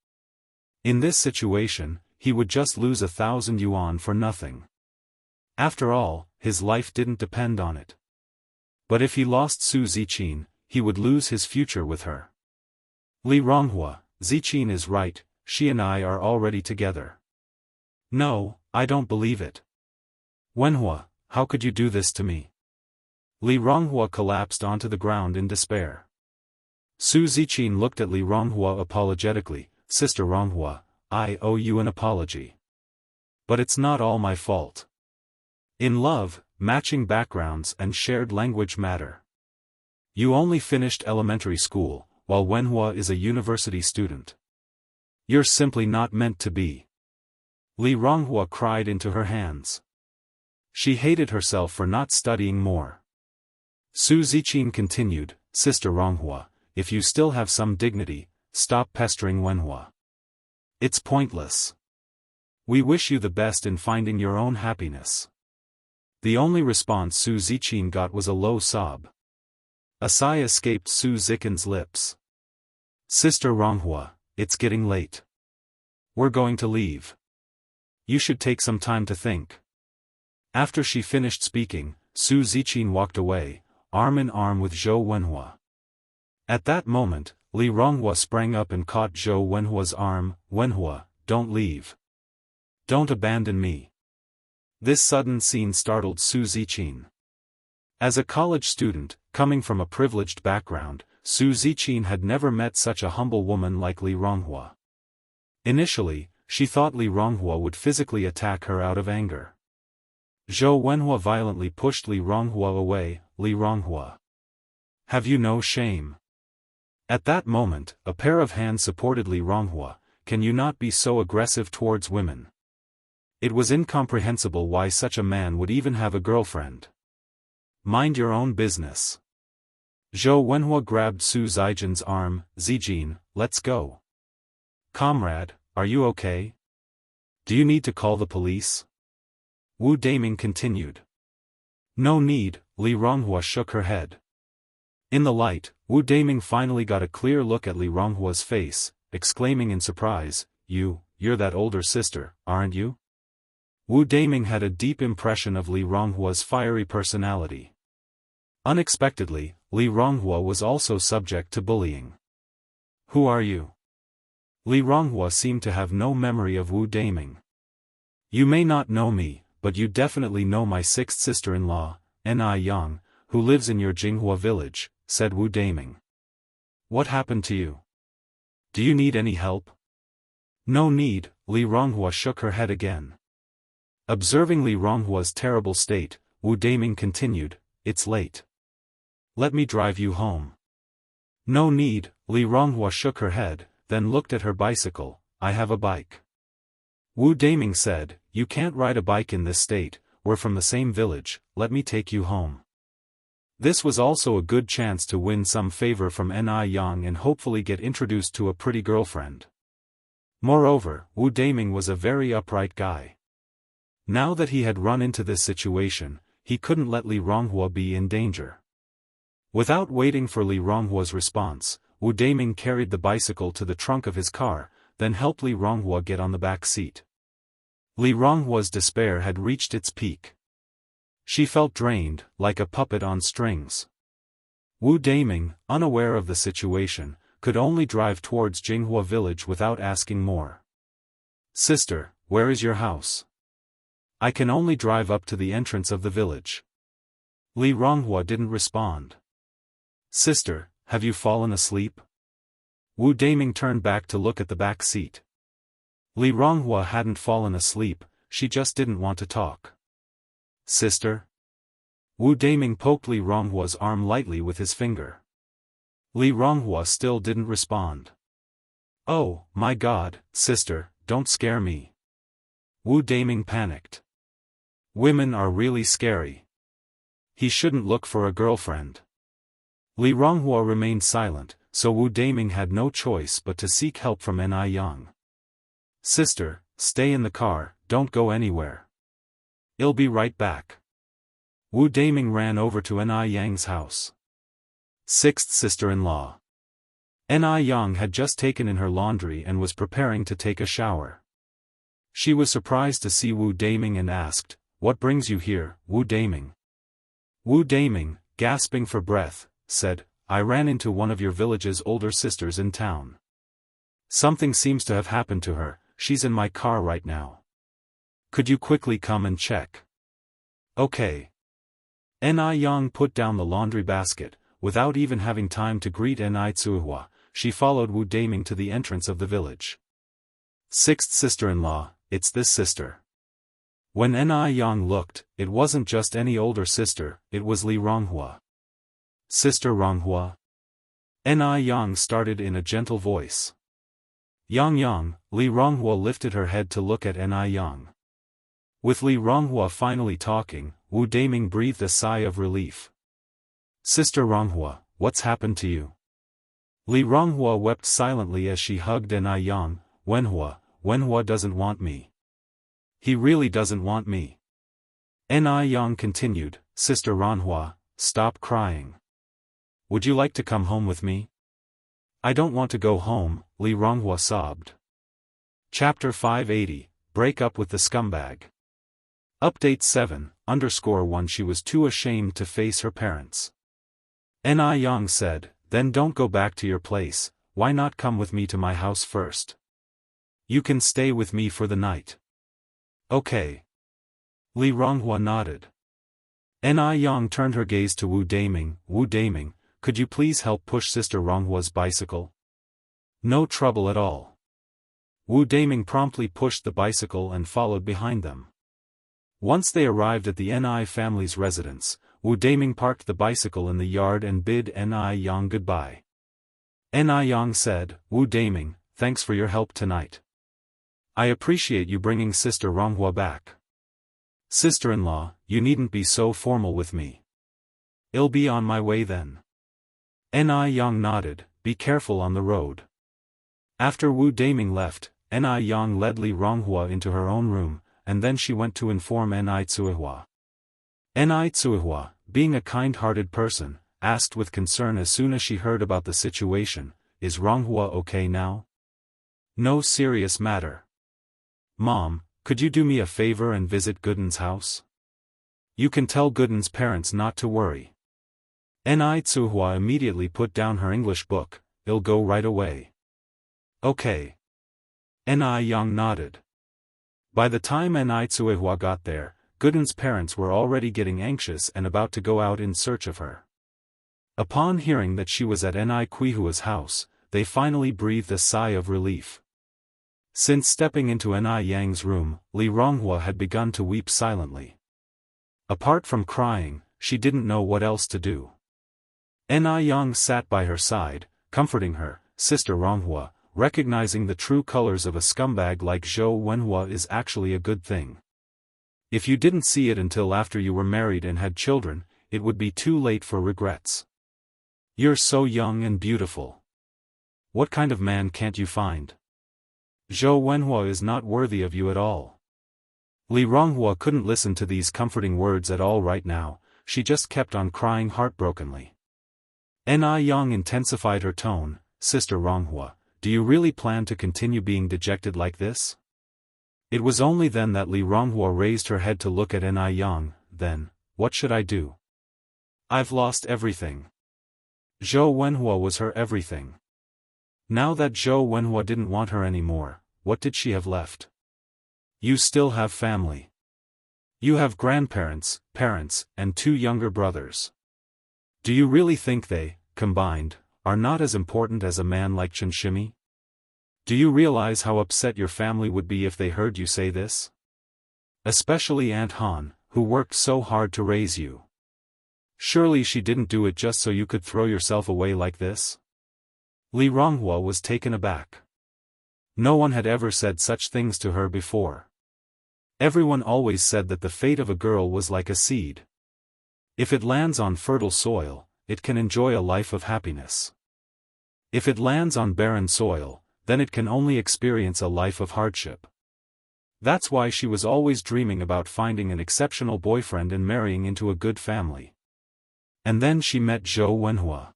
In this situation, he would just lose 1,000 yuan for nothing. After all, his life didn't depend on it. But if he lost Su Ziqin, he would lose his future with her. Li Ronghua, Ziqin is right, she and I are already together. No, I don't believe it. Wenhua, how could you do this to me? Li Ronghua collapsed onto the ground in despair. Su Ziqin looked at Li Ronghua apologetically. Sister Ronghua, I owe you an apology. But it's not all my fault. In love, matching backgrounds and shared language matter. You only finished elementary school, while Wenhua is a university student. You're simply not meant to be. Li Ronghua cried into her hands. She hated herself for not studying more. Su Ziqin continued, Sister Ronghua, if you still have some dignity, stop pestering Wenhua. It's pointless. We wish you the best in finding your own happiness. The only response Su Ziqin got was a low sob. A sigh escaped Su Ziqin's lips. Sister Ronghua, it's getting late. We're going to leave. You should take some time to think. After she finished speaking, Su Ziqin walked away, arm in arm with Zhou Wenhua. At that moment, Li Ronghua sprang up and caught Zhou Wenhua's arm. Wenhua, don't leave. Don't abandon me. This sudden scene startled Su Ziqin. As a college student, coming from a privileged background, Su Ziqin had never met such a humble woman like Li Ronghua. Initially, she thought Li Ronghua would physically attack her out of anger. Zhou Wenhua violently pushed Li Ronghua away. Li Ronghua, have you no shame? At that moment, a pair of hands supported Li Ronghua. Can you not be so aggressive towards women? It was incomprehensible why such a man would even have a girlfriend. Mind your own business. Zhou Wenhua grabbed Su Ziqin's arm. Zijin, let's go. Comrade, are you okay? Do you need to call the police? Wu Daming continued. No need, Li Ronghua shook her head. In the light, Wu Daming finally got a clear look at Li Ronghua's face, exclaiming in surprise, You're that older sister, aren't you? Wu Daming had a deep impression of Li Ronghua's fiery personality. Unexpectedly, Li Ronghua was also subject to bullying. Who are you? Li Ronghua seemed to have no memory of Wu Daming. You may not know me, but you definitely know my sixth sister-in-law, Ni Yang, who lives in your Jinghua village, said Wu Daming. What happened to you? Do you need any help? No need, Li Ronghua shook her head again. Observing Li Ronghua's terrible state, Wu Daming continued, It's late. Let me drive you home. No need, Li Ronghua shook her head, then looked at her bicycle. I have a bike. Wu Daming said, You can't ride a bike in this state, we're from the same village, let me take you home. This was also a good chance to win some favor from Ni Yang and hopefully get introduced to a pretty girlfriend. Moreover, Wu Daming was a very upright guy. Now that he had run into this situation, he couldn't let Li Ronghua be in danger. Without waiting for Li Ronghua's response, Wu Daming carried the bicycle to the trunk of his car, then helped Li Ronghua get on the back seat. Li Ronghua's despair had reached its peak. She felt drained, like a puppet on strings. Wu Daming, unaware of the situation, could only drive towards Jinghua village without asking more. Sister, where is your house? I can only drive up to the entrance of the village. Li Ronghua didn't respond. Sister, have you fallen asleep? Wu Daming turned back to look at the back seat. Li Ronghua hadn't fallen asleep, she just didn't want to talk. Sister? Wu Daming poked Li Ronghua's arm lightly with his finger. Li Ronghua still didn't respond. Oh, my God, sister, don't scare me. Wu Daming panicked. Women are really scary. He shouldn't look for a girlfriend. Li Ronghua remained silent, so Wu Daming had no choice but to seek help from Ni Yang. Sister, stay in the car, don't go anywhere. I'll be right back. Wu Daming ran over to Ni Yang's house. Sixth sister-in-law. Ni Yang had just taken in her laundry and was preparing to take a shower. She was surprised to see Wu Daming and asked, "What brings you here, Wu Daming?" Wu Daming, gasping for breath, said, "I ran into one of your village's older sisters in town. Something seems to have happened to her, she's in my car right now. Could you quickly come and check?" "Okay." Ni Yang put down the laundry basket. Without even having time to greet Ni Tsuhua, she followed Wu Daming to the entrance of the village. "Sixth sister-in-law, it's this sister." When Ni Yang looked, it wasn't just any older sister, it was Li Ronghua. "Sister Ronghua?" Ni Yang started in a gentle voice. "Yang," Li Ronghua lifted her head to look at Ni Yang. With Li Ronghua finally talking, Wu Daming breathed a sigh of relief. "Sister Ronghua, what's happened to you?" Li Ronghua wept silently as she hugged Ni Yang. Wenhua doesn't want me. He really doesn't want me." Ni Yang continued, "Sister Ronghua, stop crying. Would you like to come home with me?" "I don't want to go home," Li Ronghua sobbed. Chapter 580, Break Up with the Scumbag. Update 7_1 She was too ashamed to face her parents. Ni Yang said, "Then don't go back to your place, why not come with me to my house first? You can stay with me for the night." "Okay." Li Ronghua nodded. Ni Yang turned her gaze to Wu Daming. "Wu Daming, could you please help push Sister Ronghua's bicycle?" "No trouble at all." Wu Daming promptly pushed the bicycle and followed behind them. Once they arrived at the Ni family's residence, Wu Daming parked the bicycle in the yard and bid Ni Yang goodbye. Ni Yang said, "Wu Daming, thanks for your help tonight. I appreciate you bringing Sister Ronghua back. Sister-in-law, you needn't be so formal with me. I'll be on my way then." Ni Yang nodded, "Be careful on the road." After Wu Daming left, Ni Yang led Li Ronghua into her own room, and then she went to inform Ni Tsuhua. Ni Tsuhua, being a kind-hearted person, asked with concern as soon as she heard about the situation, "Is Ronghua okay now?" "No serious matter. Mom, could you do me a favor and visit Gooden's house? You can tell Gooden's parents not to worry." Ni Tsuhua immediately put down her English book. "I'll go right away." "Okay." Ni Yang nodded. By the time Ni Tsuhua got there, Gooden's parents were already getting anxious and about to go out in search of her. Upon hearing that she was at Ni Quihua's house, they finally breathed a sigh of relief. Since stepping into Ni Yang's room, Li Ronghua had begun to weep silently. Apart from crying, she didn't know what else to do. Ni Yang sat by her side, comforting her. "Sister Ronghua, recognizing the true colors of a scumbag like Zhou Wenhua is actually a good thing. If you didn't see it until after you were married and had children, it would be too late for regrets. You're so young and beautiful. What kind of man can't you find? Zhou Wenhua is not worthy of you at all." Li Ronghua couldn't listen to these comforting words at all right now, she just kept on crying heartbrokenly. Ni Yang intensified her tone. "Sister Ronghua, do you really plan to continue being dejected like this?" It was only then that Li Ronghua raised her head to look at Ni Yang. "Then, what should I do? I've lost everything. Zhou Wenhua was her everything. Now that Zhou Wenhua didn't want her anymore, what did she have left? You still have family. You have grandparents, parents, and 2 younger brothers. Do you really think they, combined, are not as important as a man like Chenshimi? Do you realize how upset your family would be if they heard you say this? Especially Aunt Han, who worked so hard to raise you. Surely she didn't do it just so you could throw yourself away like this?" Li Ronghua was taken aback. No one had ever said such things to her before. Everyone always said that the fate of a girl was like a seed. If it lands on fertile soil, it can enjoy a life of happiness. If it lands on barren soil, then it can only experience a life of hardship. That's why she was always dreaming about finding an exceptional boyfriend and marrying into a good family. And then she met Zhou Wenhua.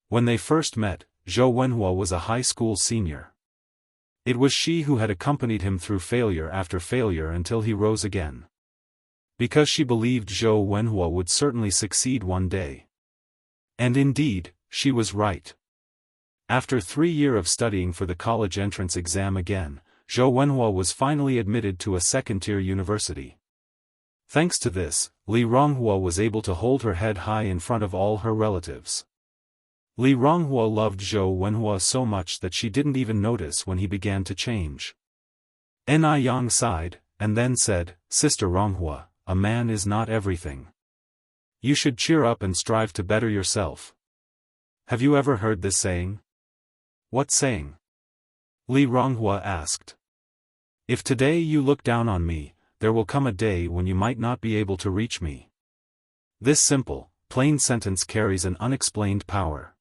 When they first met, Zhou Wenhua was a high school senior. It was she who had accompanied him through failure after failure until he rose again. Because she believed Zhou Wenhua would certainly succeed one day. And indeed, she was right. After 3 years of studying for the college entrance exam again, Zhou Wenhua was finally admitted to a second-tier university. Thanks to this, Li Ronghua was able to hold her head high in front of all her relatives. Li Ronghua loved Zhou Wenhua so much that she didn't even notice when he began to change. Ni Yang sighed, and then said, "Sister Ronghua, a man is not everything. You should cheer up and strive to better yourself." Have you ever heard this saying? What saying? Li Ronghua asked. If today you look down on me, there will come a day when you might not be able to reach me. This simple, plain sentence carries an unexplained power.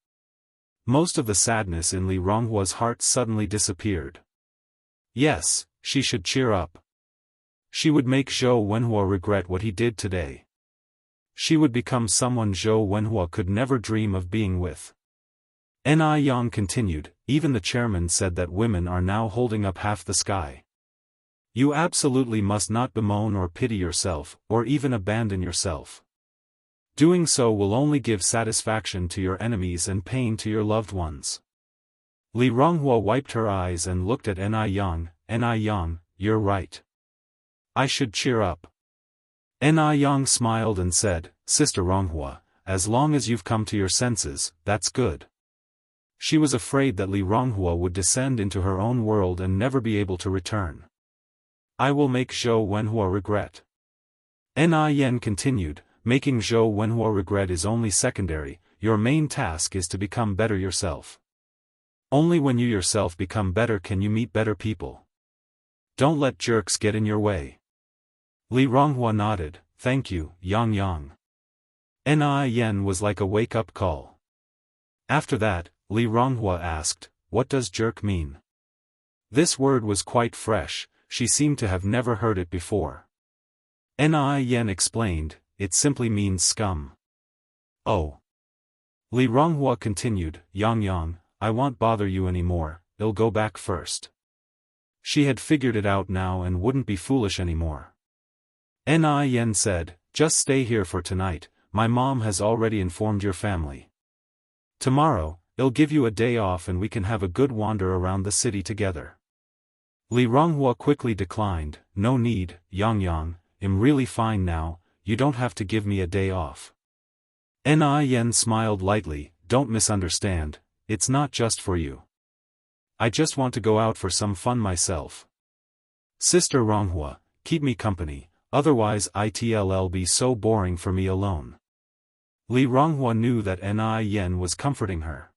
Most of the sadness in Li Ronghua's heart suddenly disappeared. Yes, she should cheer up. She would make Zhou Wenhua regret what he did today. She would become someone Zhou Wenhua could never dream of being with. Ni Yang continued, even the chairman said that women are now holding up half the sky. You absolutely must not bemoan or pity yourself, or even abandon yourself. Doing so will only give satisfaction to your enemies and pain to your loved ones. Li Ronghua wiped her eyes and looked at Ni Yang. Ni Yang, you're right. I should cheer up. Ni Yang smiled and said, Sister Ronghua, as long as you've come to your senses, that's good. She was afraid that Li Ronghua would descend into her own world and never be able to return. I will make Zhou Wenhua regret. Ni Yan continued, making Zhou Wenhua regret is only secondary, your main task is to become better yourself. Only when you yourself become better can you meet better people. Don't let jerks get in your way. Li Ronghua nodded, thank you, Yang Yang. Ni Yan was like a wake-up call. After that, Li Ronghua asked, what does jerk mean? This word was quite fresh, she seemed to have never heard it before. Ni Yan explained, it simply means scum. Oh. Li Ronghua continued, Yang Yang, I won't bother you anymore, I'll go back first. She had figured it out now and wouldn't be foolish anymore. Ni Yan said, just stay here for tonight, my mom has already informed your family. Tomorrow, I'll give you a day off and we can have a good wander around the city together. Li Ronghua quickly declined, no need, Yang Yang, I'm really fine now, you don't have to give me a day off. Ni Yan smiled lightly, don't misunderstand, it's not just for you. I just want to go out for some fun myself. Sister Ronghua, keep me company, otherwise it'll be so boring for me alone. Li Ronghua knew that Ni Yan was comforting her.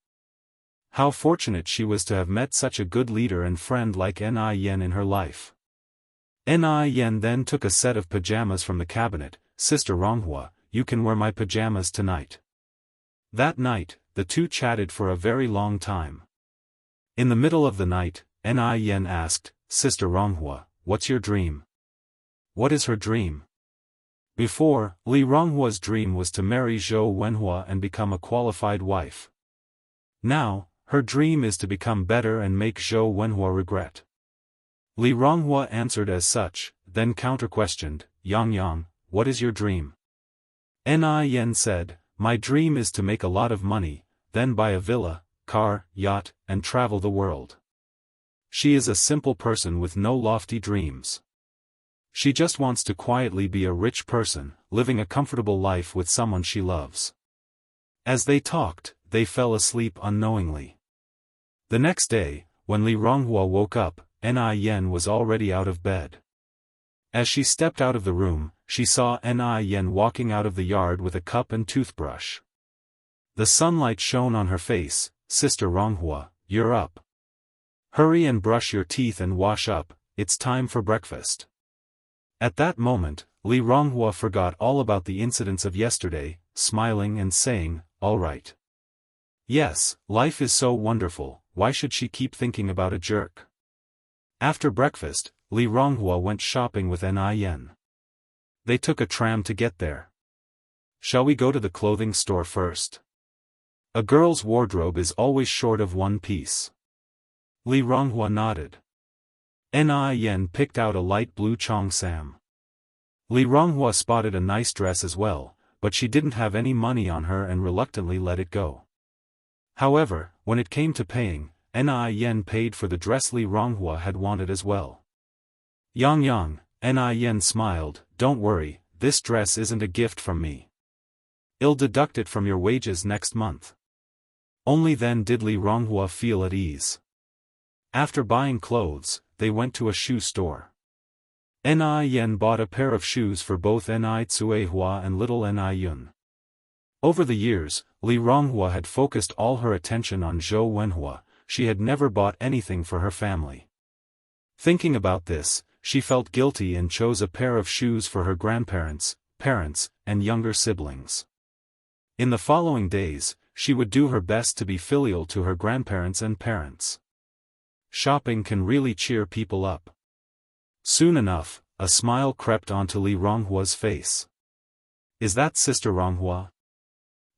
How fortunate she was to have met such a good leader and friend like Ni Yan in her life. Ni Yan then took a set of pajamas from the cabinet, Sister Ronghua, you can wear my pajamas tonight. That night, the two chatted for a very long time. In the middle of the night, Ni Yan asked, Sister Ronghua, what's your dream? What is her dream? Before, Li Ronghua's dream was to marry Zhou Wenhua and become a qualified wife. Now, her dream is to become better and make Zhou Wenhua regret. Li Ronghua answered as such, then counter-questioned, Yang Yang, what is your dream? Ni Yan said, my dream is to make a lot of money, then buy a villa, car, yacht, and travel the world. She is a simple person with no lofty dreams. She just wants to quietly be a rich person, living a comfortable life with someone she loves. As they talked, they fell asleep unknowingly. The next day, when Li Ronghua woke up, Ni Yan was already out of bed. As she stepped out of the room, she saw Ni Yan walking out of the yard with a cup and toothbrush. The sunlight shone on her face, Sister Ronghua, you're up. Hurry and brush your teeth and wash up, it's time for breakfast. At that moment, Li Ronghua forgot all about the incidents of yesterday, smiling and saying, all right. Yes, life is so wonderful, why should she keep thinking about a jerk? After breakfast, Li Ronghua went shopping with Ni Yan. They took a tram to get there. Shall we go to the clothing store first? A girl's wardrobe is always short of one piece. Li Ronghua nodded. Ni Yen picked out a light blue cheongsam. Li Ronghua spotted a nice dress as well, but she didn't have any money on her and reluctantly let it go. However, when it came to paying, Ni Yen paid for the dress Li Ronghua had wanted as well. Yang, Ni Yen smiled, "Don't worry, this dress isn't a gift from me. I'll deduct it from your wages next month." Only then did Li Ronghua feel at ease. After buying clothes, they went to a shoe store. Ni Yen bought a pair of shoes for both Ni Tsuehua and little Ni Yun. Over the years, Li Ronghua had focused all her attention on Zhou Wenhua. She had never bought anything for her family. Thinking about this, she felt guilty and chose a pair of shoes for her grandparents, parents, and younger siblings. In the following days, she would do her best to be filial to her grandparents and parents. Shopping can really cheer people up. Soon enough, a smile crept onto Li Ronghua's face. "Is that Sister Ronghua?"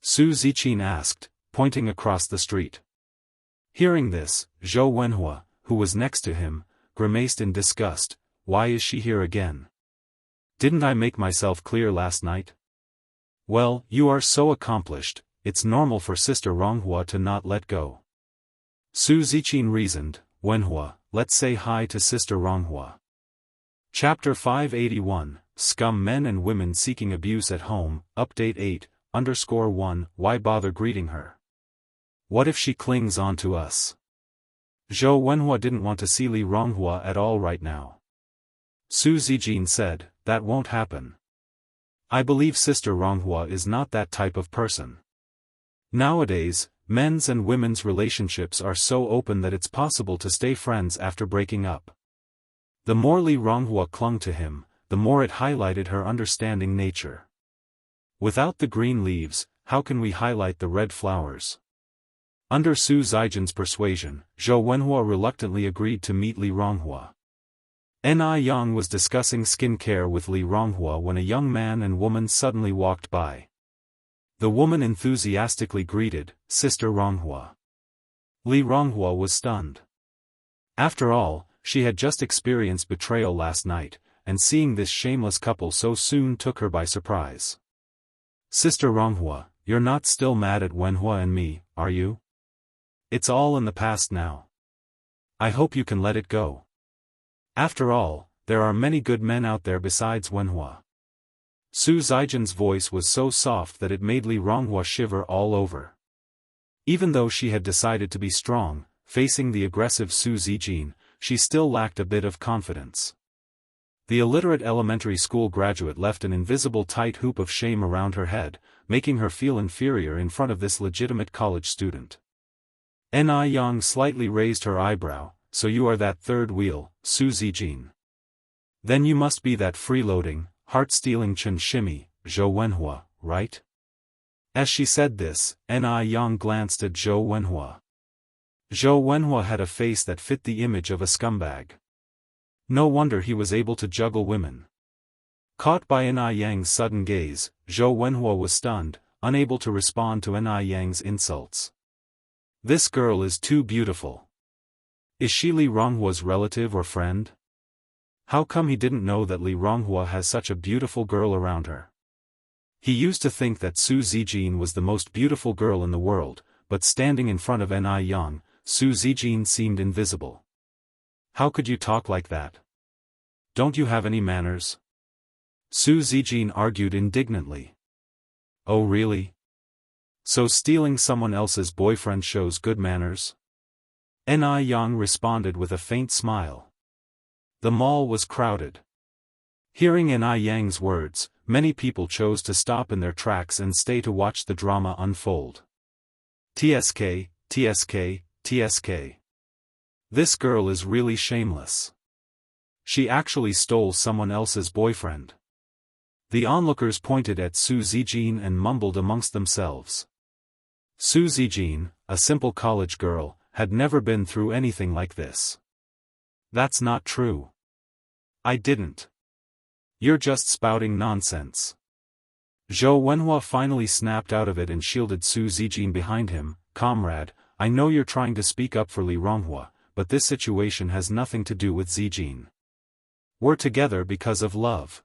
Su Ziqin asked, pointing across the street. Hearing this, Zhou Wenhua, who was next to him, grimaced in disgust. "Why is she here again? Didn't I make myself clear last night?" "Well, you are so accomplished, it's normal for Sister Ronghua to not let go." Su Ziqin reasoned. "Wenhua, let's say hi to Sister Ronghua." Chapter 581, Scum Men and Women Seeking Abuse at Home, Update 8_1, Why bother greeting her? What if she clings on to us? Zhou Wenhua didn't want to see Li Ronghua at all right now. Su Zijin said, "That won't happen. I believe Sister Ronghua is not that type of person. Nowadays, men's and women's relationships are so open that it's possible to stay friends after breaking up." The more Li Ronghua clung to him, the more it highlighted her understanding nature. Without the green leaves, how can we highlight the red flowers? Under Su Zijin's persuasion, Zhou Wenhua reluctantly agreed to meet Li Ronghua. Ni Yang was discussing skin care with Li Ronghua when a young man and woman suddenly walked by. The woman enthusiastically greeted, "Sister Ronghua." Li Ronghua was stunned. After all, she had just experienced betrayal last night, and seeing this shameless couple so soon took her by surprise. "Sister Ronghua, you're not still mad at Wenhua and me, are you? It's all in the past now. I hope you can let it go. After all, there are many good men out there besides Wenhua." Su Zijin's voice was so soft that it made Li Ronghua shiver all over. Even though she had decided to be strong, facing the aggressive Su Zijin, she still lacked a bit of confidence. The illiterate elementary school graduate left an invisible tight hoop of shame around her head, making her feel inferior in front of this legitimate college student. Ni Yang slightly raised her eyebrow. "So you are that third wheel, Su Zijin. Then you must be that freeloading, heart-stealing Chen Shimi, Zhou Wenhua, right?" As she said this, Ni Yang glanced at Zhou Wenhua. Zhou Wenhua had a face that fit the image of a scumbag. No wonder he was able to juggle women. Caught by Ni Yang's sudden gaze, Zhou Wenhua was stunned, unable to respond to Ni Yang's insults. This girl is too beautiful. Is she Li Ronghua's relative or friend? How come he didn't know that Li Ronghua has such a beautiful girl around her? He used to think that Su Zijin was the most beautiful girl in the world, but standing in front of Ni Yang, Su Zijin seemed invisible. "How could you talk like that? Don't you have any manners?" Su Zijin argued indignantly. "Oh really? So stealing someone else's boyfriend shows good manners?" Ni Yang responded with a faint smile. The mall was crowded. Hearing Ni Yang's words, many people chose to stop in their tracks and stay to watch the drama unfold. TSK, TSK, TSK. This girl is really shameless. She actually stole someone else's boyfriend. The onlookers pointed at Su Zijin and mumbled amongst themselves. Su Zijin, a simple college girl, had never been through anything like this. "That's not true. I didn't. You're just spouting nonsense." Zhou Wenhua finally snapped out of it and shielded Su Zijin behind him. Comrade, I know you're trying to speak up for Li Ronghua, but this situation has nothing to do with Zijin. We're together because of love.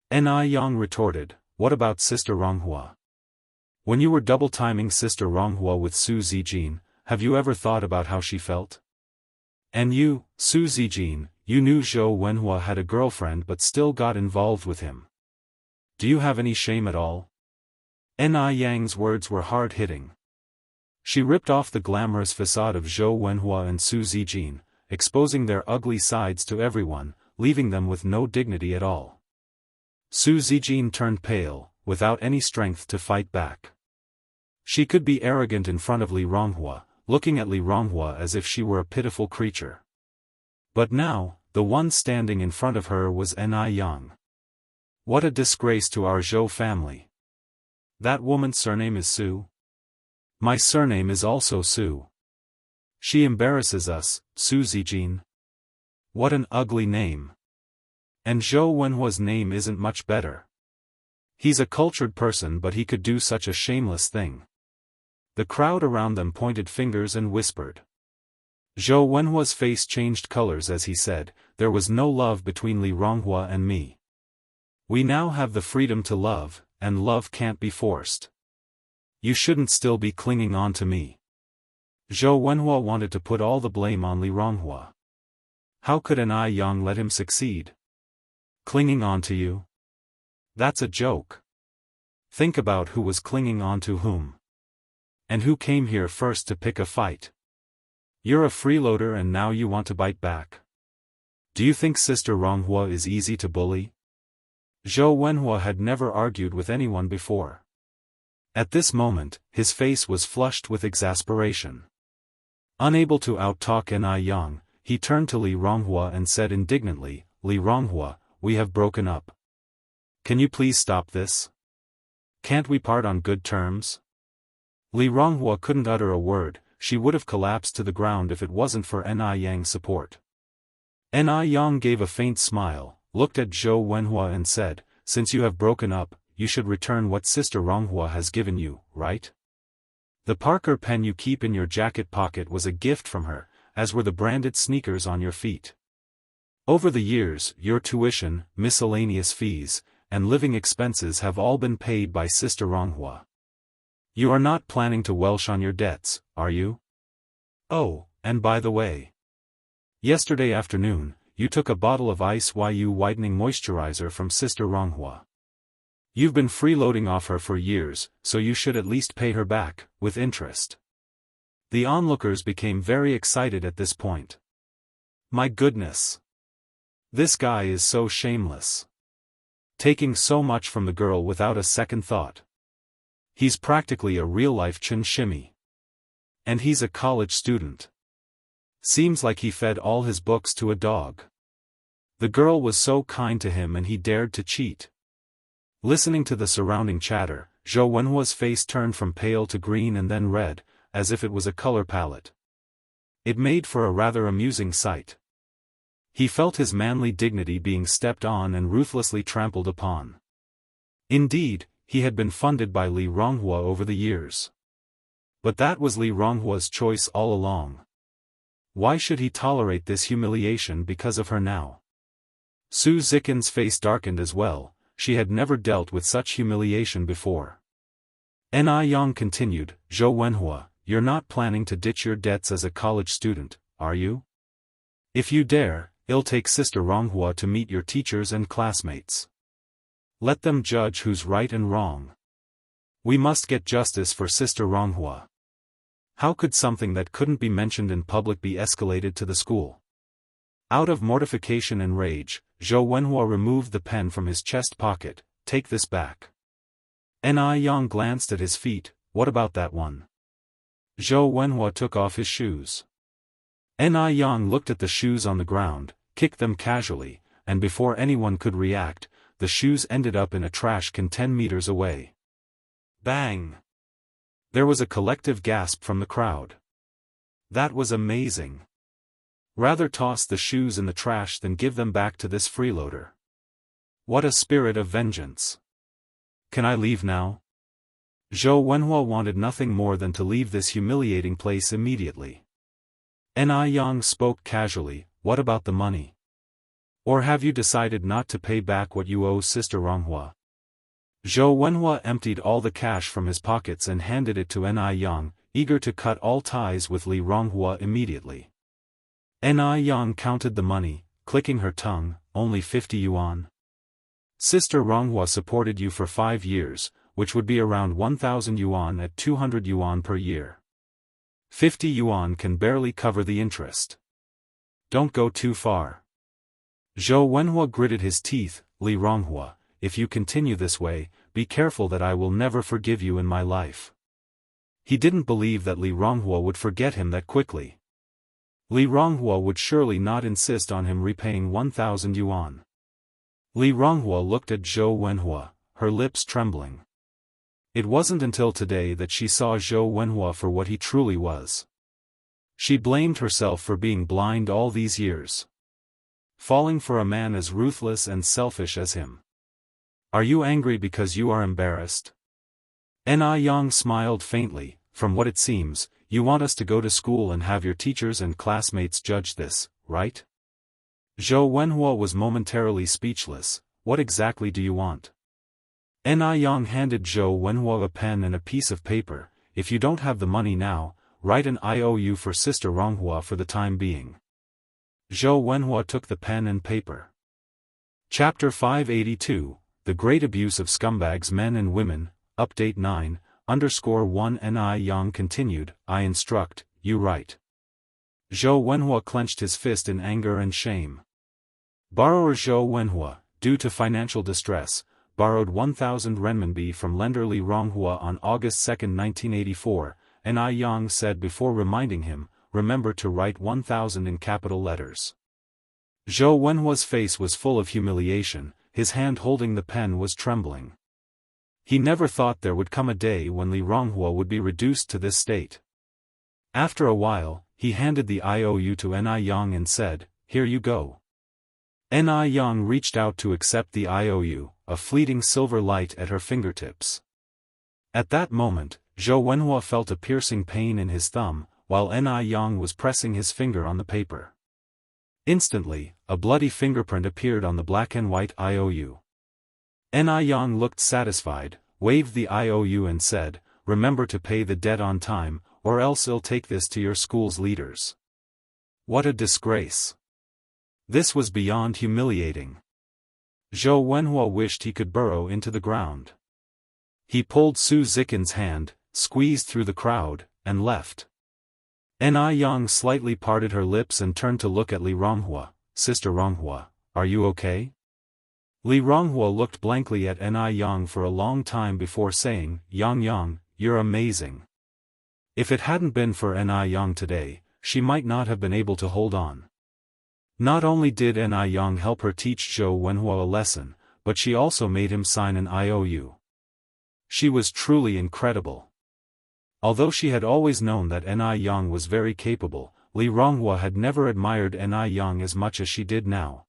Ni Yang retorted, what about Sister Ronghua? When you were double-timing Sister Ronghua with Su Zijin, have you ever thought about how she felt? And you, Su Zijin, you knew Zhou Wenhua had a girlfriend but still got involved with him. Do you have any shame at all? Ni Yang's words were hard-hitting. She ripped off the glamorous facade of Zhou Wenhua and Su Zijin, exposing their ugly sides to everyone, leaving them with no dignity at all. Su Zijin turned pale, without any strength to fight back. She could be arrogant in front of Li Ronghua, looking at Li Ronghua as if she were a pitiful creature. But now, the one standing in front of her was Ni Yang. What a disgrace to our Zhou family. That woman's surname is Su? My surname is also Su. She embarrasses us, Su Zijin. What an ugly name. And Zhou Wenhua's name isn't much better. He's a cultured person but he could do such a shameless thing. The crowd around them pointed fingers and whispered. Zhou Wenhua's face changed colors as he said, there was no love between Li Ronghua and me. We now have the freedom to love, and love can't be forced. You shouldn't still be clinging on to me. Zhou Wenhua wanted to put all the blame on Li Ronghua. How could Ni Yang let him succeed? Clinging on to you? That's a joke. Think about who was clinging on to whom. And who came here first to pick a fight. You're a freeloader and now you want to bite back. Do you think Sister Ronghua is easy to bully? Zhou Wenhua had never argued with anyone before. At this moment, his face was flushed with exasperation. Unable to outtalk Ni Yang, he turned to Li Ronghua and said indignantly, Li Ronghua, we have broken up. Can you please stop this? Can't we part on good terms? Li Ronghua couldn't utter a word, she would have collapsed to the ground if it wasn't for Ni Yang's support. Ni Yang gave a faint smile, looked at Zhou Wenhua and said, since you have broken up, you should return what Sister Ronghua has given you, right? The Parker pen you keep in your jacket pocket was a gift from her, as were the branded sneakers on your feet. Over the years, your tuition, miscellaneous fees, and living expenses have all been paid by Sister Ronghua. You are not planning to welsh on your debts, are you? Oh, and by the way. Yesterday afternoon, you took a bottle of Ice YU whitening moisturizer from Sister Ronghua. You've been freeloading off her for years, so you should at least pay her back, with interest. The onlookers became very excited at this point. My goodness! This guy is so shameless. Taking so much from the girl without a second thought. He's practically a real-life Chun Shimmy. And he's a college student. Seems like he fed all his books to a dog. The girl was so kind to him and he dared to cheat. Listening to the surrounding chatter, Zhou Wenhua's face turned from pale to green and then red, as if it was a color palette. It made for a rather amusing sight. He felt his manly dignity being stepped on and ruthlessly trampled upon. Indeed, he had been funded by Li Ronghua over the years. But that was Li Ronghua's choice all along. Why should he tolerate this humiliation because of her now? Su Zikin's face darkened as well, she had never dealt with such humiliation before. Ni Yang continued, Zhou Wenhua, you're not planning to ditch your debts as a college student, are you? If you dare, it'll take Sister Ronghua to meet your teachers and classmates. Let them judge who's right and wrong. We must get justice for Sister Ronghua. How could something that couldn't be mentioned in public be escalated to the school? Out of mortification and rage, Zhou Wenhua removed the pen from his chest pocket. Take this back. Ni Yang glanced at his feet. What about that one? Zhou Wenhua took off his shoes. Ni Yang looked at the shoes on the ground, kicked them casually, and before anyone could react, the shoes ended up in a trash can 10 meters away. Bang! There was a collective gasp from the crowd. That was amazing. Rather toss the shoes in the trash than give them back to this freeloader. What a spirit of vengeance. Can I leave now? Zhou Wenhua wanted nothing more than to leave this humiliating place immediately. Ni spoke casually, what about the money? Or have you decided not to pay back what you owe Sister Ronghua? Zhou Wenhua emptied all the cash from his pockets and handed it to Ni, eager to cut all ties with Li Ronghua immediately. Ni counted the money, clicking her tongue, only 50 yuan. Sister Ronghua supported you for 5 years, which would be around 1,000 yuan at 200 yuan per year. 50 yuan can barely cover the interest. Don't go too far. Zhou Wenhua gritted his teeth. Li Ronghua, if you continue this way, be careful that I will never forgive you in my life. He didn't believe that Li Ronghua would forget him that quickly. Li Ronghua would surely not insist on him repaying 1,000 yuan. Li Ronghua looked at Zhou Wenhua, her lips trembling. It wasn't until today that she saw Zhou Wenhua for what he truly was. She blamed herself for being blind all these years. Falling for a man as ruthless and selfish as him. Are you angry because you are embarrassed? Ni smiled faintly. From what it seems, you want us to go to school and have your teachers and classmates judge this, right? Zhou Wenhua was momentarily speechless. What exactly do you want? Ni handed Zhou Wenhua a pen and a piece of paper. If you don't have the money now, write an IOU for Sister Ronghua for the time being. Zhou Wenhua took the pen and paper. Chapter 582, The Great Abuse of Scumbags Men and Women, Update 9_1 Ni continued, I instruct, you write. Zhou Wenhua clenched his fist in anger and shame. Borrower Zhou Wenhua, due to financial distress, borrowed 1,000 renminbi from lender Li Ronghua on August 2, 1984, Ni said before reminding him, remember to write 1,000 in capital letters. Zhou Wenhua's face was full of humiliation, his hand holding the pen was trembling. He never thought there would come a day when Li Ronghua would be reduced to this state. After a while, he handed the IOU to Ni and said, here you go. Ni reached out to accept the IOU, a fleeting silver light at her fingertips. At that moment, Zhou Wenhua felt a piercing pain in his thumb, while Ni was pressing his finger on the paper. Instantly, a bloody fingerprint appeared on the black and white IOU. Ni looked satisfied, waved the IOU and said, remember to pay the debt on time, or else I'll take this to your school's leaders. What a disgrace. This was beyond humiliating. Zhou Wenhua wished he could burrow into the ground. He pulled Su Zikin's hand, squeezed through the crowd, and left. Ni slightly parted her lips and turned to look at Li Ronghua. Sister Ronghua, are you okay? Li Ronghua looked blankly at Ni for a long time before saying, Yang, you're amazing. If it hadn't been for Ni today, she might not have been able to hold on. Not only did Ni help her teach Zhou Wenhua a lesson, but she also made him sign an IOU. She was truly incredible. Although she had always known that Ni was very capable, Li Ronghua had never admired Ni as much as she did now.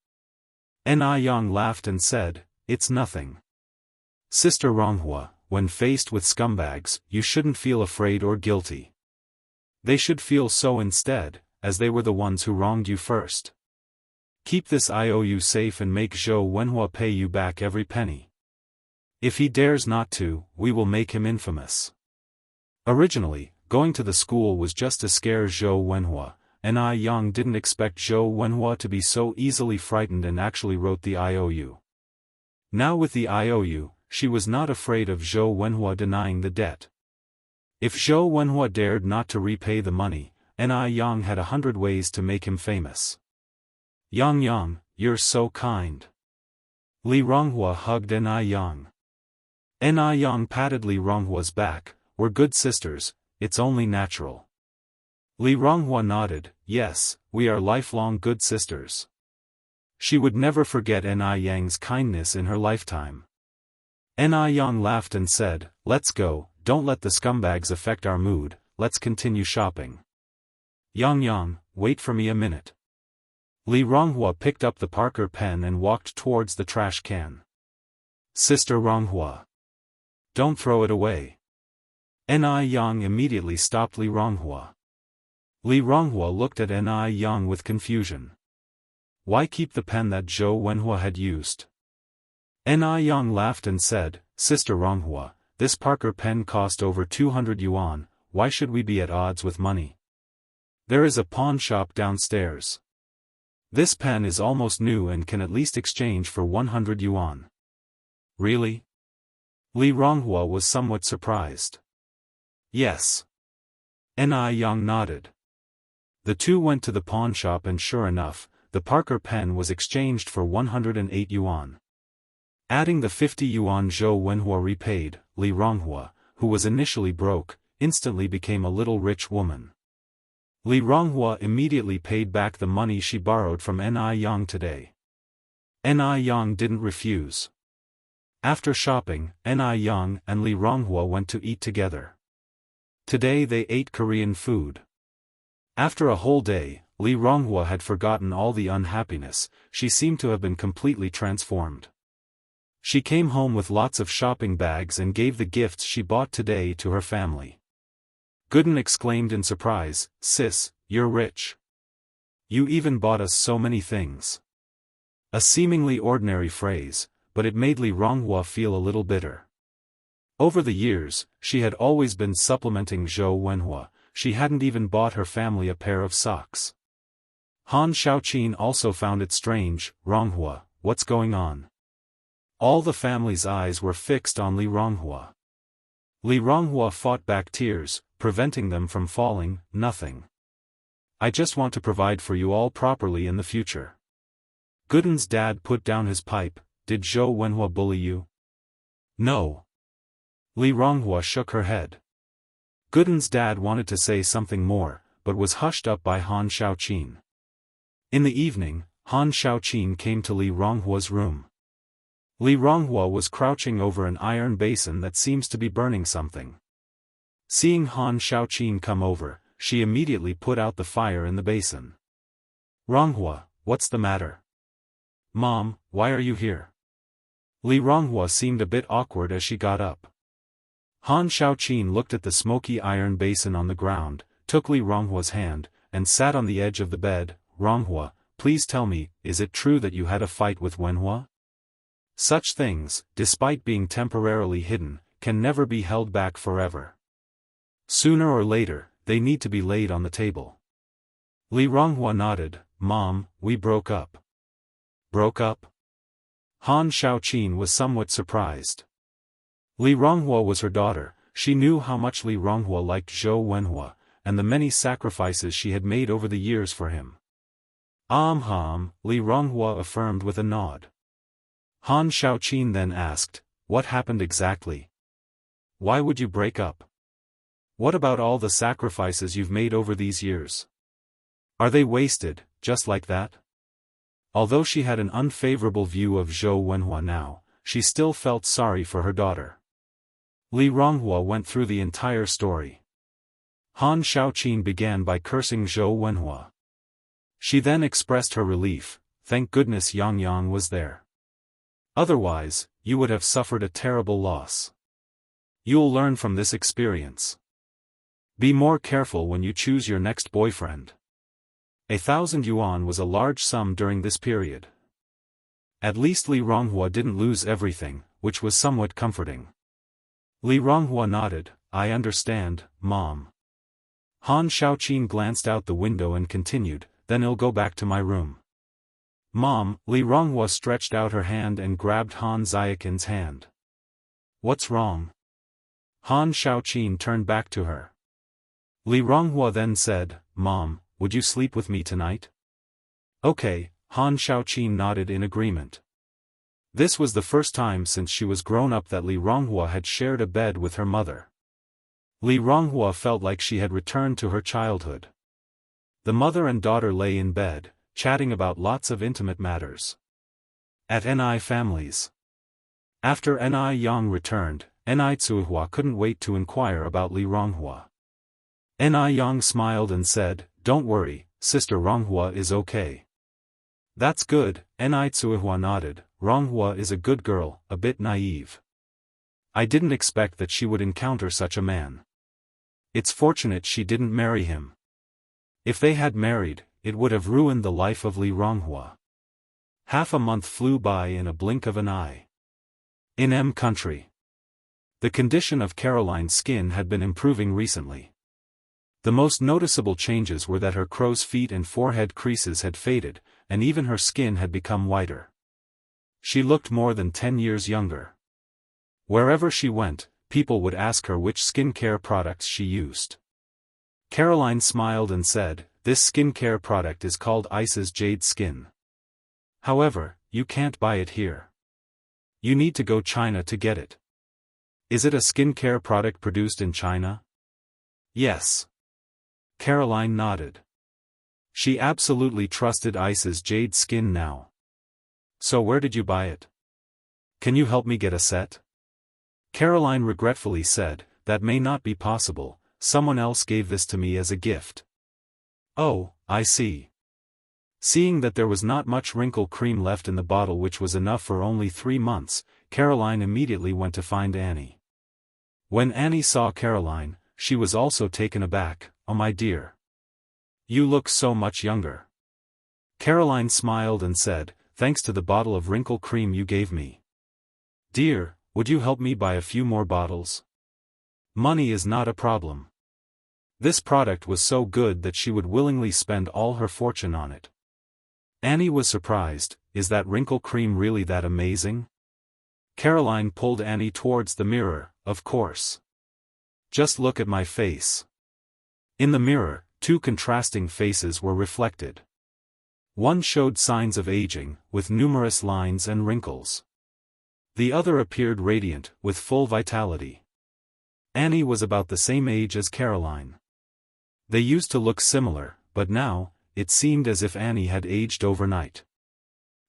Ni laughed and said, it's nothing. Sister Ronghua, when faced with scumbags, you shouldn't feel afraid or guilty. They should feel so instead, as they were the ones who wronged you first. Keep this IOU safe and make Zhou Wenhua pay you back every penny. If he dares not to, we will make him infamous. Originally, going to the school was just to scare Zhou Wenhua. Ni didn't expect Zhou Wenhua to be so easily frightened and actually wrote the IOU. Now with the IOU, she was not afraid of Zhou Wenhua denying the debt. If Zhou Wenhua dared not to repay the money, Ni had 100 ways to make him famous. Yang, you're so kind. Li Ronghua hugged Ni. Ni patted Li Ronghua's back. We're good sisters, it's only natural. Li Ronghua nodded, yes, we are lifelong good sisters. She would never forget Ni kindness in her lifetime. Ni laughed and said, let's go, don't let the scumbags affect our mood, let's continue shopping. Yang, wait for me a minute. Li Ronghua picked up the Parker pen and walked towards the trash can. Sister Ronghua. Don't throw it away. Ni Yang immediately stopped Li Ronghua. Li Ronghua looked at Ni Yang with confusion. Why keep the pen that Zhou Wenhua had used? Ni Yang laughed and said, Sister Ronghua, this Parker pen cost over 200 yuan, why should we be at odds with money? There is a pawn shop downstairs. This pen is almost new and can at least exchange for 100 yuan. Really? Li Ronghua was somewhat surprised. Yes. Ni Yang nodded. The two went to the pawn shop and sure enough, the Parker pen was exchanged for 108 yuan. Adding the 50 yuan Zhou Wenhua repaid, Li Ronghua, who was initially broke, instantly became a little rich woman. Li Ronghua immediately paid back the money she borrowed from Ni Yang today. Ni Yang didn't refuse. After shopping, Ni Yang and Li Ronghua went to eat together. Today they ate Korean food. After a whole day, Li Ronghua had forgotten all the unhappiness, she seemed to have been completely transformed. She came home with lots of shopping bags and gave the gifts she bought today to her family. Gooden exclaimed in surprise, Sis, you're rich. You even bought us so many things. A seemingly ordinary phrase, but it made Li Ronghua feel a little bitter. Over the years, she had always been supplementing Zhou Wenhua, she hadn't even bought her family a pair of socks. Han Xiaoqin also found it strange, Ronghua, what's going on? All the family's eyes were fixed on Li Ronghua. Li Ronghua fought back tears, preventing them from falling, nothing. I just want to provide for you all properly in the future. Gooden's dad put down his pipe, did Zhou Wenhua bully you? No. Li Ronghua shook her head. Gooden's dad wanted to say something more, but was hushed up by Han Xiaoqin. In the evening, Han Xiaoqin came to Li Ronghua's room. Li Ronghua was crouching over an iron basin that seems to be burning something. Seeing Han Xiaoqin come over, she immediately put out the fire in the basin. Ronghua, what's the matter? Mom, why are you here? Li Ronghua seemed a bit awkward as she got up. Han Xiaoqin looked at the smoky iron basin on the ground, took Li Ronghua's hand, and sat on the edge of the bed. Ronghua, please tell me, is it true that you had a fight with Wenhua? Such things, despite being temporarily hidden, can never be held back forever. Sooner or later, they need to be laid on the table. Li Ronghua nodded, Mom, we broke up. Broke up? Han Xiaoqin was somewhat surprised. Li Ronghua was her daughter, she knew how much Li Ronghua liked Zhou Wenhua, and the many sacrifices she had made over the years for him. Li Ronghua affirmed with a nod. Han Xiaoqin then asked, what happened exactly? Why would you break up? What about all the sacrifices you've made over these years? Are they wasted, just like that? Although she had an unfavorable view of Zhou Wenhua now, she still felt sorry for her daughter. Li Ronghua went through the entire story. Han Xiaoqin began by cursing Zhou Wenhua. She then expressed her relief, thank goodness Yang was there. Otherwise, you would have suffered a terrible loss. You'll learn from this experience. Be more careful when you choose your next boyfriend. 1,000 yuan was a large sum during this period. At least Li Ronghua didn't lose everything, which was somewhat comforting. Li Ronghua nodded, I understand, Mom. Han Xiaoqin glanced out the window and continued, then I'll go back to my room. Mom, Li Ronghua stretched out her hand and grabbed Han Xiaoqin's hand. What's wrong? Han Xiaoqin turned back to her. Li Ronghua then said, Mom, would you sleep with me tonight? Okay, Han Xiaoqin nodded in agreement. This was the first time since she was grown up that Li Ronghua had shared a bed with her mother. Li Ronghua felt like she had returned to her childhood. The mother and daughter lay in bed, chatting about lots of intimate matters. At Ni families. After Ni Yang returned, Ni Tsuhua couldn't wait to inquire about Li Ronghua. Ni Yang smiled and said, don't worry, Sister Ronghua is okay. That's good, Ni Tsuhua nodded, Ronghua is a good girl, a bit naive. I didn't expect that she would encounter such a man. It's fortunate she didn't marry him. If they had married, it would have ruined the life of Li Ronghua. Half a month flew by in a blink of an eye. In M country. The condition of Caroline's skin had been improving recently. The most noticeable changes were that her crow's feet and forehead creases had faded, and even her skin had become whiter. She looked more than 10 years younger. Wherever she went, people would ask her which skincare products she used. Caroline smiled and said, "This skincare product is called Ice's Jade Skin. However, you can't buy it here. You need to go China to get it." "Is it a skincare product produced in China?" "Yes." Caroline nodded. She absolutely trusted Ice's Jade Skin now. "So where did you buy it? Can you help me get a set?" Caroline regretfully said, "That may not be possible. Someone else gave this to me as a gift." "Oh, I see." Seeing that there was not much wrinkle cream left in the bottle, which was enough for only 3 months, Caroline immediately went to find Annie. When Annie saw Caroline, she was also taken aback. "Oh my dear. You look so much younger." Caroline smiled and said, "Thanks to the bottle of wrinkle cream you gave me." "Dear, would you help me buy a few more bottles?" "Money is not a problem." This product was so good that she would willingly spend all her fortune on it. Annie was surprised. "Is that wrinkle cream really that amazing?" Caroline pulled Annie towards the mirror. "Of course. Just look at my face." In the mirror, 2 contrasting faces were reflected. One showed signs of aging, with numerous lines and wrinkles. The other appeared radiant, with full vitality. Annie was about the same age as Caroline. They used to look similar, but now, it seemed as if Annie had aged overnight.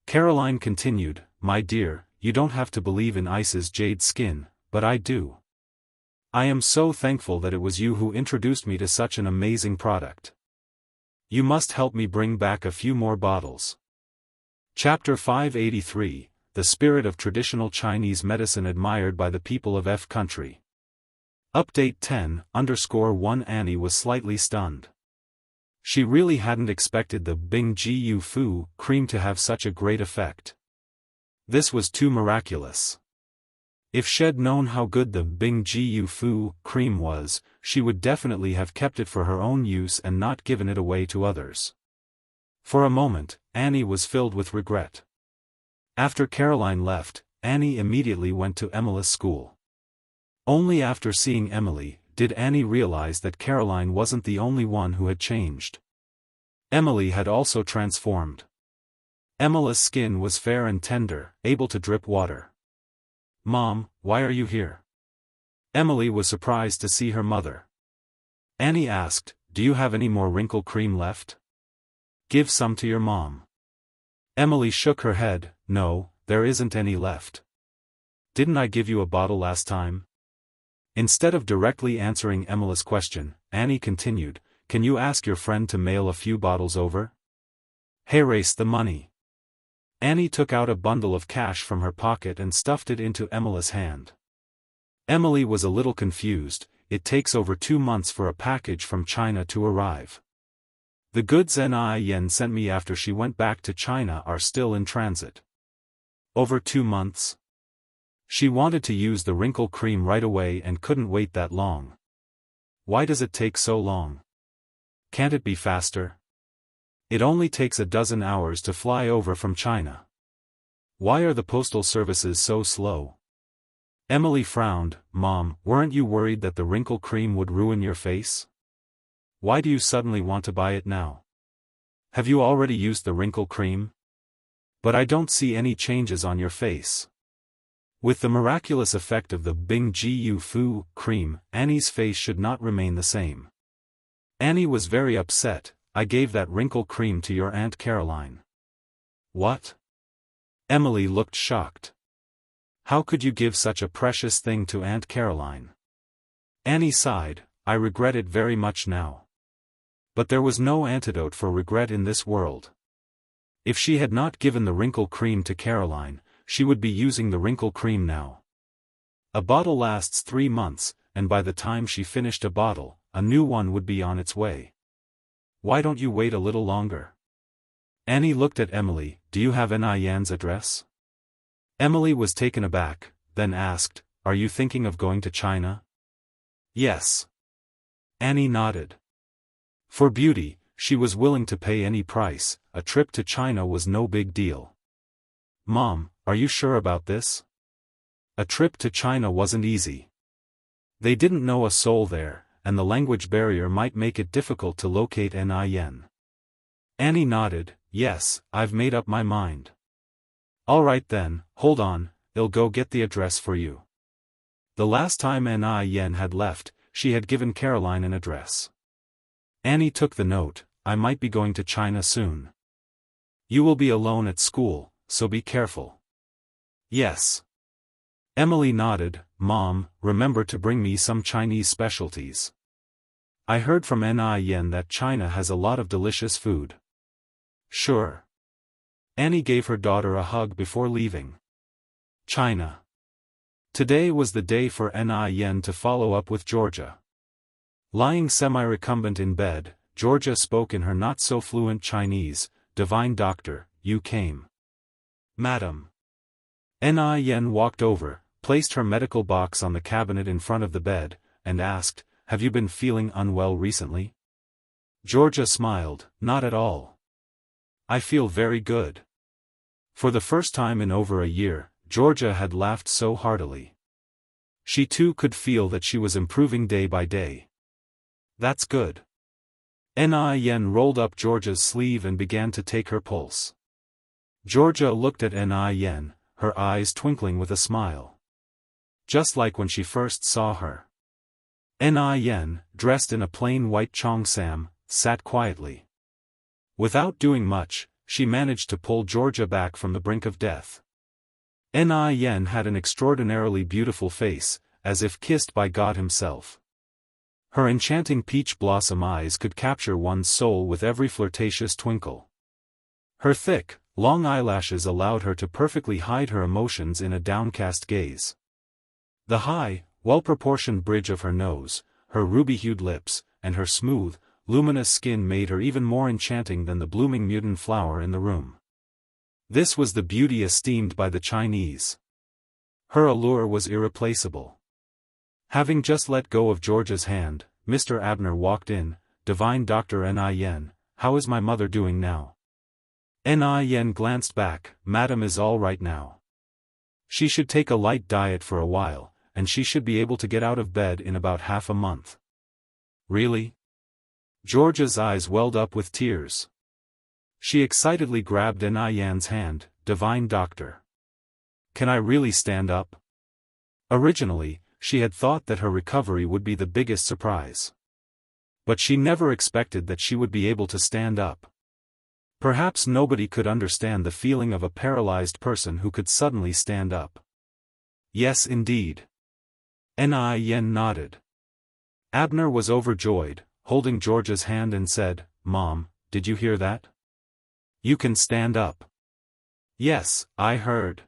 Caroline continued, "My dear, you don't have to believe in Ice's Jade Skin, but I do. I am so thankful that it was you who introduced me to such an amazing product. You must help me bring back a few more bottles." Chapter 583, The Spirit of Traditional Chinese Medicine Admired by the People of F Country. Update 10_1 Annie was slightly stunned. She really hadn't expected the Bing Jiu Fu cream to have such a great effect. This was too miraculous. If she'd known how good the Bing Jiu Fu cream was, she would definitely have kept it for her own use and not given it away to others. For a moment, Annie was filled with regret. After Caroline left, Annie immediately went to Emily's school. Only after seeing Emily, did Annie realize that Caroline wasn't the only one who had changed. Emily had also transformed. Emily's skin was fair and tender, able to drip water. "Mom, why are you here?" Emily was surprised to see her mother. Annie asked, "Do you have any more wrinkle cream left? Give some to your mom." Emily shook her head. "No, there isn't any left." "Didn't I give you a bottle last time?" Instead of directly answering Emily's question, Annie continued, "Can you ask your friend to mail a few bottles over? Erase the money." Annie took out a bundle of cash from her pocket and stuffed it into Emily's hand. Emily was a little confused. "It takes over 2 months for a package from China to arrive. The goods Yen sent me after she went back to China are still in transit." "Over 2 months?" She wanted to use the wrinkle cream right away and couldn't wait that long. "Why does it take so long? Can't it be faster? It only takes a dozen hours to fly over from China. Why are the postal services so slow?" Emily frowned. "Mom, weren't you worried that the wrinkle cream would ruin your face? Why do you suddenly want to buy it now? Have you already used the wrinkle cream? But I don't see any changes on your face." With the miraculous effect of the Bing Jiu Fu cream, Annie's face should not remain the same. Annie was very upset. "I gave that wrinkle cream to your Aunt Caroline." "What?" Emily looked shocked. "How could you give such a precious thing to Aunt Caroline?" Annie sighed. "I regret it very much now. But there was no antidote for regret in this world. If she had not given the wrinkle cream to Caroline, she would be using the wrinkle cream now. A bottle lasts 3 months, and by the time she finished a bottle, a new one would be on its way. Why don't you wait a little longer? Annie looked at Emily. Do you have Yan's address? Emily was taken aback, then asked, are you thinking of going to China? Yes. Annie nodded. For beauty, she was willing to pay any price. A trip to China was no big deal. Mom, are you sure about this? A trip to China wasn't easy. They didn't know a soul there, and the language barrier might make it difficult to locate Nin. Annie nodded. Yes, I've made up my mind. All right then, hold on, I'll go get the address for you. The last time Nin had left, she had given Caroline an address. Annie took the note. I might be going to China soon. You will be alone at school, so be careful. Yes. Emily nodded. Mom, remember to bring me some Chinese specialties. I heard from Nin that China has a lot of delicious food. Sure. Annie gave her daughter a hug before leaving. China. Today was the day for Nin to follow up with Georgia. Lying semi-recumbent in bed, Georgia spoke in her not-so-fluent Chinese. Divine Doctor, you came. Madam. Nin walked over, placed her medical box on the cabinet in front of the bed, and asked, have you been feeling unwell recently? Georgia smiled. Not at all. I feel very good. For the first time in over a year, Georgia had laughed so heartily. She too could feel that she was improving day by day. That's good. Nin rolled up Georgia's sleeve and began to take her pulse. Georgia looked at Nin, her eyes twinkling with a smile. Just like when she first saw her. Nin, dressed in a plain white cheongsam, sat quietly. Without doing much, she managed to pull Georgia back from the brink of death. Nin had an extraordinarily beautiful face, as if kissed by God himself. Her enchanting peach blossom eyes could capture one's soul with every flirtatious twinkle. Her thick, long eyelashes allowed her to perfectly hide her emotions in a downcast gaze. The high, well-proportioned bridge of her nose, her ruby-hued lips, and her smooth, luminous skin made her even more enchanting than the blooming mutant flower in the room. This was the beauty esteemed by the Chinese. Her allure was irreplaceable. Having just let go of Georgia's hand, Mr. Abner walked in. Divine Doctor Nin, how is my mother doing now? Nin glanced back. Madam is all right now. She should take a light diet for a while, and she should be able to get out of bed in about half a month. Really? Georgia's eyes welled up with tears. She excitedly grabbed Nin's hand. Divine Doctor. Can I really stand up? Originally, she had thought that her recovery would be the biggest surprise. But she never expected that she would be able to stand up. Perhaps nobody could understand the feeling of a paralyzed person who could suddenly stand up. Yes indeed. Nin nodded. Abner was overjoyed, holding Georgia's hand and said, Mom, did you hear that? You can stand up. Yes, I heard.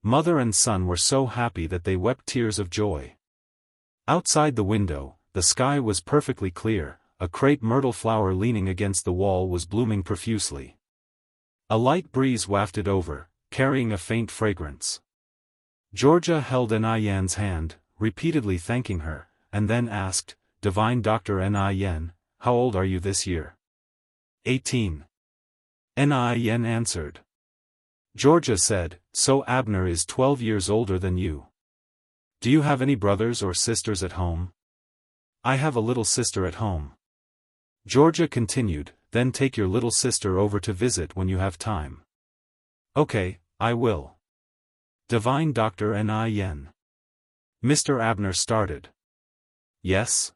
Mother and son were so happy that they wept tears of joy. Outside the window, the sky was perfectly clear. A crepe myrtle flower leaning against the wall was blooming profusely. A light breeze wafted over, carrying a faint fragrance. Georgia held Nin's hand, repeatedly thanking her, and then asked, Divine Doctor Nin, how old are you this year? 18. Nin answered. Georgia said, so Abner is 12 years older than you. Do you have any brothers or sisters at home? I have a little sister at home. Georgia continued, then take your little sister over to visit when you have time. Okay, I will. Divine Doctor Nin. Mr. Abner started. Yes?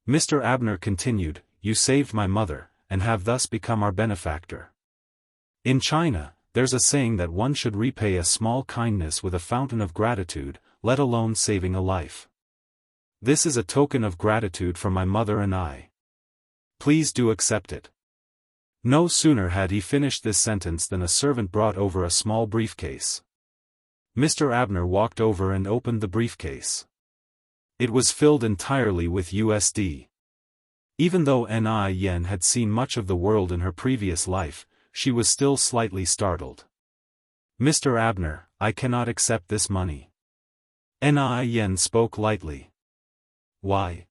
Mr. Abner continued, you saved my mother, and have thus become our benefactor. In China, there's a saying that one should repay a small kindness with a fountain of gratitude, let alone saving a life. This is a token of gratitude from my mother and I. Please do accept it. No sooner had he finished this sentence than a servant brought over a small briefcase. Mr. Abner walked over and opened the briefcase. It was filled entirely with USD. Even though Ni Yen had seen much of the world in her previous life, she was still slightly startled. Mr. Abner, I cannot accept this money. Ni Yen spoke lightly. Why?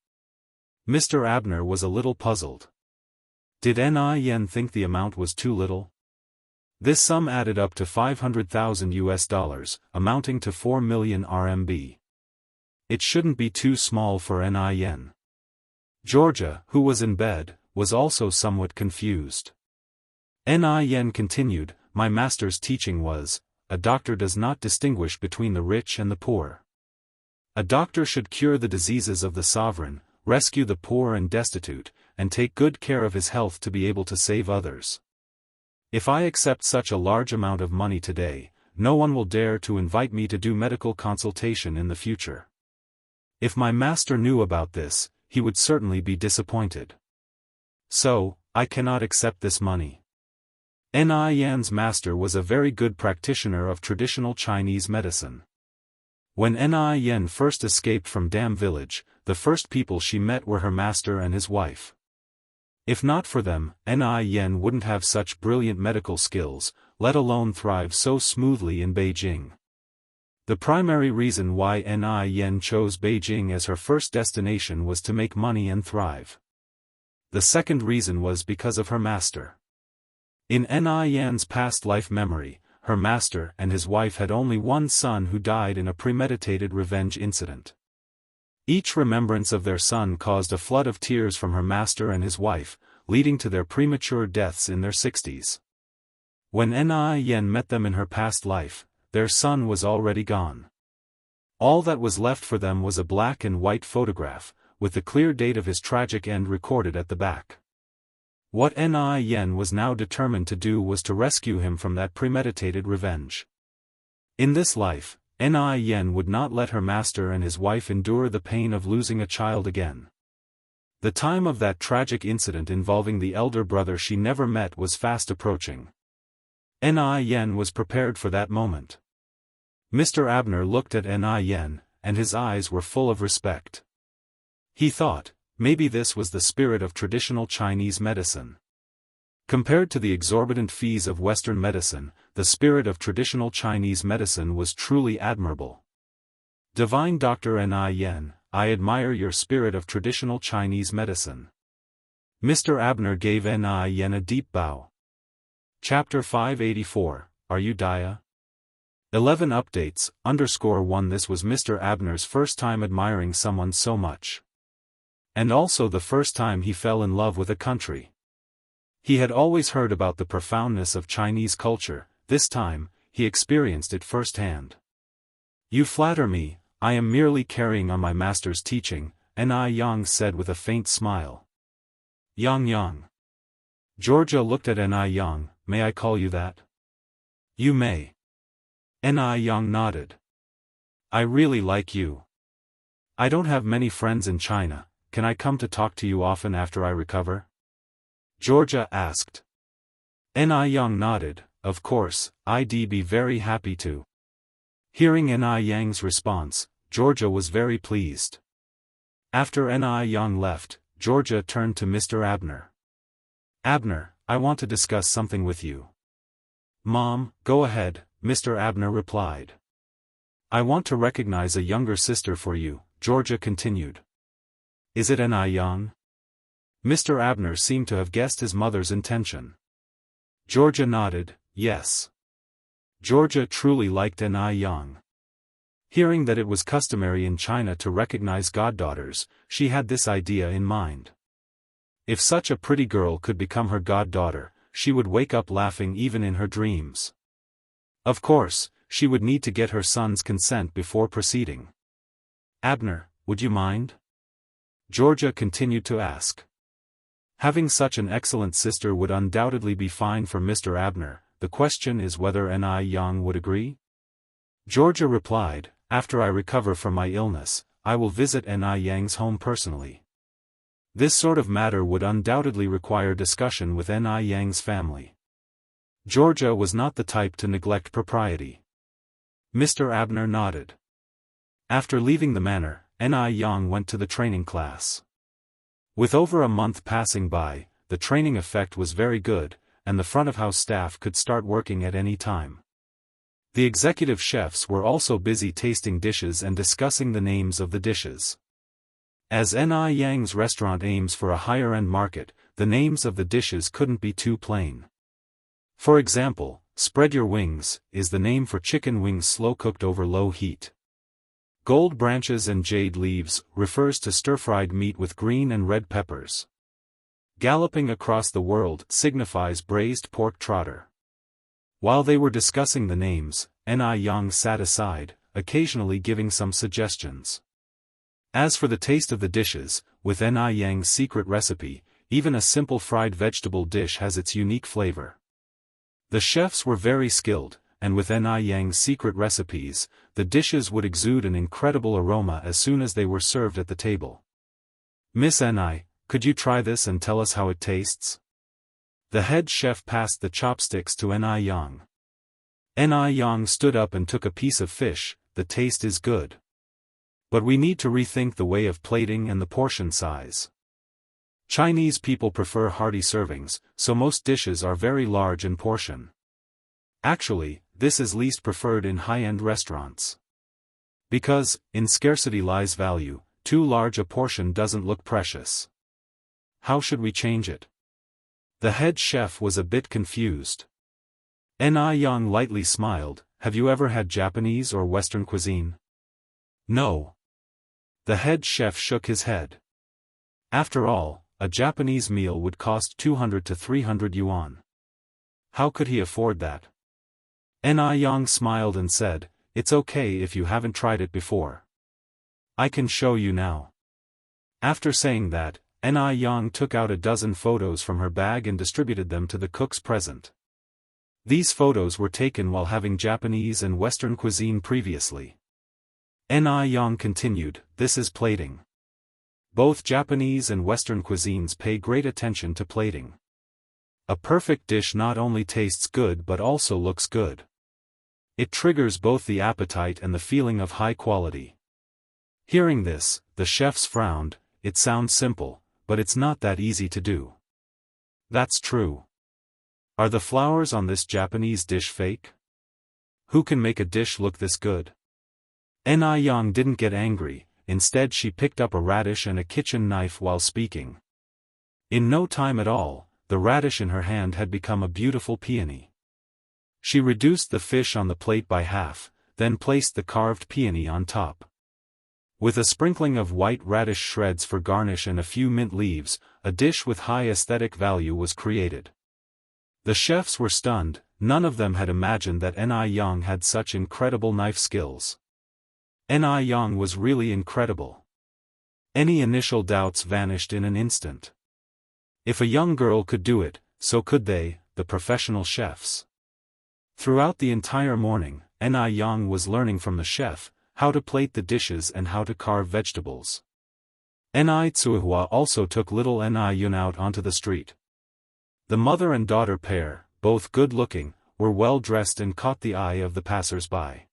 Mr. Abner was a little puzzled. Did Ni Yen think the amount was too little? This sum added up to 500,000 US dollars, amounting to 4 million RMB. It shouldn't be too small for Ni Yen. Georgia, who was in bed, was also somewhat confused. Ni Yen continued, my master's teaching was, a doctor does not distinguish between the rich and the poor. A doctor should cure the diseases of the sovereign, rescue the poor and destitute, and take good care of his health to be able to save others. If I accept such a large amount of money today, no one will dare to invite me to do medical consultation in the future. If my master knew about this, he would certainly be disappointed. So, I cannot accept this money. Ni Yan's master was a very good practitioner of traditional Chinese medicine. When Ni Yan first escaped from Dam Village, the first people she met were her master and his wife. If not for them, Ni Yan wouldn't have such brilliant medical skills, let alone thrive so smoothly in Beijing. The primary reason why Ni Yan chose Beijing as her first destination was to make money and thrive. The second reason was because of her master. In Ni Yan's past life memory, her master and his wife had only one son who died in a premeditated revenge incident. Each remembrance of their son caused a flood of tears from her master and his wife, leading to their premature deaths in their 60s. When Ni Yan met them in her past life, their son was already gone. All that was left for them was a black and white photograph, with the clear date of his tragic end recorded at the back. What Ni Yan was now determined to do was to rescue him from that premeditated revenge. In this life, Ni Yan would not let her master and his wife endure the pain of losing a child again. The time of that tragic incident involving the elder brother she never met was fast approaching. Ni Yan was prepared for that moment. Mr. Abner looked at Ni Yan, and his eyes were full of respect. He thought, maybe this was the spirit of traditional Chinese medicine. Compared to the exorbitant fees of Western medicine, the spirit of traditional Chinese medicine was truly admirable. Divine Dr. Ni Yan, I admire your spirit of traditional Chinese medicine. Mr. Abner gave Ni Yan a deep bow. Chapter 584, Are You Dia? 11 updates, _1 This was Mr. Abner's first time admiring someone so much. And also the first time he fell in love with a country. He had always heard about the profoundness of Chinese culture, this time, he experienced it firsthand. You flatter me, I am merely carrying on my master's teaching, Ni Yang said with a faint smile. Yang. Georgia looked at Ni Yang, may I call you that? You may. Ni Yang nodded. I really like you. I don't have many friends in China. Can I come to talk to you often after I recover? Georgia asked. Ni Yang nodded, of course, I'd be very happy to. Hearing Ni Yang's response, Georgia was very pleased. After Ni Yang left, Georgia turned to Mr. Abner. Abner, I want to discuss something with you. Mom, go ahead, Mr. Abner replied. I want to recognize a younger sister for you, Georgia continued. Is it Ni Yang? Mr. Abner seemed to have guessed his mother's intention. Georgia nodded, yes. Georgia truly liked Ni Yang. Hearing that it was customary in China to recognize goddaughters, she had this idea in mind. If such a pretty girl could become her goddaughter, she would wake up laughing even in her dreams. Of course, she would need to get her son's consent before proceeding. Abner, would you mind? Georgia continued to ask. Having such an excellent sister would undoubtedly be fine for Mr. Abner, the question is whether Ni Yang would agree? Georgia replied, after I recover from my illness, I will visit Ni Yang's home personally. This sort of matter would undoubtedly require discussion with Ni Yang's family. Georgia was not the type to neglect propriety. Mr. Abner nodded. After leaving the manor, Ni Yang went to the training class. With over a month passing by, the training effect was very good, and the front-of-house staff could start working at any time. The executive chefs were also busy tasting dishes and discussing the names of the dishes. As Ni Yang's restaurant aims for a higher-end market, the names of the dishes couldn't be too plain. For example, Spread Your Wings is the name for chicken wings slow-cooked over low heat. Gold Branches and Jade Leaves refers to stir-fried meat with green and red peppers. Galloping Across the World signifies braised pork trotter. While they were discussing the names, Ni Yang sat aside, occasionally giving some suggestions. As for the taste of the dishes, with Ni Yang's secret recipe, even a simple fried vegetable dish has its unique flavor. The chefs were very skilled, and with Ni Yang's secret recipes, the dishes would exude an incredible aroma as soon as they were served at the table. "Miss Ni, could you try this and tell us how it tastes?" The head chef passed the chopsticks to Ni Yang. Ni Yang stood up and took a piece of fish. "The taste is good. But we need to rethink the way of plating and the portion size. Chinese people prefer hearty servings, so most dishes are very large in portion. Actually, this is least preferred in high-end restaurants. Because, in scarcity lies value, too large a portion doesn't look precious. How should we change it?" The head chef was a bit confused. Ni Yang lightly smiled. "Have you ever had Japanese or Western cuisine?" "No." The head chef shook his head. After all, a Japanese meal would cost 200 to 300 yuan. How could he afford that? Ni Yang smiled and said, "It's okay if you haven't tried it before. I can show you now." After saying that, Ni Yang took out a dozen photos from her bag and distributed them to the cooks present. These photos were taken while having Japanese and Western cuisine previously. Ni Yang continued, "This is plating. Both Japanese and Western cuisines pay great attention to plating. A perfect dish not only tastes good but also looks good. It triggers both the appetite and the feeling of high quality." Hearing this, the chefs frowned. It sounds simple, but it's not that easy to do. That's true. Are the flowers on this Japanese dish fake? Who can make a dish look this good? Ni Yang didn't get angry, instead she picked up a radish and a kitchen knife while speaking. In no time at all, the radish in her hand had become a beautiful peony. She reduced the fish on the plate by half, then placed the carved peony on top. With a sprinkling of white radish shreds for garnish and a few mint leaves, a dish with high aesthetic value was created. The chefs were stunned. None of them had imagined that Ni Yang had such incredible knife skills. Ni Yang was really incredible. Any initial doubts vanished in an instant. If a young girl could do it, so could they, the professional chefs. Throughout the entire morning, Ni Yang was learning from the chef how to plate the dishes and how to carve vegetables. Ni Tsuihua also took little Ni Yun out onto the street. The mother and daughter pair, both good-looking, were well-dressed and caught the eye of the passers-by.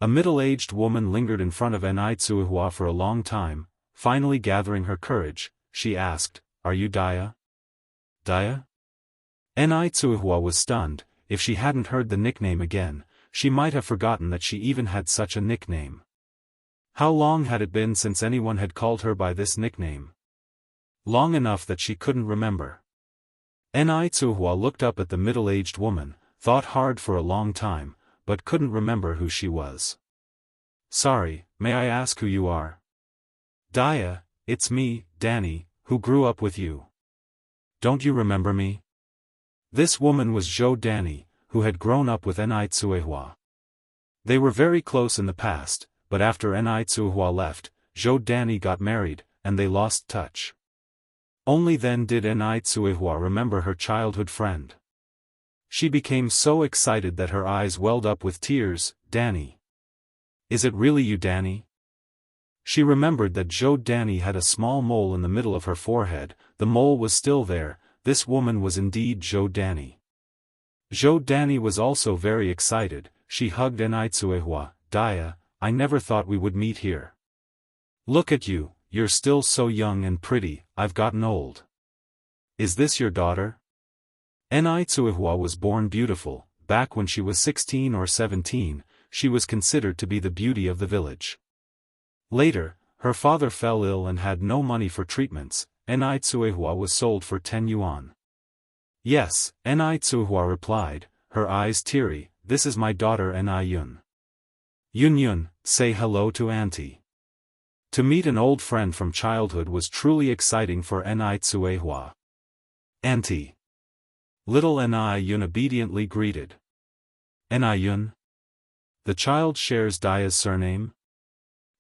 A middle-aged woman lingered in front of Ni Tsuihua for a long time. Finally gathering her courage, she asked, "Are you Daya?" "Daya?" Ni Tsuihua was stunned. If she hadn't heard the nickname again, she might have forgotten that she even had such a nickname. How long had it been since anyone had called her by this nickname? Long enough that she couldn't remember. Ni Tsuihua looked up at the middle-aged woman, thought hard for a long time, but couldn't remember who she was. "Sorry, may I ask who you are?" "Daya, it's me, Danny, who grew up with you. Don't you remember me?" This woman was Zhou Danny, who had grown up with Ni Tsuihua. They were very close in the past, but after Ni Tsuihua left, Zhou Danny got married, and they lost touch. Only then did Ni Tsuihua remember her childhood friend. She became so excited that her eyes welled up with tears. "Danny. Is it really you, Danny?" She remembered that Zhou Danny had a small mole in the middle of her forehead. The mole was still there. This woman was indeed Zhou Danny. Zhou Danny was also very excited. she hugged Enai. Dia, I never thought we would meet here. Look at you, you're still so young and pretty, I've gotten old. Is this your daughter? Enai was born beautiful. Back when she was 16 or 17, she was considered to be the beauty of the village. Later, her father fell ill and had no money for treatments. Enai was sold for 10 yuan. Yes, Enai replied, her eyes teary, this is my daughter Enai Yun. Yun, say hello to auntie. To meet an old friend from childhood was truly exciting for Enai. Auntie. Little Enai Yun obediently greeted. Enai Yun? The child shares Dia's surname?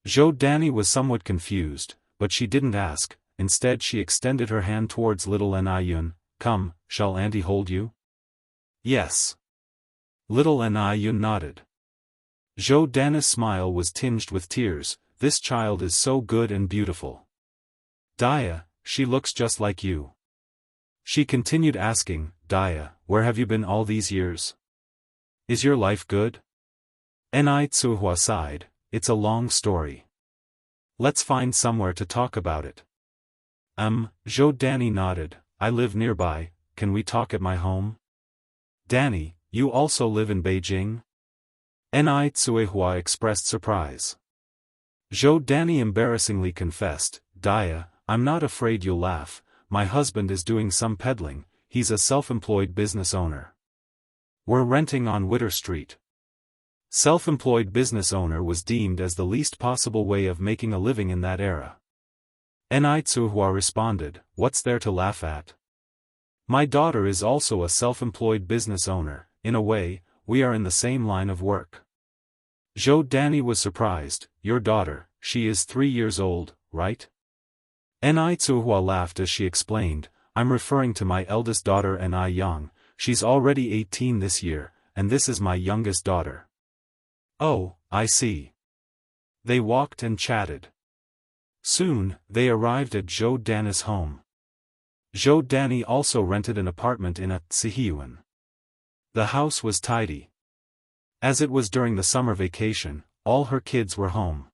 Zhou Danny was somewhat confused, but she didn't ask. Instead she extended her hand towards little Enai Yun. Come, shall auntie hold you? Yes. Little Enai Yun nodded. Zhou Danny's smile was tinged with tears, this child is so good and beautiful. Dia, she looks just like you. She continued asking, Dia, where have you been all these years? Is your life good? Enai sighed, it's a long story. Let's find somewhere to talk about it. Zhou Danny nodded, I live nearby, can we talk at my home? Danny, you also live in Beijing? Enai expressed surprise. Zhou Danny embarrassingly confessed, Dia, I'm not afraid you'll laugh, my husband is doing some peddling, he's a self-employed business owner. We're renting on Witter Street. Self-employed business owner was deemed as the least possible way of making a living in that era. Enai responded, what's there to laugh at? My daughter is also a self-employed business owner, in a way, we are in the same line of work. Zhou Danny was surprised, your daughter, she is 3 years old, right? Enai laughed as she explained, I'm referring to my eldest daughter Enai Yang, she's already 18 this year, and this is my youngest daughter. Oh, I see. They walked and chatted. Soon, they arrived at Zhou Danny's home. Zhou Danny also rented an apartment in a Sihiyuan. The house was tidy. As it was during the summer vacation, all her kids were home.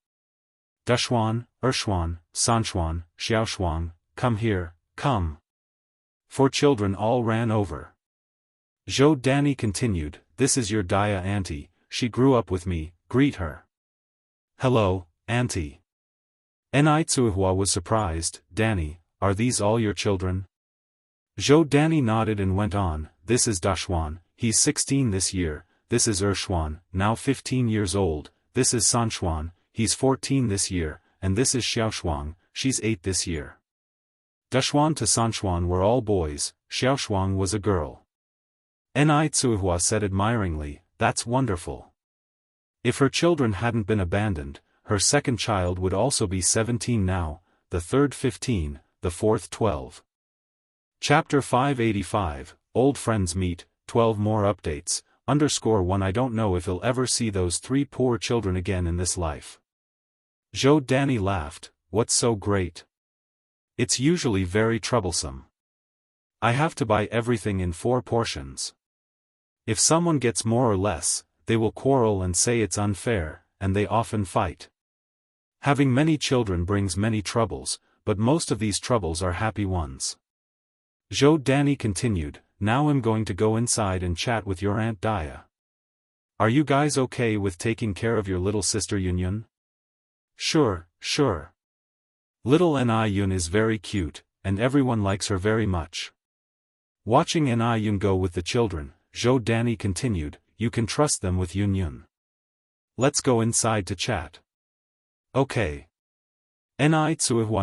Dashuan, Ershuan, Sanshuan, Xiaoshuang, come here, come. 4 children all ran over. Zhou Danny continued, this is your Dia auntie, she grew up with me, greet her. Hello, auntie. Enai was surprised, Danny, are these all your children? Zhou Danny nodded and went on, this is Dashuan, he's 16 this year, this is Ershuan, now 15 years old, this is Sanshuan, he's 14 this year, and this is Xiaoshuang, she's 8 this year. Dashuan to Sanshuan were all boys, Xiaoshuang was a girl. Enai said admiringly, that's wonderful. If her children hadn't been abandoned, her second child would also be 17 now, the third 15, the fourth 12. Chapter 585, Old Friends Meet, 12 more updates, _1 I don't know if he'll ever see those 3 poor children again in this life. Zhou Danny laughed, what's so great? It's usually very troublesome. I have to buy everything in 4 portions. If someone gets more or less, they will quarrel and say it's unfair, and they often fight. Having many children brings many troubles, but most of these troubles are happy ones. Zhou Danny continued, now I'm going to go inside and chat with your Aunt Dia. Are you guys okay with taking care of your little sister Yun? Sure. Little Enai Yun is very cute, and everyone likes her very much. Watching Enai Yun go with the children, Zhou Danny continued, you can trust them with Yun. Let's go inside to chat. Okay. Enai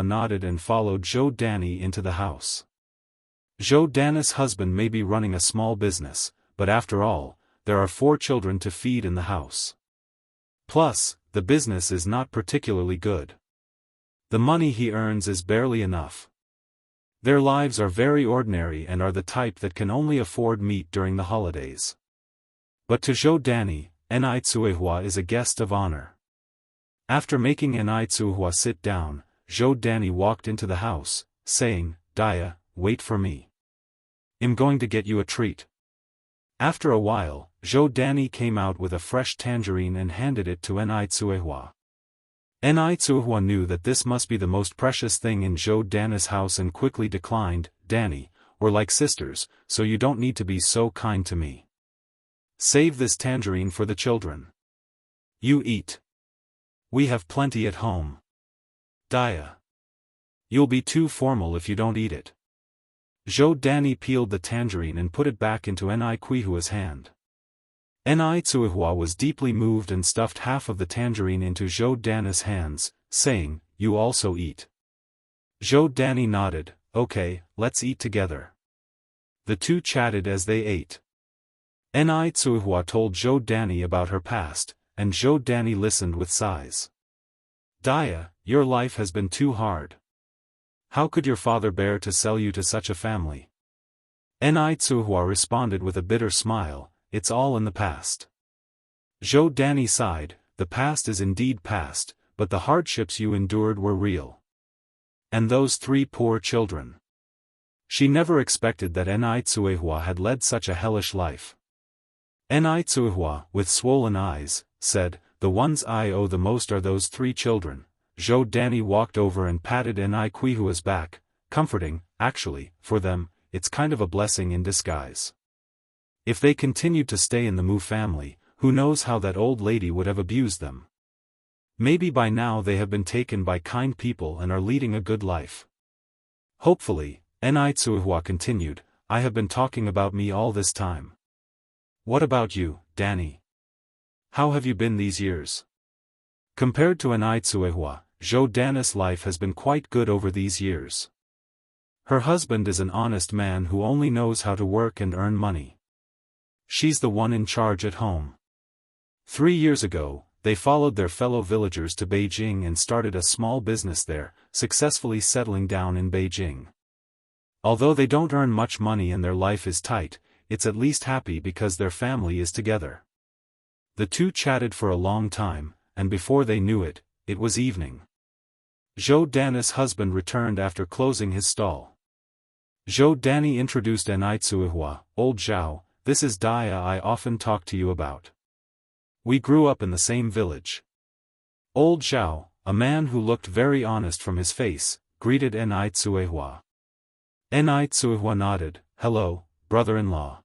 nodded and followed Zhou Danny into the house. Zhou Danny's husband may be running a small business, but after all, there are 4 children to feed in the house. Plus, the business is not particularly good. The money he earns is barely enough. Their lives are very ordinary and are the type that can only afford meat during the holidays. But to Zhou Danny, Enai is a guest of honor. After making Enai sit down, Zhou Danny walked into the house, saying, Dia, wait for me. I'm going to get you a treat. After a while, Zhou Danny came out with a fresh tangerine and handed it to Ni Cuihua. Ni Cuihua knew that this must be the most precious thing in Zhou Danny's house and quickly declined. Danny, we're like sisters, so you don't need to be so kind to me. Save this tangerine for the children. You eat. We have plenty at home. Dia. You'll be too formal if you don't eat it. Zhou Danny peeled the tangerine and put it back into Ni Cuihua's hand. Ni Cuihua was deeply moved and stuffed half of the tangerine into Zhou Danny's hands, saying, "You also eat." Zhou Danny nodded, "Okay, let's eat together." The two chatted as they ate. Ni Cuihua told Zhou Danny about her past, and Zhou Danny listened with sighs. "Dia, your life has been too hard. How could your father bear to sell you to such a family?" Ni Cuihua responded with a bitter smile, "It's all in the past." Zhou Danny sighed, "The past is indeed past, but the hardships you endured were real. And those 3 poor children." She never expected that Ni Cuihua had led such a hellish life. Ni Cuihua, with swollen eyes, said, "The ones I owe the most are those 3 children." Zhou Danny walked over and patted Ni Cuihua's back, comforting, "Actually, for them, it's kind of a blessing in disguise. If they continued to stay in the Mu family, who knows how that old lady would have abused them. Maybe by now they have been taken by kind people and are leading a good life. Hopefully," Ni Cuihua continued, "I have been talking about me all this time. What about you, Danny? How have you been these years?" Compared to Ni Cuihua, Zhou Danny's life has been quite good over these years. Her husband is an honest man who only knows how to work and earn money. She's the one in charge at home. 3 years ago, they followed their fellow villagers to Beijing and started a small business there, successfully settling down in Beijing. Although they don't earn much money and their life is tight, it's at least happy because their family is together. The two chatted for a long time, and before they knew it, it was evening. Zhou Danny's husband returned after closing his stall. Zhou Danny introduced Ni Cuihua, "Old Zhao, this is Dia I often talk to you about. We grew up in the same village." Old Zhao, a man who looked very honest from his face, greeted Ni Cuihua. Ni Cuihua nodded, "Hello, brother-in-law."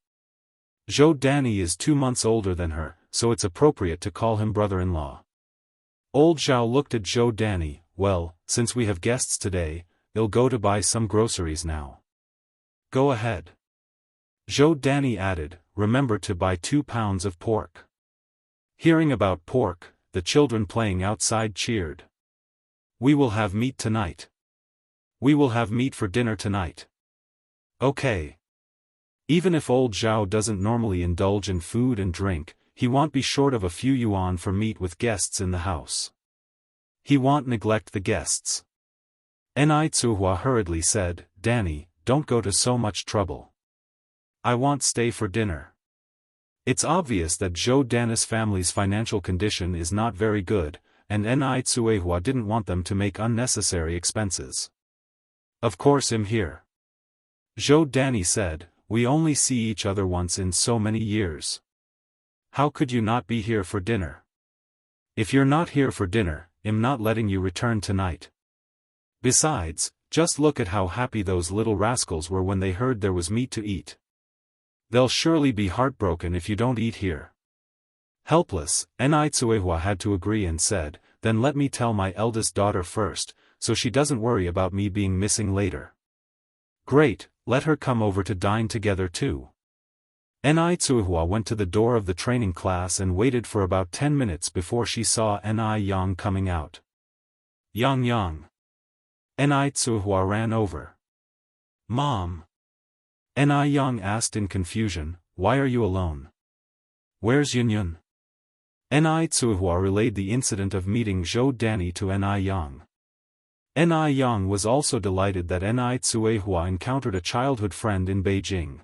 Zhou Danny is 2 months older than her, so it's appropriate to call him brother-in-law. Old Zhao looked at Zhou Danny, "Well, since we have guests today, I'll go to buy some groceries now." "Go ahead." Zhou Danny added, "Remember to buy 2 pounds of pork." Hearing about pork, the children playing outside cheered. "We will have meat tonight. We will have meat for dinner tonight." "Okay." Even if old Zhao doesn't normally indulge in food and drink, he won't be short of a few yuan for meat with guests in the house. He won't neglect the guests. Ni Cuihua hurriedly said, "Danny, don't go to so much trouble. I want stay for dinner." It's obvious that Zhou Danny's family's financial condition is not very good, and Ni Cuihua didn't want them to make unnecessary expenses. "Of course I'm here." Zhou Danny said, "We only see each other once in so many years. How could you not be here for dinner? If you're not here for dinner, I'm not letting you return tonight. Besides, just look at how happy those little rascals were when they heard there was meat to eat. They'll surely be heartbroken if you don't eat here." Helpless, Ni Cuihua had to agree and said, "Then let me tell my eldest daughter first, so she doesn't worry about me being missing later." "Great, let her come over to dine together too." Ni Cuihua went to the door of the training class and waited for about 10 minutes before she saw Ni Yang coming out. "Yang Yang." Ni Cuihua ran over. "Mom." Ni Yang asked in confusion, "Why are you alone? Where's Yunyun?" Ni Cuihua relayed the incident of meeting Zhou Danny to Ni Yang. Ni Yang was also delighted that Ni Cuihua encountered a childhood friend in Beijing.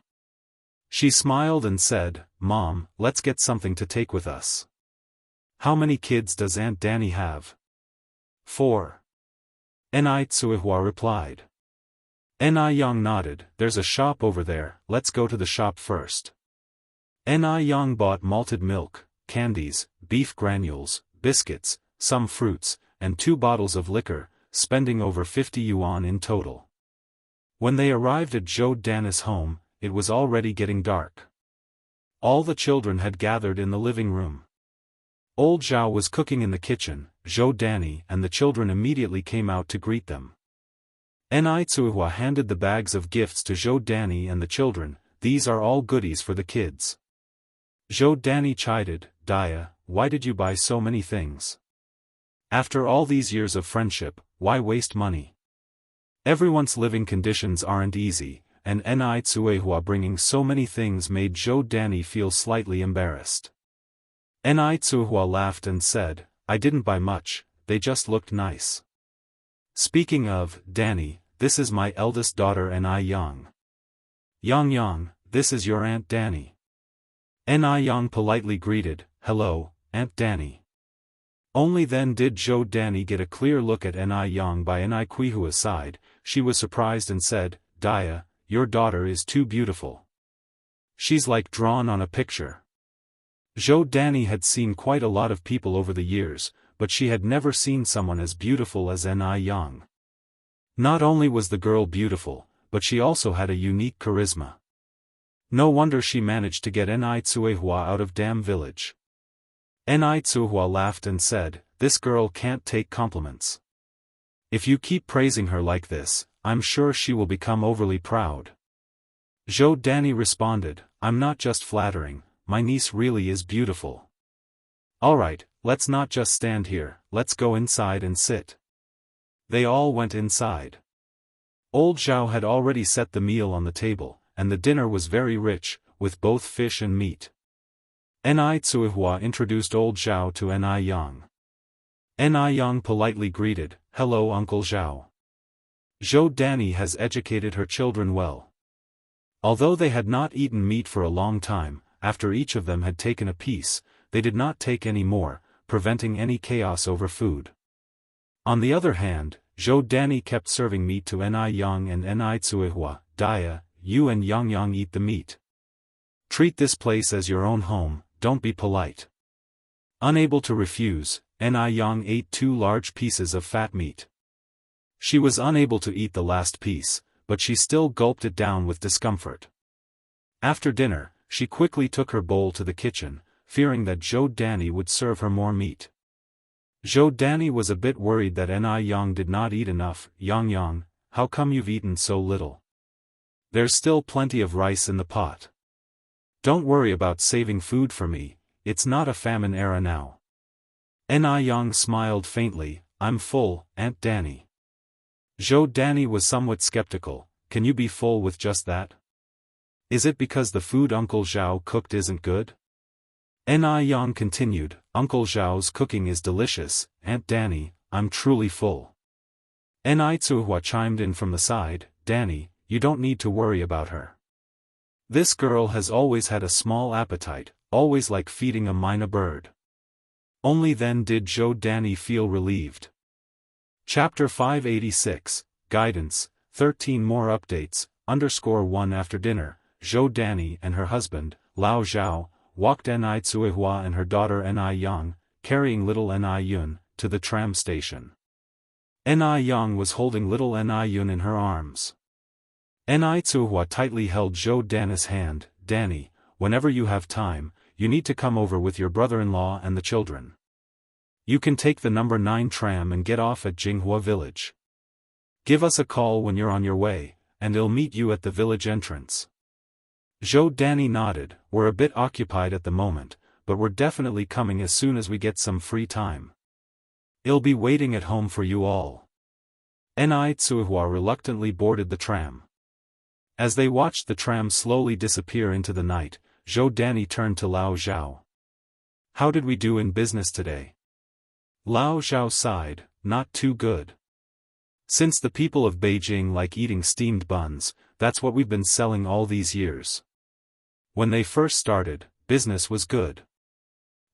She smiled and said, "Mom, let's get something to take with us." "How many kids does Aunt Danny have?" "4. Ni Cuihua replied. Ni Yang nodded, "There's a shop over there, let's go to the shop first." Ni Yang bought malted milk, candies, beef granules, biscuits, some fruits, and 2 bottles of liquor, spending over 50 yuan in total. When they arrived at Zhou Danny's home, it was already getting dark. All the children had gathered in the living room. Old Zhao was cooking in the kitchen. Zhou Danny and the children immediately came out to greet them. Ni Cuihua handed the bags of gifts to Zhou Danny and the children. These are all goodies for the kids. Zhou Danny chided, Dia, why did you buy so many things? After all these years of friendship, why waste money? Everyone's living conditions aren't easy, and Ni Cuihua bringing so many things made Zhou Danny feel slightly embarrassed. Ni Cuihua laughed and said, I didn't buy much, they just looked nice. Speaking of, Danny, this is my eldest daughter Ni Yang. Yang, this is your Aunt Danny. Ni Yang politely greeted, hello, Aunt Danny. Only then did Zhou Danny get a clear look at Ni Yang by Ni Cuihua's side. She was surprised and said, Dia, your daughter is too beautiful. She's like drawn on a picture. Zhou Danny had seen quite a lot of people over the years, but she had never seen someone as beautiful as Ni Yang. Not only was the girl beautiful, but she also had a unique charisma. No wonder she managed to get Ni Cuihua out of Dam Village. Ni Cuihua laughed and said, this girl can't take compliments. If you keep praising her like this, I'm sure she will become overly proud. Zhou Danny responded, I'm not just flattering, my niece really is beautiful. Alright, let's not just stand here, let's go inside and sit. They all went inside. Old Zhao had already set the meal on the table, and the dinner was very rich, with both fish and meat. Ni Cuihua introduced old Zhao to Ni Yang. Ni Yang politely greeted, hello Uncle Zhao. Zhou Danny has educated her children well. Although they had not eaten meat for a long time, after each of them had taken a piece, they did not take any more, preventing any chaos over food. On the other hand, Zhou Danny kept serving meat to Ni Yang and Ni Cuihua. Dia, you and Yang eat the meat. Treat this place as your own home, don't be polite. Unable to refuse, Ni Yang ate 2 large pieces of fat meat. She was unable to eat the last piece, but she still gulped it down with discomfort. After dinner, she quickly took her bowl to the kitchen, fearing that Zhou Danny would serve her more meat. Zhou Danny was a bit worried that Ni Yang did not eat enough. Yang, how come you've eaten so little? There's still plenty of rice in the pot. Don't worry about saving food for me, it's not a famine era now. Ni Yang smiled faintly, I'm full, Aunt Danny. Zhou Danny was somewhat skeptical, can you be full with just that? Is it because the food Uncle Zhao cooked isn't good? Ni Yang continued, Uncle Zhao's cooking is delicious, Aunt Danny, I'm truly full. Ni Cuihua chimed in from the side, Danny, you don't need to worry about her. This girl has always had a small appetite, always like feeding a mynah bird. Only then did Zhou Danny feel relieved. Chapter 586, Guidance, 13 more updates, _1 after dinner, Zhou Danny and her husband, Lao Zhao, walked Ni Cuihua and her daughter Ni Yang, carrying little Ni Yun, to the tram station. Ni Yang was holding little Ni Yun in her arms. Ni Cuihua tightly held Zhou Danny's hand, Danny, whenever you have time, you need to come over with your brother-in-law and the children. You can take the number 9 tram and get off at Jianghu village. Give us a call when you're on your way, and I'll meet you at the village entrance. Zhou Danny nodded, we're a bit occupied at the moment, but we're definitely coming as soon as we get some free time. I'll be waiting at home for you all. Ni Cuihua reluctantly boarded the tram. As they watched the tram slowly disappear into the night, Zhou Danny turned to Lao Zhao. How did we do in business today? Lao Zhao sighed, not too good. Since the people of Beijing like eating steamed buns, that's what we've been selling all these years. When they first started, business was good.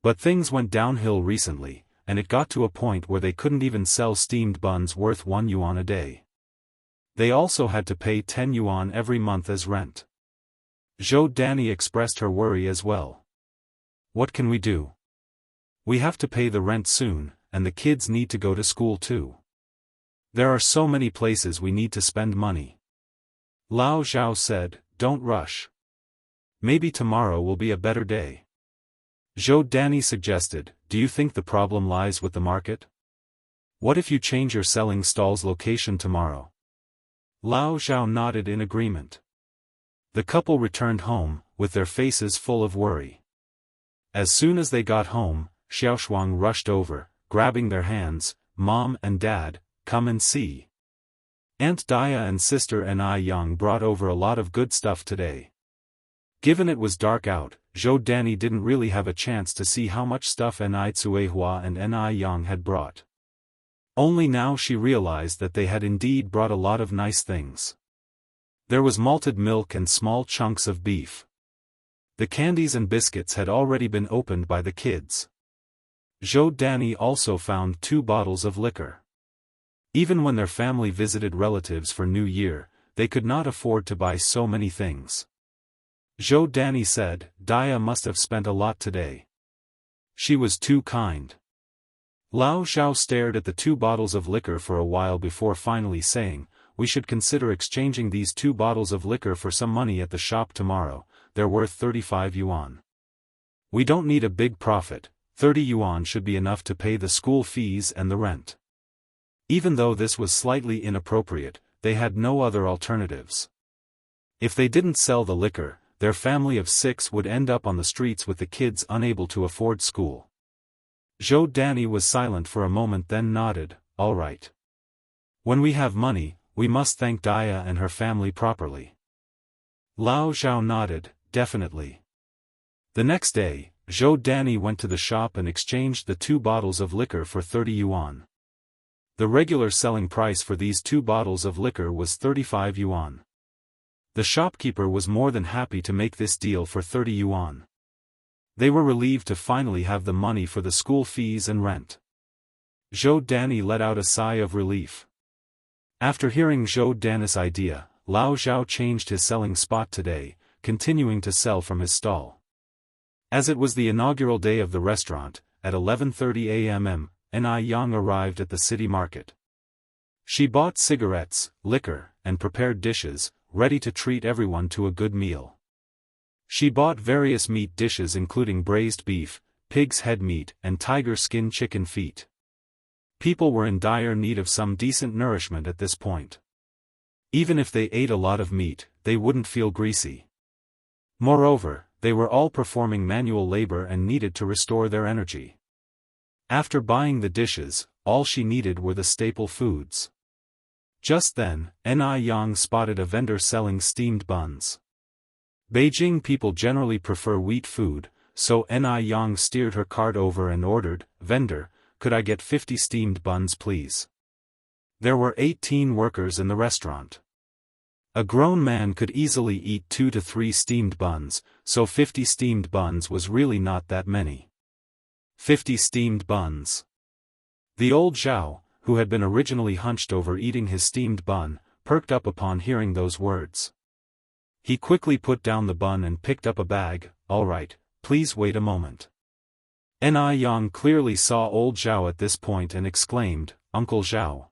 But things went downhill recently, and it got to a point where they couldn't even sell steamed buns worth 1 yuan a day. They also had to pay 10 yuan every month as rent. Zhou Danny expressed her worry as well. What can we do? We have to pay the rent soon, and the kids need to go to school too. There are so many places we need to spend money. Lao Zhao said, don't rush. Maybe tomorrow will be a better day. Zhou Danny suggested, do you think the problem lies with the market? What if you change your selling stall's location tomorrow? Lao Zhao nodded in agreement. The couple returned home, with their faces full of worry. As soon as they got home, Xiaoshuang rushed over, grabbing their hands. Mom and Dad, come and see. Aunt Daya and Sister Ni Yang brought over a lot of good stuff today. Given it was dark out, Zhou Danny didn't really have a chance to see how much stuff Ni Cuehua and Ni Yang had brought. Only now she realized that they had indeed brought a lot of nice things. There was malted milk and small chunks of beef. The candies and biscuits had already been opened by the kids. Zhou Danny also found 2 bottles of liquor. Even when their family visited relatives for New Year, they could not afford to buy so many things. Zhou Danny said, Daya must have spent a lot today. She was too kind. Lao Zhao stared at the 2 bottles of liquor for a while before finally saying, we should consider exchanging these 2 bottles of liquor for some money at the shop tomorrow. They're worth 35 yuan. We don't need a big profit. 30 yuan should be enough to pay the school fees and the rent. Even though this was slightly inappropriate, they had no other alternatives. If they didn't sell the liquor, their family of 6 would end up on the streets with the kids unable to afford school. Zhou Danny was silent for a moment then nodded, all right. When we have money, we must thank Daya and her family properly. Lao Zhao nodded, definitely. The next day, Zhou Danny went to the shop and exchanged the 2 bottles of liquor for 30 yuan. The regular selling price for these 2 bottles of liquor was 35 yuan. The shopkeeper was more than happy to make this deal for 30 yuan. They were relieved to finally have the money for the school fees and rent. Zhou Danny let out a sigh of relief. After hearing Zhou Danny's idea, Lao Zhao changed his selling spot today, continuing to sell from his stall. As it was the inaugural day of the restaurant, at 11:30 a.m. Ni Yang arrived at the city market. She bought cigarettes, liquor, and prepared dishes, ready to treat everyone to a good meal. She bought various meat dishes including braised beef, pig's head meat, and tiger skin chicken feet. People were in dire need of some decent nourishment at this point. Even if they ate a lot of meat, they wouldn't feel greasy. Moreover, they were all performing manual labor and needed to restore their energy. After buying the dishes, all she needed were the staple foods. Just then, Ni Yang spotted a vendor selling steamed buns. Beijing people generally prefer wheat food, so Ni Yang steered her cart over and ordered, "Vendor, could I get 50 steamed buns please?" There were 18 workers in the restaurant. A grown man could easily eat 2 to 3 steamed buns, so 50 steamed buns was really not that many. 50 steamed buns. The old Zhao, who had been originally hunched over eating his steamed bun, perked up upon hearing those words. He quickly put down the bun and picked up a bag. "All right, please wait a moment." Ni Yang clearly saw old Zhao at this point and exclaimed, "Uncle Zhao."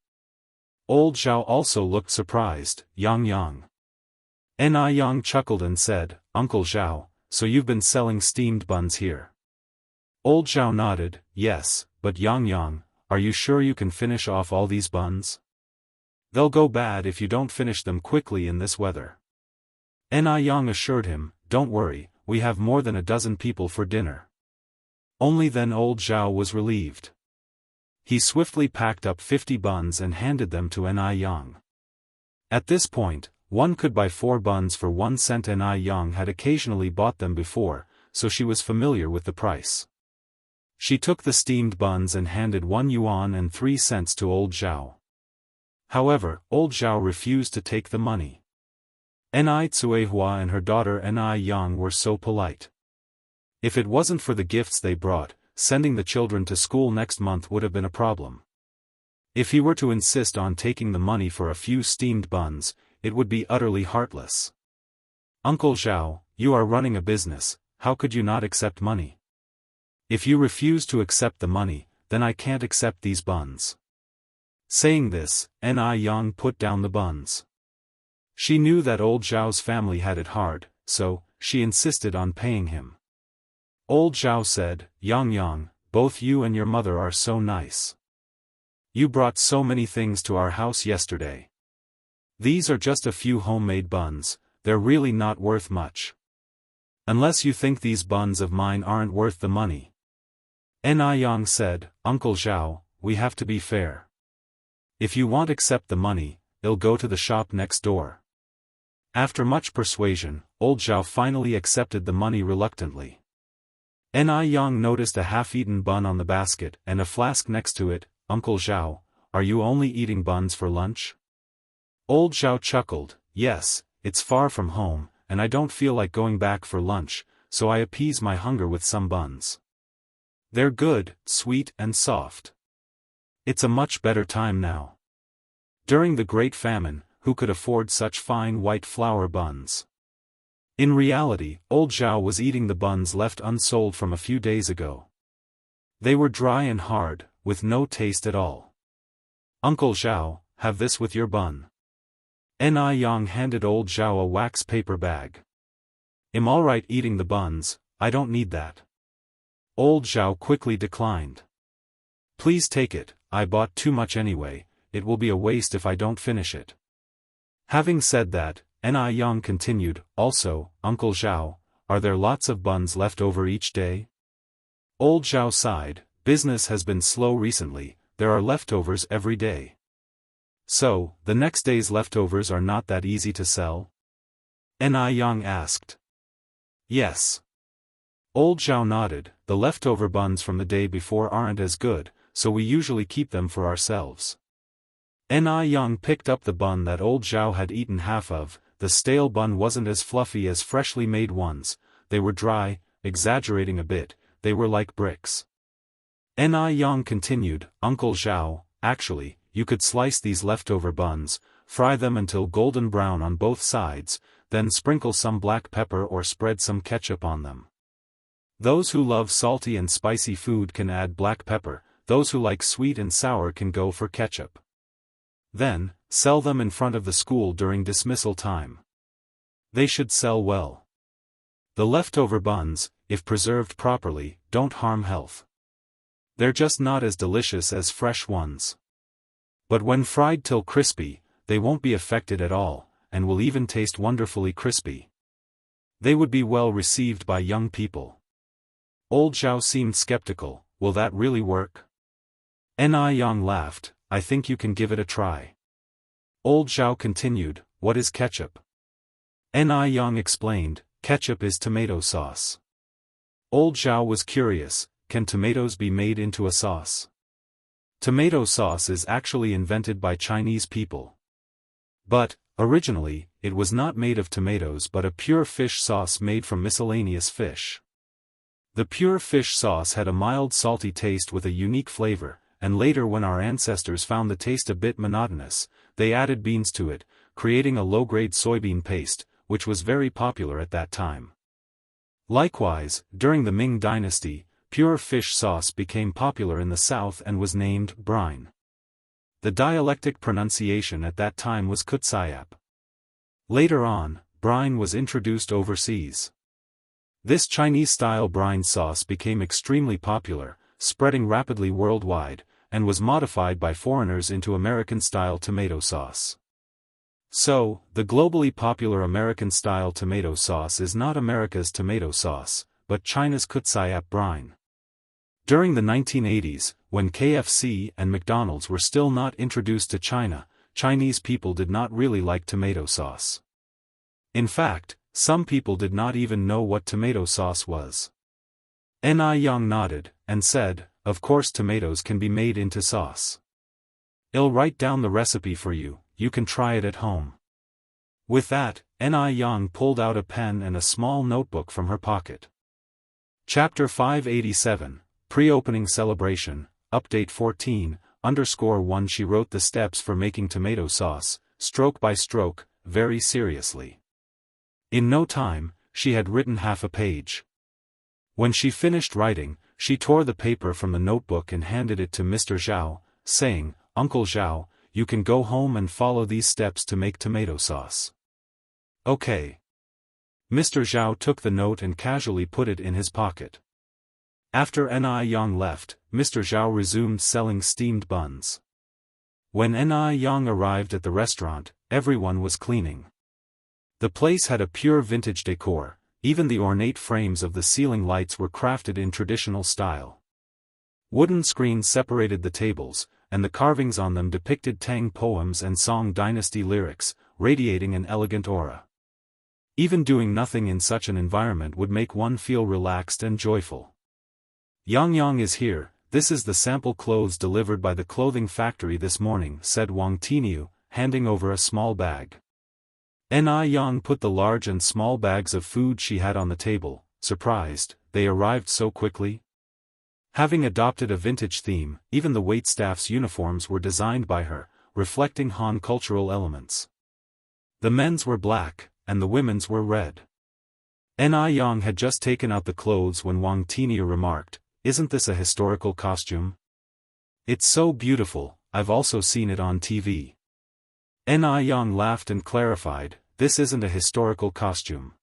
Old Zhao also looked surprised. Yang. Ni Yang chuckled and said, "Uncle Zhao, so you've been selling steamed buns here?" Old Zhao nodded, "Yes, but Yang, are you sure you can finish off all these buns? They'll go bad if you don't finish them quickly in this weather." Ni Yang assured him, "Don't worry, we have more than a dozen people for dinner." Only then old Zhao was relieved. He swiftly packed up 50 buns and handed them to Ni Yang. At this point, one could buy 4 buns for 1 cent. Ni Yang had occasionally bought them before, so she was familiar with the price. She took the steamed buns and handed 1 yuan and 3 cents to old Zhao. However, old Zhao refused to take the money. Ni Cuehua and her daughter Ni Yang were so polite. If it wasn't for the gifts they brought, sending the children to school next month would have been a problem. If he were to insist on taking the money for a few steamed buns, it would be utterly heartless. "Uncle Zhao, you are running a business, how could you not accept money? If you refuse to accept the money, then I can't accept these buns. Saying this, Yang put down the buns. She knew that old Zhao's family had it hard, so, she insisted on paying him. Old Zhao said, Yang, both you and your mother are so nice. You brought so many things to our house yesterday. These are just a few homemade buns, they're really not worth much. Unless you think these buns of mine aren't worth the money. Yang said, Uncle Zhao, we have to be fair. If you won't accept the money, it'll go to the shop next door. After much persuasion, old Zhao finally accepted the money reluctantly. Yang noticed a half-eaten bun on the basket and a flask next to it. Uncle Zhao, are you only eating buns for lunch? Old Zhao chuckled, yes, it's far from home, and I don't feel like going back for lunch, so I appease my hunger with some buns. They're good, sweet and soft. It's a much better time now. During the Great Famine, who could afford such fine white flour buns? In reality, old Zhao was eating the buns left unsold from a few days ago. They were dry and hard, with no taste at all. Uncle Zhao, have this with your bun. Yang handed old Zhao a wax paper bag. I'm alright eating the buns, I don't need that. Old Zhao quickly declined. Please take it, I bought too much anyway, it will be a waste if I don't finish it. Having said that, Yang continued, also, Uncle Zhao, are there lots of buns left over each day? Old Zhao sighed, business has been slow recently, there are leftovers every day. So, the next day's leftovers are not that easy to sell? Yang asked. Yes. Old Zhao nodded, the leftover buns from the day before aren't as good, so we usually keep them for ourselves. Yang picked up the bun that old Zhao had eaten half of. The stale bun wasn't as fluffy as freshly made ones, they were dry, exaggerating a bit, they were like bricks. Yang continued, Uncle Zhao, actually, you could slice these leftover buns, fry them until golden brown on both sides, then sprinkle some black pepper or spread some ketchup on them. Those who love salty and spicy food can add black pepper, those who like sweet and sour can go for ketchup. Then, sell them in front of the school during dismissal time. They should sell well. The leftover buns, if preserved properly, don't harm health. They're just not as delicious as fresh ones. But when fried till crispy, they won't be affected at all, and will even taste wonderfully crispy. They would be well received by young people. Old Zhao seemed skeptical, will that really work? Yang laughed, I think you can give it a try. Old Zhao continued, what is ketchup? Yang explained, ketchup is tomato sauce. Old Zhao was curious, can tomatoes be made into a sauce? Tomato sauce is actually invented by Chinese people. But, originally, it was not made of tomatoes but a pure fish sauce made from miscellaneous fish. The pure fish sauce had a mild salty taste with a unique flavor, and later when our ancestors found the taste a bit monotonous, they added beans to it, creating a low-grade soybean paste, which was very popular at that time. Likewise, during the Ming dynasty, pure fish sauce became popular in the south and was named brine. The dialectic pronunciation at that time was kutsayap. Later on, brine was introduced overseas. This Chinese-style brine sauce became extremely popular, spreading rapidly worldwide, and was modified by foreigners into American-style tomato sauce. So, the globally popular American-style tomato sauce is not America's tomato sauce, but China's kutsayap brine. During the 1980s, when KFC and McDonald's were still not introduced to China, Chinese people did not really like tomato sauce. In fact, some people did not even know what tomato sauce was. Yang nodded, and said, of course tomatoes can be made into sauce. I'll write down the recipe for you, you can try it at home. With that, Yang pulled out a pen and a small notebook from her pocket. Chapter 587, Pre-Opening Celebration, Update 14_1 She wrote the steps for making tomato sauce, stroke by stroke, very seriously. In no time, she had written half a page. When she finished writing, she tore the paper from the notebook and handed it to Mr. Zhao, saying, "Uncle Zhao, you can go home and follow these steps to make tomato sauce." "Okay." Mr. Zhao took the note and casually put it in his pocket. After Ni Yang left, Mr. Zhao resumed selling steamed buns. When Ni Yang arrived at the restaurant, everyone was cleaning. The place had a pure vintage decor, even the ornate frames of the ceiling lights were crafted in traditional style. Wooden screens separated the tables, and the carvings on them depicted Tang poems and Song dynasty lyrics, radiating an elegant aura. Even doing nothing in such an environment would make one feel relaxed and joyful. "Yang is here, this is the sample clothes delivered by the clothing factory this morning," said Wang Tiniu, handing over a small bag. Ni Yang put the large and small bags of food she had on the table, surprised, they arrived so quickly. Having adopted a vintage theme, even the waitstaff's uniforms were designed by her, reflecting Han cultural elements. The men's were black, and the women's were red. Ni Yang had just taken out the clothes when Wang Tiniu remarked, "Isn't this a historical costume? It's so beautiful, I've also seen it on TV." Ni Yang laughed and clarified, "This isn't a historical costume.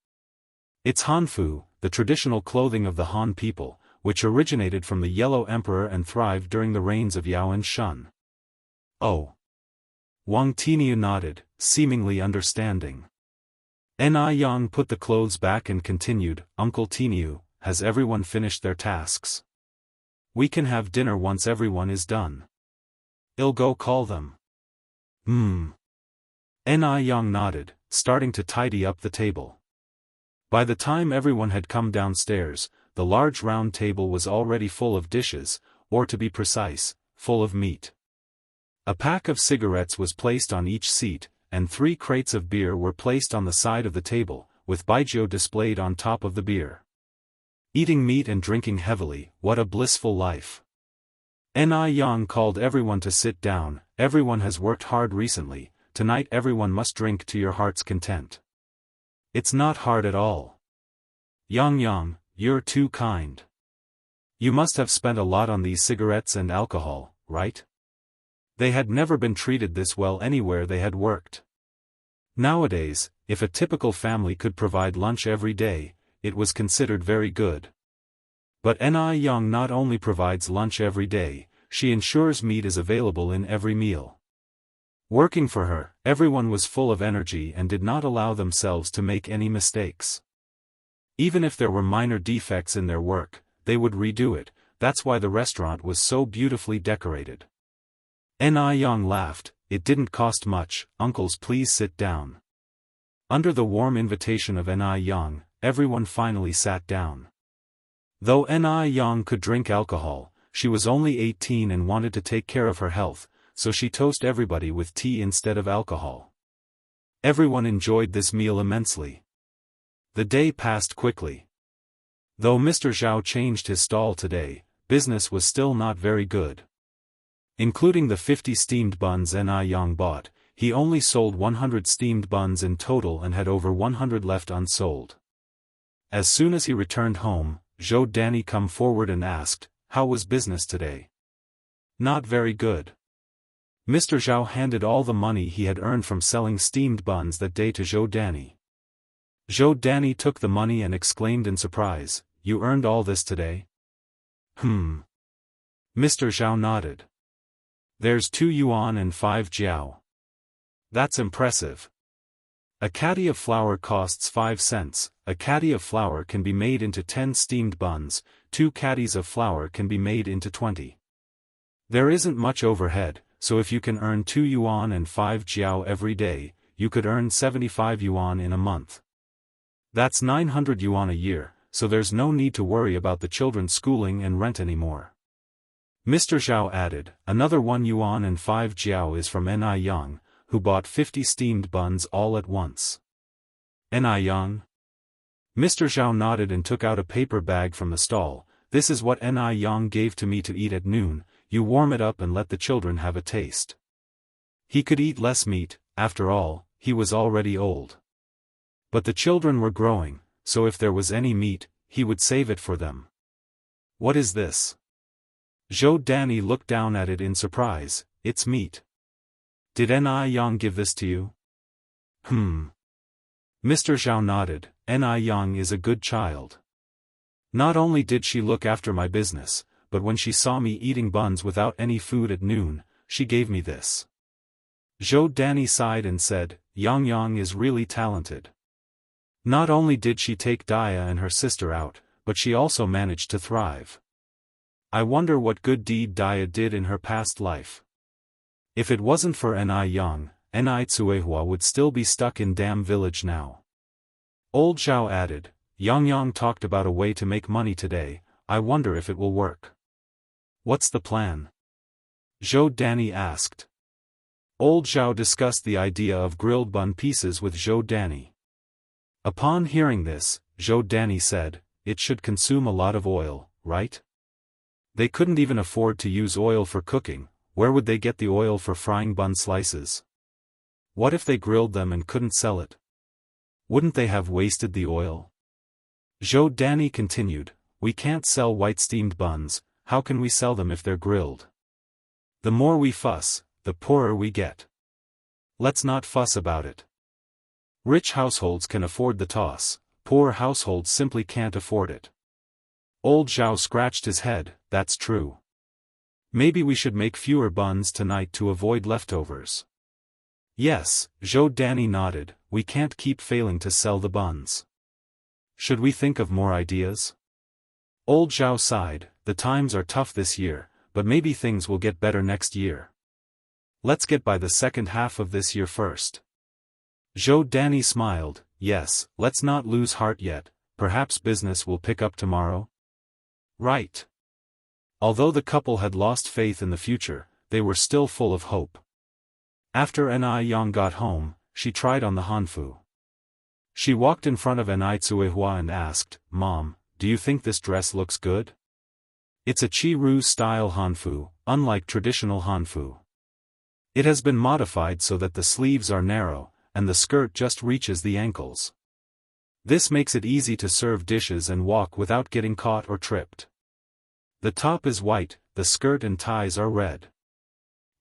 It's Hanfu, the traditional clothing of the Han people, which originated from the Yellow Emperor and thrived during the reigns of Yao and Shun." "Oh." Wang Tiniu nodded, seemingly understanding. Ni Yang put the clothes back and continued, "Uncle Tiniu, has everyone finished their tasks? We can have dinner once everyone is done. I'll go call them." Ni Yang nodded, starting to tidy up the table. By the time everyone had come downstairs, the large round table was already full of dishes, or to be precise, full of meat. A pack of cigarettes was placed on each seat, and 3 crates of beer were placed on the side of the table, with baijiu displayed on top of the beer. Eating meat and drinking heavily, what a blissful life. Ni Yang called everyone to sit down, "Everyone has worked hard recently, tonight everyone must drink to your heart's content." "It's not hard at all. Yang, you're too kind. You must have spent a lot on these cigarettes and alcohol, right?" They had never been treated this well anywhere they had worked. Nowadays, if a typical family could provide lunch every day, it was considered very good. But Ni Yang not only provides lunch every day, she ensures meat is available in every meal. Working for her, everyone was full of energy and did not allow themselves to make any mistakes. Even if there were minor defects in their work, they would redo it. That's why the restaurant was so beautifully decorated. Ni Yang laughed, "It didn't cost much, uncles, please sit down." Under the warm invitation of Ni Yang, everyone finally sat down. Though Ni Yang could drink alcohol, she was only 18 and wanted to take care of her health, so she toasted everybody with tea instead of alcohol. Everyone enjoyed this meal immensely. The day passed quickly. Though Mr. Zhao changed his stall today, business was still not very good. Including the 50 steamed buns Ni Yang bought, he only sold 100 steamed buns in total and had over 100 left unsold. As soon as he returned home, Zhou Danny come forward and asked, "How was business today?" "Not very good." Mr. Zhao handed all the money he had earned from selling steamed buns that day to Zhou Danny. Zhou Danny took the money and exclaimed in surprise, "You earned all this today?" Mr. Zhao nodded. "There's 2 yuan and 5 jiao. That's impressive. A caddy of flour costs 5 cents, a caddy of flour can be made into 10 steamed buns, 2 caddies of flour can be made into 20. There isn't much overhead, so if you can earn 2 yuan and 5 jiao every day, you could earn 75 yuan in a month. That's 900 yuan a year, so there's no need to worry about the children's schooling and rent anymore." Mr. Zhao added, "Another 1 yuan and 5 jiao is from Ni Yang, who bought 50 steamed buns all at once." "Ni Yang?" Mr. Zhao nodded and took out a paper bag from the stall. "This is what Ni Yang gave to me to eat at noon, you warm it up and let the children have a taste." He could eat less meat, after all, he was already old. But the children were growing, so if there was any meat, he would save it for them. What is this? Zhou Danny looked down at it in surprise. It's meat. Did Ni Yang give this to you? Mr. Zhao nodded. Ni Yang is a good child. Not only did she look after my business, but when she saw me eating buns without any food at noon, she gave me this. Zhou Danny sighed and said, Yang Yang is really talented. Not only did she take Dia and her sister out, but she also managed to thrive. I wonder what good deed Dia did in her past life. If it wasn't for Ni Yang, Ni Tsuehua would still be stuck in Dam Village now. Old Zhao added, Yang Yang talked about a way to make money today. I wonder if it will work. What's the plan? Zhou Danny asked. Old Zhao discussed the idea of grilled bun pieces with Zhou Danny. Upon hearing this, Zhou Danny said, it should consume a lot of oil, right? They couldn't even afford to use oil for cooking. Where would they get the oil for frying bun slices? What if they grilled them and couldn't sell it? Wouldn't they have wasted the oil? Zhou Danny continued, we can't sell white steamed buns, how can we sell them if they're grilled? The more we fuss, the poorer we get. Let's not fuss about it. Rich households can afford the toss, poor households simply can't afford it. Old Zhao scratched his head, that's true. Maybe we should make fewer buns tonight to avoid leftovers. Yes, Zhou Danny nodded, we can't keep failing to sell the buns. Should we think of more ideas? Old Zhao sighed, the times are tough this year, but maybe things will get better next year. Let's get by the second half of this year first. Zhou Danny smiled, yes, let's not lose heart yet, perhaps business will pick up tomorrow? Right. Although the couple had lost faith in the future, they were still full of hope. After Ni Yang got home, she tried on the hanfu. She walked in front of Ni Tsuehua and asked, Mom, do you think this dress looks good? It's a Chi-Ru-style hanfu, unlike traditional hanfu. It has been modified so that the sleeves are narrow, and the skirt just reaches the ankles. This makes it easy to serve dishes and walk without getting caught or tripped. The top is white, the skirt and ties are red.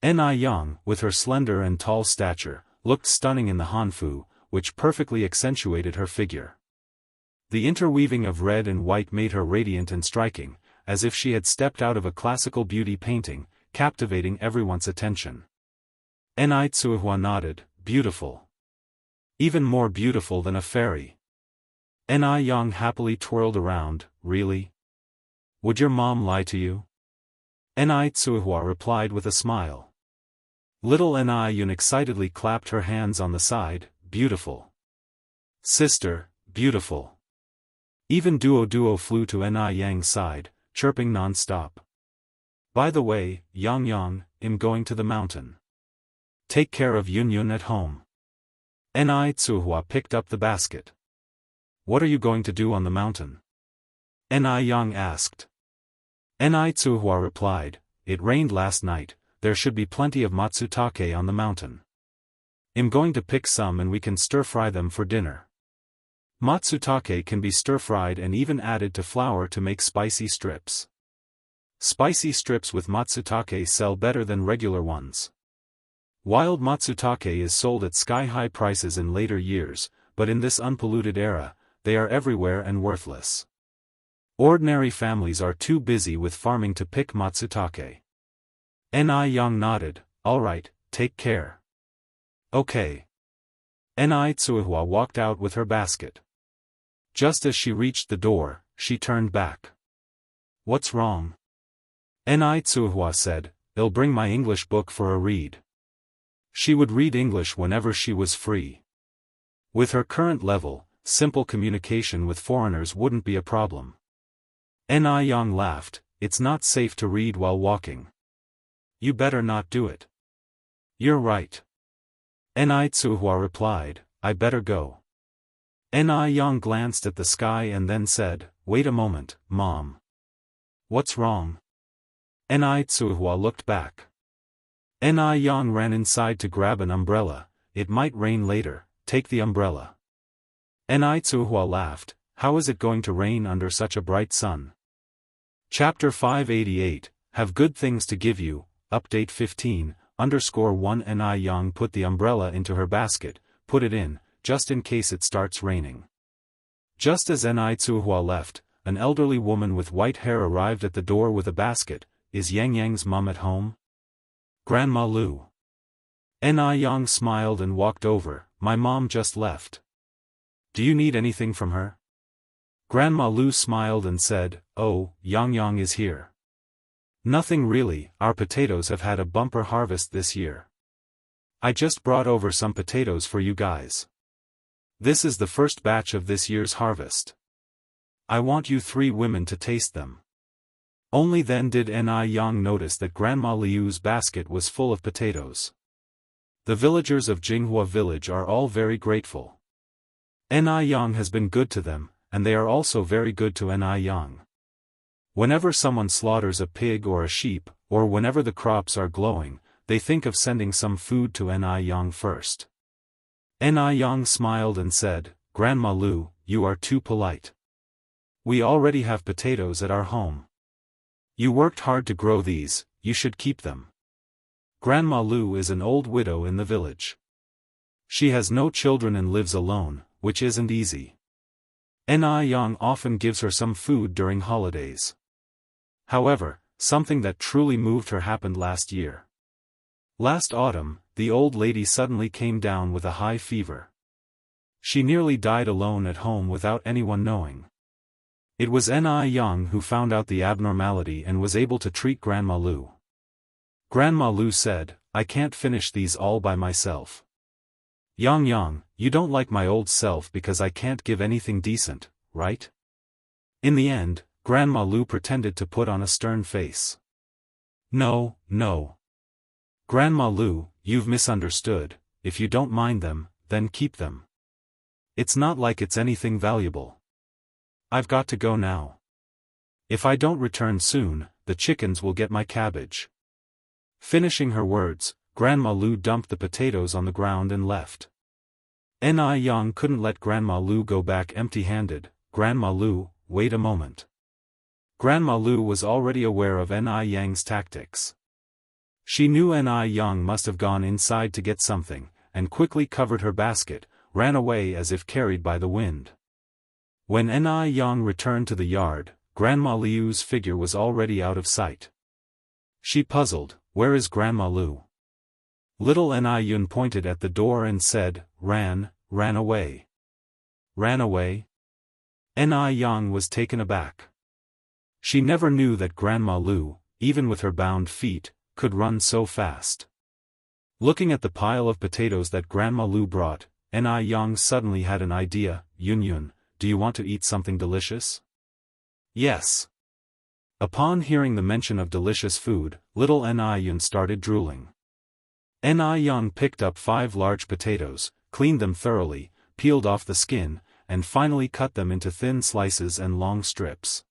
Ni Yang, with her slender and tall stature, looked stunning in the hanfu, which perfectly accentuated her figure. The interweaving of red and white made her radiant and striking, as if she had stepped out of a classical beauty painting, captivating everyone's attention. Ni Tsuehua nodded, beautiful. Even more beautiful than a fairy. Ni Yang happily twirled around, really? Would your mom lie to you? Ni Tsuehua replied with a smile. Little Ni Yun excitedly clapped her hands on the side, beautiful. Sister, beautiful. Even Duo flew to Ni Yang's side, chirping non-stop. By the way, Yang, I'm going to the mountain. Take care of Yun at home. Ni Tsuehua picked up the basket. What are you going to do on the mountain? Ni Yang asked. Ni Tsuehua replied, it rained last night, there should be plenty of matsutake on the mountain. I'm going to pick some and we can stir-fry them for dinner. Matsutake can be stir-fried and even added to flour to make spicy strips. Spicy strips with matsutake sell better than regular ones. Wild matsutake is sold at sky-high prices in later years, but in this unpolluted era, they are everywhere and worthless. Ordinary families are too busy with farming to pick matsutake. Ni Yang nodded, alright, take care. Okay. Ni Tsuehua walked out with her basket. Just as she reached the door, she turned back. What's wrong? Ni Tsuehua said, I'll bring my English book for a read. She would read English whenever she was free. With her current level, simple communication with foreigners wouldn't be a problem. Ni Yang laughed, it's not safe to read while walking. You better not do it. You're right. Ni Tsuehua replied, I better go. Ni Yang glanced at the sky and then said, wait a moment, Mom. What's wrong? Ni Tsuehua looked back. Ni Yang ran inside to grab an umbrella, it might rain later, take the umbrella. Ni Tsuehua laughed, how is it going to rain under such a bright sun? Chapter 588, Have Good Things to Give You, Update 15_1 Ni Yang put the umbrella into her basket, put it in, just in case it starts raining. Just as Ni Tsuhua left, an elderly woman with white hair arrived at the door with a basket. Is Yang Yang's mum at home? Grandma Lu. Ni Yang smiled and walked over. My mom just left. Do you need anything from her? Grandma Lu smiled and said, Oh, Yang Yang is here. Nothing really, our potatoes have had a bumper harvest this year. I just brought over some potatoes for you guys. This is the first batch of this year's harvest. I want you 3 women to taste them. Only then did Ni Yang notice that Grandma Liu's basket was full of potatoes. The villagers of Jinghua village are all very grateful. Ni Yang has been good to them, and they are also very good to Ni Yang. Whenever someone slaughters a pig or a sheep, or whenever the crops are glowing, they think of sending some food to Ni Yang first. Ni Yang smiled and said, Grandma Lu, you are too polite. We already have potatoes at our home. You worked hard to grow these, you should keep them. Grandma Lu is an old widow in the village. She has no children and lives alone, which isn't easy. Ni Yang often gives her some food during holidays. However, something that truly moved her happened last year. Last autumn, the old lady suddenly came down with a high fever. She nearly died alone at home without anyone knowing. It was Ni Yang who found out the abnormality and was able to treat Grandma Lu. Grandma Lu said, I can't finish these all by myself. Yang Yang, you don't like my old self because I can't give anything decent, right? In the end, Grandma Lu pretended to put on a stern face. No, no. Grandma Lu, you've misunderstood. If you don't mind them, then keep them. It's not like it's anything valuable. I've got to go now. If I don't return soon, the chickens will get my cabbage. Finishing her words, Grandma Lu dumped the potatoes on the ground and left. Ni Yang couldn't let Grandma Lu go back empty-handed. Grandma Lu, wait a moment. Grandma Lu was already aware of Ni Yang's tactics. She knew Ni Yang must have gone inside to get something, and quickly covered her basket, ran away as if carried by the wind. When Ni Yang returned to the yard, Grandma Liu's figure was already out of sight. She puzzled, where is Grandma Lu? Little Ni Yun pointed at the door and said, ran away. Ran away? Ni Yang was taken aback. She never knew that Grandma Lu, even with her bound feet, could run so fast. Looking at the pile of potatoes that Grandma Lu brought, Ni Yang suddenly had an idea. Yun, do you want to eat something delicious? Yes. Upon hearing the mention of delicious food, little Ni Yun started drooling. Ni Yang picked up 5 large potatoes, cleaned them thoroughly, peeled off the skin, and finally cut them into thin slices and long strips.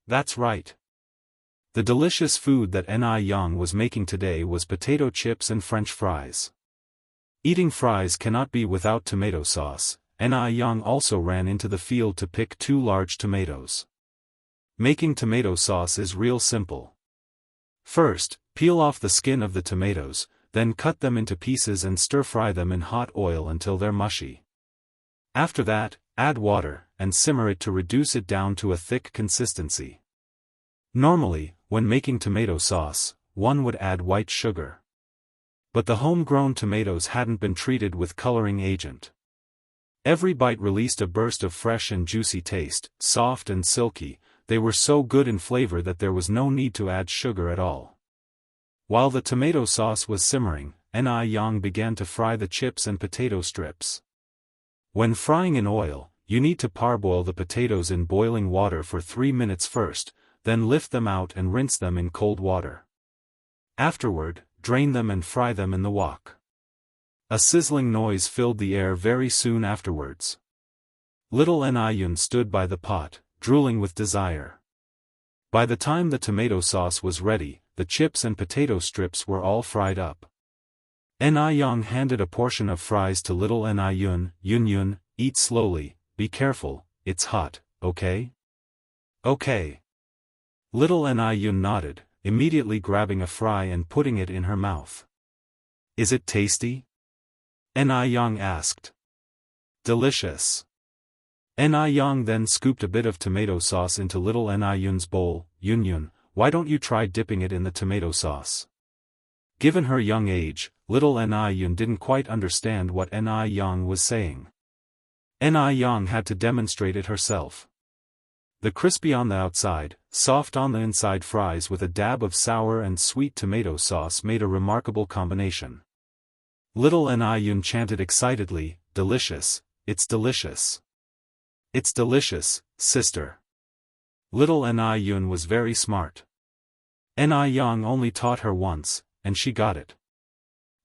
That's right. The delicious food that Ni Yang was making today was potato chips and French fries. Eating fries cannot be without tomato sauce. Ni Yang also ran into the field to pick 2 large tomatoes. Making tomato sauce is real simple. First, peel off the skin of the tomatoes, then cut them into pieces and stir-fry them in hot oil until they're mushy. After that, add water, and simmer it to reduce it down to a thick consistency. Normally, when making tomato sauce, one would add white sugar. But the homegrown tomatoes hadn't been treated with coloring agent. Every bite released a burst of fresh and juicy taste, soft and silky. They were so good in flavor that there was no need to add sugar at all. While the tomato sauce was simmering, Ni Yang began to fry the chips and potato strips. When frying in oil, you need to parboil the potatoes in boiling water for 3 minutes first, then lift them out and rinse them in cold water. Afterward, drain them and fry them in the wok. A sizzling noise filled the air very soon afterwards. Little Ni Yun stood by the pot, drooling with desire. By the time the tomato sauce was ready, the chips and potato strips were all fried up. Ni Yang handed a portion of fries to little Ni Yun. Yun, eat slowly, be careful, it's hot, okay? Okay. Little N.I.Yun nodded, immediately grabbing a fry and putting it in her mouth. Is it tasty? N.I.Yang asked. Delicious. N.I.Yang then scooped a bit of tomato sauce into little N.I.Yun's bowl. Yun, why don't you try dipping it in the tomato sauce? Given her young age, little N.I.Yun didn't quite understand what N.I.Yang was saying. N.I.Yang had to demonstrate it herself. The crispy on the outside, soft on the inside fries with a dab of sour and sweet tomato sauce made a remarkable combination. Little N.I.Yun chanted excitedly, delicious, it's delicious. It's delicious, sister. Little N.I.Yun was very smart. N.I.Yang only taught her once, and she got it.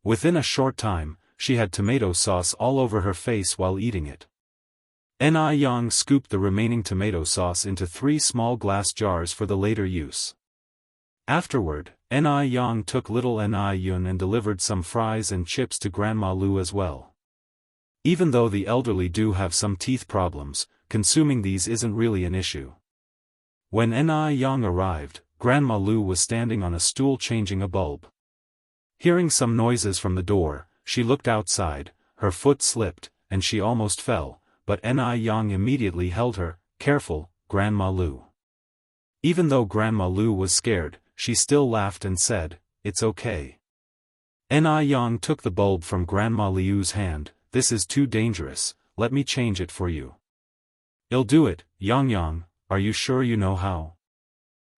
Within a short time, she had tomato sauce all over her face while eating it. N.I.Yang scooped the remaining tomato sauce into 3 small glass jars for the later use. Afterward, N.I.Yang took little N.I.Yun and delivered some fries and chips to Grandma Lu as well. Even though the elderly do have some teeth problems, consuming these isn't really an issue. When N.I.Yang arrived, Grandma Lu was standing on a stool changing a bulb. Hearing some noises from the door, she looked outside, her foot slipped, and she almost fell, but N.I.Yang immediately held her. Careful, Grandma Lu. Even though Grandma Lu was scared, she still laughed and said, it's okay. N.I.Yang took the bulb from Grandma Liu's hand. This is too dangerous, let me change it for you. I'll do it, Yang, are you sure you know how?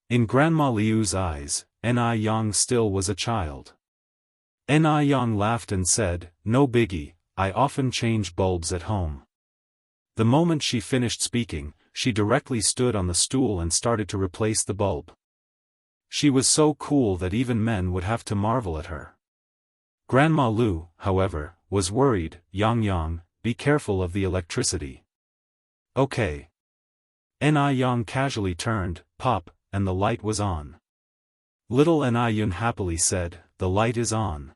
In Grandma Liu's eyes, N.I.Yang still was a child. N.I.Yang laughed and said, no biggie, I often change bulbs at home. The moment she finished speaking, she directly stood on the stool and started to replace the bulb. She was so cool that even men would have to marvel at her. Grandma Lu, however, was worried. Yang, be careful of the electricity. Okay. N.I.Yang casually turned, pop, and the light was on. Little N.I.Yun happily said, the light is on.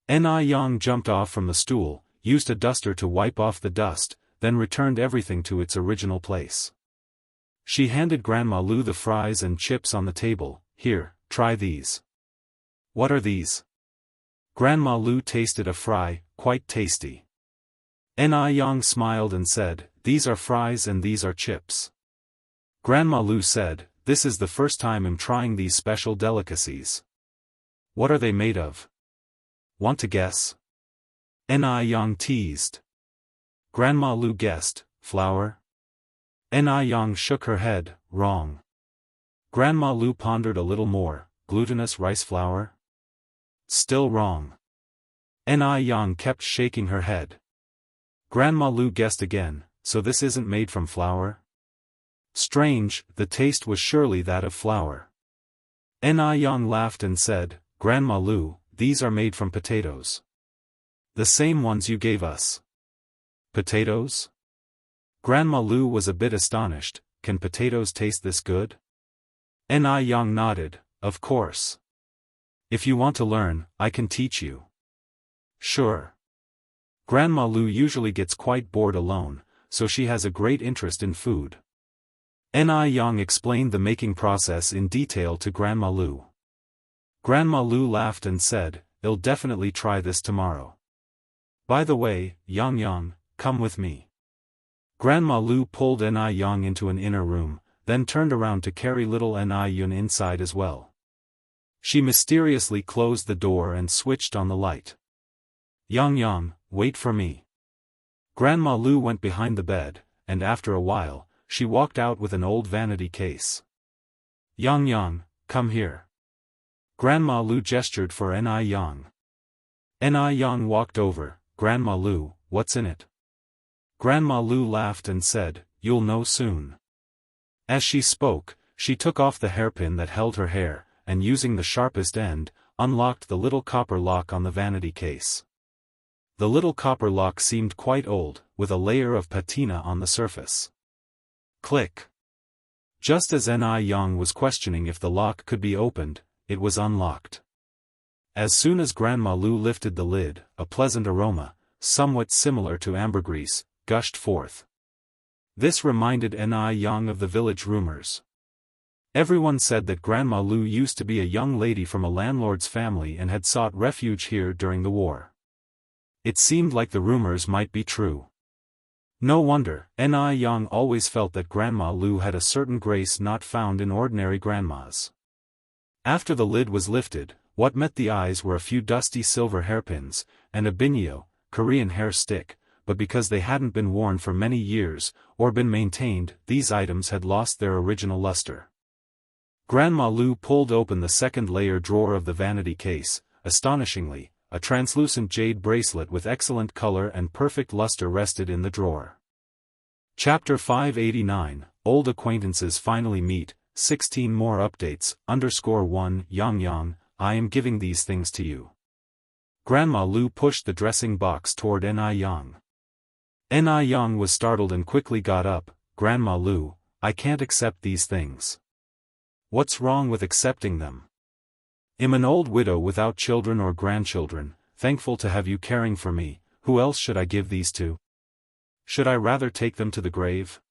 N.I.Yang jumped off from the stool, used a duster to wipe off the dust, then returned everything to its original place. She handed Grandma Lu the fries and chips on the table. Here, try these. What are these? Grandma Lu tasted a fry, quite tasty. N.I.Yang smiled and said, these are fries and these are chips. Grandma Lu said, this is the first time I'm trying these special delicacies. What are they made of? Want to guess? N.I.Yang teased. Grandma Lu guessed, flour? N.I.Yang shook her head, wrong. Grandma Lu pondered a little more, glutinous rice flour? Still wrong. N.I.Yang kept shaking her head. Grandma Lu guessed again, so this isn't made from flour? Strange, the taste was surely that of flour. N.I.Yang laughed and said, Grandma Lu, these are made from potatoes. The same ones you gave us. Potatoes? Grandma Lu was a bit astonished. Can potatoes taste this good? N.I.Yang nodded, of course. If you want to learn, I can teach you. Sure. Grandma Lu usually gets quite bored alone, so she has a great interest in food. N.I.Yang explained the making process in detail to Grandma Lu. Grandma Lu laughed and said, I'll definitely try this tomorrow. By the way, Yang, come with me. Grandma Lu pulled N.I.Yang into an inner room, then turned around to carry little N.I.Yun inside as well. She mysteriously closed the door and switched on the light. Yang, wait for me. Grandma Lu went behind the bed, and after a while, she walked out with an old vanity case. Yang, come here. Grandma Lu gestured for N.I.Yang. N.I.Yang walked over. Grandma Lu, what's in it? Grandma Lu laughed and said, you'll know soon. As she spoke, she took off the hairpin that held her hair, and using the sharpest end, unlocked the little copper lock on the vanity case. The little copper lock seemed quite old, with a layer of patina on the surface. Click. Just as N.I.Yang was questioning if the lock could be opened, it was unlocked. As soon as Grandma Lu lifted the lid, a pleasant aroma, somewhat similar to ambergris, gushed forth. This reminded Yang of the village rumors. Everyone said that Grandma Lu used to be a young lady from a landlord's family and had sought refuge here during the war. It seemed like the rumors might be true. No wonder, Yang always felt that Grandma Lu had a certain grace not found in ordinary grandmas. After the lid was lifted, what met the eyes were a few dusty silver hairpins, and a binyeo, Korean hair stick, but because they hadn't been worn for many years, or been maintained, these items had lost their original luster. Grandma Lu pulled open the second-layer drawer of the vanity case. Astonishingly, a translucent jade bracelet with excellent color and perfect luster rested in the drawer. Chapter 589, Old Acquaintances Finally Meet, 16 more updates, _1 Yang, I am giving these things to you. Grandma Lu pushed the dressing box toward Yang. Yang was startled and quickly got up. Grandma Lu, I can't accept these things. What's wrong with accepting them? I'm an old widow without children or grandchildren, thankful to have you caring for me. Who else should I give these to? Should I rather take them to the grave?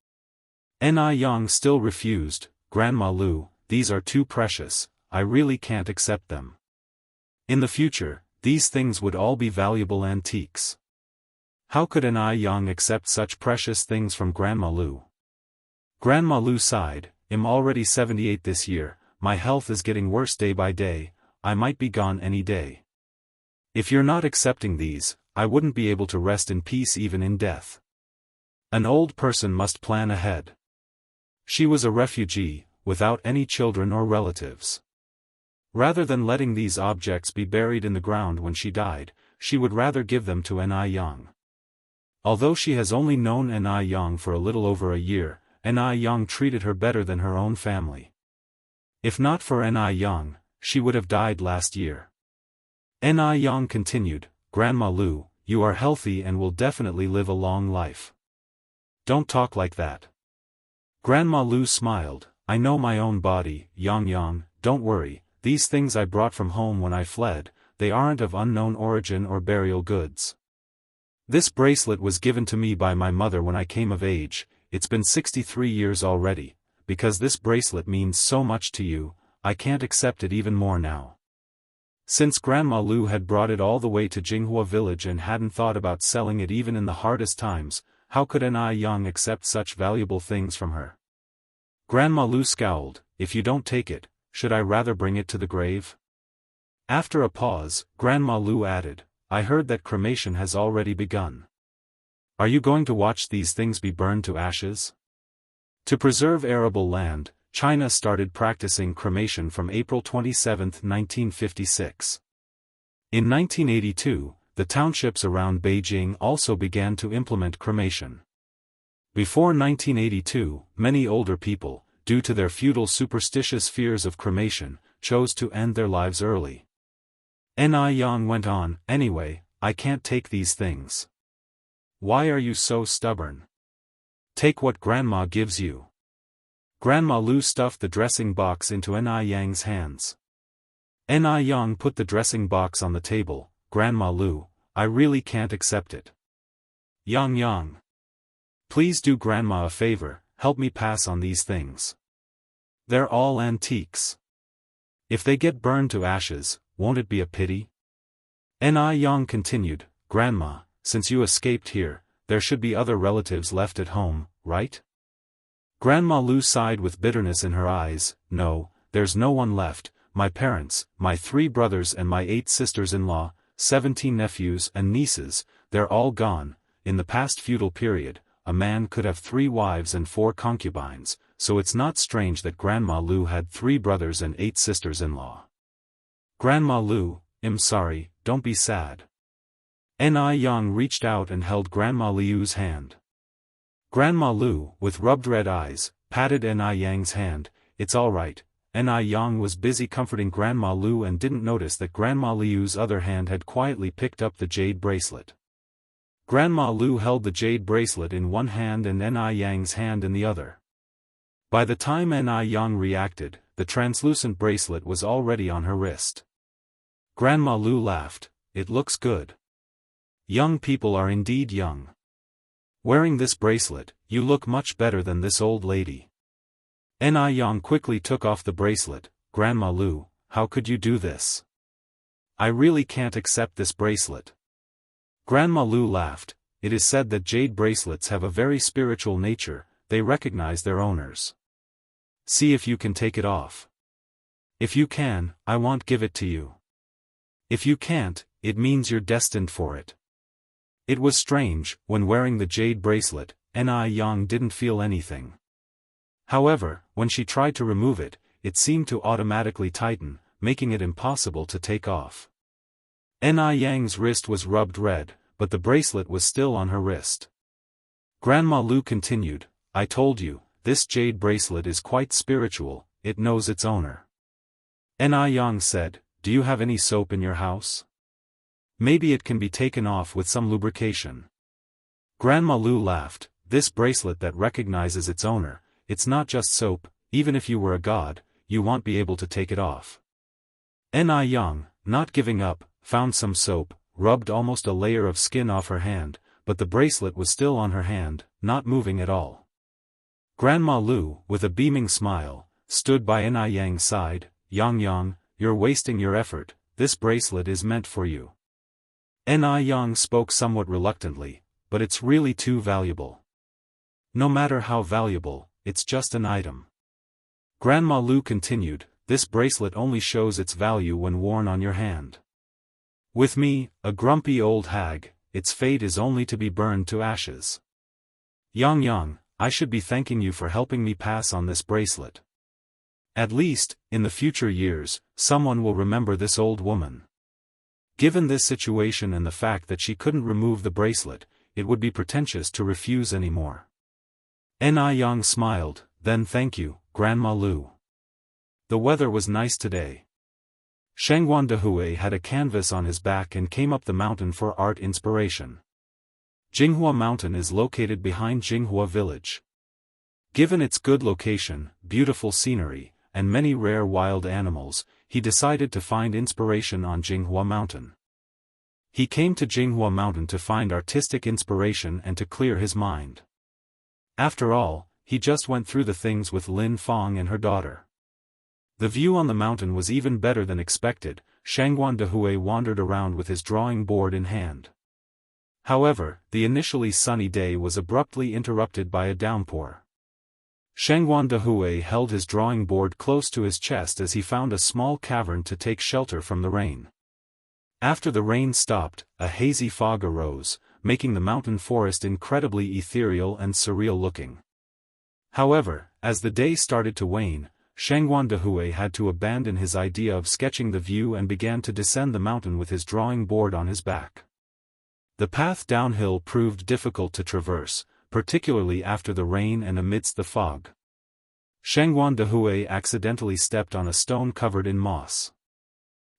Yang still refused. Grandma Lu, these are too precious, I really can't accept them. In the future, these things would all be valuable antiques. How could Yang accept such precious things from Grandma Lu? Grandma Lu sighed. I'm already 78 this year, my health is getting worse day by day, I might be gone any day. If you're not accepting these, I wouldn't be able to rest in peace even in death. An old person must plan ahead. She was a refugee, without any children or relatives. Rather than letting these objects be buried in the ground when she died, she would rather give them to Yang. Although she has only known Yang for a little over a year, Yang treated her better than her own family. If not for Yang, she would have died last year. Yang continued, Grandma Lu, you are healthy and will definitely live a long life. Don't talk like that. Grandma Lu smiled, I know my own body, Yang, don't worry, these things I brought from home when I fled, they aren't of unknown origin or burial goods. This bracelet was given to me by my mother when I came of age. It's been 63 years already, because this bracelet means so much to you, I can't accept it even more now. Since Grandma Lu had brought it all the way to Jianghu village and hadn't thought about selling it even in the hardest times, how could Yang accept such valuable things from her? Grandma Lu scowled, if you don't take it, should I rather bring it to the grave? After a pause, Grandma Lu added, I heard that cremation has already begun. Are you going to watch these things be burned to ashes? To preserve arable land, China started practicing cremation from April 27, 1956. In 1982, the townships around Beijing also began to implement cremation. Before 1982, many older people, due to their feudal superstitious fears of cremation, chose to end their lives early. Yang went on, anyway, I can't take these things. Why are you so stubborn? Take what Grandma gives you. Grandma Lu stuffed the dressing box into Yang's hands. Yang put the dressing box on the table. Grandma Lu, I really can't accept it. Yang. Please do Grandma a favor, help me pass on these things. They're all antiques. If they get burned to ashes, won't it be a pity? Yang continued, Grandma, since you escaped here, there should be other relatives left at home, right? Grandma Lu sighed with bitterness in her eyes, no, there's no one left, my parents, my 3 brothers and my 8 sisters-in-law, 17 nephews and nieces, they're all gone. In the past feudal period, a man could have 3 wives and 4 concubines, so it's not strange that Grandma Lu had 3 brothers and 8 sisters-in-law. Grandma Lu, I'm sorry, don't be sad. Yang reached out and held Grandma Liu's hand. Grandma Lu, with rubbed red eyes, patted Yang's hand, it's all right. Yang was busy comforting Grandma Lu and didn't notice that Grandma Liu's other hand had quietly picked up the jade bracelet. Grandma Lu held the jade bracelet in one hand and Yang's hand in the other. By the time Yang reacted, the translucent bracelet was already on her wrist. Grandma Lu laughed, it looks good. Young people are indeed young. Wearing this bracelet, you look much better than this old lady. Ni Yang quickly took off the bracelet. Grandma Lu, how could you do this? I really can't accept this bracelet. Grandma Lu laughed. It is said that jade bracelets have a very spiritual nature, they recognize their owners. See if you can take it off. If you can, I won't give it to you. If you can't, it means you're destined for it. It was strange, when wearing the jade bracelet, Ni Yang didn't feel anything. However, when she tried to remove it, it seemed to automatically tighten, making it impossible to take off. Ni Yang's wrist was rubbed red, but the bracelet was still on her wrist. Grandma Lu continued, I told you, this jade bracelet is quite spiritual, it knows its owner. Ni Yang said, do you have any soap in your house? Maybe it can be taken off with some lubrication. Grandma Lu laughed, this bracelet that recognizes its owner, it's not just soap, even if you were a god, you won't be able to take it off. Ni Yang, not giving up, found some soap, rubbed almost a layer of skin off her hand, but the bracelet was still on her hand, not moving at all. Grandma Lu, with a beaming smile, stood by Ni Yang's side. Yang, you're wasting your effort, this bracelet is meant for you. Ni Yang spoke somewhat reluctantly, but it's really too valuable. No matter how valuable, it's just an item. Grandma Lu continued, this bracelet only shows its value when worn on your hand. With me, a grumpy old hag, its fate is only to be burned to ashes. Yang, I should be thanking you for helping me pass on this bracelet. At least, in the future years, someone will remember this old woman. Given this situation and the fact that she couldn't remove the bracelet, it would be pretentious to refuse anymore. Ni Yang smiled, then thank you, Grandma Lu. The weather was nice today. Shangguan Dehui had a canvas on his back and came up the mountain for art inspiration. Jinghua Mountain is located behind Jinghua village. Given its good location, beautiful scenery, and many rare wild animals, he decided to find inspiration on Jinghua Mountain. He came to Jinghua Mountain to find artistic inspiration and to clear his mind. After all, he just went through the things with Lin Fong and her daughter. The view on the mountain was even better than expected. Shangguan Dehui wandered around with his drawing board in hand. However, the initially sunny day was abruptly interrupted by a downpour. Shangguan Dehui held his drawing board close to his chest as he found a small cavern to take shelter from the rain. After the rain stopped, a hazy fog arose, making the mountain forest incredibly ethereal and surreal looking. However, as the day started to wane, Shangguan Dehui had to abandon his idea of sketching the view and began to descend the mountain with his drawing board on his back. The path downhill proved difficult to traverse, particularly after the rain and amidst the fog. Shangguan Dehui accidentally stepped on a stone covered in moss.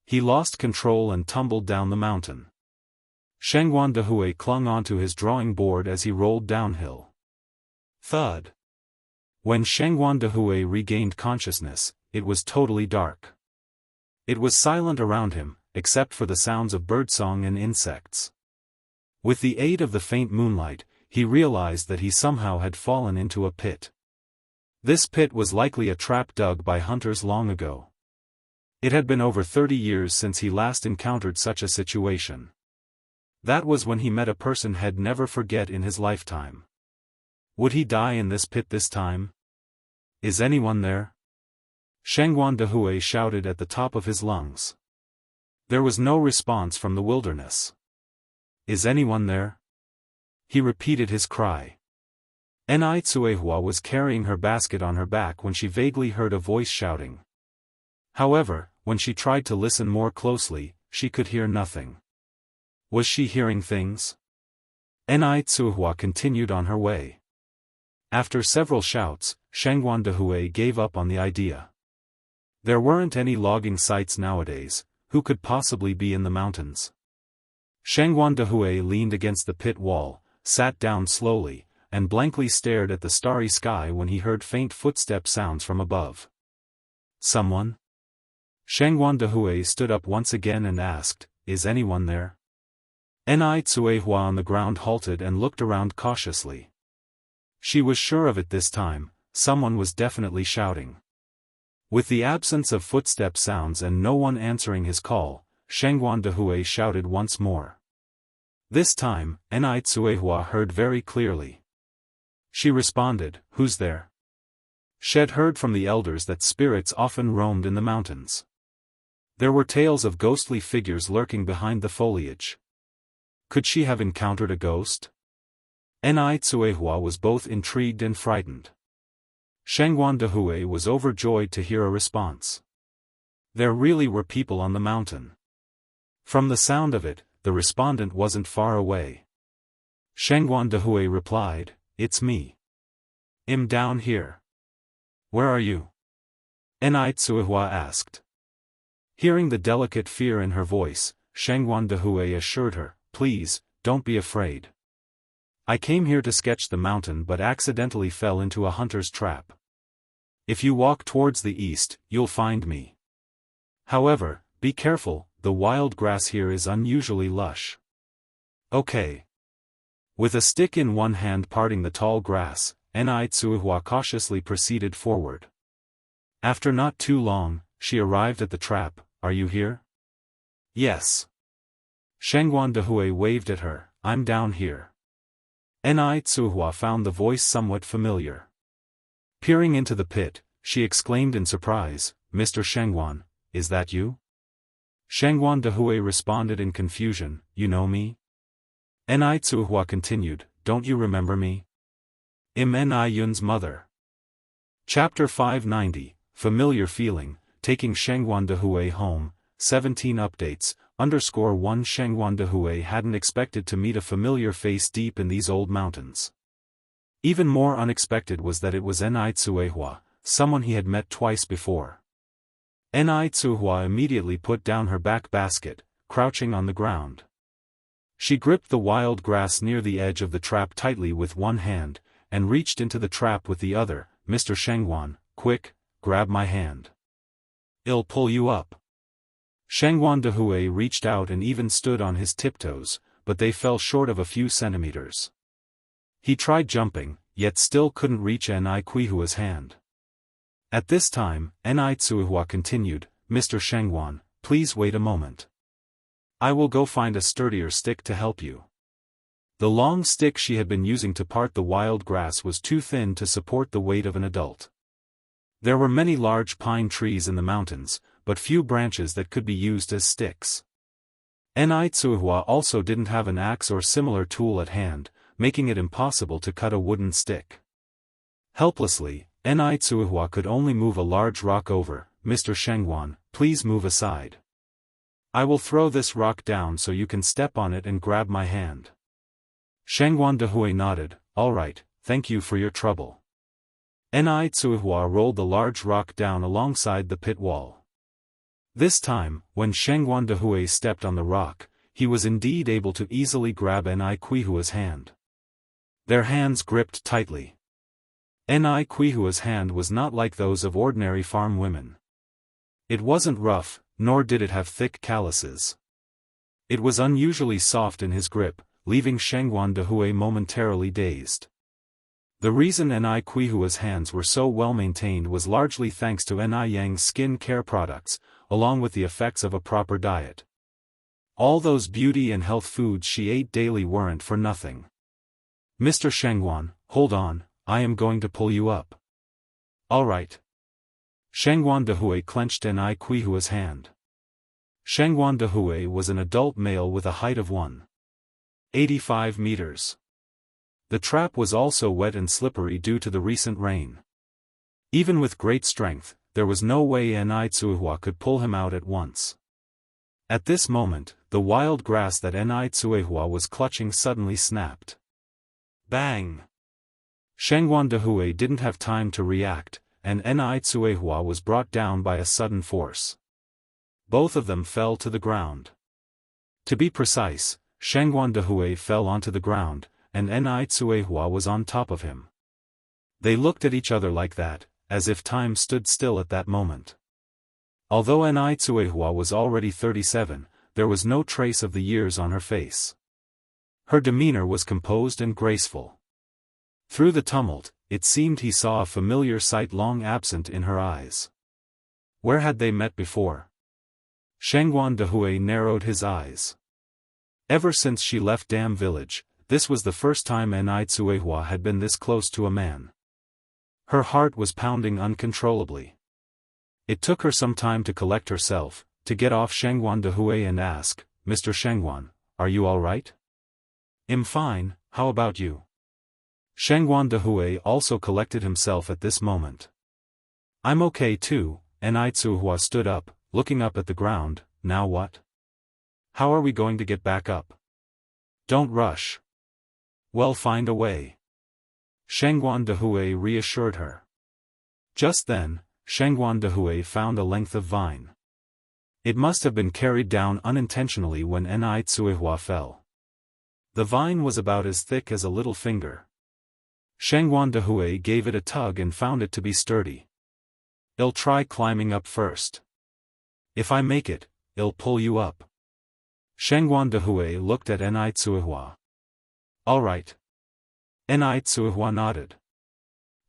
He lost control and tumbled down the mountain. Shangguan Dehui clung onto his drawing board as he rolled downhill. Thud. When Shangguan Dehui regained consciousness, it was totally dark. It was silent around him, except for the sounds of birdsong and insects. With the aid of the faint moonlight, he realized that he somehow had fallen into a pit. This pit was likely a trap dug by hunters long ago. It had been over 30 years since he last encountered such a situation. That was when he met a person he'd never forget in his lifetime. Would he die in this pit this time? Is anyone there? Shangguan Dehui shouted at the top of his lungs. There was no response from the wilderness. Is anyone there? He repeated his cry. Ni Tsuehua was carrying her basket on her back when she vaguely heard a voice shouting. However, when she tried to listen more closely, she could hear nothing. Was she hearing things? Ni Tsuehua continued on her way. After several shouts, Shangguan Dehui gave up on the idea. There weren't any logging sites nowadays, who could possibly be in the mountains? Shangguan Dehui leaned against the pit wall, sat down slowly, and blankly stared at the starry sky when he heard faint footstep sounds from above. Someone? Shangguan Dehui stood up once again and asked, is anyone there? Ni Tsuehua on the ground halted and looked around cautiously. She was sure of it this time, someone was definitely shouting. With the absence of footstep sounds and no one answering his call, Shengguan Dehui shouted once more. This time, Enai Tsuehua heard very clearly. She responded, "Who's there?" She'd heard from the elders that spirits often roamed in the mountains. There were tales of ghostly figures lurking behind the foliage. Could she have encountered a ghost? Enai Tsuehua was both intrigued and frightened. Shengguan Dehui was overjoyed to hear a response. There really were people on the mountain. From the sound of it, the respondent wasn't far away. Shengguan Dehui replied, "It's me. I'm down here." "Where are you?" Enai Tsuehua asked. Hearing the delicate fear in her voice, Shengguan Dehui assured her, "Please, don't be afraid. I came here to sketch the mountain but accidentally fell into a hunter's trap. If you walk towards the east, you'll find me. However, be careful, the wild grass here is unusually lush." "Okay." With a stick in one hand parting the tall grass, Enai Tsuehua cautiously proceeded forward. After not too long, she arrived at the trap. "Are you here?" "Yes." Shengguan Dehui waved at her, "I'm down here." Enai Tsuehua found the voice somewhat familiar. Peering into the pit, she exclaimed in surprise, "Mr. Shengguan, is that you?" Shengguan Dehui responded in confusion, "You know me?" Enai Tsuehua continued, "Don't you remember me? I'm Enai Yun's mother." Chapter 590, Familiar Feeling, Taking Shengguan Dehui Home, 17 updates, _1 Shengguan Dehui hadn't expected to meet a familiar face deep in these old mountains. Even more unexpected was that it was Enai Tsuehua, someone he had met twice before. Enai Tsuehua immediately put down her back basket, crouching on the ground. She gripped the wild grass near the edge of the trap tightly with one hand, and reached into the trap with the other. "Mr. Shengguan, quick, grab my hand. I'll pull you up." Shengguan Dehui reached out and even stood on his tiptoes, but they fell short of a few centimeters. He tried jumping, yet still couldn't reach Enai Tsuehua's hand. At this time, Enai Tsuehua continued, "Mr. Shengguan, please wait a moment. I will go find a sturdier stick to help you." The long stick she had been using to part the wild grass was too thin to support the weight of an adult. There were many large pine trees in the mountains, but few branches that could be used as sticks. Enai Tsuehua also didn't have an axe or similar tool at hand, making it impossible to cut a wooden stick. Helplessly, Enai Tsuehua could only move a large rock over. "Mr. Shengguan, please move aside. I will throw this rock down so you can step on it and grab my hand." Shengguan Dehui nodded, "All right, thank you for your trouble." Enai Tsuehua rolled the large rock down alongside the pit wall. This time, when Shengguan Dehui stepped on the rock, he was indeed able to easily grab Enai Tsuehua's hand. Their hands gripped tightly. Enai Tsuehua's hand was not like those of ordinary farm women. It wasn't rough, nor did it have thick calluses. It was unusually soft in his grip, leaving Shengguan Dehui momentarily dazed. The reason Enai Tsuehua's hands were so well maintained was largely thanks to Enai Yang's skin care products, along with the effects of a proper diet. All those beauty and health foods she ate daily weren't for nothing. "Mr. Shengguan, hold on, I am going to pull you up." "All right." Shengguan Dehui clenched Enai Tsuehua's hand. Shengguan Dehui was an adult male with a height of 1.85 meters. The trap was also wet and slippery due to the recent rain. Even with great strength, there was no way Enai Tsuehua could pull him out at once. At this moment, the wild grass that Enai Tsuehua was clutching suddenly snapped. Bang! Shengguan Dehui didn't have time to react, and Enai Tsuehua was brought down by a sudden force. Both of them fell to the ground. To be precise, Shengguan Dehui fell onto the ground, and Enai Tsuehua was on top of him. They looked at each other like that, as if time stood still at that moment. Although Enai Tsuehua was already 37, there was no trace of the years on her face. Her demeanor was composed and graceful. Through the tumult, it seemed he saw a familiar sight long absent in her eyes. Where had they met before? Shangguan Dehui narrowed his eyes. Ever since she left Dam Village, this was the first time Nai Tsuehua had been this close to a man. Her heart was pounding uncontrollably. It took her some time to collect herself, to get off Shangguan Dehui and ask, Mr. Shangguan, are you all right? I'm fine, how about you? Shangguan Dehui also collected himself at this moment. I'm okay too. Nai Tsuehua stood up, looking up at the ground. Now what? How are we going to get back up? Don't rush. We'll find a way. Shangguan Dehui reassured her. Just then, Shangguan Dehui found a length of vine. It must have been carried down unintentionally when Nai Tsuehua fell. The vine was about as thick as a little finger. Shangguan Dehui gave it a tug and found it to be sturdy. I'll try climbing up first. If I make it, I'll pull you up. Shangguan Dehui looked at Nai Tsuehua. All right. Nai Tsuehua nodded.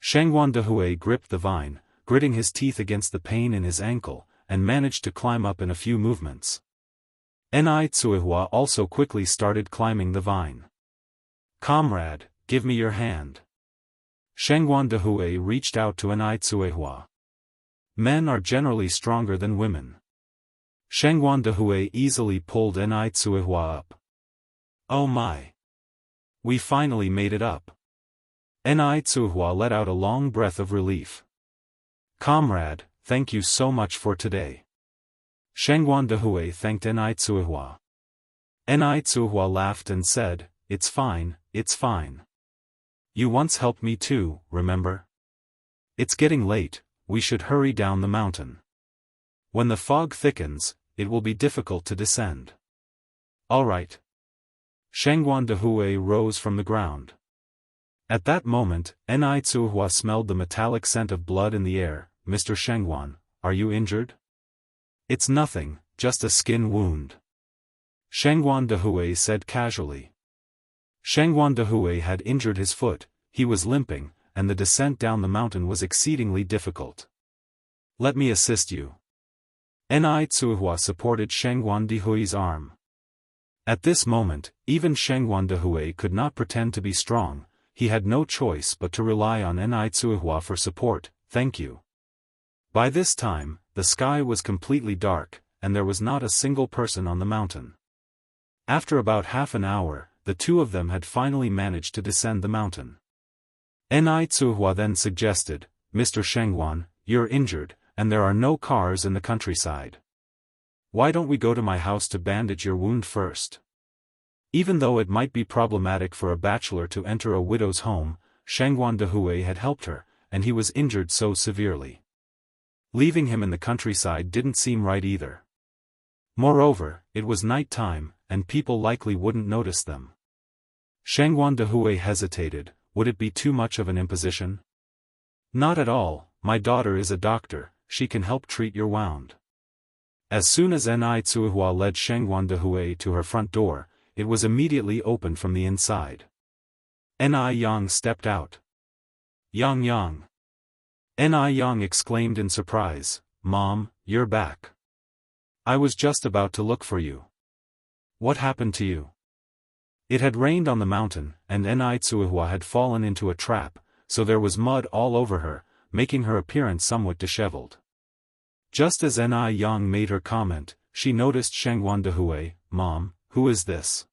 Shangguan Dehui gripped the vine, gritting his teeth against the pain in his ankle, and managed to climb up in a few movements. Nai Tsuehua also quickly started climbing the vine. Comrade, give me your hand. Shangguan Dehui reached out to Nai Tsuehua. Men are generally stronger than women. Shangguan Dehui easily pulled Nai Tsuehua up. Oh my! We finally made it up. Nai Tsuehua let out a long breath of relief. Comrade, thank you so much for today. Shangguan Dehui thanked Nai Tsuehua. Nai Tsuehua laughed and said, It's fine, it's fine. You once helped me too, remember? It's getting late, we should hurry down the mountain. When the fog thickens, it will be difficult to descend. All right. Shangguan Dehui rose from the ground. At that moment, Nai Tsuehua smelled the metallic scent of blood in the air. Mr. Shangguan, are you injured? It's nothing, just a skin wound. Shangguan Dehui said casually. Shangguan Dehui had injured his foot, he was limping, and the descent down the mountain was exceedingly difficult. Let me assist you. Nai Tsuehua supported Shangguan Dehui's arm. At this moment, even Shangguan Dehui could not pretend to be strong, he had no choice but to rely on Nai Tsuehua for support. Thank you. By this time, the sky was completely dark, and there was not a single person on the mountain. After about half an hour, the two of them had finally managed to descend the mountain. Nai Tsuehua then suggested, Mr. Shangguan, you're injured, and there are no cars in the countryside. Why don't we go to my house to bandage your wound first? Even though it might be problematic for a bachelor to enter a widow's home, Shangguan Dehui had helped her, and he was injured so severely. Leaving him in the countryside didn't seem right either. Moreover, it was night time, and people likely wouldn't notice them. Shangguan Dehui hesitated. Would it be too much of an imposition? Not at all, my daughter is a doctor, she can help treat your wound. As soon as Nai Tsuehua led Shangguan Dehui to her front door, it was immediately opened from the inside. Nai Yang stepped out. Yang Yang. Nai Yang exclaimed in surprise, Mom, you're back. I was just about to look for you. What happened to you? It had rained on the mountain, and Nai Tsuehua had fallen into a trap, so there was mud all over her, making her appearance somewhat disheveled. Just as Nai Yang made her comment, she noticed Shangguan Dehui. Mom, who is this?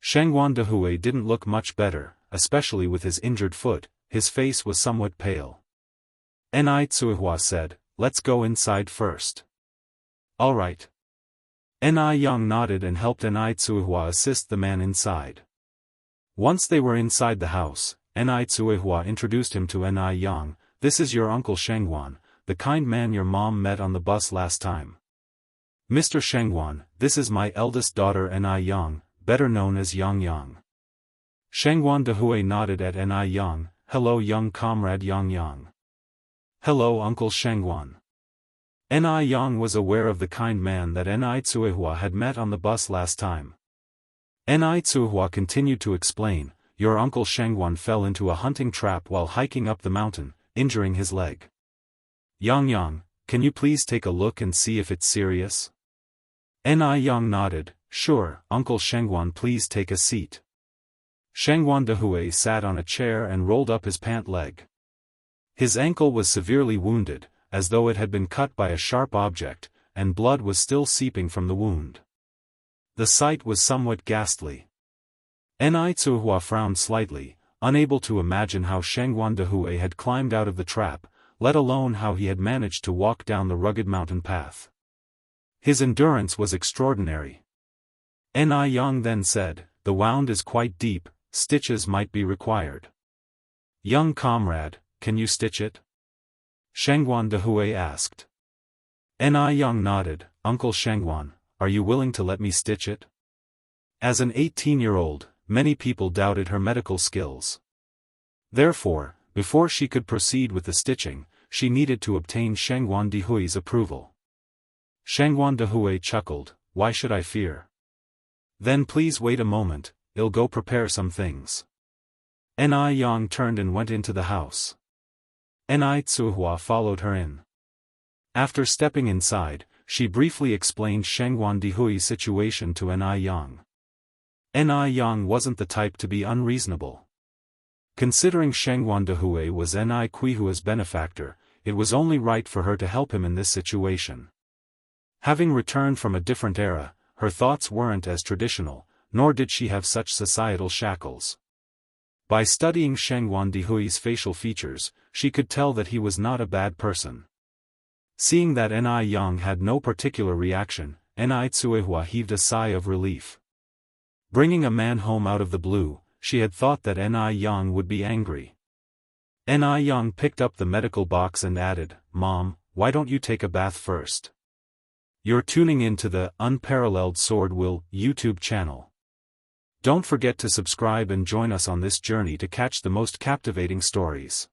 Shangguan Dehui didn't look much better, especially with his injured foot, his face was somewhat pale. Nai Tsuehua said, let's go inside first. All right. Nai Yang nodded and helped Nai Tsuehua assist the man inside. Once they were inside the house, Nai Tsuehua introduced him to Nai Yang. This is your uncle Shangguan, the kind man your mom met on the bus last time. Mr. Shangguan, this is my eldest daughter Nai Yang, better known as Yang Yang. Shangguan Dehui nodded at Nai Yang. Hello young comrade Yang Yang. Hello Uncle Shangguan. Nai Yang was aware of the kind man that Nai Tsuehua had met on the bus last time. Nai Tsuehua continued to explain, your uncle Shengwan fell into a hunting trap while hiking up the mountain, injuring his leg. Yang, can you please take a look and see if it's serious? Yang nodded, sure, Uncle Shengwan, please take a seat. Shengwan Dehui sat on a chair and rolled up his pant leg. His ankle was severely wounded, as though it had been cut by a sharp object, and blood was still seeping from the wound. The sight was somewhat ghastly. Tsuhua frowned slightly, unable to imagine how Shengwan Dehui had climbed out of the trap, let alone how he had managed to walk down the rugged mountain path. His endurance was extraordinary. Yang then said, the wound is quite deep, stitches might be required. Young comrade, can you stitch it? Shengwan Dehui asked. Yang nodded, Uncle Shengwan, are you willing to let me stitch it? As an 18-year-old, many people doubted her medical skills. Therefore, before she could proceed with the stitching, she needed to obtain Shengwan Dehui's approval. Shengwan Dehui chuckled, why should I fear? Then please wait a moment, I'll go prepare some things. Yang turned and went into the house. Tsuhua followed her in. After stepping inside, she briefly explained Shengwan Dehui's situation to Yang. Yang wasn't the type to be unreasonable. Considering Shengwan Dehui was Quihua's benefactor, it was only right for her to help him in this situation. Having returned from a different era, her thoughts weren't as traditional, nor did she have such societal shackles. By studying Shengwan Dehui's facial features, she could tell that he was not a bad person. Seeing that Yang had no particular reaction, Tsuehua heaved a sigh of relief. Bringing a man home out of the blue, she had thought that Yang would be angry. Yang picked up the medical box and added, Mom, why don't you take a bath first? You're tuning in to the Unparalleled SwordWill YouTube channel. Don't forget to subscribe and join us on this journey to catch the most captivating stories.